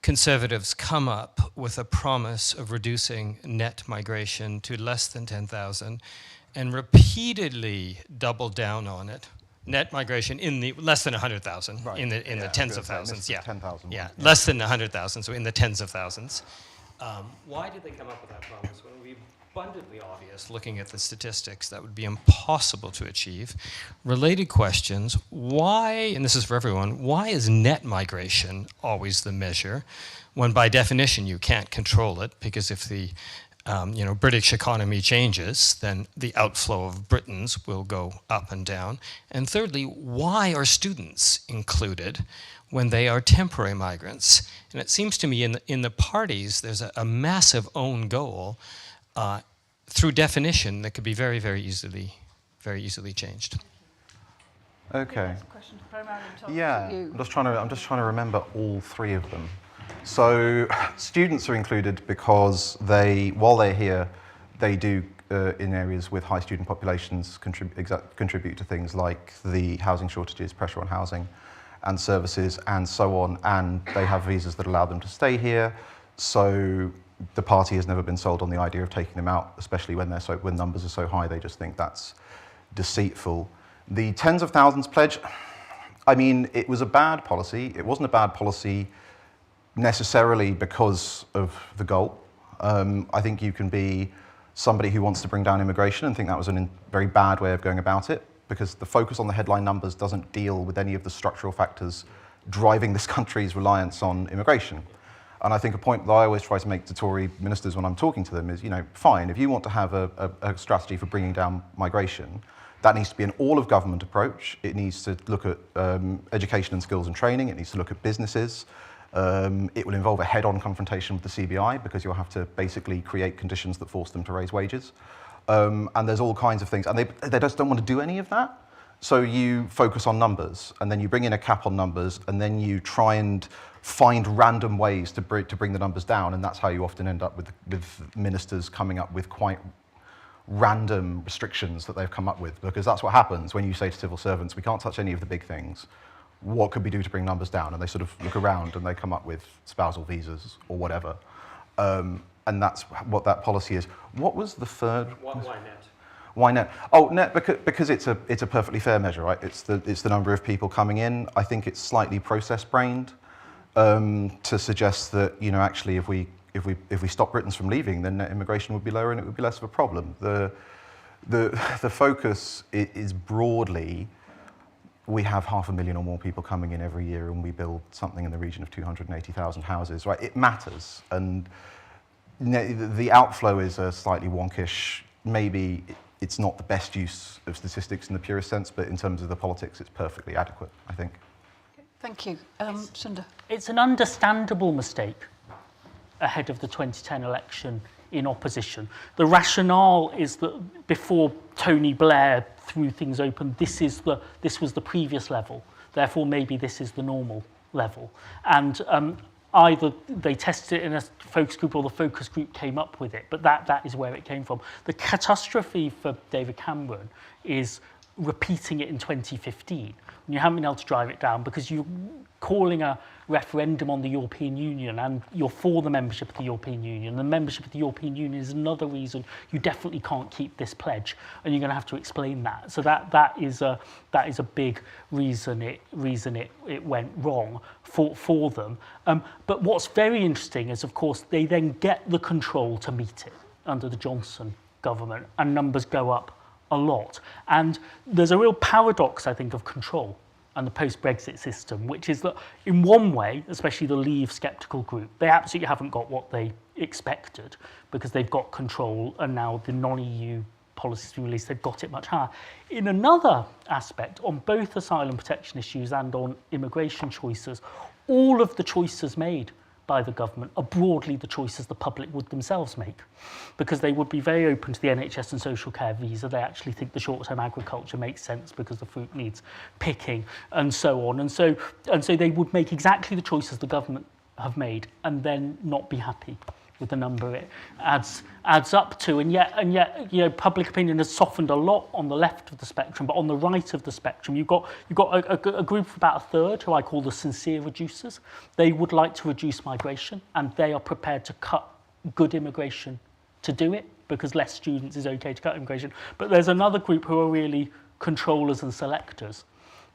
Speaker 8: Conservatives come up with a promise of reducing net migration to less than 10,000 and repeatedly doubled down on it? Net migration in the less than 100,000, right. in the tens of thousands,
Speaker 2: 10,000.
Speaker 8: Yeah, less than 100,000, so in the tens of thousands. Why did they come up with that promise when it would be abundantly obvious, looking at the statistics, that would be impossible to achieve? Related questions, why, and this is for everyone, why is net migration always the measure when by definition you can't control it? Because if the British economy changes, then the outflow of Britons will go up and down. And thirdly, why are students included when they are temporary migrants? And it seems to me in the parties there's a massive own goal through definition that could be very, very easily changed.
Speaker 2: Okay. Yeah, I'm just trying to remember all three of them. So students are included because while they're here, they do in areas with high student populations contribute to things like the housing shortages, pressure on housing and services and so on, and they have visas that allow them to stay here. So the party has never been sold on the idea of taking them out, especially when numbers are so high. They just think that's deceitful. The tens of thousands pledge, I mean, it was a bad policy. It wasn't a bad policy necessarily because of the goal. I think you can be somebody who wants to bring down immigration and think that was a very bad way of going about it, because the focus on the headline numbers doesn't deal with any of the structural factors driving this country's reliance on immigration. And I think a point that I always try to make to Tory ministers when I'm talking to them is, fine, if you want to have a strategy for bringing down migration, that needs to be an all-of-government approach. It needs to look at education and skills and training. It needs to look at businesses. It will involve a head-on confrontation with the CBI, because you'll have to basically create conditions that force them to raise wages. And there's all kinds of things. And they just don't want to do any of that. So you focus on numbers, and then you bring in a cap on numbers, and then you try and find random ways to bring the numbers down. And that's how you often end up with ministers coming up with quite random restrictions that they've come up with, because that's what happens when you say to civil servants, we can't touch any of the big things. What could we do to bring numbers down? And they sort of look around and they come up with spousal visas or whatever. And that's what that policy is. What was the third?
Speaker 8: Why net?
Speaker 2: Why net? Oh, net because it's a perfectly fair measure, right? It's the number of people coming in. I think it's slightly process-brained to suggest that actually if we stop Britons from leaving, then net immigration would be lower and it would be less of a problem. The focus is broadly, we have 500,000 or more people coming in every year, and we build something in the region of 280,000 houses, right? It matters, and the outflow is a slightly wonkish, maybe it's not the best use of statistics in the purest sense, but in terms of the politics, it's perfectly adequate, I think.
Speaker 10: Thank you. Sundar.
Speaker 1: It's an understandable mistake ahead of the 2010 election in opposition. The rationale is that before Tony Blair threw things open, this was the previous level. Therefore, maybe this is the normal level. And either they tested it in a focus group or the focus group came up with it, but that is where it came from. The catastrophe for David Cameron is repeating it in 2015, when you haven't been able to drive it down because you calling a referendum on the European Union and you're for the membership of the European Union. The membership of the European Union is another reason you definitely can't keep this pledge, and you're going to have to explain that. So that is a big reason it went wrong for them. But what's very interesting is, of course, they then get the control to meet it under the Johnson government, and numbers go up a lot. And there's a real paradox, I think, of control and the post-Brexit system, which is that in one way, especially the Leave sceptical group, they absolutely haven't got what they expected because they've got control, and now the non-EU policies being released, they've got it much higher. In another aspect, on both asylum protection issues and on immigration choices, all of the choices made by the government are broadly the choices the public would themselves make, because they would be very open to the NHS and social care visa. They actually think the short-term agriculture makes sense because the fruit needs picking and so on. And so they would make exactly the choices the government have made and then not be happy with the number it adds up to. And yet, you know, public opinion has softened a lot on the left of the spectrum, but on the right of the spectrum, you've got a group of about a third who I call the sincere reducers. They would like to reduce migration, and they are prepared to cut good immigration to do it, because less students is okay to cut immigration. But there's another group who are really controllers and selectors,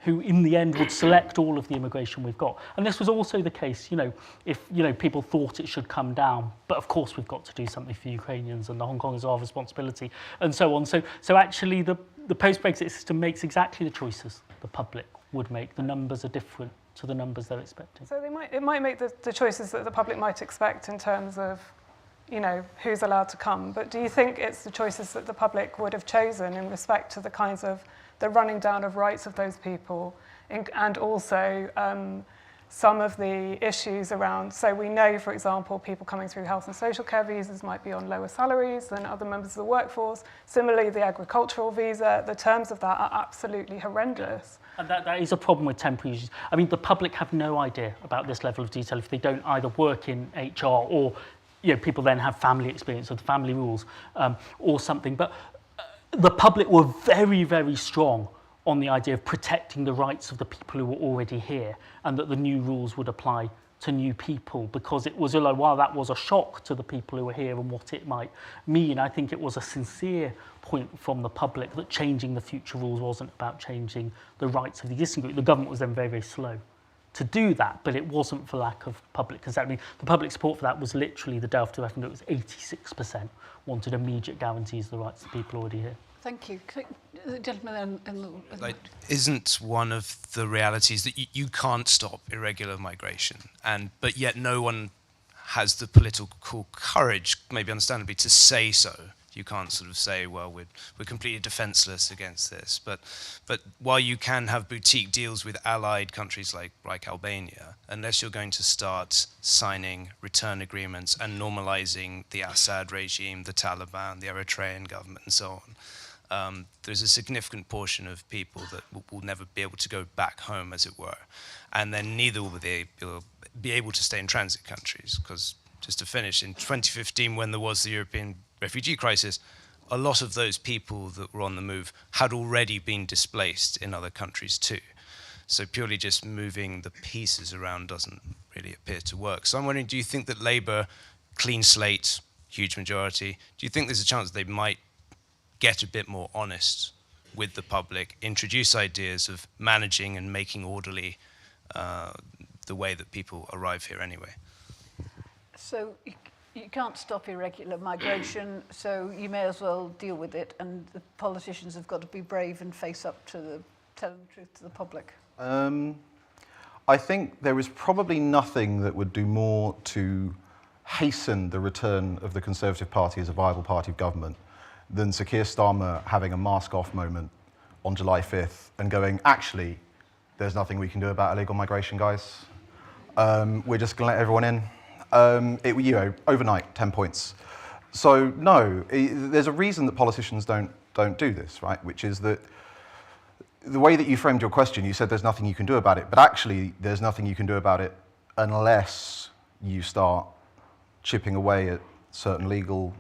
Speaker 1: who in the end would select all of the immigration we've got. And this was also the case, you know, if, you know, people thought it should come down, but of course we've got to do something for Ukrainians, and the Hong Kong is our responsibility, and so on. So actually the post-Brexit system makes exactly the choices the public would make. The numbers are different to the numbers they're expecting.
Speaker 22: So it might make the choices that the public might expect in terms of, you know, who's allowed to come. But do you think it's the choices that the public would have chosen in respect to the kinds of the running down of rights of those people, and also some of the issues around, so we know, for example, people coming through health and social care visas might be on lower salaries than other members of the workforce. Similarly, the agricultural visa, the terms of that are absolutely horrendous.
Speaker 1: And that is a problem with temporary uses. I mean, the public have no idea about this level of detail if they don't either work in HR or, you know, people then have family experience of the family rules or something. But the public were very, very strong on the idea of protecting the rights of the people who were already here, and that the new rules would apply to new people, because it was, while that was a shock to the people who were here and what it might mean, I think it was a sincere point from the public that changing the future rules wasn't about changing the rights of the existing group. The government was then very, very slow to do that, but it wasn't for lack of public consent. I mean, the public support for that was literally the day after the referendum, it was 86% wanted immediate guarantees of the rights of the people already here.
Speaker 10: Thank you. The gentleman
Speaker 4: like, isn't one of the realities that you can't stop irregular migration, but yet no one has the political courage, maybe understandably, to say so. You can't sort of say, well, we're completely defenseless against this. But while you can have boutique deals with allied countries like Albania, unless you're going to start signing return agreements and normalizing the Assad regime, the Taliban, the Eritrean government, and so on, there's a significant portion of people that will never be able to go back home, as it were. And then neither will they be able to stay in transit countries, because just to finish, in 2015, when there was the European refugee crisis, a lot of those people that were on the move had already been displaced in other countries too. So purely just moving the pieces around doesn't really appear to work. So I'm wondering, do you think that Labour, clean slate, huge majority, do you think there's a chance they might get a bit more honest with the public, introduce ideas of managing and making orderly the way that people arrive here anyway?
Speaker 10: So you can't stop irregular migration, so you may as well deal with it, and the politicians have got to be brave and face up to telling the truth to the public.
Speaker 2: I think there is probably nothing that would do more to hasten the return of the Conservative Party as a viable party of government than Sir Keir Starmer having a mask-off moment on July 5th and going, actually, there's nothing we can do about illegal migration, guys. We're just going to let everyone in. Overnight, 10 points. So no, there's a reason that politicians don't do this, right? Which is that the way that you framed your question, you said there's nothing you can do about it, but actually there's nothing you can do about it unless you start chipping away at certain legal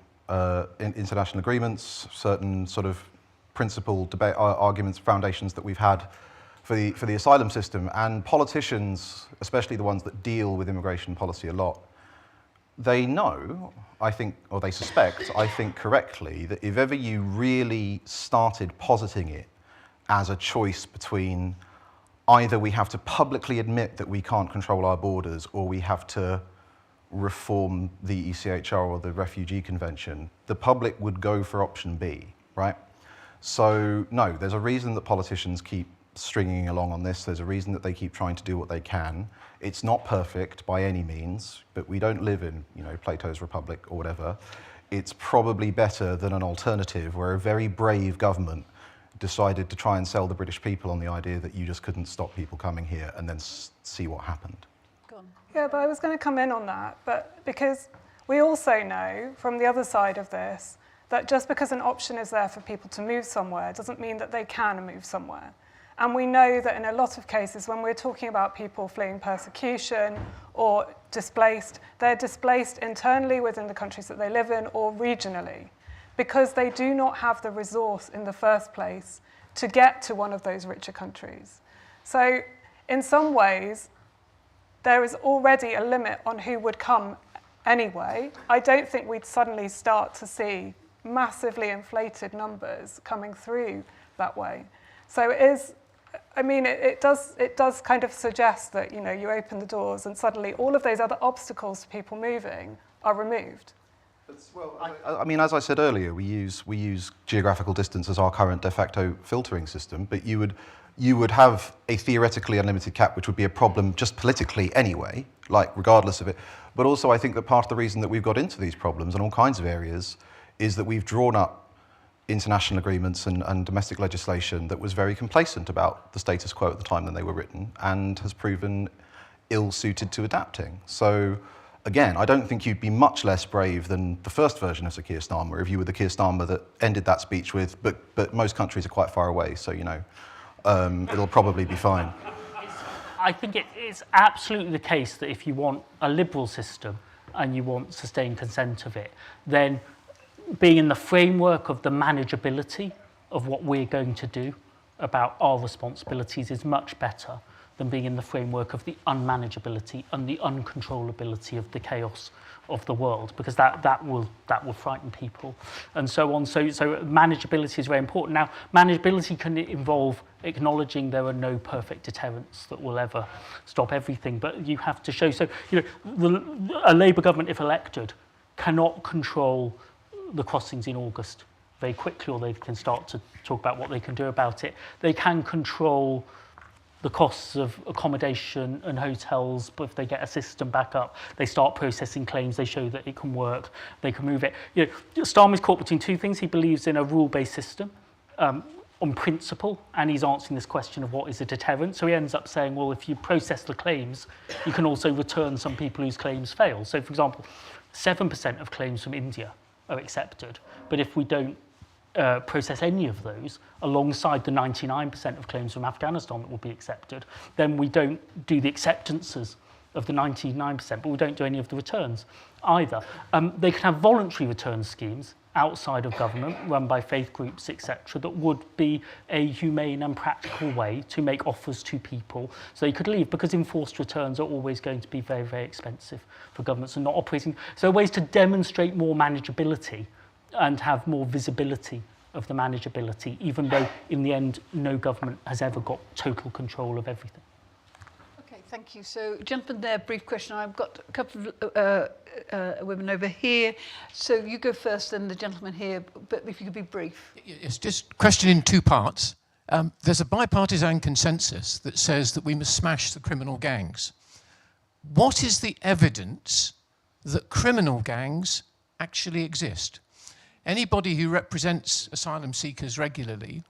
Speaker 2: international agreements, certain sort of principle debate arguments, foundations that we've had for the asylum system, and politicians, especially the ones that deal with immigration policy a lot, they know, I think, or they suspect, I think correctly, that if ever you really started positing it as a choice between either we have to publicly admit that we can't control our borders or we have to reform the ECHR or the Refugee Convention, the public would go for option B, right? So no, there's a reason that politicians keep stringing along on this. There's a reason that they keep trying to do what they can. It's not perfect by any means, but we don't live in, you know, Plato's Republic or whatever. It's probably better than an alternative where a very brave government decided to try and sell the British people on the idea that you just couldn't stop people coming here and then see what happened.
Speaker 22: Yeah, but I was going to come in on that, but because we also know from the other side of this that just because an option is there for people to move somewhere doesn't mean that they can move somewhere. And we know that in a lot of cases when we're talking about people fleeing persecution or displaced, they're displaced internally within the countries that they live in or regionally because they do not have the resource in the first place to get to one of those richer countries. So in some ways, there is already a limit on who would come anyway. I don't think we'd suddenly start to see massively inflated numbers coming through that way. So it is, I mean, it does kind of suggest that, you know, you open the doors and suddenly all of those other obstacles to people moving are removed.
Speaker 2: I mean, as I said earlier, we use geographical distance as our current de facto filtering system, but you would have a theoretically unlimited cap, which would be a problem just politically anyway, like regardless of it. But also I think that part of the reason that we've got into these problems in all kinds of areas is that we've drawn up international agreements and domestic legislation that was very complacent about the status quo at the time when they were written and has proven ill-suited to adapting. So again, I don't think you'd be much less brave than the first version of Sir Keir Starmer if you were the Keir Starmer that ended that speech with, but most countries are quite far away, so, you know, it'll probably be fine.
Speaker 1: I think it's absolutely the case that if you want a liberal system and you want sustained consent of it, then being in the framework of the manageability of what we're going to do about our responsibilities is much better than being in the framework of the unmanageability and the uncontrollability of the chaos of the world, because that will frighten people and so on. So manageability is very important. Now, manageability can involve acknowledging there are no perfect deterrents that will ever stop everything, but you have to show. So, you know, a Labour government, if elected, cannot control the crossings in August very quickly, or they can start to talk about what they can do about it. They can control the costs of accommodation and hotels, but if they get a system back up, they start processing claims, they show that it can work, they can move it. You know, Starmer's caught between two things. He believes in a rule-based system on principle, and he's answering this question of what is a deterrent. So he ends up saying, well, if you process the claims, you can also return some people whose claims fail. So, for example, 7% of claims from India are accepted, but if we don't process any of those alongside the 99% of claims from Afghanistan that will be accepted, then we don't do the acceptances of the 99%, but we don't do any of the returns either. They can have voluntary return schemes outside of government, run by faith groups, etc., that would be a humane and practical way to make offers to people so they could leave, because enforced returns are always going to be very, very expensive for governments and not operating. So ways to demonstrate more manageability and have more visibility of the manageability, even though in the end no government has ever got total control of everything.
Speaker 10: Okay, thank you. So, gentlemen there, brief question. I've got a couple of women over here. So you go first, then the gentleman here, but if you could be brief.
Speaker 5: It's just a question in two parts. There's a bipartisan consensus that says that we must smash the criminal gangs. What is the evidence that criminal gangs actually exist? Anybody who represents asylum seekers regularly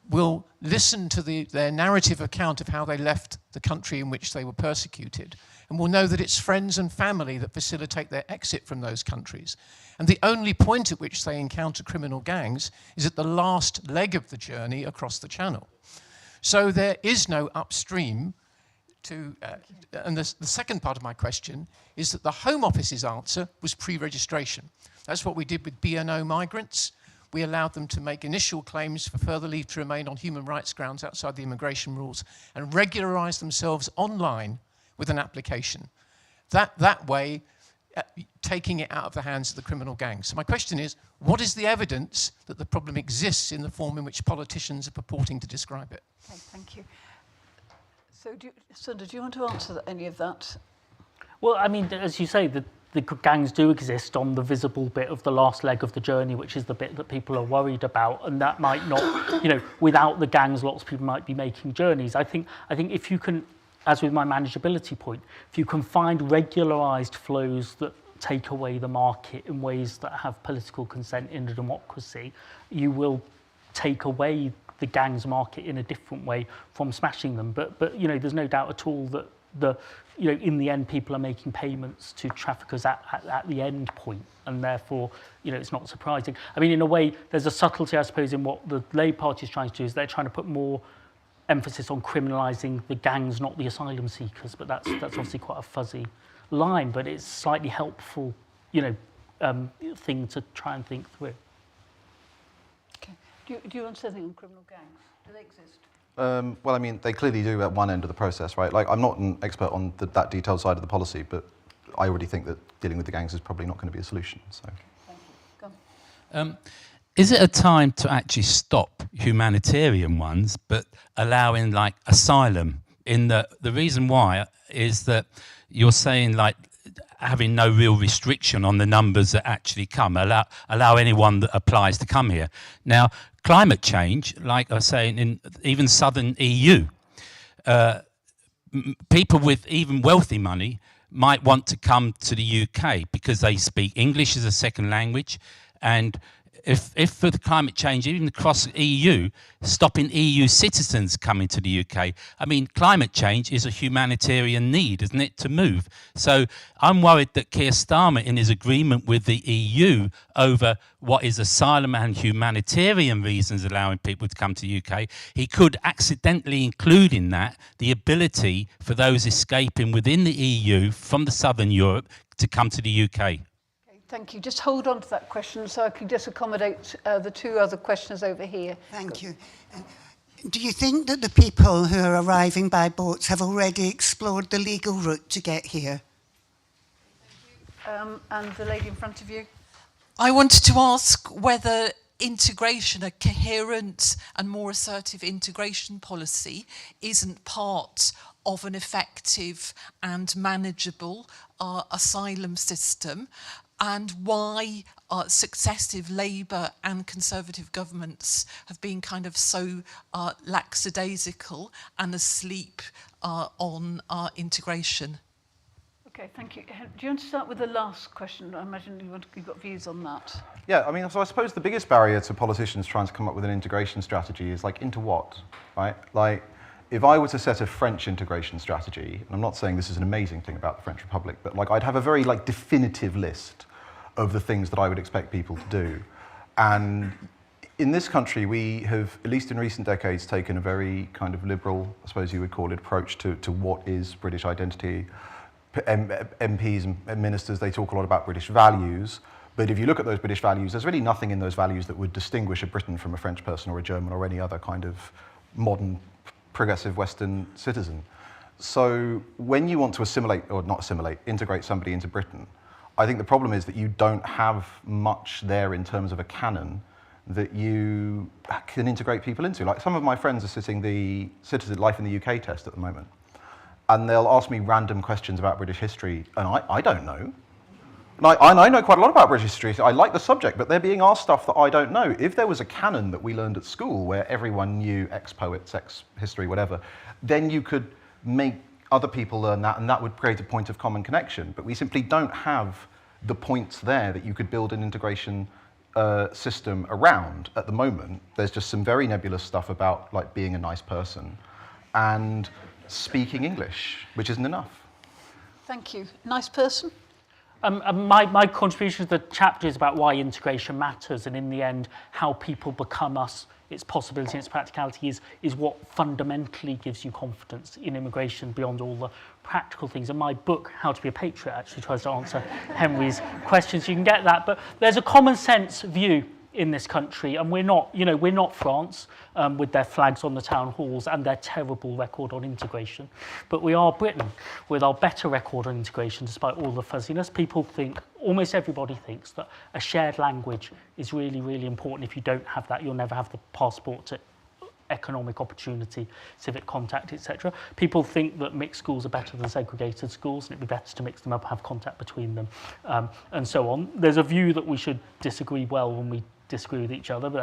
Speaker 5: will listen to their narrative account of how they left the country in which they were persecuted, and will know that it's friends and family that facilitate their exit from those countries. And the only point at which they encounter criminal gangs is at the last leg of the journey across the channel. So there is no upstream to... and the second part of my question is that the Home Office's answer was pre-registration. That's what we did with BNO migrants. we allowed them to make initial claims for further leave to remain on human rights grounds outside the immigration rules and regularise themselves online with an application. That way, taking it out of the hands of the criminal gangs. So my question is, what is the evidence that the problem exists in the form in which politicians are purporting to describe it?
Speaker 10: Okay, thank you. So, Sunda, do you want to answer any of that?
Speaker 1: Well, I mean, as you say, the gangs do exist on the visible bit of the last leg of the journey, which is the bit that people are worried about, and that might not, you know, without the gangs, lots of people might be making journeys. I think if you can, as with my manageability point, if you can find regularised flows that take away the market in ways that have political consent in a democracy, you will take away the gangs market in a different way from smashing them. But you know, there's no doubt at all that in the end, people are making payments to traffickers at the end point, and therefore, you know, it's not surprising. I mean, in a way, there's a subtlety, I suppose, in what the Labour Party is trying to do, is they're trying to put more emphasis on criminalising the gangs, not the asylum seekers, but that's obviously quite a fuzzy line, but it's slightly helpful, you know, thing to try and think through.
Speaker 10: Okay. Do you want to say something on criminal gangs? Do they exist?
Speaker 2: Well, I mean, they clearly do at one end of the process, right? Like, I'm not an expert on that detailed side of the policy, but I already think that dealing with the gangs is probably not going to be a solution. So,
Speaker 10: thank you. Go on.
Speaker 6: Is it a time to actually stop humanitarian ones, but allowing like asylum? In the reason why is that you're saying like having no real restriction on the numbers that actually come, allow anyone that applies to come here. Now, climate change, like I was saying, in even southern EU, people with even wealthy money might want to come to the UK because they speak English as a second language, and if for the climate change, even across the EU, stopping EU citizens coming to the UK, I mean, climate change is a humanitarian need, isn't it, to move? So I'm worried that Keir Starmer, in his agreement with the EU over what is asylum and humanitarian reasons allowing people to come to the UK, he could accidentally include in that the ability for those escaping within the EU from the southern Europe to come to the UK.
Speaker 10: Thank you. Just hold on to that question so I can just accommodate the two other questions over here.
Speaker 15: Thank you. Do you think that the people who are arriving by boats have already explored the legal route to get here?
Speaker 10: And the lady in front of you?
Speaker 16: I wanted to ask whether integration, a coherent and more assertive integration policy, isn't part of an effective and manageable asylum system, and why successive Labour and Conservative governments have been kind of so lackadaisical and asleep on integration.
Speaker 10: Okay, thank you. Do you want to start with the last question? I imagine you've got views on that.
Speaker 2: yeah, I mean, so I suppose the biggest barrier to politicians trying to come up with an integration strategy is like, into what, right? Like, if I were to set a French integration strategy, and I'm not saying this is an amazing thing about the French Republic, but like I'd have a very like definitive list of the things that I would expect people to do. And in this country, we have, at least in recent decades, taken a very kind of liberal, I suppose you would call it, approach to what is British identity. MPs and ministers, they talk a lot about British values, but if you look at those British values, there's really nothing in those values that would distinguish a Briton from a French person or a German or any other kind of modern progressive Western citizen. So when you want to assimilate, or not assimilate, integrate somebody into Britain, I think the problem is that you don't have much there in terms of a canon that you can integrate people into. Like, some of my friends are sitting the Citizen Life in the UK test at the moment, and they'll ask me random questions about British history, and I don't know. And I know quite a lot about British history, so I like the subject, but they're being asked stuff that I don't know. If there was a canon that we learned at school where everyone knew X poets, X history, whatever, then you could make other people learn that, and that would create a point of common connection. But we simply don't have the points there that you could build an integration system around at the moment. There's just some very nebulous stuff about like being a nice person and speaking English, which isn't enough.
Speaker 10: Thank you. Nice person?
Speaker 1: My contribution to the chapter is about why integration matters, and in the end, how people become us, its possibility and its practicality is what fundamentally gives you confidence in immigration beyond all the practical things. And my book, How to Be a Patriot, actually tries to answer Henry's questions. You can get that, but there's a common sense view in this country, and we're not France with their flags on the town halls and their terrible record on integration, but we are Britain with our better record on integration despite all the fuzziness. People think, almost everybody thinks, that a shared language is really, really important. If you don't have that, you'll never have the passport to economic opportunity, civic contact, etc. People think that mixed schools are better than segregated schools, and it'd be better to mix them up, have contact between them, and so on. There's a view that we should disagree well when we disagree with each other, but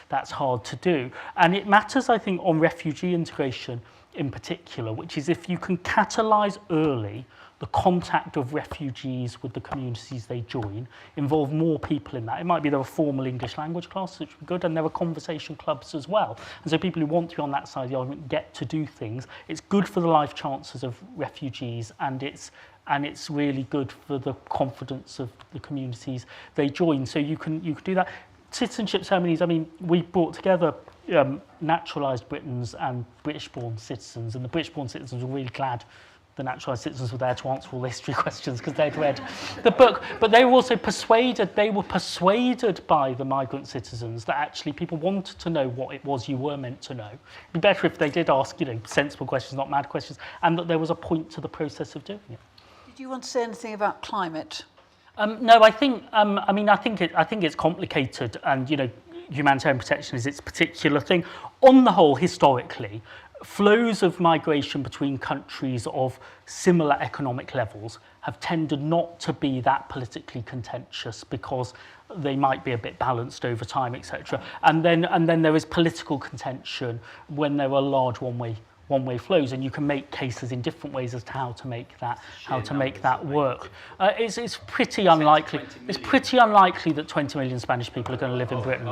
Speaker 1: that's hard to do. And it matters, I think, on refugee integration in particular, which is if you can catalyse early the contact of refugees with the communities they join, involve more people in that. It might be there are formal English language classes, which would be good, and there are conversation clubs as well. And so people who want to be on that side of the argument get to do things. It's good for the life chances of refugees, and it's really good for the confidence of the communities they join. So you can do that. Citizenship ceremonies, I mean, we brought together naturalised Britons and British-born citizens, and the British-born citizens were really glad the naturalised citizens were there to answer all the history questions because they'd read the book. But they were also persuaded by the migrant citizens that actually people wanted to know what it was you were meant to know. It'd be better if they did ask, sensible questions, not mad questions, and that there was a point to the process of doing it.
Speaker 10: Did you want to say anything about climate?
Speaker 1: No, I think it's complicated, and humanitarian protection is its particular thing. On the whole, historically, flows of migration between countries of similar economic levels have tended not to be that politically contentious because they might be a bit balanced over time, etc. And then there is political contention when there are large one-way flows, and you can make cases in different ways as to how to make that work. It's pretty unlikely. It's pretty unlikely that 20 million Spanish people are going to live in Britain.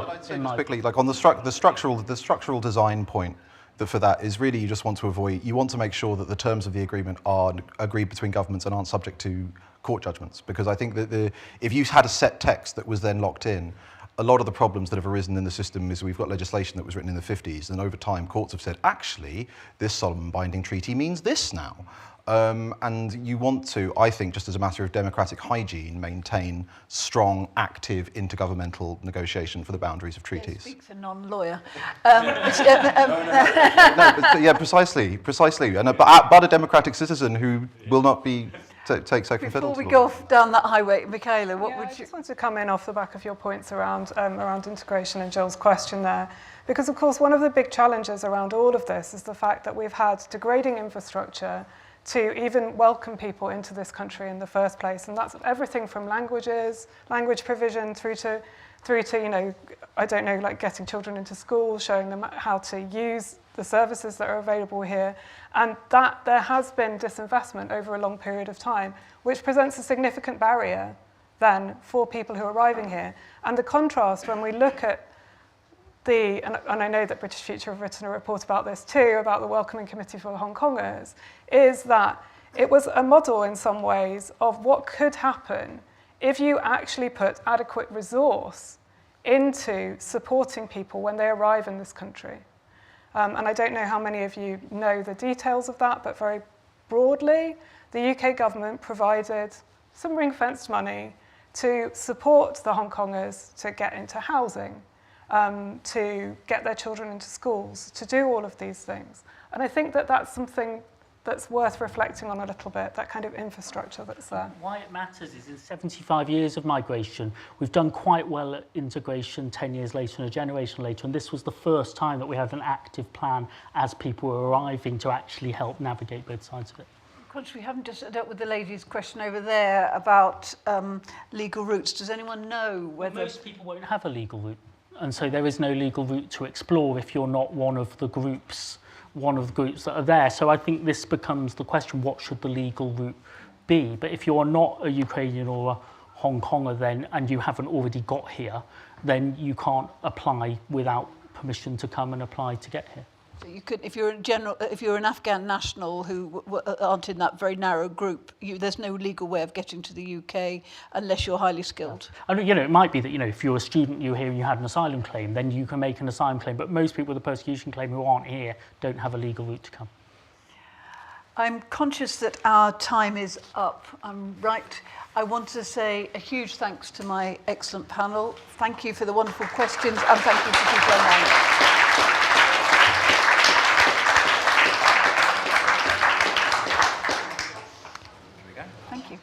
Speaker 2: Quickly, like on the structural design point. For that is really you just want to make sure that the terms of the agreement are agreed between governments and aren't subject to court judgments, because I think that if you had a set text that was then locked in, a lot of the problems that have arisen in the system is we've got legislation that was written in the 50s, and over time courts have said, actually, this solemn binding treaty means this now. And you want to, I think, just as a matter of democratic hygiene, maintain strong, active intergovernmental negotiation for the boundaries of treaties.
Speaker 10: Yeah, speaks a non-lawyer.
Speaker 2: Precisely. But a democratic citizen who will not be take second fiddle.
Speaker 10: Before we go down that highway, Michaela, what would you...
Speaker 22: I just want to come in off the back of your points around integration and Jill's question there. Because, of course, one of the big challenges around all of this is the fact that we've had degrading infrastructure to even welcome people into this country in the first place. And that's everything from language provision through to like getting children into school, showing them how to use the services that are available here. And that there has been disinvestment over a long period of time, which presents a significant barrier then for people who are arriving here. And the contrast when we look at and I know that British Future have written a report about this too, about the Welcoming Committee for Hong Kongers, is that it was a model in some ways of what could happen if you actually put adequate resource into supporting people when they arrive in this country. And I don't know how many of you know the details of that, but very broadly, the UK government provided some ring-fenced money to support the Hong Kongers to get into housing, to get their children into schools, to do all of these things. And I think that that's something that's worth reflecting on a little bit, that kind of infrastructure that's there.
Speaker 1: Why it matters is in 75 years of migration, we've done quite well at integration 10 years later and a generation later, and this was the first time that we had an active plan as people were arriving to actually help navigate both sides of it.
Speaker 10: We haven't just dealt with the lady's question over there about legal routes. Does anyone know whether...
Speaker 1: Most people won't have a legal route. And so there is no legal route to explore if you're not one of the groups that are there. So I think this becomes the question, what should the legal route be? But if you're not a Ukrainian or a Hong Konger then, and you haven't already got here, then you can't apply without permission to come and apply to get here.
Speaker 10: So you could, if you're an Afghan national who aren't in that very narrow group, there's no legal way of getting to the UK unless you're highly skilled.
Speaker 1: And it might be that if you're a student, you're here and you had an asylum claim, then you can make an asylum claim. But most people with a persecution claim who aren't here don't have a legal route to come.
Speaker 10: I'm conscious that our time is up. I'm right. I want to say a huge thanks to my excellent panel. Thank you for the wonderful questions, and thank you to people online. Thank you.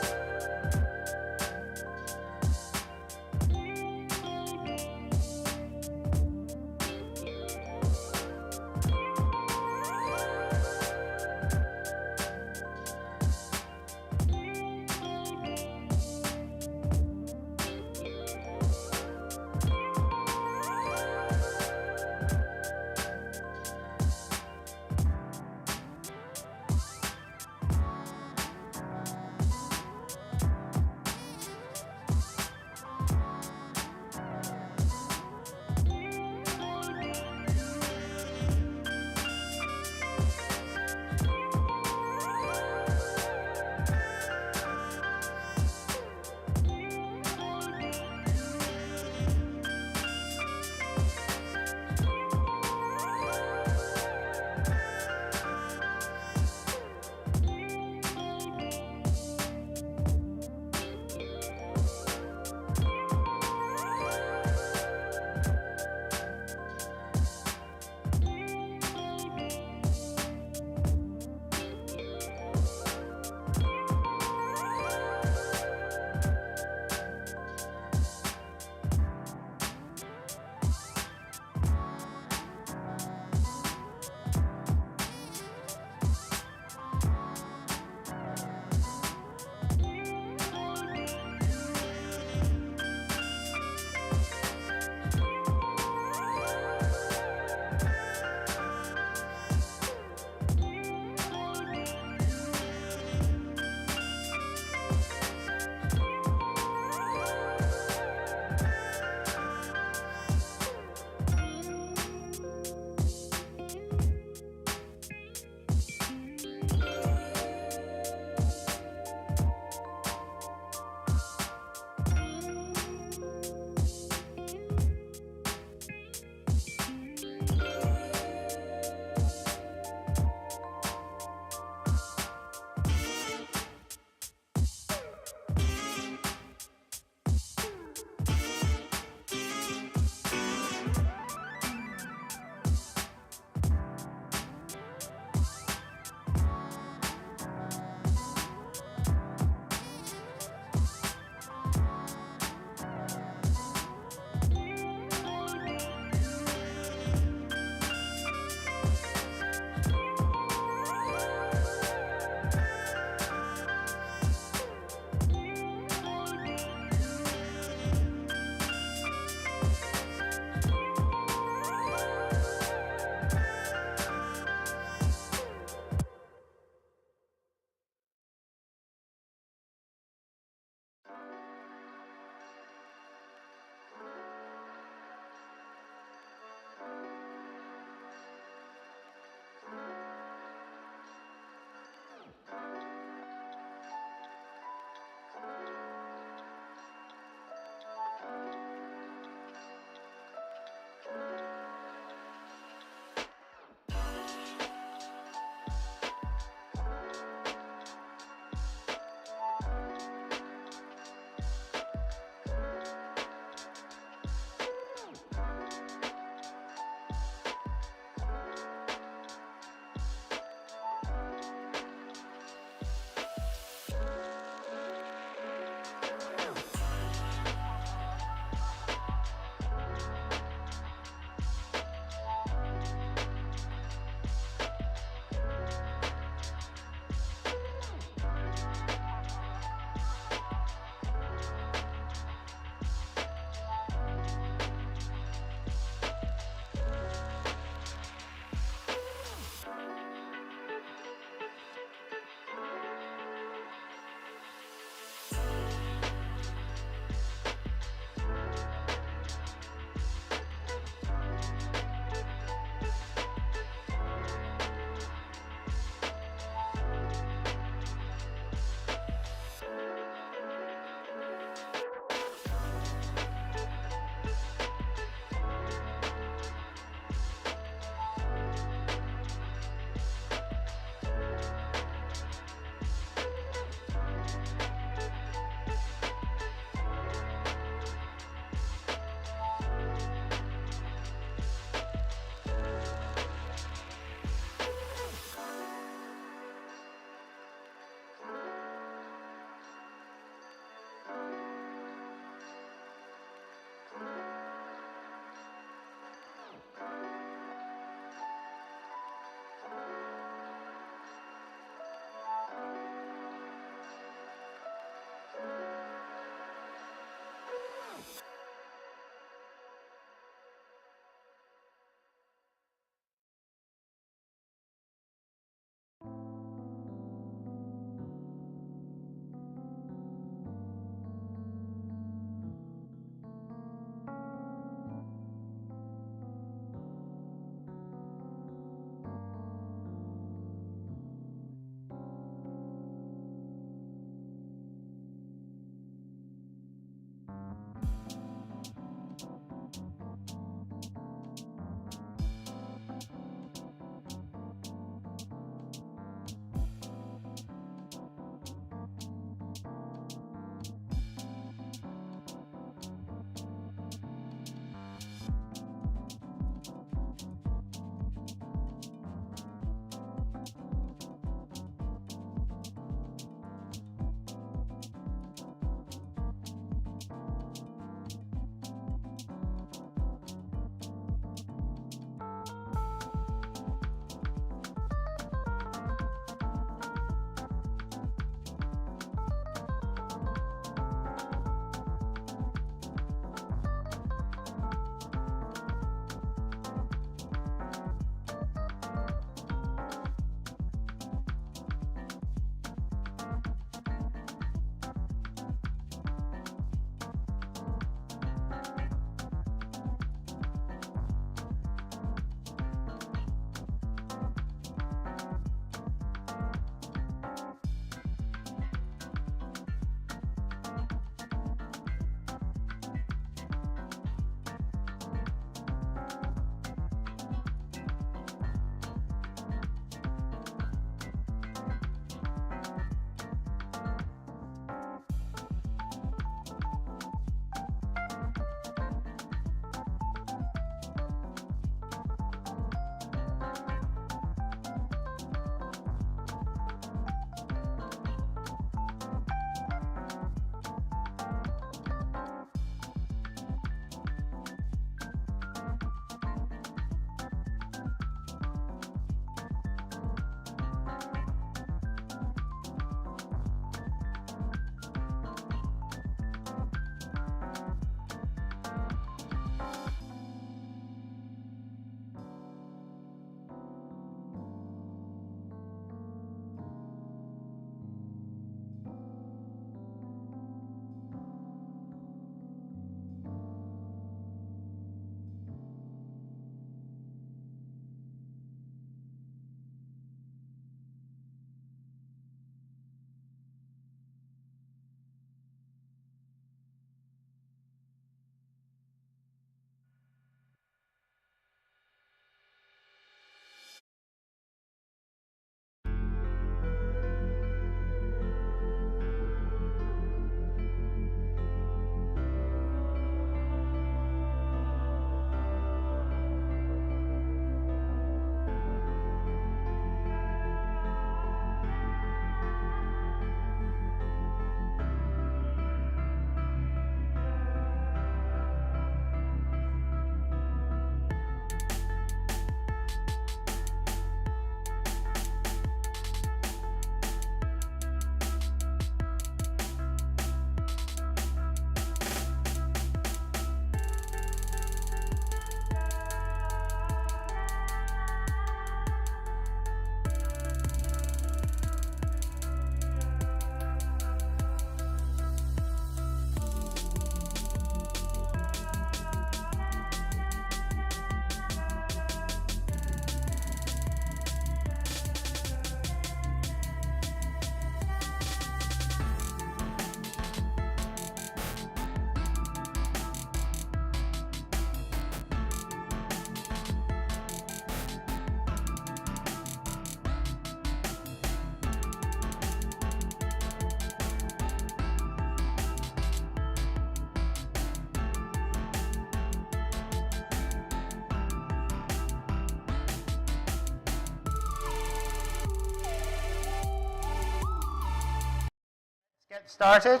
Speaker 12: started.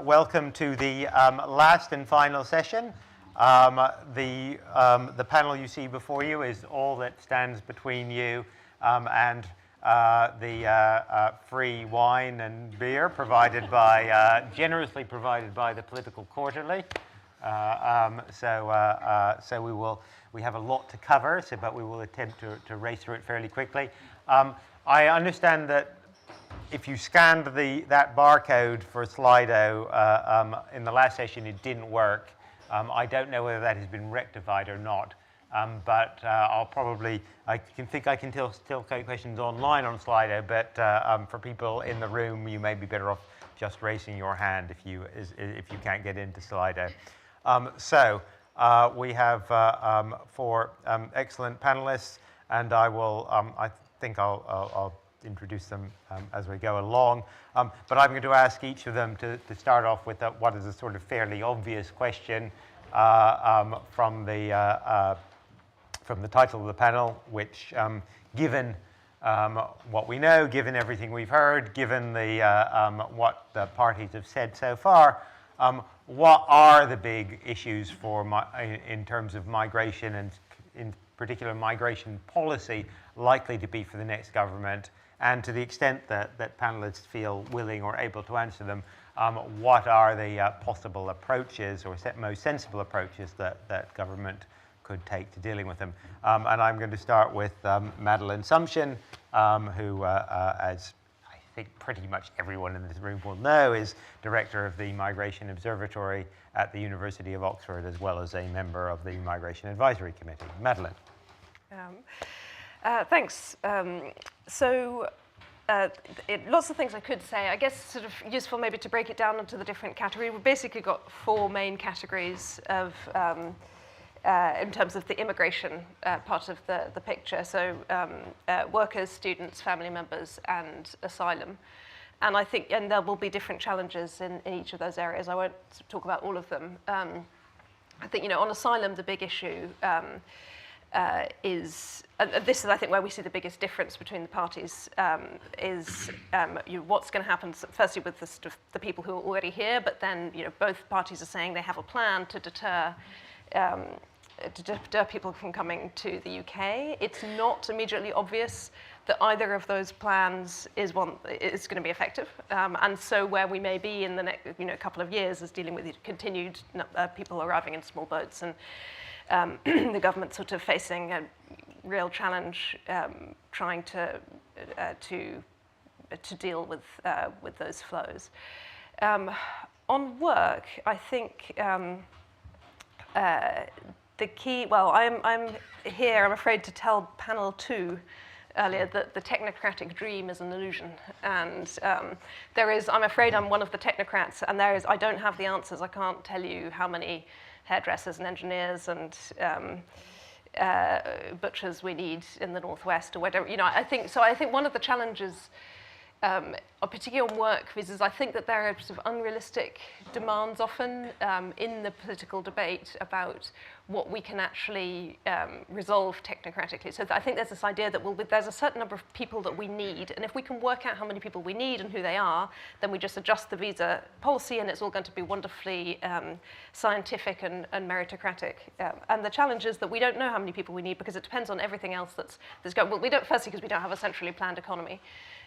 Speaker 12: Welcome to the last and final session. The panel you see before you is all that stands between you and the free wine and beer provided by, generously provided by the Political Quarterly. We have a lot to cover, but we will attempt to race through it fairly quickly. I understand that if you scanned that barcode for Slido in the last session, it didn't work. I don't know whether that has been rectified or not, but I can still take questions online on Slido, but for people in the room, you may be better off just raising your hand if you can't get into Slido. We have 4 excellent panelists, and I think I'll introduce them as we go along. But I'm going to ask each of them to start off with what is a sort of fairly obvious question from the title of the panel, which, given what we know, given everything we've heard, given what the parties have said so far, what are the big issues in terms of migration, and in particular migration policy, likely to be for the next government? And to the extent that panelists feel willing or able to answer them, what are the possible approaches or most sensible approaches that government could take to dealing with them? And I'm going to start with Madeleine Sumption, who, as I think pretty much everyone in this room will know, is director of the Migration Observatory at the University of Oxford, as well as a member of the Migration Advisory Committee. Madeleine.
Speaker 13: Thanks. Lots of things I could say. I guess sort of useful maybe to break it down into the different categories. We've basically got 4 main categories of in terms of the immigration part of the picture. So workers, students, family members, and asylum. And I think, and there will be different challenges in each of those areas. I won't talk about all of them. I think, on asylum, the big issue is, this is, I think, where we see the biggest difference between the parties, is what's going to happen, firstly, with the people who are already here, but then, both parties are saying they have a plan to deter people from coming to the UK. It's not immediately obvious that either of those plans is going to be effective. And so where we may be in the next couple of years is dealing with the continued people arriving in small boats, and the government sort of facing a real challenge trying to deal with those flows. On work, I think the key. Well, I'm here, I'm afraid, to tell panel 2 earlier that the technocratic dream is an illusion, and I'm afraid I'm one of the technocrats, and I don't have the answers. I can't tell you how many hairdressers and engineers and butchers we need in the Northwest or whatever. I think one of the challenges, particularly on work visas, I think that there are sort of unrealistic demands often in the political debate about what we can actually resolve technocratically. So I think there's this idea that there's a certain number of people that we need, and if we can work out how many people we need and who they are, then we just adjust the visa policy, and it's all going to be wonderfully scientific and meritocratic. And the challenge is that we don't know how many people we need because it depends on everything else that's going. Well, firstly, because we don't have a centrally planned economy.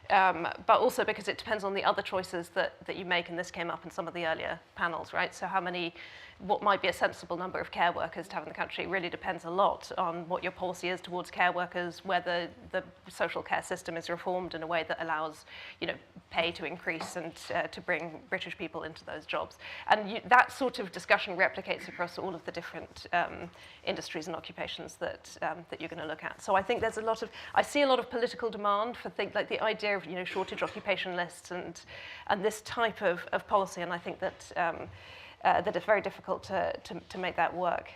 Speaker 13: But also because it depends on the other choices that you make, and this came up in some of the earlier panels, right? So what might be a sensible number of care workers to have in the country really depends a lot on what your policy is towards care workers, whether the social care system is reformed in a way that allows, pay to increase and to bring British people into those jobs. And that sort of discussion replicates across all of the different industries and occupations that you're going to look at. So I think I see a lot of political demand for things like the idea of, shortage occupation lists and this type of policy, and I think that that it's very difficult to make that work.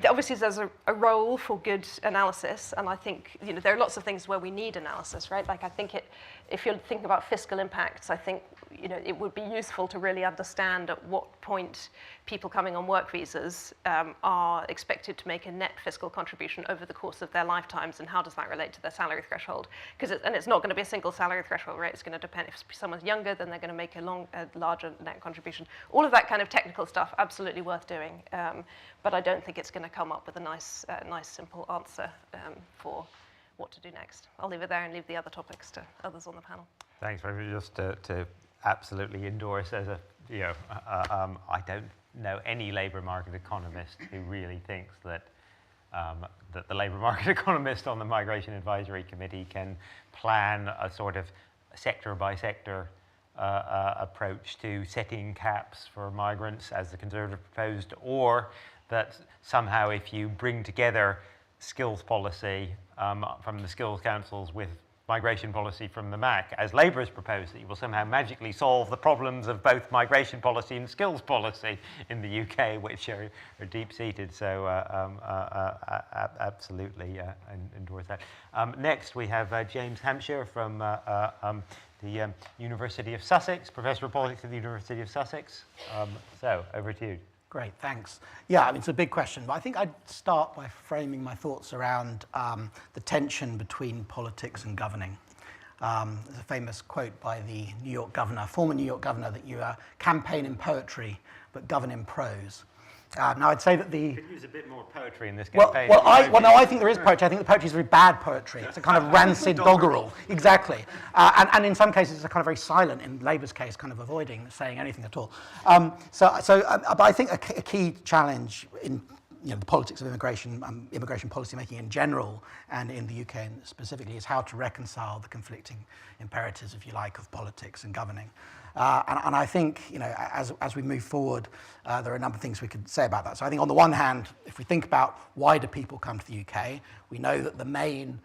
Speaker 13: Obviously there's a role for good analysis, and I think there are lots of things where we need analysis, right? Like I think if you're thinking about fiscal impacts, I think it would be useful to really understand at what point people coming on work visas are expected to make a net fiscal contribution over the course of their lifetimes, and how does that relate to their salary threshold? And it's not going to be a single salary threshold, right? It's going to depend. If someone's younger, then they're going to make a larger net contribution. All of that kind of technical stuff, absolutely worth doing. But I don't think it's going to come up with a nice, simple answer for what to do next. I'll leave it there and leave the other topics to others on the panel.
Speaker 12: Thanks very much. Just to absolutely endorse as I don't know any labour market economist who really thinks that that the labour market economist on the Migration Advisory Committee can plan a sort of sector by sector approach to setting caps for migrants as the Conservative proposed, or that somehow if you bring together skills policy from the skills councils with migration policy from the MAC, as Labour has proposed, that you will somehow magically solve the problems of both migration policy and skills policy in the UK, which are deep-seated. So absolutely endorse that. Next, we have James Hampshire from the University of Sussex, Professor of Politics at the University of Sussex. So over to you.
Speaker 3: Great, thanks. Yeah, I mean, it's a big question, but I think I'd start by framing my thoughts around the tension between politics and governing. There's a famous quote by the New York governor, former New York governor, that you campaign in poetry, but govern in prose. Now, I'd say that the...
Speaker 12: Could use a bit more poetry in this
Speaker 3: Well,
Speaker 12: campaign.
Speaker 3: no, I think there is poetry. I think the poetry is very bad poetry. It's a kind of rancid doggerel. Exactly. And in some cases, it's a kind of very silent, in Labour's case, kind of avoiding saying anything at all. But I think a key challenge in the politics of immigration, immigration policy making in general, and in the UK specifically, is how to reconcile the conflicting imperatives, if you like, of politics and governing. And I think, as we move forward, there are a number of things we could say about that. So I think on the one hand, if we think about why do people come to the UK, we know that the main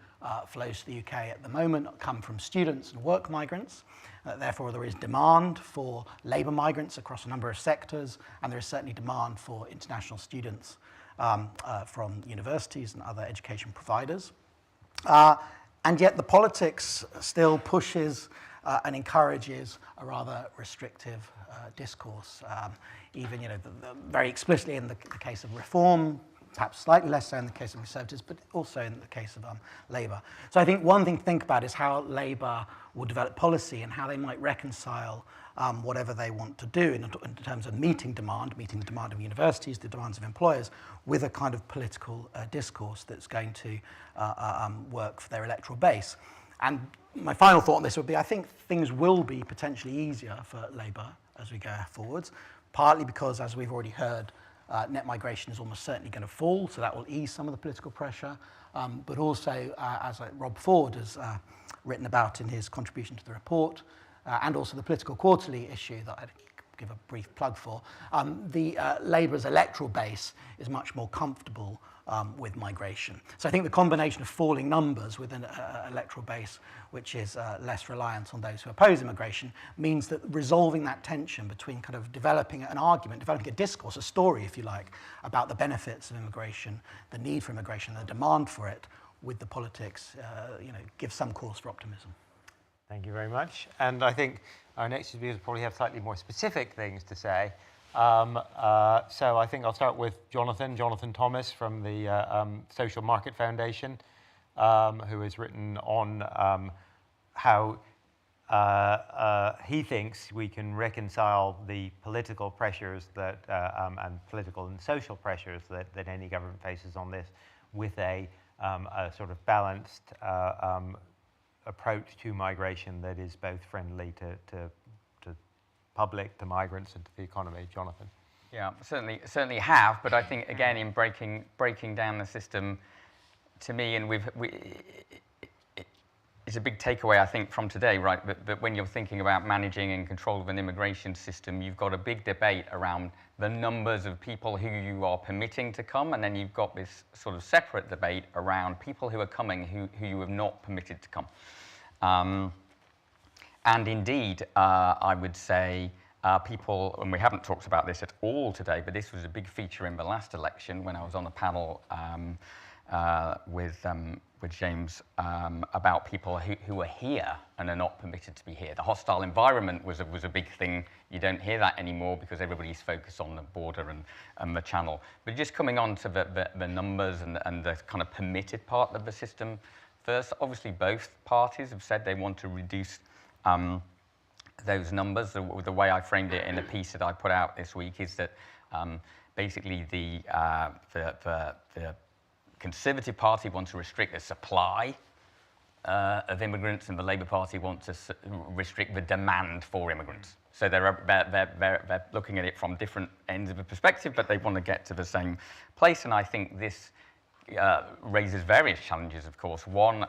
Speaker 3: flows to the UK at the moment come from students and work migrants. Therefore, there is demand for labour migrants across a number of sectors, and there is certainly demand for international students from universities and other education providers. And yet the politics still pushes and encourages a rather restrictive discourse, even very explicitly in the case of reform, perhaps slightly less so in the case of Conservatives, but also in the case of Labour. So I think one thing to think about is how Labour will develop policy and how they might reconcile whatever they want to do in terms of meeting the demand of universities, the demands of employers, with a kind of political discourse that's going to work for their electoral base. And my final thought on this would be, I think things will be potentially easier for Labour as we go forwards, partly because, as we've already heard, net migration is almost certainly going to fall, so that will ease some of the political pressure, but also, as Rob Ford has written about in his contribution to the report, and also the Political Quarterly issue that I'd give a brief plug for, Labour's electoral base is much more comfortable with migration. So I think the combination of falling numbers with an electoral base which is less reliant on those who oppose immigration means that resolving that tension between kind of developing an argument, developing a discourse, a story, if you like, about the benefits of immigration, the need for immigration, the demand for it, with the politics, gives some cause for optimism.
Speaker 12: Thank you very much. And I think our next speakers probably have slightly more specific things to say. So I think I'll start with Jonathan Thomas from the Social Market Foundation, who has written on how he thinks we can reconcile the political pressures that and political and social pressures that any government faces on this with a sort of balanced approach to migration that is both friendly to public, to migrants, and to the economy. Jonathan.
Speaker 14: Yeah, certainly have, but I think again in breaking down the system, to me, and it's a big takeaway I think from today, right? That when you're thinking about managing and control of an immigration system, you've got a big debate around the numbers of people who you are permitting to come, and then you've got this sort of separate debate around people who are coming who you have not permitted to come. And indeed, I would say people, and we haven't talked about this at all today, but this was a big feature in the last election when I was on a panel with James about people who are here and are not permitted to be here. The hostile environment was a big thing. You don't hear that anymore because everybody's focused on the border and the channel. But just coming on to the numbers and the kind of permitted part of the system first, obviously both parties have said they want to reduce those numbers. The way I framed it in a piece that I put out this week is that basically the Conservative Party wants to restrict the supply of immigrants, and the Labour Party wants to restrict the demand for immigrants. So they're looking at it from different ends of a perspective, but they want to get to the same place. And I think this raises various challenges, of course. One,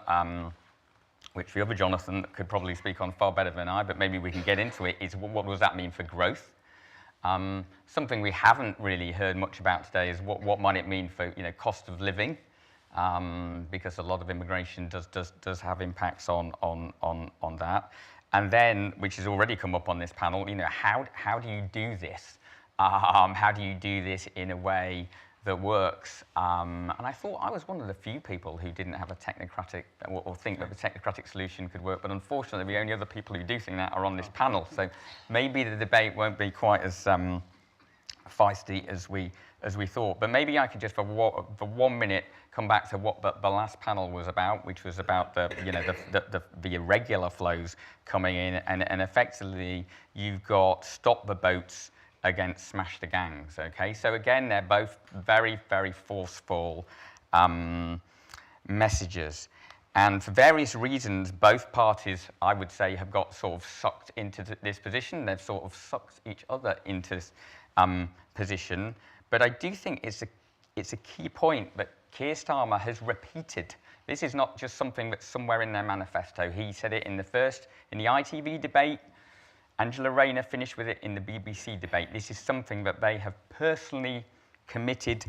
Speaker 14: which the other Jonathan could probably speak on far better than I, but maybe we can get into it, is what does that mean for growth? Something we haven't really heard much about today is what might it mean for cost of living, because a lot of immigration does have impacts on that. And then, which has already come up on this panel, how do you do this? How do you do this in a way that works? And I thought I was one of the few people who didn't have a technocratic, or think that the technocratic solution could work, but unfortunately the only other people who do think that are on this panel. So maybe the debate won't be quite as feisty as we thought. But maybe I could just for 1 minute come back to what the last panel was about, which was about the irregular flows coming in, and effectively you've got stop the boats against smash the gangs, okay? So again, they're both very, very forceful messages. And for various reasons, both parties, I would say, have got sort of sucked into this position. They've sort of sucked each other into this position. But I do think it's a key point that Keir Starmer has repeated. This is not just something that's somewhere in their manifesto. He said it in the ITV debate. Angela Rayner finished with it in the BBC debate. This is something that they have personally committed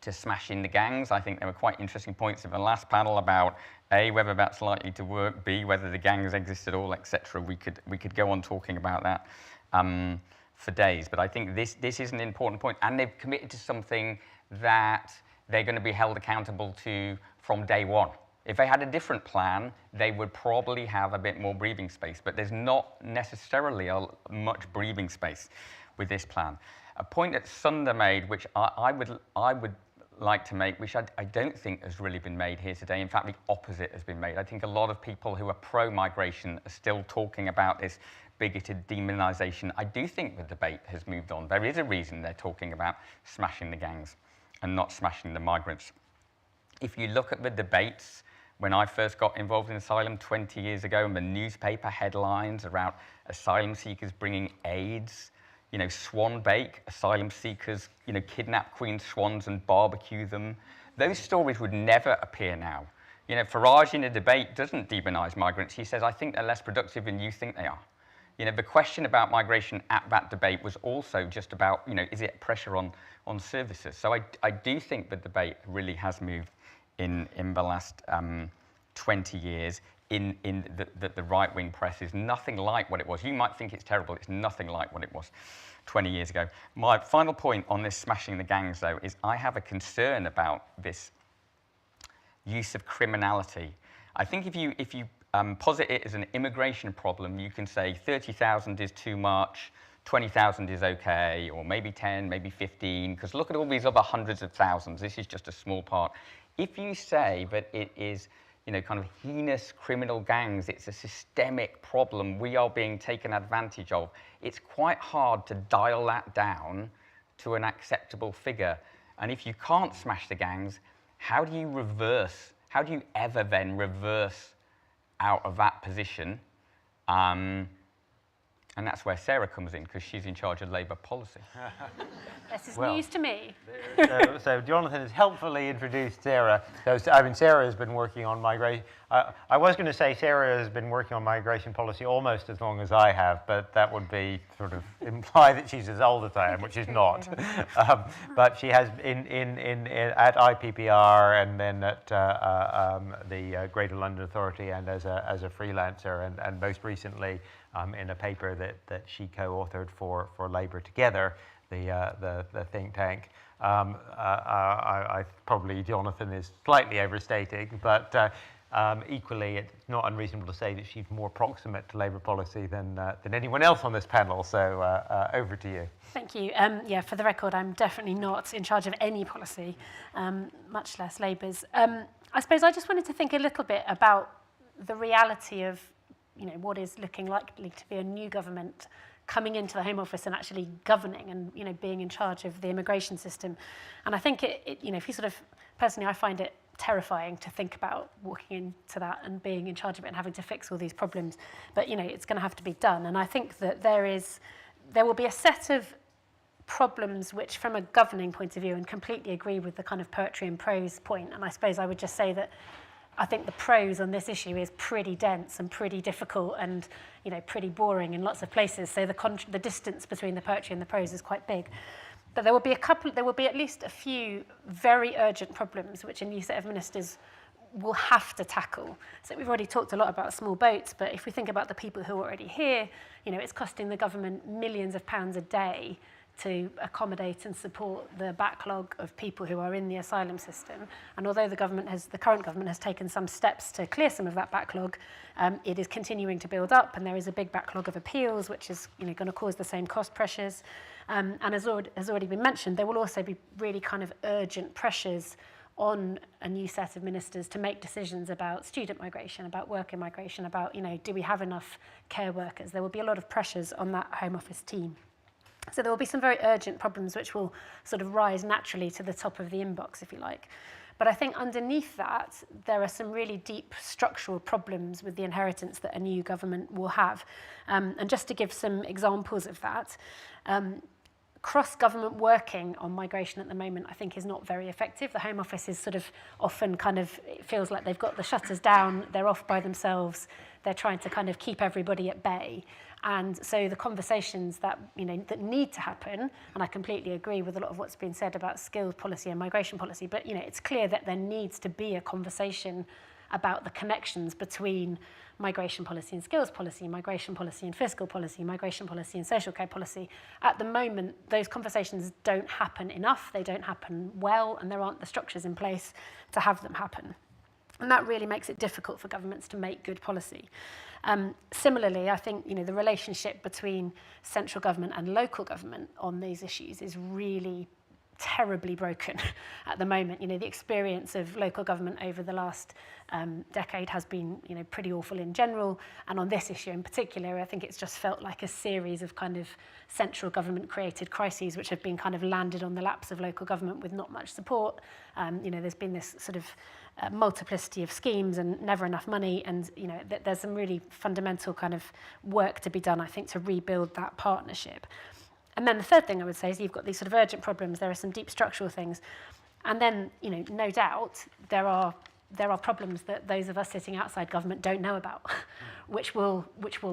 Speaker 14: to smashing the gangs. I think there were quite interesting points in the last panel about A, whether that's likely to work, B, whether the gangs exist at all, etc. We could go on talking about that for days. But I think this is an important point, and they've committed to something that they're going to be held accountable to from day one. If they had a different plan, they would probably have a bit more breathing space, but there's not necessarily much breathing space with this plan. A point that Sunder made, which I would like to make, which I don't think has really been made here today. In fact, the opposite has been made. I think a lot of people who are pro-migration are still talking about this bigoted demonization. I do think the debate has moved on. There is a reason they're talking about smashing the gangs and not smashing the migrants. If you look at the debates, when I first got involved in Asylum 20 years ago, and the newspaper headlines around asylum seekers bringing aids, swan bake, asylum seekers, kidnap queen swans and barbecue them, those stories would never appear now. Farage in a debate doesn't demonize migrants. He says, I think they're less productive than you think they are. The question about migration at that debate was also just about, is it pressure on services? So I do think the debate really has moved in the last 20 years in the right-wing press is nothing like what it was. You might think it's terrible. It's nothing like what it was 20 years ago. My final point on this smashing the gangs, though, is I have a concern about this use of criminality. I think if you posit it as an immigration problem, you can say 30,000 is too much, 20,000 is okay, or maybe 10, maybe 15, because look at all these other hundreds of thousands. This is just a small part. If you say that it is, kind of heinous criminal gangs, it's a systemic problem, we are being taken advantage of, it's quite hard to dial that down to an acceptable figure. And if you can't smash the gangs, how do you ever then reverse out of that position? And that's where Sarah comes in, because she's in charge of Labour policy.
Speaker 11: This is news to me.
Speaker 12: So Jonathan has helpfully introduced Sarah. Sarah has been working on migration. I was going to say Sarah has been working on migration policy almost as long as I have, but that would be sort of imply that she's as old as I am, which is not. But she has at IPPR and then at the Greater London Authority and as a freelancer, and most recently in a paper that she co-authored for Labour Together, the think tank. I probably Jonathan is slightly overstating, but equally it's not unreasonable to say that she's more proximate to Labour policy than anyone else on this panel. So over to you.
Speaker 11: Thank you. Yeah, for the record, I'm definitely not in charge of any policy, much less Labour's. I suppose I just wanted to think a little bit about the reality of, what is looking likely to be a new government coming into the Home Office and actually governing and, being in charge of the immigration system. And I think if you sort of, personally, I find it terrifying to think about walking into that and being in charge of it and having to fix all these problems. But, it's going to have to be done. And I think that there will be a set of problems which, from a governing point of view, and completely agree with the kind of poetry and prose point. And I suppose I would just say that I think the prose on this issue is pretty dense and pretty difficult and, pretty boring in lots of places. So the distance between the poetry and the prose is quite big. But there will be at least a few very urgent problems which a new set of ministers will have to tackle. So we've already talked a lot about small boats, but if we think about the people who are already here, it's costing the government millions of pounds a day to accommodate and support the backlog of people who are in the asylum system. And although the current government has taken some steps to clear some of that backlog, it is continuing to build up, and there is a big backlog of appeals, which is going to cause the same cost pressures. And as already been mentioned, there will also be really kind of urgent pressures on a new set of ministers to make decisions about student migration, about worker migration, about, do we have enough care workers? There will be a lot of pressures on that Home Office team. So there will be some very urgent problems which will sort of rise naturally to the top of the inbox, if you like. But I think underneath that, there are some really deep structural problems with the inheritance that a new government will have. And just to give some examples of that, cross-government working on migration at the moment, I think, is not very effective. The Home Office is sort of often it feels like they've got the shutters down, they're off by themselves, they're trying to kind of keep everybody at bay. And so the conversations that need to happen, and I completely agree with a lot of what's been said about skills policy and migration policy, but it's clear that there needs to be a conversation about the connections between migration policy and skills policy, migration policy and fiscal policy, migration policy and social care policy. At the moment, those conversations don't happen enough, they don't happen well, and there aren't the structures in place to have them happen. And that really makes it difficult for governments to make good policy. Similarly, I think the relationship between central government and local government on these issues is really terribly broken at the moment. The experience of local government over the last decade has been pretty awful in general, and on this issue in particular, I think it's just felt like a series of kind of central government created crises which have been kind of landed on the laps of local government with not much support. There's been this sort of multiplicity of schemes and never enough money, and there's some really fundamental kind of work to be done, I think, to rebuild that partnership. And then the third thing I would say is you've got these sort of urgent problems, there are some deep structural things, and then no doubt there are problems that those of us sitting outside government don't know about, which will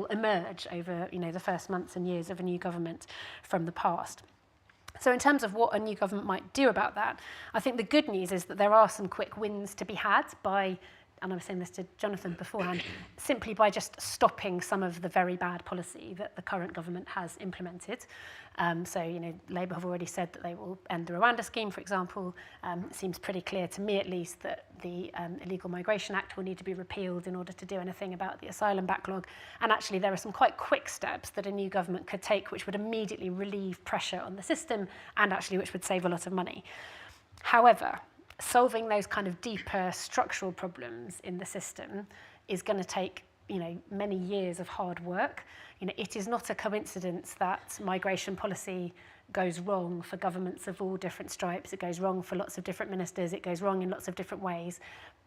Speaker 11: emerge over the first months and years of a new government from the past. So in terms of what a new government might do about that, I think the good news is that there are some quick wins to be had by, and I was saying this to Jonathan beforehand, simply by just stopping some of the very bad policy that the current government has implemented. Labour have already said that they will end the Rwanda scheme, for example. It seems pretty clear to me, at least, that the Illegal Migration Act will need to be repealed in order to do anything about the asylum backlog. And actually, there are some quite quick steps that a new government could take which would immediately relieve pressure on the system and actually which would save a lot of money. However, solving those kind of deeper structural problems in the system is going to take many years of hard work. It is not a coincidence that migration policy goes wrong for governments of all different stripes. It goes wrong for lots of different ministers. It goes wrong in lots of different ways.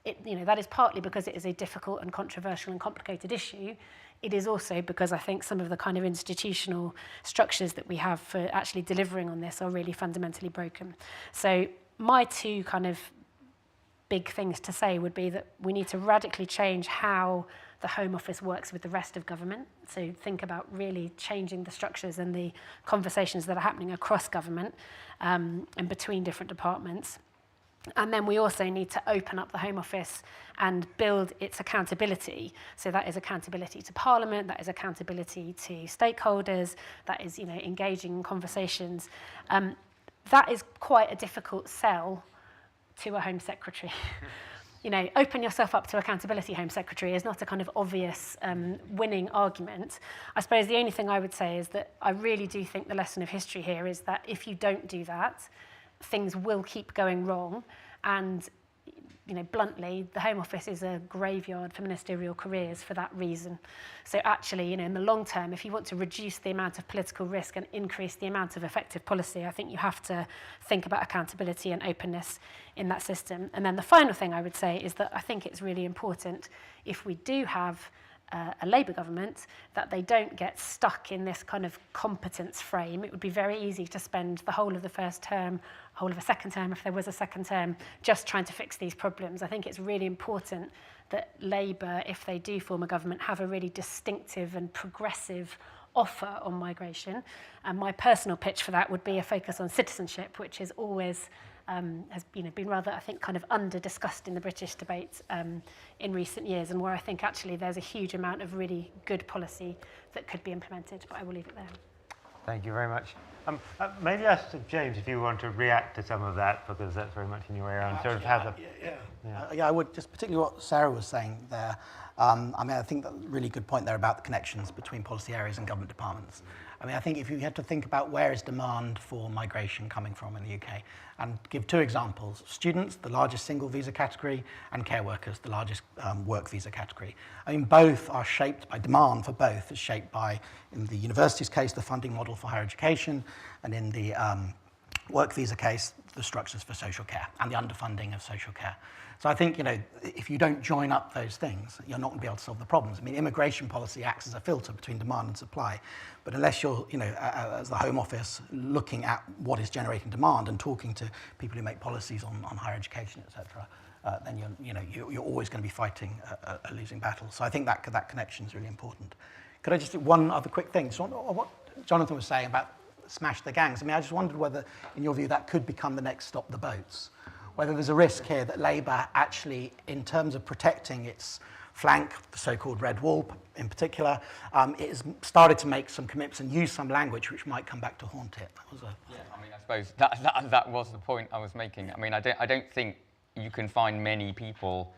Speaker 11: That is partly because it is a difficult and controversial and complicated issue. It is also because I think some of the kind of institutional structures that we have for actually delivering on this are really fundamentally broken. So my two kind of big things to say would be that we need to radically change how the Home Office works with the rest of government. So think about really changing the structures and the conversations that are happening across government and between different departments. And then we also need to open up the Home Office and build its accountability. So that is accountability to Parliament, that is accountability to stakeholders, that is, engaging in conversations. That is quite a difficult sell to a Home Secretary. Open yourself up to accountability, Home Secretary, is not a kind of obvious winning argument. I suppose the only thing I would say is that I really do think the lesson of history here is that if you don't do that, things will keep going wrong. And, bluntly, the Home Office is a graveyard for ministerial careers for that reason. So actually, in the long term, if you want to reduce the amount of political risk and increase the amount of effective policy, I think you have to think about accountability and openness in that system. And then the final thing I would say is that I think it's really important, if we do have a Labour government, that they don't get stuck in this kind of competence frame. It would be very easy to spend the whole of the first term, whole of a second term, if there was a second term, just trying to fix these problems. I think it's really important that Labour, if they do form a government, have a really distinctive and progressive offer on migration. And my personal pitch for that would be a focus on citizenship, which is always has been rather, I think, kind of under-discussed in the British debate in recent years, and where I think actually there's a huge amount of really good policy that could be implemented, but I will leave it there.
Speaker 12: Thank you very much. Maybe ask James if you want to react to some of that, because that's very much in your area, and sort of have
Speaker 3: Yeah, I would, just particularly what Sarah was saying there. I think that really good point there about the connections between policy areas and government departments. I think if you had to think about where is demand for migration coming from in the UK, and give two examples: students, the largest single visa category, and care workers, the largest work visa category. Both are shaped by demand for both. Is shaped by, in the university's case, the funding model for higher education, and in the work visa case, the structures for social care and the underfunding of social care. So I think, if you don't join up those things, you're not going to be able to solve the problems. Immigration policy acts as a filter between demand and supply. But unless you're, as the Home Office, looking at what is generating demand and talking to people who make policies on higher education, etc., then you're always going to be fighting a losing battle. So I think that connection is really important. Could I just do one other quick thing? So what Jonathan was saying about smash the gangs. I just wondered whether, in your view, that could become the next stop the boats. Whether there's a risk here that Labour actually, in terms of protecting its flank, the so-called Red Wall in particular, it has started to make some commitments and use some language which might come back to haunt it. That was
Speaker 14: I suppose that was the point I was making. I don't think you can find many people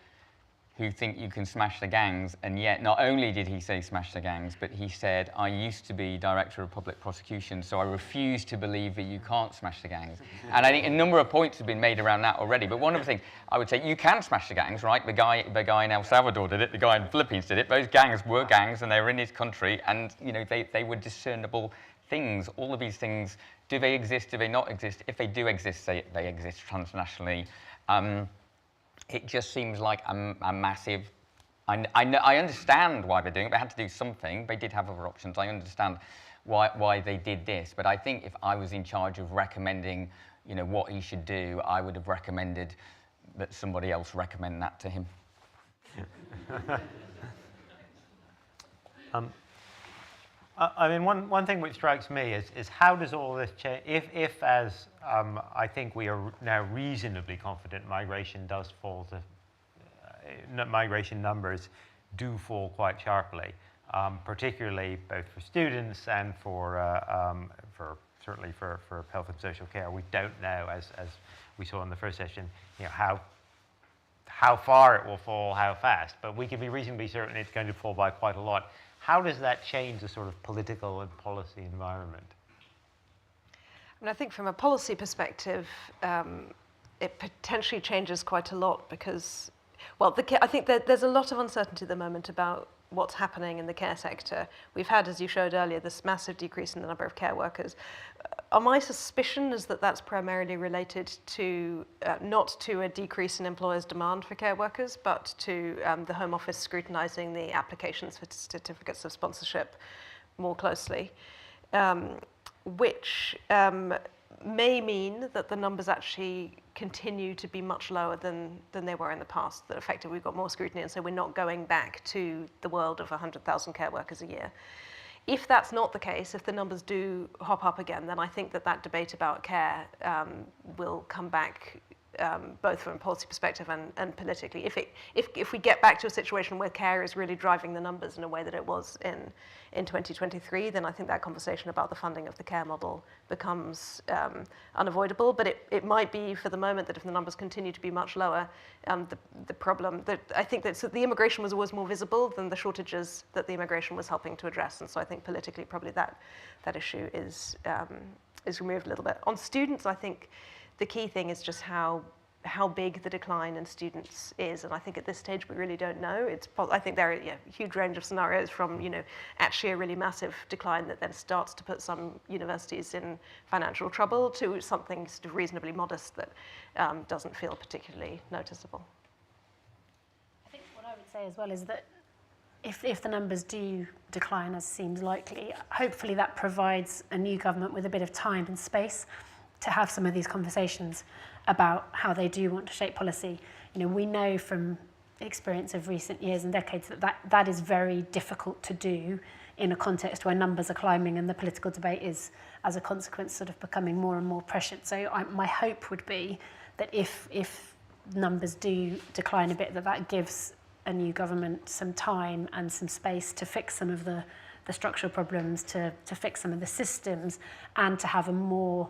Speaker 14: who think you can smash the gangs, and yet not only did he say smash the gangs, but he said, I used to be Director of Public Prosecution, so I refuse to believe that you can't smash the gangs. And I think a number of points have been made around that already, but one of the things I would say, you can smash the gangs, right? The guy in El Salvador did it, the guy in the Philippines did it. Those gangs were gangs, and they were in his country, and they were discernible things. All of these things, do they exist, do they not exist? If they do exist, they exist transnationally. It just seems like a massive... I understand why they're doing it. They had to do something. They did have other options. I understand why they did this. But I think if I was in charge of recommending, what he should do, I would have recommended that somebody else recommend that to him.
Speaker 12: One thing which strikes me is how does all this change? If as I think we are now reasonably confident, migration does fall to migration numbers do fall quite sharply, particularly both for students and for certainly for health and social care. We don't know, as we saw in the first session, how far it will fall, how fast, but we can be reasonably certain it's going to fall by quite a lot. How does that change the sort of political and policy environment?
Speaker 13: I think from a policy perspective, it potentially changes quite a lot because, I think that there's a lot of uncertainty at the moment about what's happening in the care sector. We've had, as you showed earlier, this massive decrease in the number of care workers. My suspicion is that that's primarily related to, not to a decrease in employers' demand for care workers, but to the Home Office scrutinising the applications for certificates of sponsorship more closely, which may mean that the numbers actually continue to be much lower than they were in the past, that effectively we've got more scrutiny, and so we're not going back to the world of 100,000 care workers a year. If that's not the case, if the numbers do hop up again, then I think that debate about care will come back both from a policy perspective and politically. If we get back to a situation where care is really driving the numbers in a way that it was in 2023, then I think that conversation about the funding of the care model becomes unavoidable. But it might be for the moment that if the numbers continue to be much lower, the problem that I think that the immigration was always more visible than the shortages that the immigration was helping to address. And so I think politically probably that issue is removed a little bit. On students, I think the key thing is just how big the decline in students is, and I think at this stage we really don't know. I think there are a huge range of scenarios from actually a really massive decline that then starts to put some universities in financial trouble to something sort of reasonably modest that doesn't feel particularly noticeable.
Speaker 11: I think what I would say as well is that if the numbers do decline, as seems likely, hopefully that provides a new government with a bit of time and space to have some of these conversations about how they do want to shape policy. We know from experience of recent years and decades that is very difficult to do in a context where numbers are climbing and the political debate is, as a consequence, sort of becoming more and more prescient. So my hope would be that if numbers do decline a bit, that gives a new government some time and some space to fix some of the structural problems, to fix some of the systems, and to have a more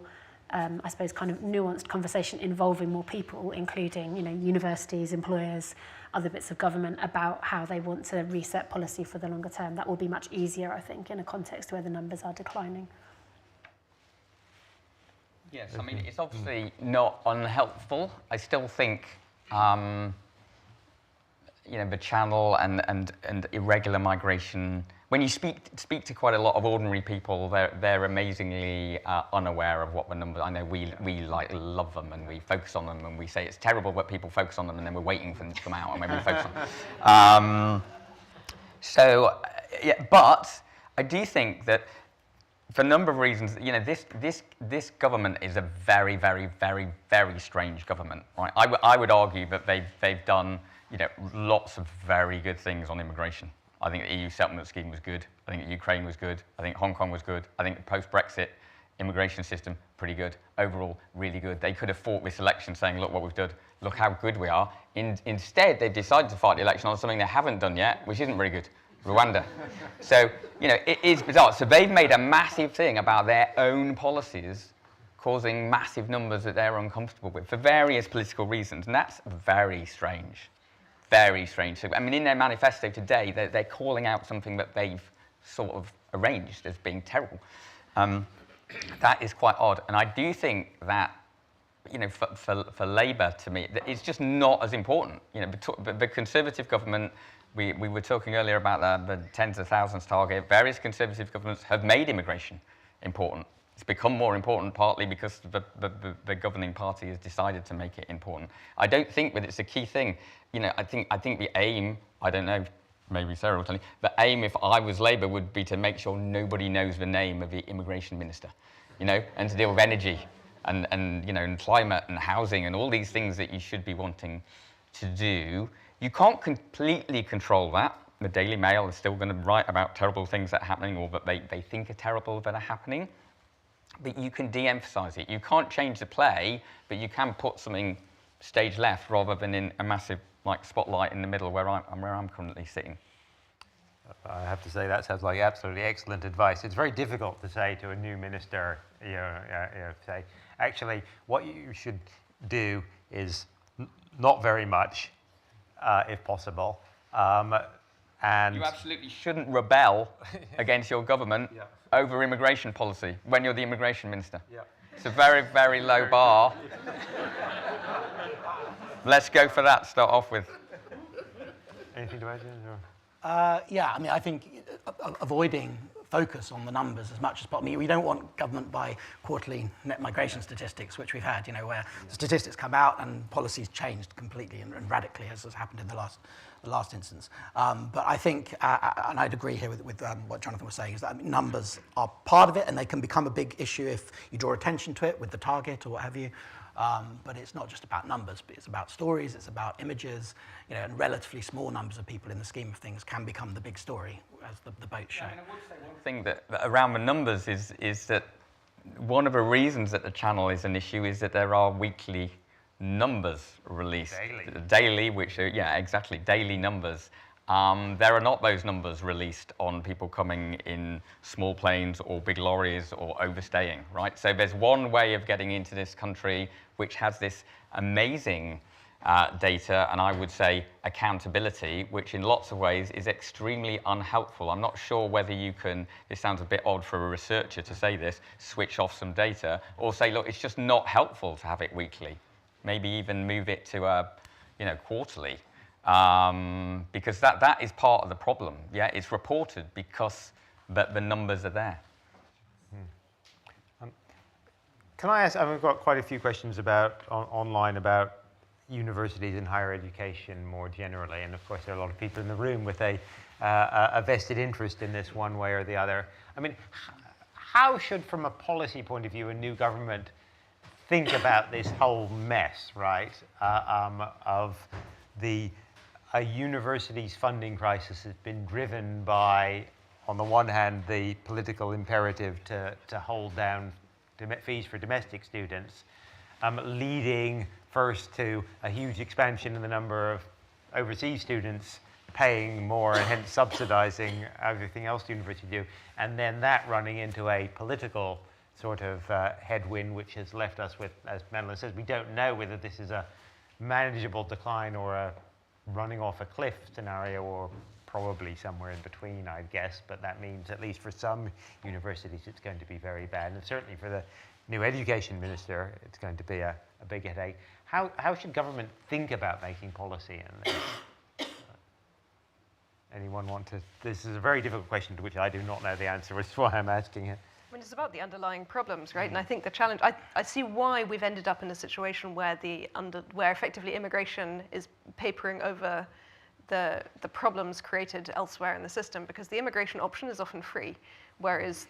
Speaker 11: I suppose, kind of nuanced conversation involving more people, including, universities, employers, other bits of government, about how they want to reset policy for the longer term. That will be much easier, I think, in a context where the numbers are declining.
Speaker 14: Yes, I mean, it's obviously not unhelpful. I still think, the channel and irregular migration. When you speak to quite a lot of ordinary people, they're amazingly unaware of what the numbers. I know we love them and we focus on them and we say it's terrible, but people focus on them and then we're waiting for them to come out and when we focus on them. But I do think that for a number of reasons, this government is a very, very, very, very strange government. Right? I would argue that they've done lots of very good things on immigration. I think the EU settlement scheme was good. I think Ukraine was good. I think Hong Kong was good. I think the post-Brexit immigration system, pretty good. Overall, really good. They could have fought this election saying, look what we've done, look how good we are. Instead, they've decided to fight the election on something they haven't done yet, which isn't very good, Rwanda. So, it is bizarre. So they've made a massive thing about their own policies causing massive numbers that they're uncomfortable with for various political reasons, and that's very strange. Very strange. So, I mean, in their manifesto today, they're calling out something that they've sort of arranged as being terrible. That is quite odd. And I do think that, for Labour, to me, it's just not as important. The Conservative government, we were talking earlier about the tens of thousands target. Various Conservative governments have made immigration important. It's become more important partly because the governing party has decided to make it important. I don't think that it's a key thing. I think the aim, I don't know, maybe Sarah will tell you, the aim if I was Labour would be to make sure nobody knows the name of the immigration minister, and to deal with energy and climate and housing and all these things that you should be wanting to do. You can't completely control that. The Daily Mail is still going to write about terrible things that are happening or that they think are terrible that are happening. But you can de-emphasize it. You can't change the play, but you can put something stage left rather than in a massive spotlight in the middle where I'm currently sitting.
Speaker 12: I have to say that sounds like absolutely excellent advice. It's very difficult to say to a new minister, say, actually, what you should do is not very much, if possible. And
Speaker 14: you absolutely shouldn't rebel against your government over immigration policy when you're the immigration minister.
Speaker 12: Yeah.
Speaker 14: It's a very, very low bar. Let's go for that to start off with.
Speaker 12: Anything to add?
Speaker 3: I think avoiding focus on the numbers as much as possible. We don't want government by quarterly net migration statistics, which we've had, where the statistics come out and policies changed completely and radically, as has happened in the last instance. But I think, and I'd agree here with what Jonathan was saying, is that numbers are part of it, and they can become a big issue if you draw attention to it with the target or what have you. But it's not just about numbers, but it's about stories, it's about images, and relatively small numbers of people in the scheme of things can become the big story, as the debates show.
Speaker 14: I would say one thing that around the numbers is that one of the reasons that the channel is an issue is that there are weekly numbers released daily, which are, yeah, exactly, daily numbers. There are not those numbers released on people coming in small planes or big lorries or overstaying, right? So there's one way of getting into this country which has this amazing data, and I would say accountability, which in lots of ways is extremely unhelpful. I'm not sure whether you can, this sounds a bit odd for a researcher to say this, switch off some data, or say, look, it's just not helpful to have it weekly. Maybe even move it to quarterly. Because that is part of the problem. Yeah, it's reported because the numbers are there.
Speaker 12: Can I ask? I've got quite a few questions about online about universities and higher education more generally, and of course there are a lot of people in the room with a vested interest in this one way or the other. I mean, how should, from a policy point of view, a new government think about this whole mess, right? Of a university's funding crisis has been driven by, on the one hand, the political imperative to hold down fees for domestic students, leading first to a huge expansion in the number of overseas students paying more and hence subsidizing everything else the university do, and then that running into a political sort of headwind, which has left us with, as Madeline says, we don't know whether this is a manageable decline or a running off a cliff scenario, or probably somewhere in between, I guess. But that means, at least for some universities, it's going to be very bad. And certainly for the new education minister, it's going to be a big headache. How should government think about making policy in this? Anyone want to? This is a very difficult question to which I do not know the answer, which is why I'm asking it.
Speaker 13: I mean, it's about the underlying problems, right? And I think the challenge, I see why we've ended up in a situation where where effectively immigration is papering over the problems created elsewhere in the system, because the immigration option is often free, whereas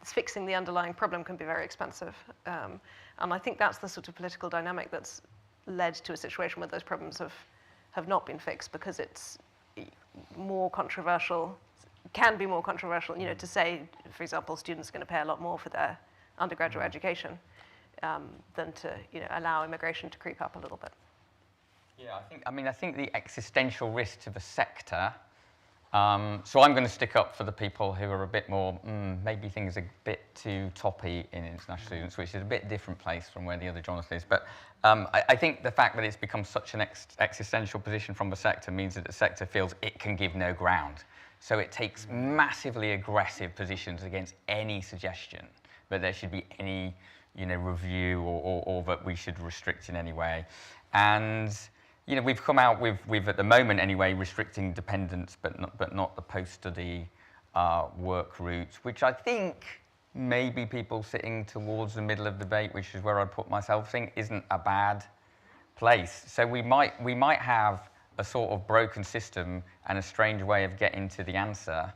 Speaker 13: fixing the underlying problem can be very expensive. And I think that's the sort of political dynamic that's led to a situation where those problems have not been fixed, because it's more controversial, can be more controversial, to say, for example, students are going to pay a lot more for their undergraduate education than to, allow immigration to creep up a little bit.
Speaker 14: Yeah, I think the existential risk to the sector. So I'm going to stick up for the people who are a bit more, maybe things are a bit too toppy in international students, which is a bit different place from where the other journalist is. But I think the fact that it's become such an existential position from the sector means that the sector feels it can give no ground. So it takes massively aggressive positions against any suggestion that there should be any, review or that we should restrict in any way. And we've come out with at the moment anyway, restricting dependents, but not the post-study work routes, which I think maybe people sitting towards the middle of the debate, which is where I put myself, think isn't a bad place. So we might have a sort of broken system and a strange way of getting to the answer.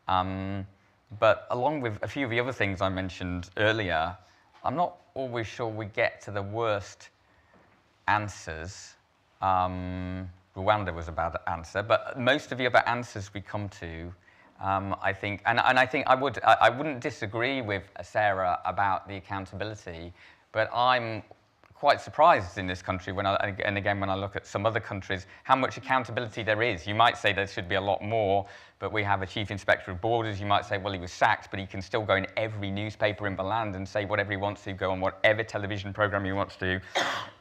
Speaker 14: But along with a few of the other things I mentioned earlier, I'm not always sure we get to the worst answers. Rwanda was a bad answer, but most of the other answers we come to, I think, and I think I wouldn't disagree with Sarah about the accountability, but I'm quite surprised in this country when I look at some other countries, how much accountability there is. You might say there should be a lot more, but we have a chief inspector of borders. You might say, well, he was sacked, but he can still go in every newspaper in the land and say whatever he wants to, go on whatever television program he wants to.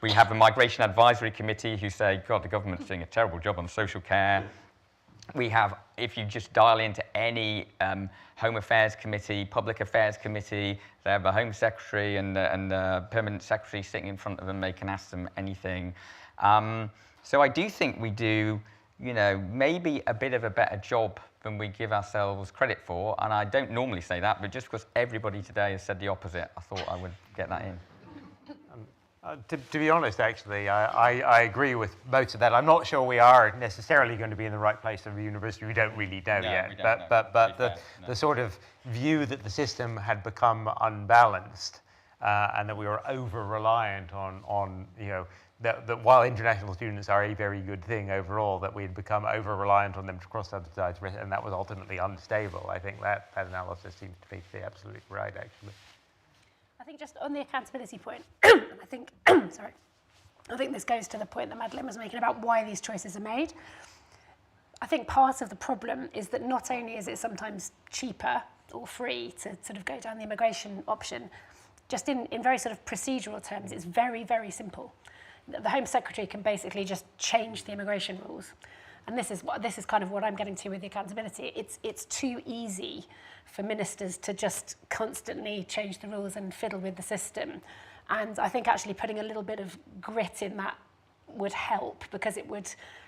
Speaker 14: We have a migration advisory committee who say, God, the government's doing a terrible job on social care. We have, if you just dial into any Home Affairs Committee, Public Affairs Committee, they have a Home Secretary and the Permanent Secretary sitting in front of them. They can ask them anything. So I do think we do, maybe a bit of a better job than we give ourselves credit for. And I don't normally say that, but just because everybody today has said the opposite, I thought I would get that in.
Speaker 12: To be honest, actually, I agree with most of that. I'm not sure we are necessarily going to be in the right place at the university. We don't really know yet. But the sort of view that the system had become unbalanced and that we were over-reliant on that while international students are a very good thing overall, that we had become over-reliant on them to cross-subsidize, and that was ultimately unstable. I think that analysis seems to be absolutely right, actually.
Speaker 11: I think just on the accountability point, I think, sorry, I think this goes to the point that Madeleine was making about why these choices are made. I think part of the problem is that not only is it sometimes cheaper or free to sort of go down the immigration option, just in very sort of procedural terms, it's very, very simple. The Home Secretary can basically just change the immigration rules. And this is kind of what I'm getting to with the accountability. It's too easy for ministers to just constantly change the rules and fiddle with the system. And I think actually putting a little bit of grit in that would help, because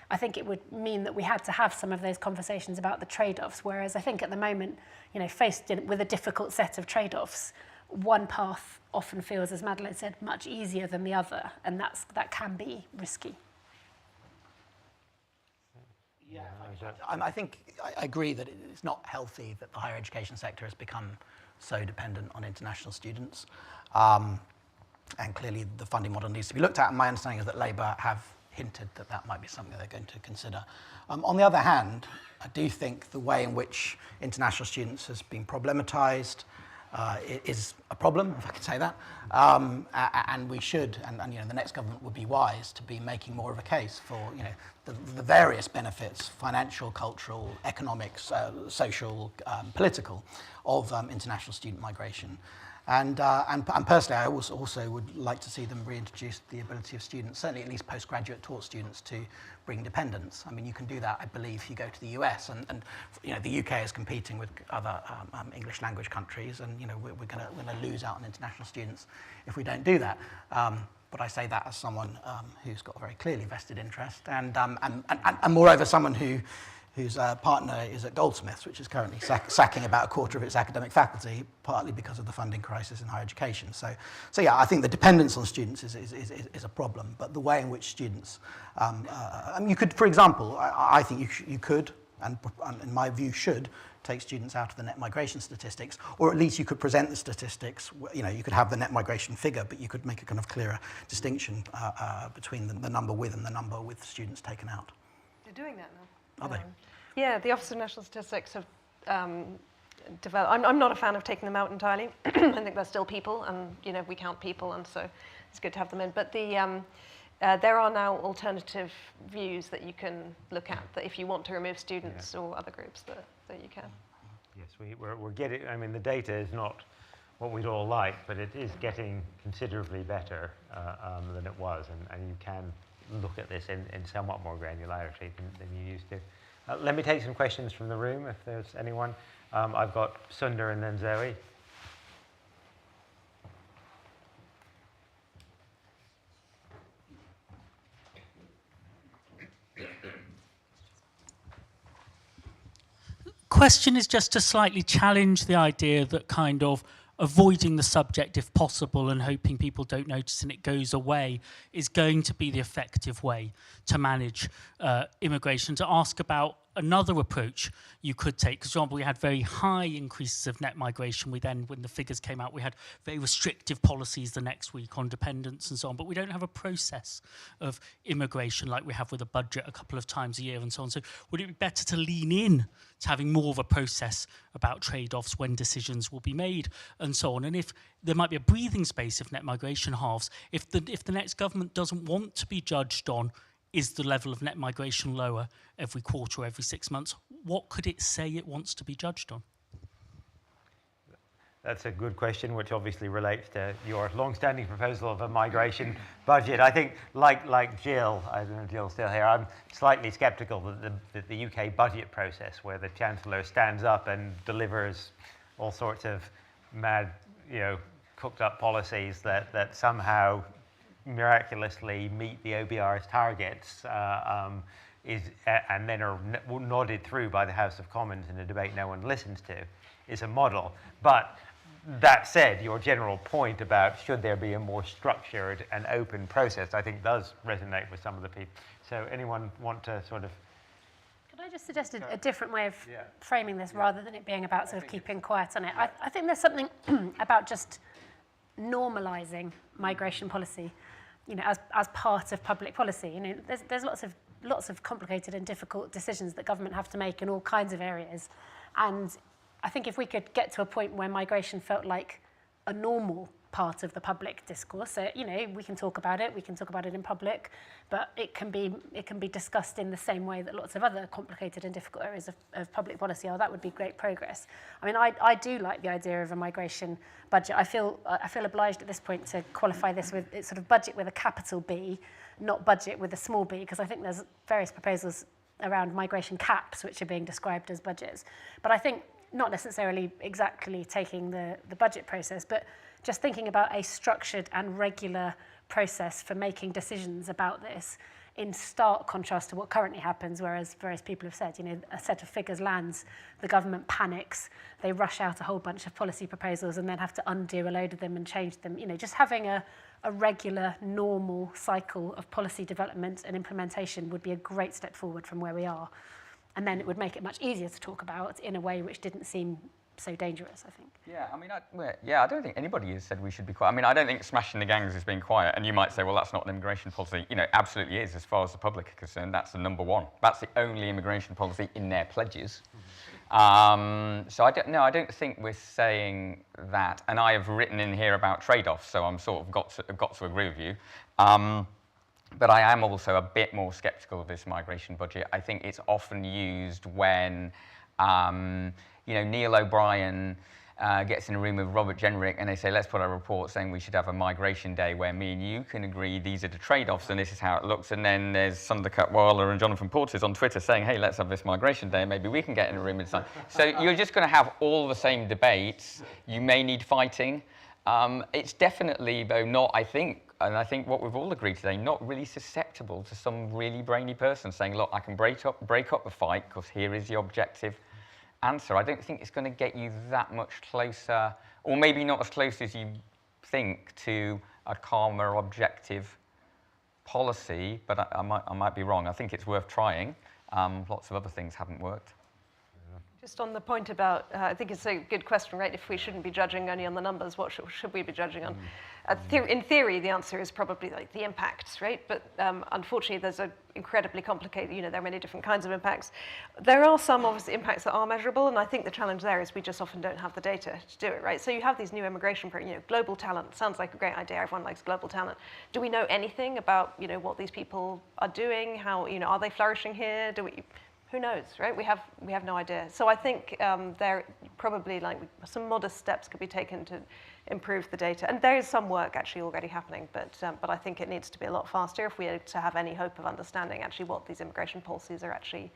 Speaker 11: I think it would mean that we had to have some of those conversations about the trade-offs, whereas I think at the moment, faced with a difficult set of trade-offs, one path often feels, as Madeleine said, much easier than the other, and that can be risky.
Speaker 3: Yeah, I think I agree that it's not healthy that the higher education sector has become so dependent on international students. And clearly the funding model needs to be looked at, and my understanding is that Labour have hinted that that might be something they're going to consider. On the other hand, I do think the way in which international students has been problematised is a problem, if I could say that, and we should, and the next government would be wise to be making more of a case for the various benefits, financial, cultural, economic, social, political, of international student migration. And personally, I also would like to see them reintroduce the ability of students, certainly at least postgraduate taught students, to bring dependents. I mean, you can do that, I believe, if you go to the US, and the UK is competing with other English language countries, and we're going to lose out on international students if we don't do that. But I say that as someone who's got a very clearly vested interest, and moreover, someone whose partner is at Goldsmiths, which is currently sacking about a quarter of its academic faculty, partly because of the funding crisis in higher education. So yeah, I think the dependence on students is a problem, but the way in which students, you could, for example, I think you could, and in my view should, take students out of the net migration statistics, or at least you could present the statistics, you could have the net migration figure, but you could make a kind of clearer distinction between the number with and the number with students taken out.
Speaker 13: They're doing that now.
Speaker 3: Are they?
Speaker 13: Yeah, the Office of National Statistics have developed. I'm not a fan of taking them out entirely. I think they're still people, and we count people, and so it's good to have them in. But there are now alternative views that you can look at, that if you want to remove students or other groups, that you can.
Speaker 12: Yes, we're getting. I mean, the data is not what we'd all like, but it is getting considerably better than it was, and you can look at this in somewhat more granularity than you used to. Let me take some questions from the room, if there's anyone. I've got Sundar and then Zoe.
Speaker 1: Question is just to slightly challenge the idea that kind of avoiding the subject if possible and hoping people don't notice and it goes away is going to be the effective way to manage immigration. To ask about another approach you could take. For example, we had very high increases of net migration. When the figures came out, we had very restrictive policies the next week on dependents and so on, but we don't have a process of immigration like we have with a budget a couple of times a year and so on. So would it be better to lean in to having more of a process about trade-offs when decisions will be made and so on? And if there might be a breathing space if net migration halves, if the next government doesn't want to be judged on is the level of net migration lower every quarter or every 6 months, what could it say it wants to be judged on?
Speaker 12: That's a good question, which obviously relates to your long-standing proposal of a migration budget. I think, like Jill, I don't know if Jill's still here, I'm slightly sceptical that the UK budget process, where the Chancellor stands up and delivers all sorts of mad, cooked-up policies that somehow miraculously meet the OBR's targets, and then are nodded through by the House of Commons in a debate no one listens to, is a model. But that said, your general point about should there be a more structured and open process, I think does resonate with some of the people. So anyone want to sort of...
Speaker 11: Could I just suggest a different way of framing this rather than it being about sort of keeping quiet on it? I think there's something about just normalising migration policy, as part of public policy. There's lots of complicated and difficult decisions that government have to make in all kinds of areas, and I think if we could get to a point where migration felt like a normal part of the public discourse. So, you know, we can talk about it in public, but it can be discussed in the same way that lots of other complicated and difficult areas of public policy are. That would be great progress. I mean, I do like the idea of a migration budget. I feel obliged at this point to qualify this with it's sort of budget with a capital B, not budget with a small b, because I think there's various proposals around migration caps which are being described as budgets. But I think not necessarily exactly taking the budget process, but just thinking about a structured and regular process for making decisions about this in stark contrast to what currently happens, whereas various people have said, you know, a set of figures lands, the government panics, they rush out a whole bunch of policy proposals and then have to undo a load of them and change them. You know, just having a regular, normal cycle of policy development and implementation would be a great step forward from where we are. And then it would make it much easier to talk about in a way which didn't seem so dangerous, I think.
Speaker 14: Yeah, I mean, I don't think anybody has said we should be quiet. I mean, I don't think smashing the gangs is being quiet. And you might say, well, that's not an immigration policy. You know, absolutely is, as far as the public are concerned. That's the number one. That's the only immigration policy in their pledges. So I don't think we're saying that. And I have written in here about trade-offs, so I'm sort of got to agree with you. But I am also a bit more sceptical of this migration budget. I think it's often used when you know, Neil O'Brien gets in a room with Robert Jenrick and they say, let's put a report saying we should have a migration day where me and you can agree these are the trade-offs and this is how it looks. And then there's Sundar Katwala and Jonathan Portes on Twitter saying, hey, let's have this migration day and maybe we can get in a room and sign. So you're just going to have all the same debates. You may need fighting. It's definitely, though, not, I think, and I think what we've all agreed today, not really susceptible to some really brainy person saying, look, I can break up the fight because here is the objective answer. I don't think it's going to get you that much closer, or maybe not as close as you think, to a calmer, objective policy, but I might be wrong. I think it's worth trying. Lots of other things haven't worked.
Speaker 13: Just on the point about, I think it's a good question, right? If we shouldn't be judging only on the numbers, what should we be judging on? In theory, the answer is probably like the impacts, right? But unfortunately, there's an incredibly complicated, you know, there are many different kinds of impacts. There are some obviously impacts that are measurable, and I think the challenge there is we just often don't have the data to do it, right? So you have these new immigration, you know, global talent sounds like a great idea. Everyone likes global talent. Do we know anything about, you know, what these people are doing? How, you know, are they flourishing here? Who knows, right? We have no idea. So I think there probably like some modest steps could be taken to improve the data. And there is some work actually already happening, but I think it needs to be a lot faster if we are to have any hope of understanding actually what these immigration policies are actually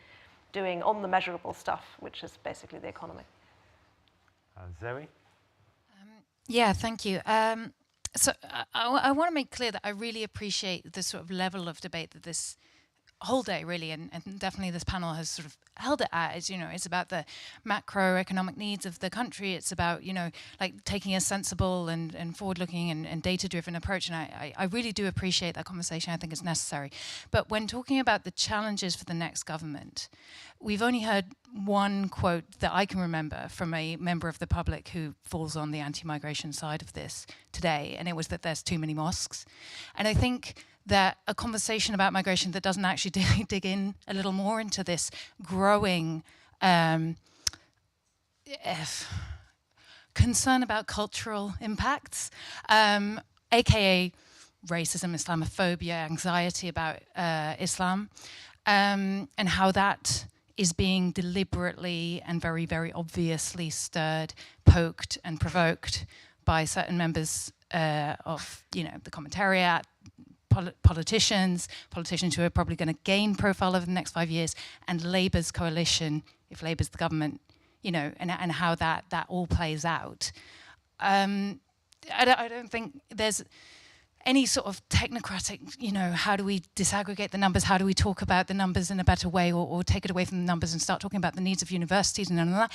Speaker 13: doing on the measurable stuff, which is basically the economy.
Speaker 12: Zoe?
Speaker 9: Yeah, thank you. So I want to make clear that I really appreciate the sort of level of debate that this whole day really, and definitely this panel has sort of held it at, is, you know, it's about the macroeconomic needs of the country. It's about, you know, like taking a sensible and forward-looking and data-driven approach. And I really do appreciate that conversation. I think it's necessary. But when talking about the challenges for the next government, we've only heard one quote that I can remember from a member of the public who falls on the anti-migration side of this today, and it was that there's too many mosques. And I think that a conversation about migration that doesn't actually dig in a little more into this growing concern about cultural impacts, aka racism, Islamophobia, anxiety about Islam, and how that is being deliberately and very, very obviously stirred, poked and provoked by certain members of, you know, the commentariat, politicians who are probably going to gain profile over the next 5 years, and Labour's coalition, if Labour's the government, you know, and how that all plays out. I don't think there's any sort of technocratic, you know, how do we disaggregate the numbers? How do we talk about the numbers in a better way, or take it away from the numbers and start talking about the needs of universities and all that?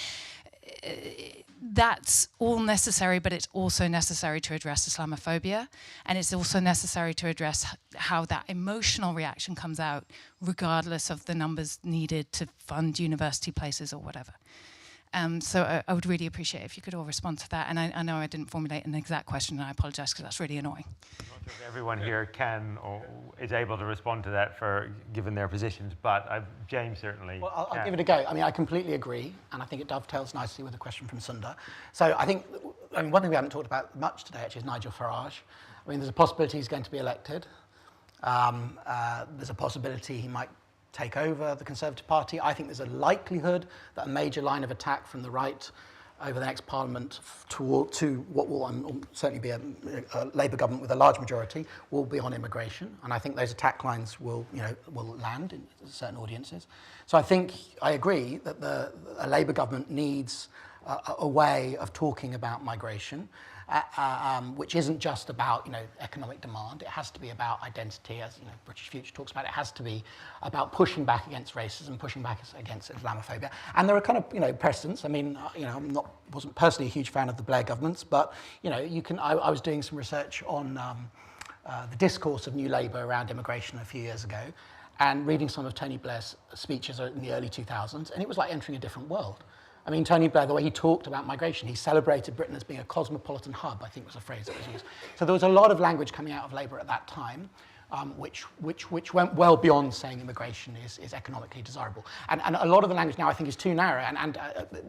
Speaker 9: That's all necessary, but it's also necessary to address Islamophobia, and it's also necessary to address how that emotional reaction comes out, regardless of the numbers needed to fund university places or whatever. So I would really appreciate if you could all respond to that. And I know I didn't formulate an exact question, and I apologize because that's really annoying.
Speaker 12: I'm not sure if everyone here can or is able to respond to that given their positions, but James certainly
Speaker 3: Well, I'll give it a go. I mean, I completely agree, and I think it dovetails nicely with the question from Sundar. So I think I mean, one thing we haven't talked about much today actually is Nigel Farage. I mean, there's a possibility he's going to be elected. There's a possibility he might take over the Conservative Party. I think there's a likelihood that a major line of attack from the right over the next Parliament to what will certainly be a Labour government with a large majority will be on immigration, and I think those attack lines will land in certain audiences. So I agree that a Labour government needs a way of talking about migration, which isn't just about economic demand. It has to be about identity, as British Future talks about. It has to be about pushing back against racism, pushing back against Islamophobia. And there are kind of precedents. I mean, wasn't personally a huge fan of the Blair governments, but I was doing some research on the discourse of New Labour around immigration a few years ago, and reading some of Tony Blair's speeches in the early 2000s, and it was like entering a different world. I mean, Tony Blair, the way he talked about migration, he celebrated Britain as being a cosmopolitan hub, I think was a phrase that was used. So there was a lot of language coming out of Labour at that time, which went well beyond saying immigration is economically desirable. And a lot of the language now, I think, is too narrow, and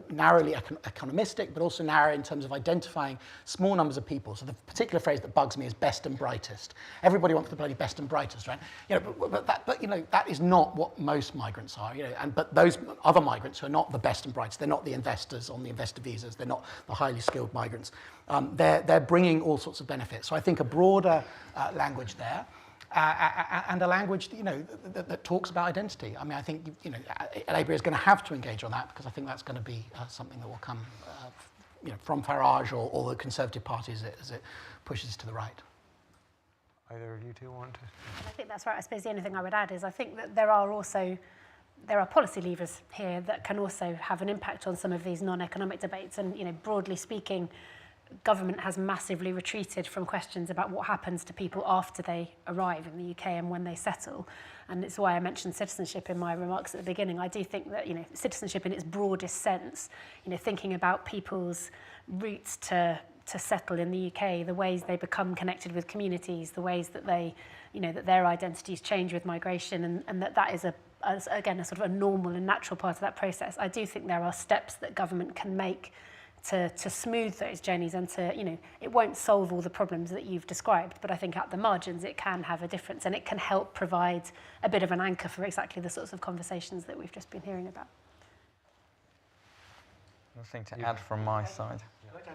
Speaker 3: narrowly economistic, but also narrow in terms of identifying small numbers of people. So the particular phrase that bugs me is best and brightest. Everybody wants the bloody best and brightest, right? That is not what most migrants are. But those other migrants who are not the best and brightest, they're not the investors on the investor visas, they're not the highly skilled migrants. They're bringing all sorts of benefits. So I think a broader language there. And a language that talks about identity. I mean, I think Labour is going to have to engage on that, because I think that's going to be something that will come from Farage or the Conservative Party as it pushes to the right.
Speaker 12: Either of you two want to?
Speaker 11: I think that's right. I suppose the only thing I would add is I think that there are policy levers here that can also have an impact on some of these non-economic debates. And broadly speaking, government has massively retreated from questions about what happens to people after they arrive in the UK and when they settle. And it's why I mentioned citizenship in my remarks at the beginning. I do think that citizenship in its broadest sense, thinking about people's routes to settle in the UK, the ways they become connected with communities, the ways that they, that their identities change with migration, and that is again a sort of a normal and natural part of that process. I do think there are steps that government can make to smooth those journeys, and it won't solve all the problems that you've described, but I think at the margins it can have a difference, and it can help provide a bit of an anchor for exactly the sorts of conversations that we've just been hearing about.
Speaker 14: Nothing to add from my side.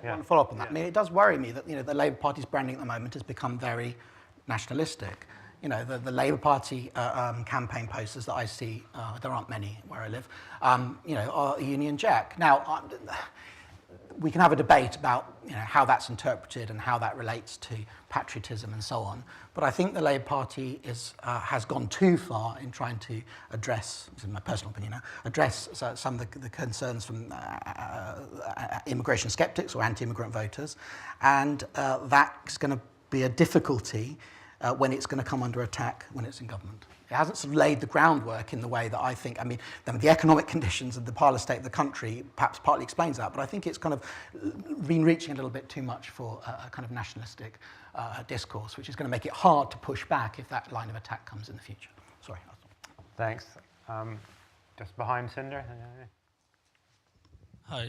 Speaker 3: One follow up on that. I mean, it does worry me that the Labour Party's branding at the moment has become very nationalistic. The Labour Party campaign posters that I see, there aren't many where I live, are Union Jack. Now, we can have a debate about how that's interpreted and how that relates to patriotism and so on. But I think the Labour Party has gone too far in trying to address, this is my personal opinion now, address some of the concerns from immigration skeptics or anti-immigrant voters. And that's going to be a difficulty when it's going to come under attack when it's in government. It hasn't sort of laid the groundwork in the way that I think, the economic conditions of the parlor state of the country perhaps partly explains that, but I think it's kind of been reaching a little bit too much for a kind of nationalistic discourse, which is going to make it hard to push back if that line of attack comes in the future. Sorry.
Speaker 12: Thanks. Just behind Cinder.
Speaker 7: Hi,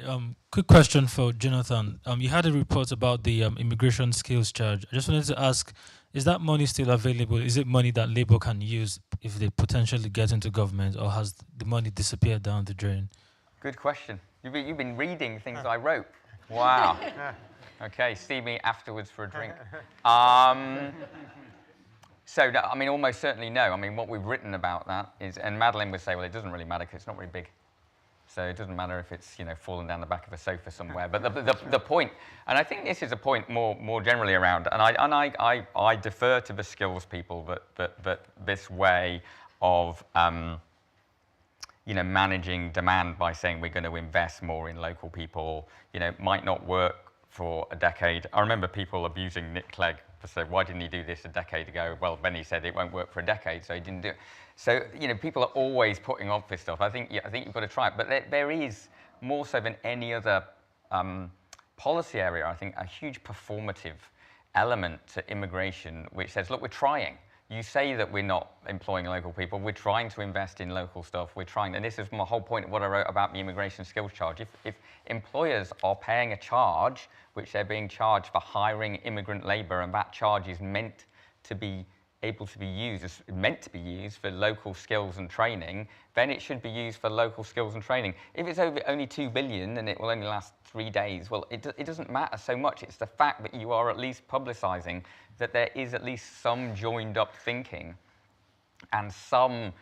Speaker 7: quick question for Jonathan. You had a report about the immigration skills charge. I just wanted to ask, is that money still available? Is it money that Labour can use if they potentially get into government, or has the money disappeared down the drain?
Speaker 14: Good question. You've been reading things I wrote. Wow. Okay, see me afterwards for a drink. So, no, almost certainly no. What we've written about that is, and Madeline would say, well, it doesn't really matter because it's not very big. So it doesn't matter if it's fallen down the back of a sofa somewhere. But the point, and I think this is a point more generally around, and I defer to the skills people that this way of managing demand by saying we're going to invest more in local people, might not work for a decade. I remember people abusing Nick Clegg to say, why didn't he do this a decade ago? Well, then he said it won't work for a decade, so he didn't do it. So, people are always putting off this stuff. I think you've got to try it. But there is, more so than any other policy area, I think, a huge performative element to immigration, which says, look, we're trying. You say that we're not employing local people. We're trying to invest in local stuff. We're trying, and this is my whole point of what I wrote about the immigration skills charge. If employers are paying a charge, which they're being charged for hiring immigrant labor, and that charge is meant to be able to be used, is meant to be used for local skills and training, then it should be used for local skills and training. If it's only 2 billion and it will only last 3 days, well, it doesn't matter so much. It's the fact that you are at least publicising that there is at least some joined up thinking and some,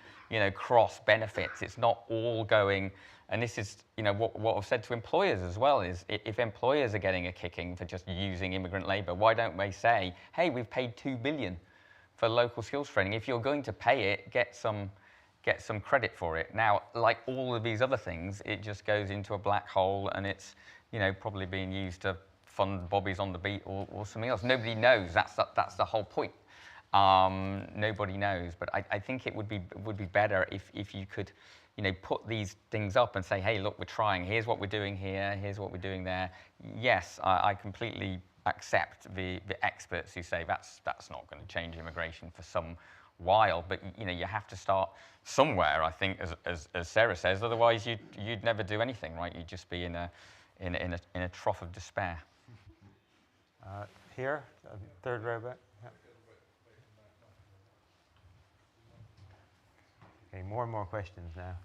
Speaker 14: cross benefits. It's not all going, and this is, what I've said to employers as well, is if employers are getting a kicking for just using immigrant labour, why don't they say, hey, we've paid 2 billion for local skills training. If you're going to pay it, get some credit for it. Now, like all of these other things, it just goes into a black hole, and it's, probably being used to fund Bobbies on the Beat or something else. Nobody knows. That's the whole point. Nobody knows. But I think it would be better if you could, put these things up and say, hey, look, we're trying. Here's what we're doing here. Here's what we're doing there. Yes, I completely accept the experts who say that's not going to change immigration for some while, but you have to start somewhere. I think, as Sarah says, otherwise you'd never do anything, right? You'd just be in a trough of despair.
Speaker 12: Here, third row back. Yeah. Okay, more and more questions now.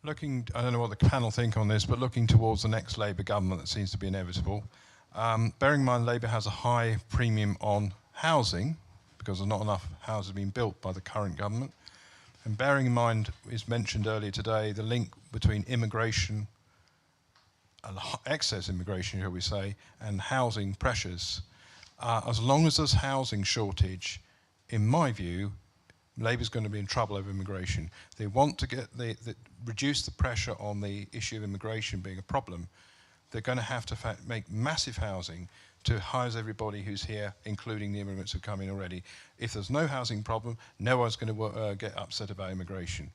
Speaker 20: Looking, I don't know what the panel think on this, but looking towards the next Labour government that seems to be inevitable, bearing in mind Labour has a high premium on housing, because there's not enough houses being built by the current government, and bearing in mind, is mentioned earlier today, the link between immigration, excess immigration, shall we say, and housing pressures. As long as there's housing shortage, in my view, Labour's going to be in trouble over immigration. They want to reduce the pressure on the issue of immigration being a problem. They're going to have to make massive housing to house everybody who's here, including the immigrants who've come in already. If there's no housing problem, no one's going to get upset about immigration.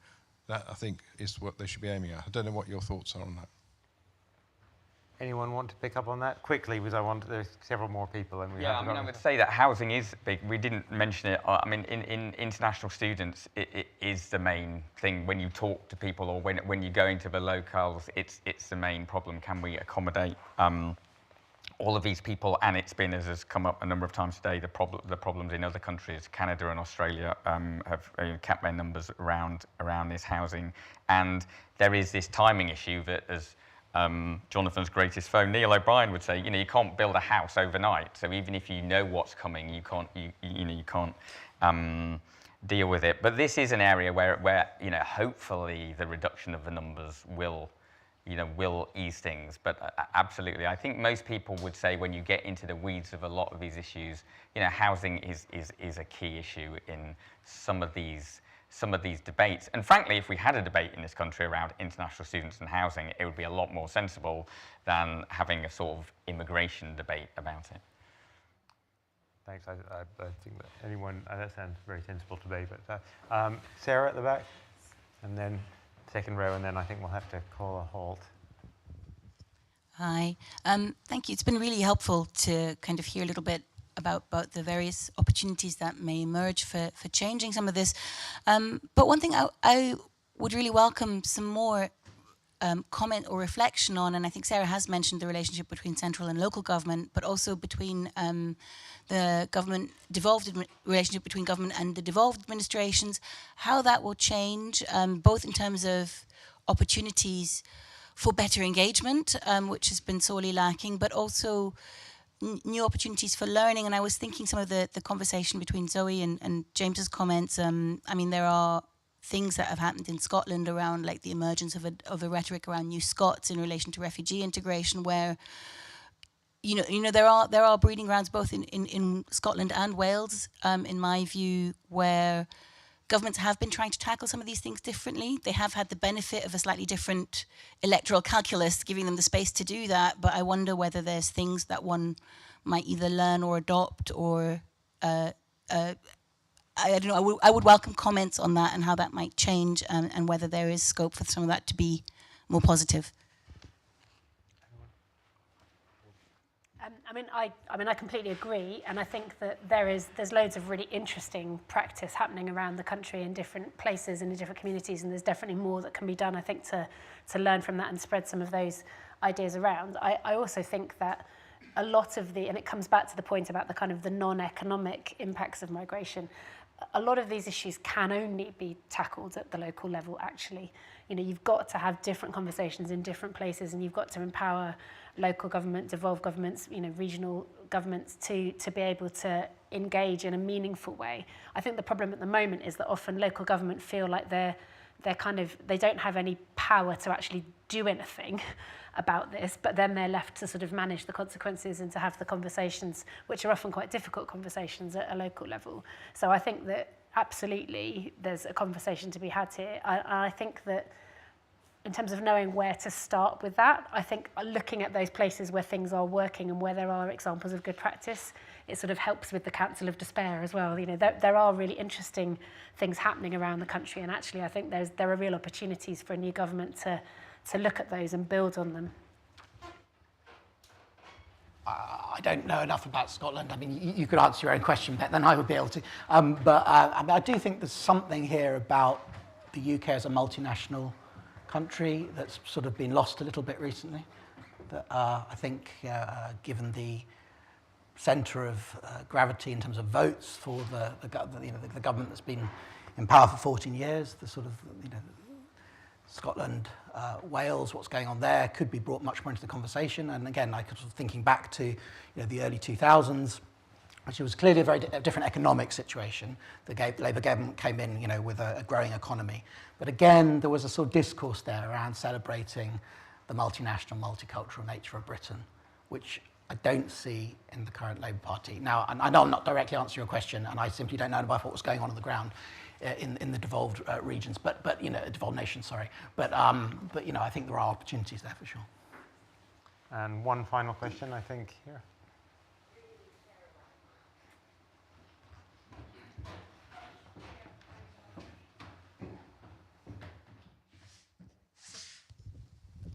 Speaker 20: That, I think, is what they should be aiming at. I don't know what your thoughts are on that.
Speaker 12: Anyone want to pick up on that quickly? Because there's several more people, and
Speaker 14: I would say that housing is big. We didn't mention it. In international students, it is the main thing. When you talk to people, or when you go into the locales, it's the main problem. Can we accommodate all of these people? And it's been, as has come up a number of times today, the problems in other countries. Canada and Australia have capped their numbers around this housing, and there is this timing issue that, as Jonathan's greatest foe, Neil O'Brien, would say, you can't build a house overnight. So even if you know what's coming, you can't deal with it. But this is an area where hopefully the reduction of the numbers will ease things. But absolutely, I think most people would say when you get into the weeds of a lot of these issues, housing is a key issue in some of these debates. And frankly, if we had a debate in this country around international students and housing, it would be a lot more sensible than having a sort of immigration debate about it.
Speaker 12: Thanks. I think that that sounds very sensible to me. But Sarah at the back, and then second row, and then I think we'll have to call a halt.
Speaker 21: Hi. Thank you. It's been really helpful to kind of hear a little bit about the various opportunities that may emerge for changing some of this. But one thing I would really welcome some more comment or reflection on, and I think Sarah has mentioned the relationship between central and local government, but also between the relationship between government and the devolved administrations, how that will change, both in terms of opportunities for better engagement, which has been sorely lacking, but also new opportunities for learning. And I was thinking some of the conversation between Zoe and James's comments. There are things that have happened in Scotland around like the emergence of a rhetoric around New Scots in relation to refugee integration, where there are breeding grounds both in Scotland and Wales, in my view, where governments have been trying to tackle some of these things differently. They have had the benefit of a slightly different electoral calculus, giving them the space to do that. But I wonder whether there's things that one might either learn or adopt, or I don't know. I would welcome comments on that and how that might change, and whether there is scope for some of that to be more positive.
Speaker 11: I completely agree, and I think that there's loads of really interesting practice happening around the country in different places and in different communities, and there's definitely more that can be done, I think, to learn from that and spread some of those ideas around. I also think that a lot of and it comes back to the point about the kind of the non-economic impacts of migration, a lot of these issues can only be tackled at the local level, actually. You've got to have different conversations in different places, and you've got to empower local government, devolved governments, regional governments to be able to engage in a meaningful way. I think the problem at the moment is that often local government feel like they don't have any power to actually do anything about this, but then they're left to sort of manage the consequences and to have the conversations, which are often quite difficult conversations at a local level. So I think that absolutely there's a conversation to be had here. I think that in terms of knowing where to start with that, I think looking at those places where things are working and where there are examples of good practice, it sort of helps with the council of despair as well. There are really interesting things happening around the country, and actually I think there are real opportunities for a new government to look at those and build on them.
Speaker 3: I don't know enough about Scotland. I mean, you could answer your own question better than I would be able to. But I do think there's something here about the UK as a multinational country that's sort of been lost a little bit recently. That I think, given the centre of gravity in terms of votes for the government that's been in power for 14 years, the sort of Scotland, Wales, what's going on there could be brought much more into the conversation. And again, I was thinking back to the early 2000s, which was clearly a very different economic situation. The Labour government came in, with a growing economy. But again, there was a sort of discourse there around celebrating the multinational, multicultural nature of Britain, which I don't see in the current Labour Party. Now, I know I'm not directly answering your question, and I simply don't know about what was going on the ground in the devolved regions, but devolved nations, sorry. But I think there are opportunities there for sure.
Speaker 12: And one final question, I think, here.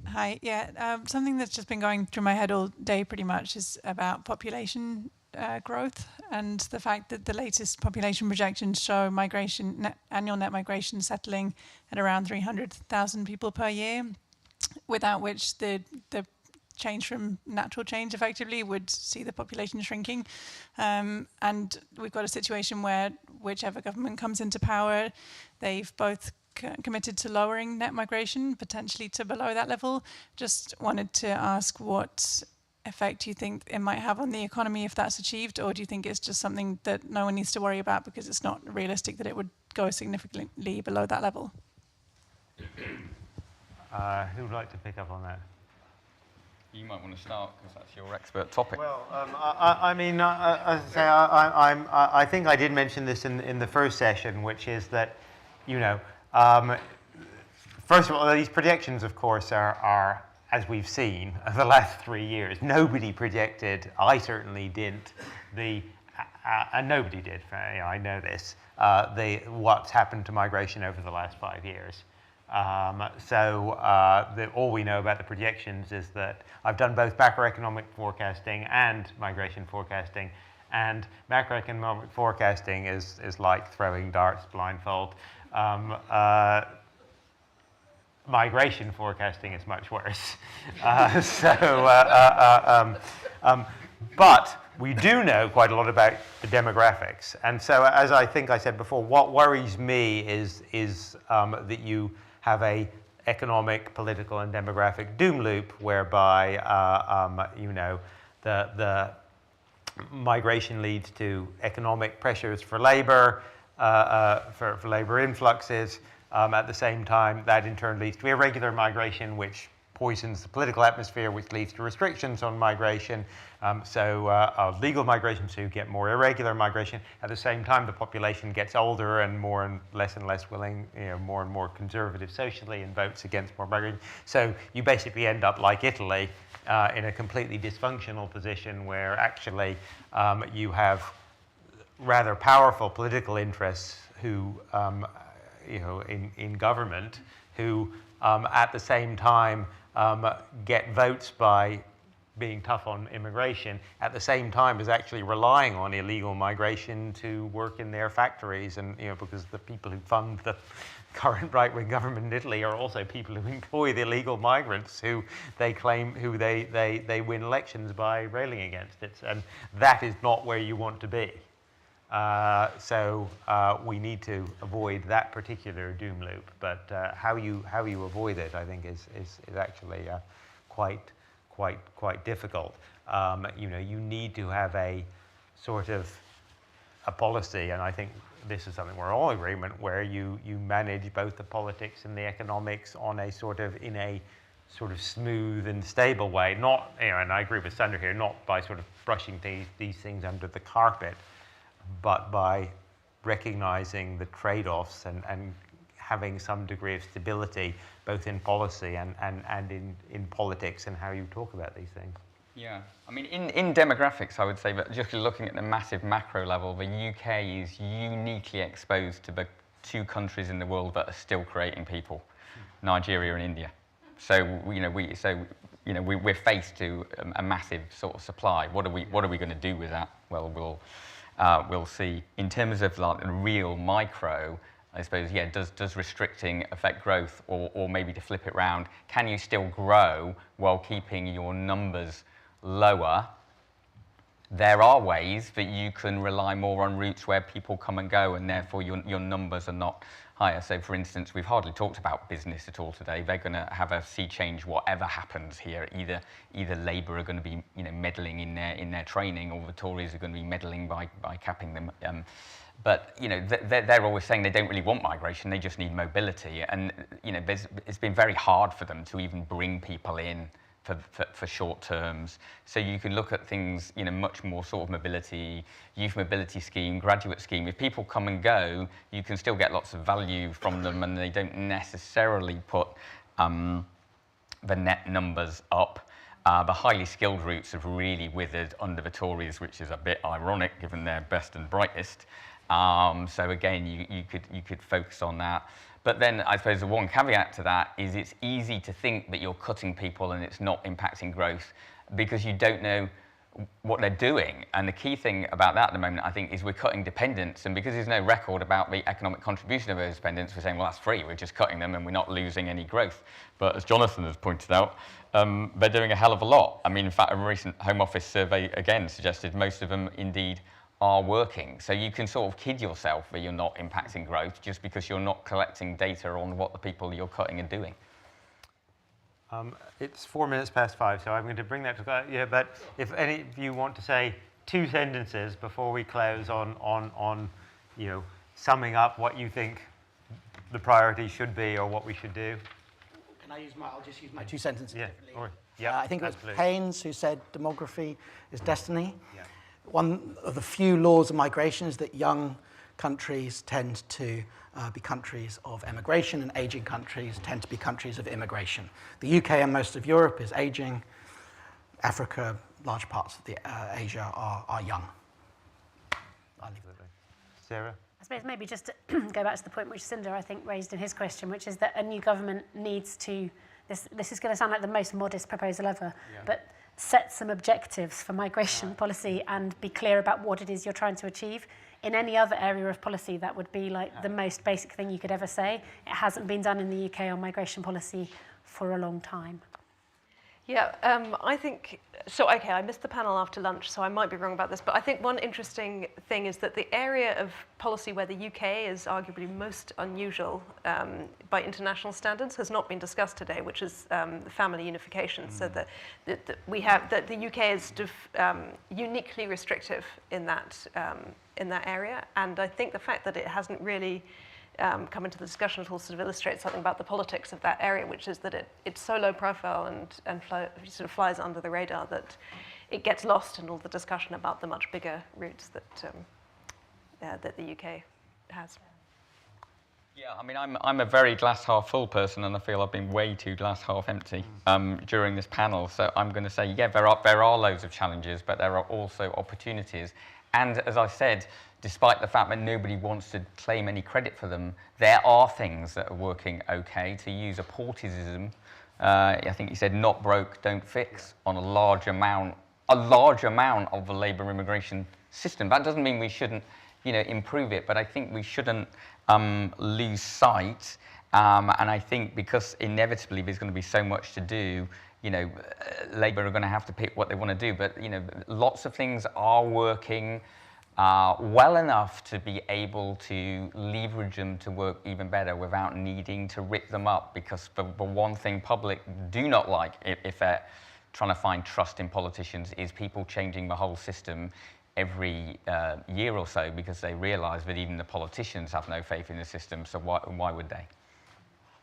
Speaker 18: Hi, something that's just been going through my head all day pretty much is about population growth and the fact that the latest population projections show annual net migration settling at around 300,000 people per year, without which the change from natural change effectively would see the population shrinking. And we've got a situation where whichever government comes into power, they've both committed to lowering net migration, potentially to below that level. Just wanted to ask what effect you think it might have on the economy if that's achieved, or do you think it's just something that no one needs to worry about because it's not realistic that it would go significantly below that level?
Speaker 12: Who would like to pick up on that?
Speaker 14: You might want to start because that's your expert topic.
Speaker 12: Well, I think I did mention this in the first session, which is that, first of all, these projections, of course, are as we've seen over the last 3 years. Nobody projected, I certainly didn't, and nobody did, I know this, what's happened to migration over the last 5 years. All we know about the projections is that I've done both macroeconomic forecasting and migration forecasting, and macroeconomic forecasting is like throwing darts blindfold. Migration forecasting is much worse. But we do know quite a lot about the demographics. And so, as I think I said before, what worries me is that you have a economic, political, and demographic doom loop whereby the migration leads to economic pressures for labor, for labor influxes. At the same time, that in turn leads to irregular migration, which poisons the political atmosphere, which leads to restrictions on migration. Legal migration, so you get more irregular migration. At the same time, the population gets older and less willing, more and more conservative socially, and votes against more migration. So you basically end up like Italy, in a completely dysfunctional position where actually you have rather powerful political interests who in government who at the same time get votes by being tough on immigration, at the same time as actually relying on illegal migration to work in their factories, and because the people who fund the current right-wing government in Italy are also people who employ the illegal migrants who they claim they win elections by railing against it, and that is not where you want to be. So we need to avoid that particular doom loop, but how you avoid it, I think, is actually quite difficult. You need to have a sort of a policy, and I think this is something we're all in agreement, where you manage both the politics and the economics in a sort of smooth and stable way. Not, and I agree with Sandra here, not by sort of brushing these things under the carpet, but by recognizing the trade-offs and having some degree of stability, both in policy and in politics and how you talk about these things.
Speaker 14: Yeah, I mean, in demographics, I would say that just looking at the massive macro level, the UK is uniquely exposed to the two countries in the world that are still creating people, Nigeria and India. So we're faced to a massive sort of supply. What are we going to do with that? Well, we'll see. In terms of like real micro, I suppose, yeah, does restricting affect growth, or maybe to flip it round, can you still grow while keeping your numbers lower? There are ways that you can rely more on routes where people come and go, and therefore your numbers are not higher. So, for instance, we've hardly talked about business at all today. They're going to have a sea change whatever happens here. Either Labour are going to be meddling in their training, or the Tories are going to be meddling by capping them. But they're always saying they don't really want migration; they just need mobility. And it's been very hard for them to even bring people in for short terms. So you can look at things, much more sort of mobility, youth mobility scheme, graduate scheme. If people come and go, you can still get lots of value from them, and they don't necessarily put the net numbers up. The highly skilled routes have really withered under the Tories, which is a bit ironic given they're best and brightest. So again, you could focus on that. But then I suppose the one caveat to that is it's easy to think that you're cutting people and it's not impacting growth because you don't know what they're doing. And the key thing about that at the moment, I think, is we're cutting dependents. And because there's no record about the economic contribution of those dependents, we're saying, well, that's free. We're just cutting them and we're not losing any growth. But as Jonathan has pointed out, they're doing a hell of a lot. I mean, in fact, a recent Home Office survey, again, suggested most of them indeed are working. So you can sort of kid yourself that you're not impacting growth just because you're not collecting data on what the people you're cutting are doing.
Speaker 12: It's 5:04, so I'm going to bring that to yeah. But if any of you want to say 2 sentences before we close on summing up what you think the priority should be or what we should do.
Speaker 3: Can I'll just use my 2 sentences.
Speaker 12: Yeah.
Speaker 3: I think it was Haynes who said demography is destiny. Yeah. One of the few laws of migration is that young countries tend to be countries of emigration, and aging countries tend to be countries of immigration. The UK and most of Europe is aging. Africa, large parts of Asia are young. I'll leave it there.
Speaker 12: Sarah?
Speaker 11: I suppose maybe just to go back to the point which Cinder, I think, raised in his question, which is that a new government needs to, this is going to sound like the most modest proposal ever, but set some objectives for migration policy and be clear about what it is you're trying to achieve. In any other area of policy, that would be like the most basic thing you could ever say. It hasn't been done in the UK on migration policy for a long time.
Speaker 13: Yeah, I think, so okay, I missed the panel after lunch, so I might be wrong about this, but I think one interesting thing is that the area of policy where the UK is arguably most unusual by international standards has not been discussed today, which is the family unification. So that the UK is uniquely restrictive in that area, and I think the fact that it hasn't really come into the discussion at all sort of illustrates something about the politics of that area, which is that it's so low profile and sort of flies under the radar that it gets lost in all the discussion about the much bigger routes that the UK has.
Speaker 14: Yeah, I mean, I'm a very glass half full person, and I feel I've been way too glass half empty during this panel. So I'm going to say, yeah, there are loads of challenges, but there are also opportunities. And as I said, despite the fact that nobody wants to claim any credit for them, there are things that are working okay. To use a Portisism, I think you said not broke, don't fix on a large amount of the labour immigration system. That doesn't mean we shouldn't, improve it, but I think we shouldn't lose sight. And I think because inevitably there's going to be so much to do, Labour are going to have to pick what they want to do. But, lots of things are working well enough to be able to leverage them to work even better without needing to rip them up. Because the one thing public do not like, if they're trying to find trust in politicians, is people changing the whole system every year or so, because they realise that even the politicians have no faith in the system. So why would they?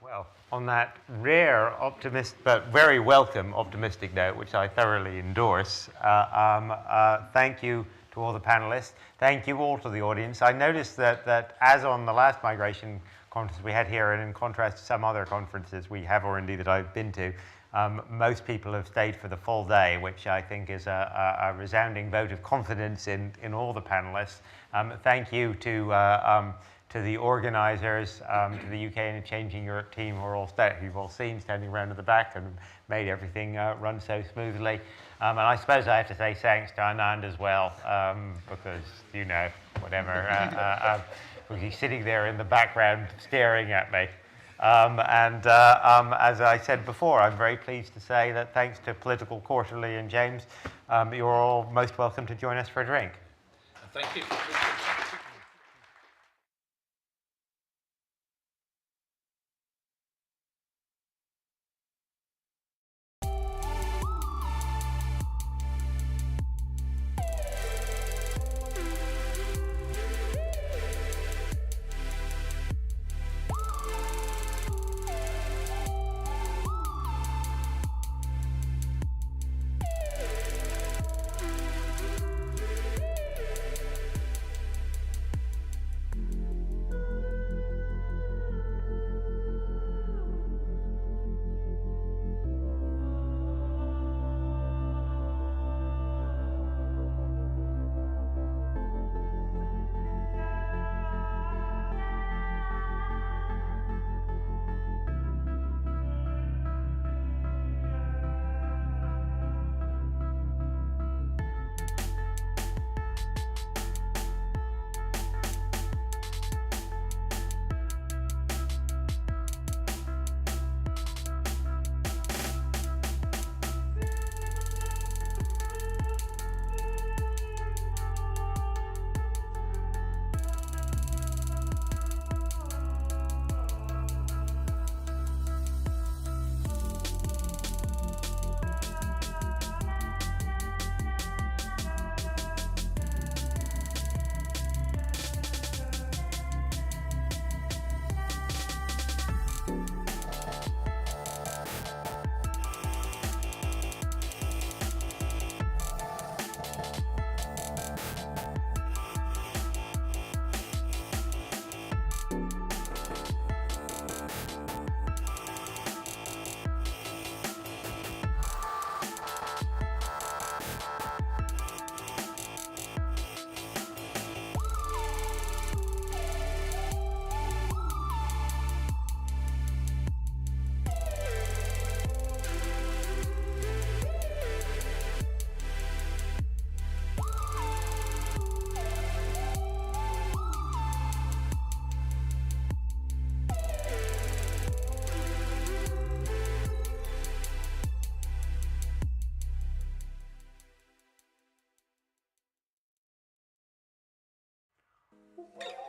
Speaker 12: Well, on that rare, but very welcome optimistic note, which I thoroughly endorse, thank you to all the panelists. Thank you all to the audience. I noticed that as on the last migration conference we had here, and in contrast to some other conferences we have, or indeed that I've been to, most people have stayed for the full day, which I think is a resounding vote of confidence in all the panelists. Thank you to the organisers, to the UK and Changing Europe team, you've all seen standing around at the back and made everything run so smoothly. And I suppose I have to say thanks to Anand as well, because, whatever, he's sitting there in the background staring at me. As I said before, I'm very pleased to say that thanks to Political Quarterly and James, you're all most welcome to join us for a drink.
Speaker 6: Thank you.
Speaker 10: Woo!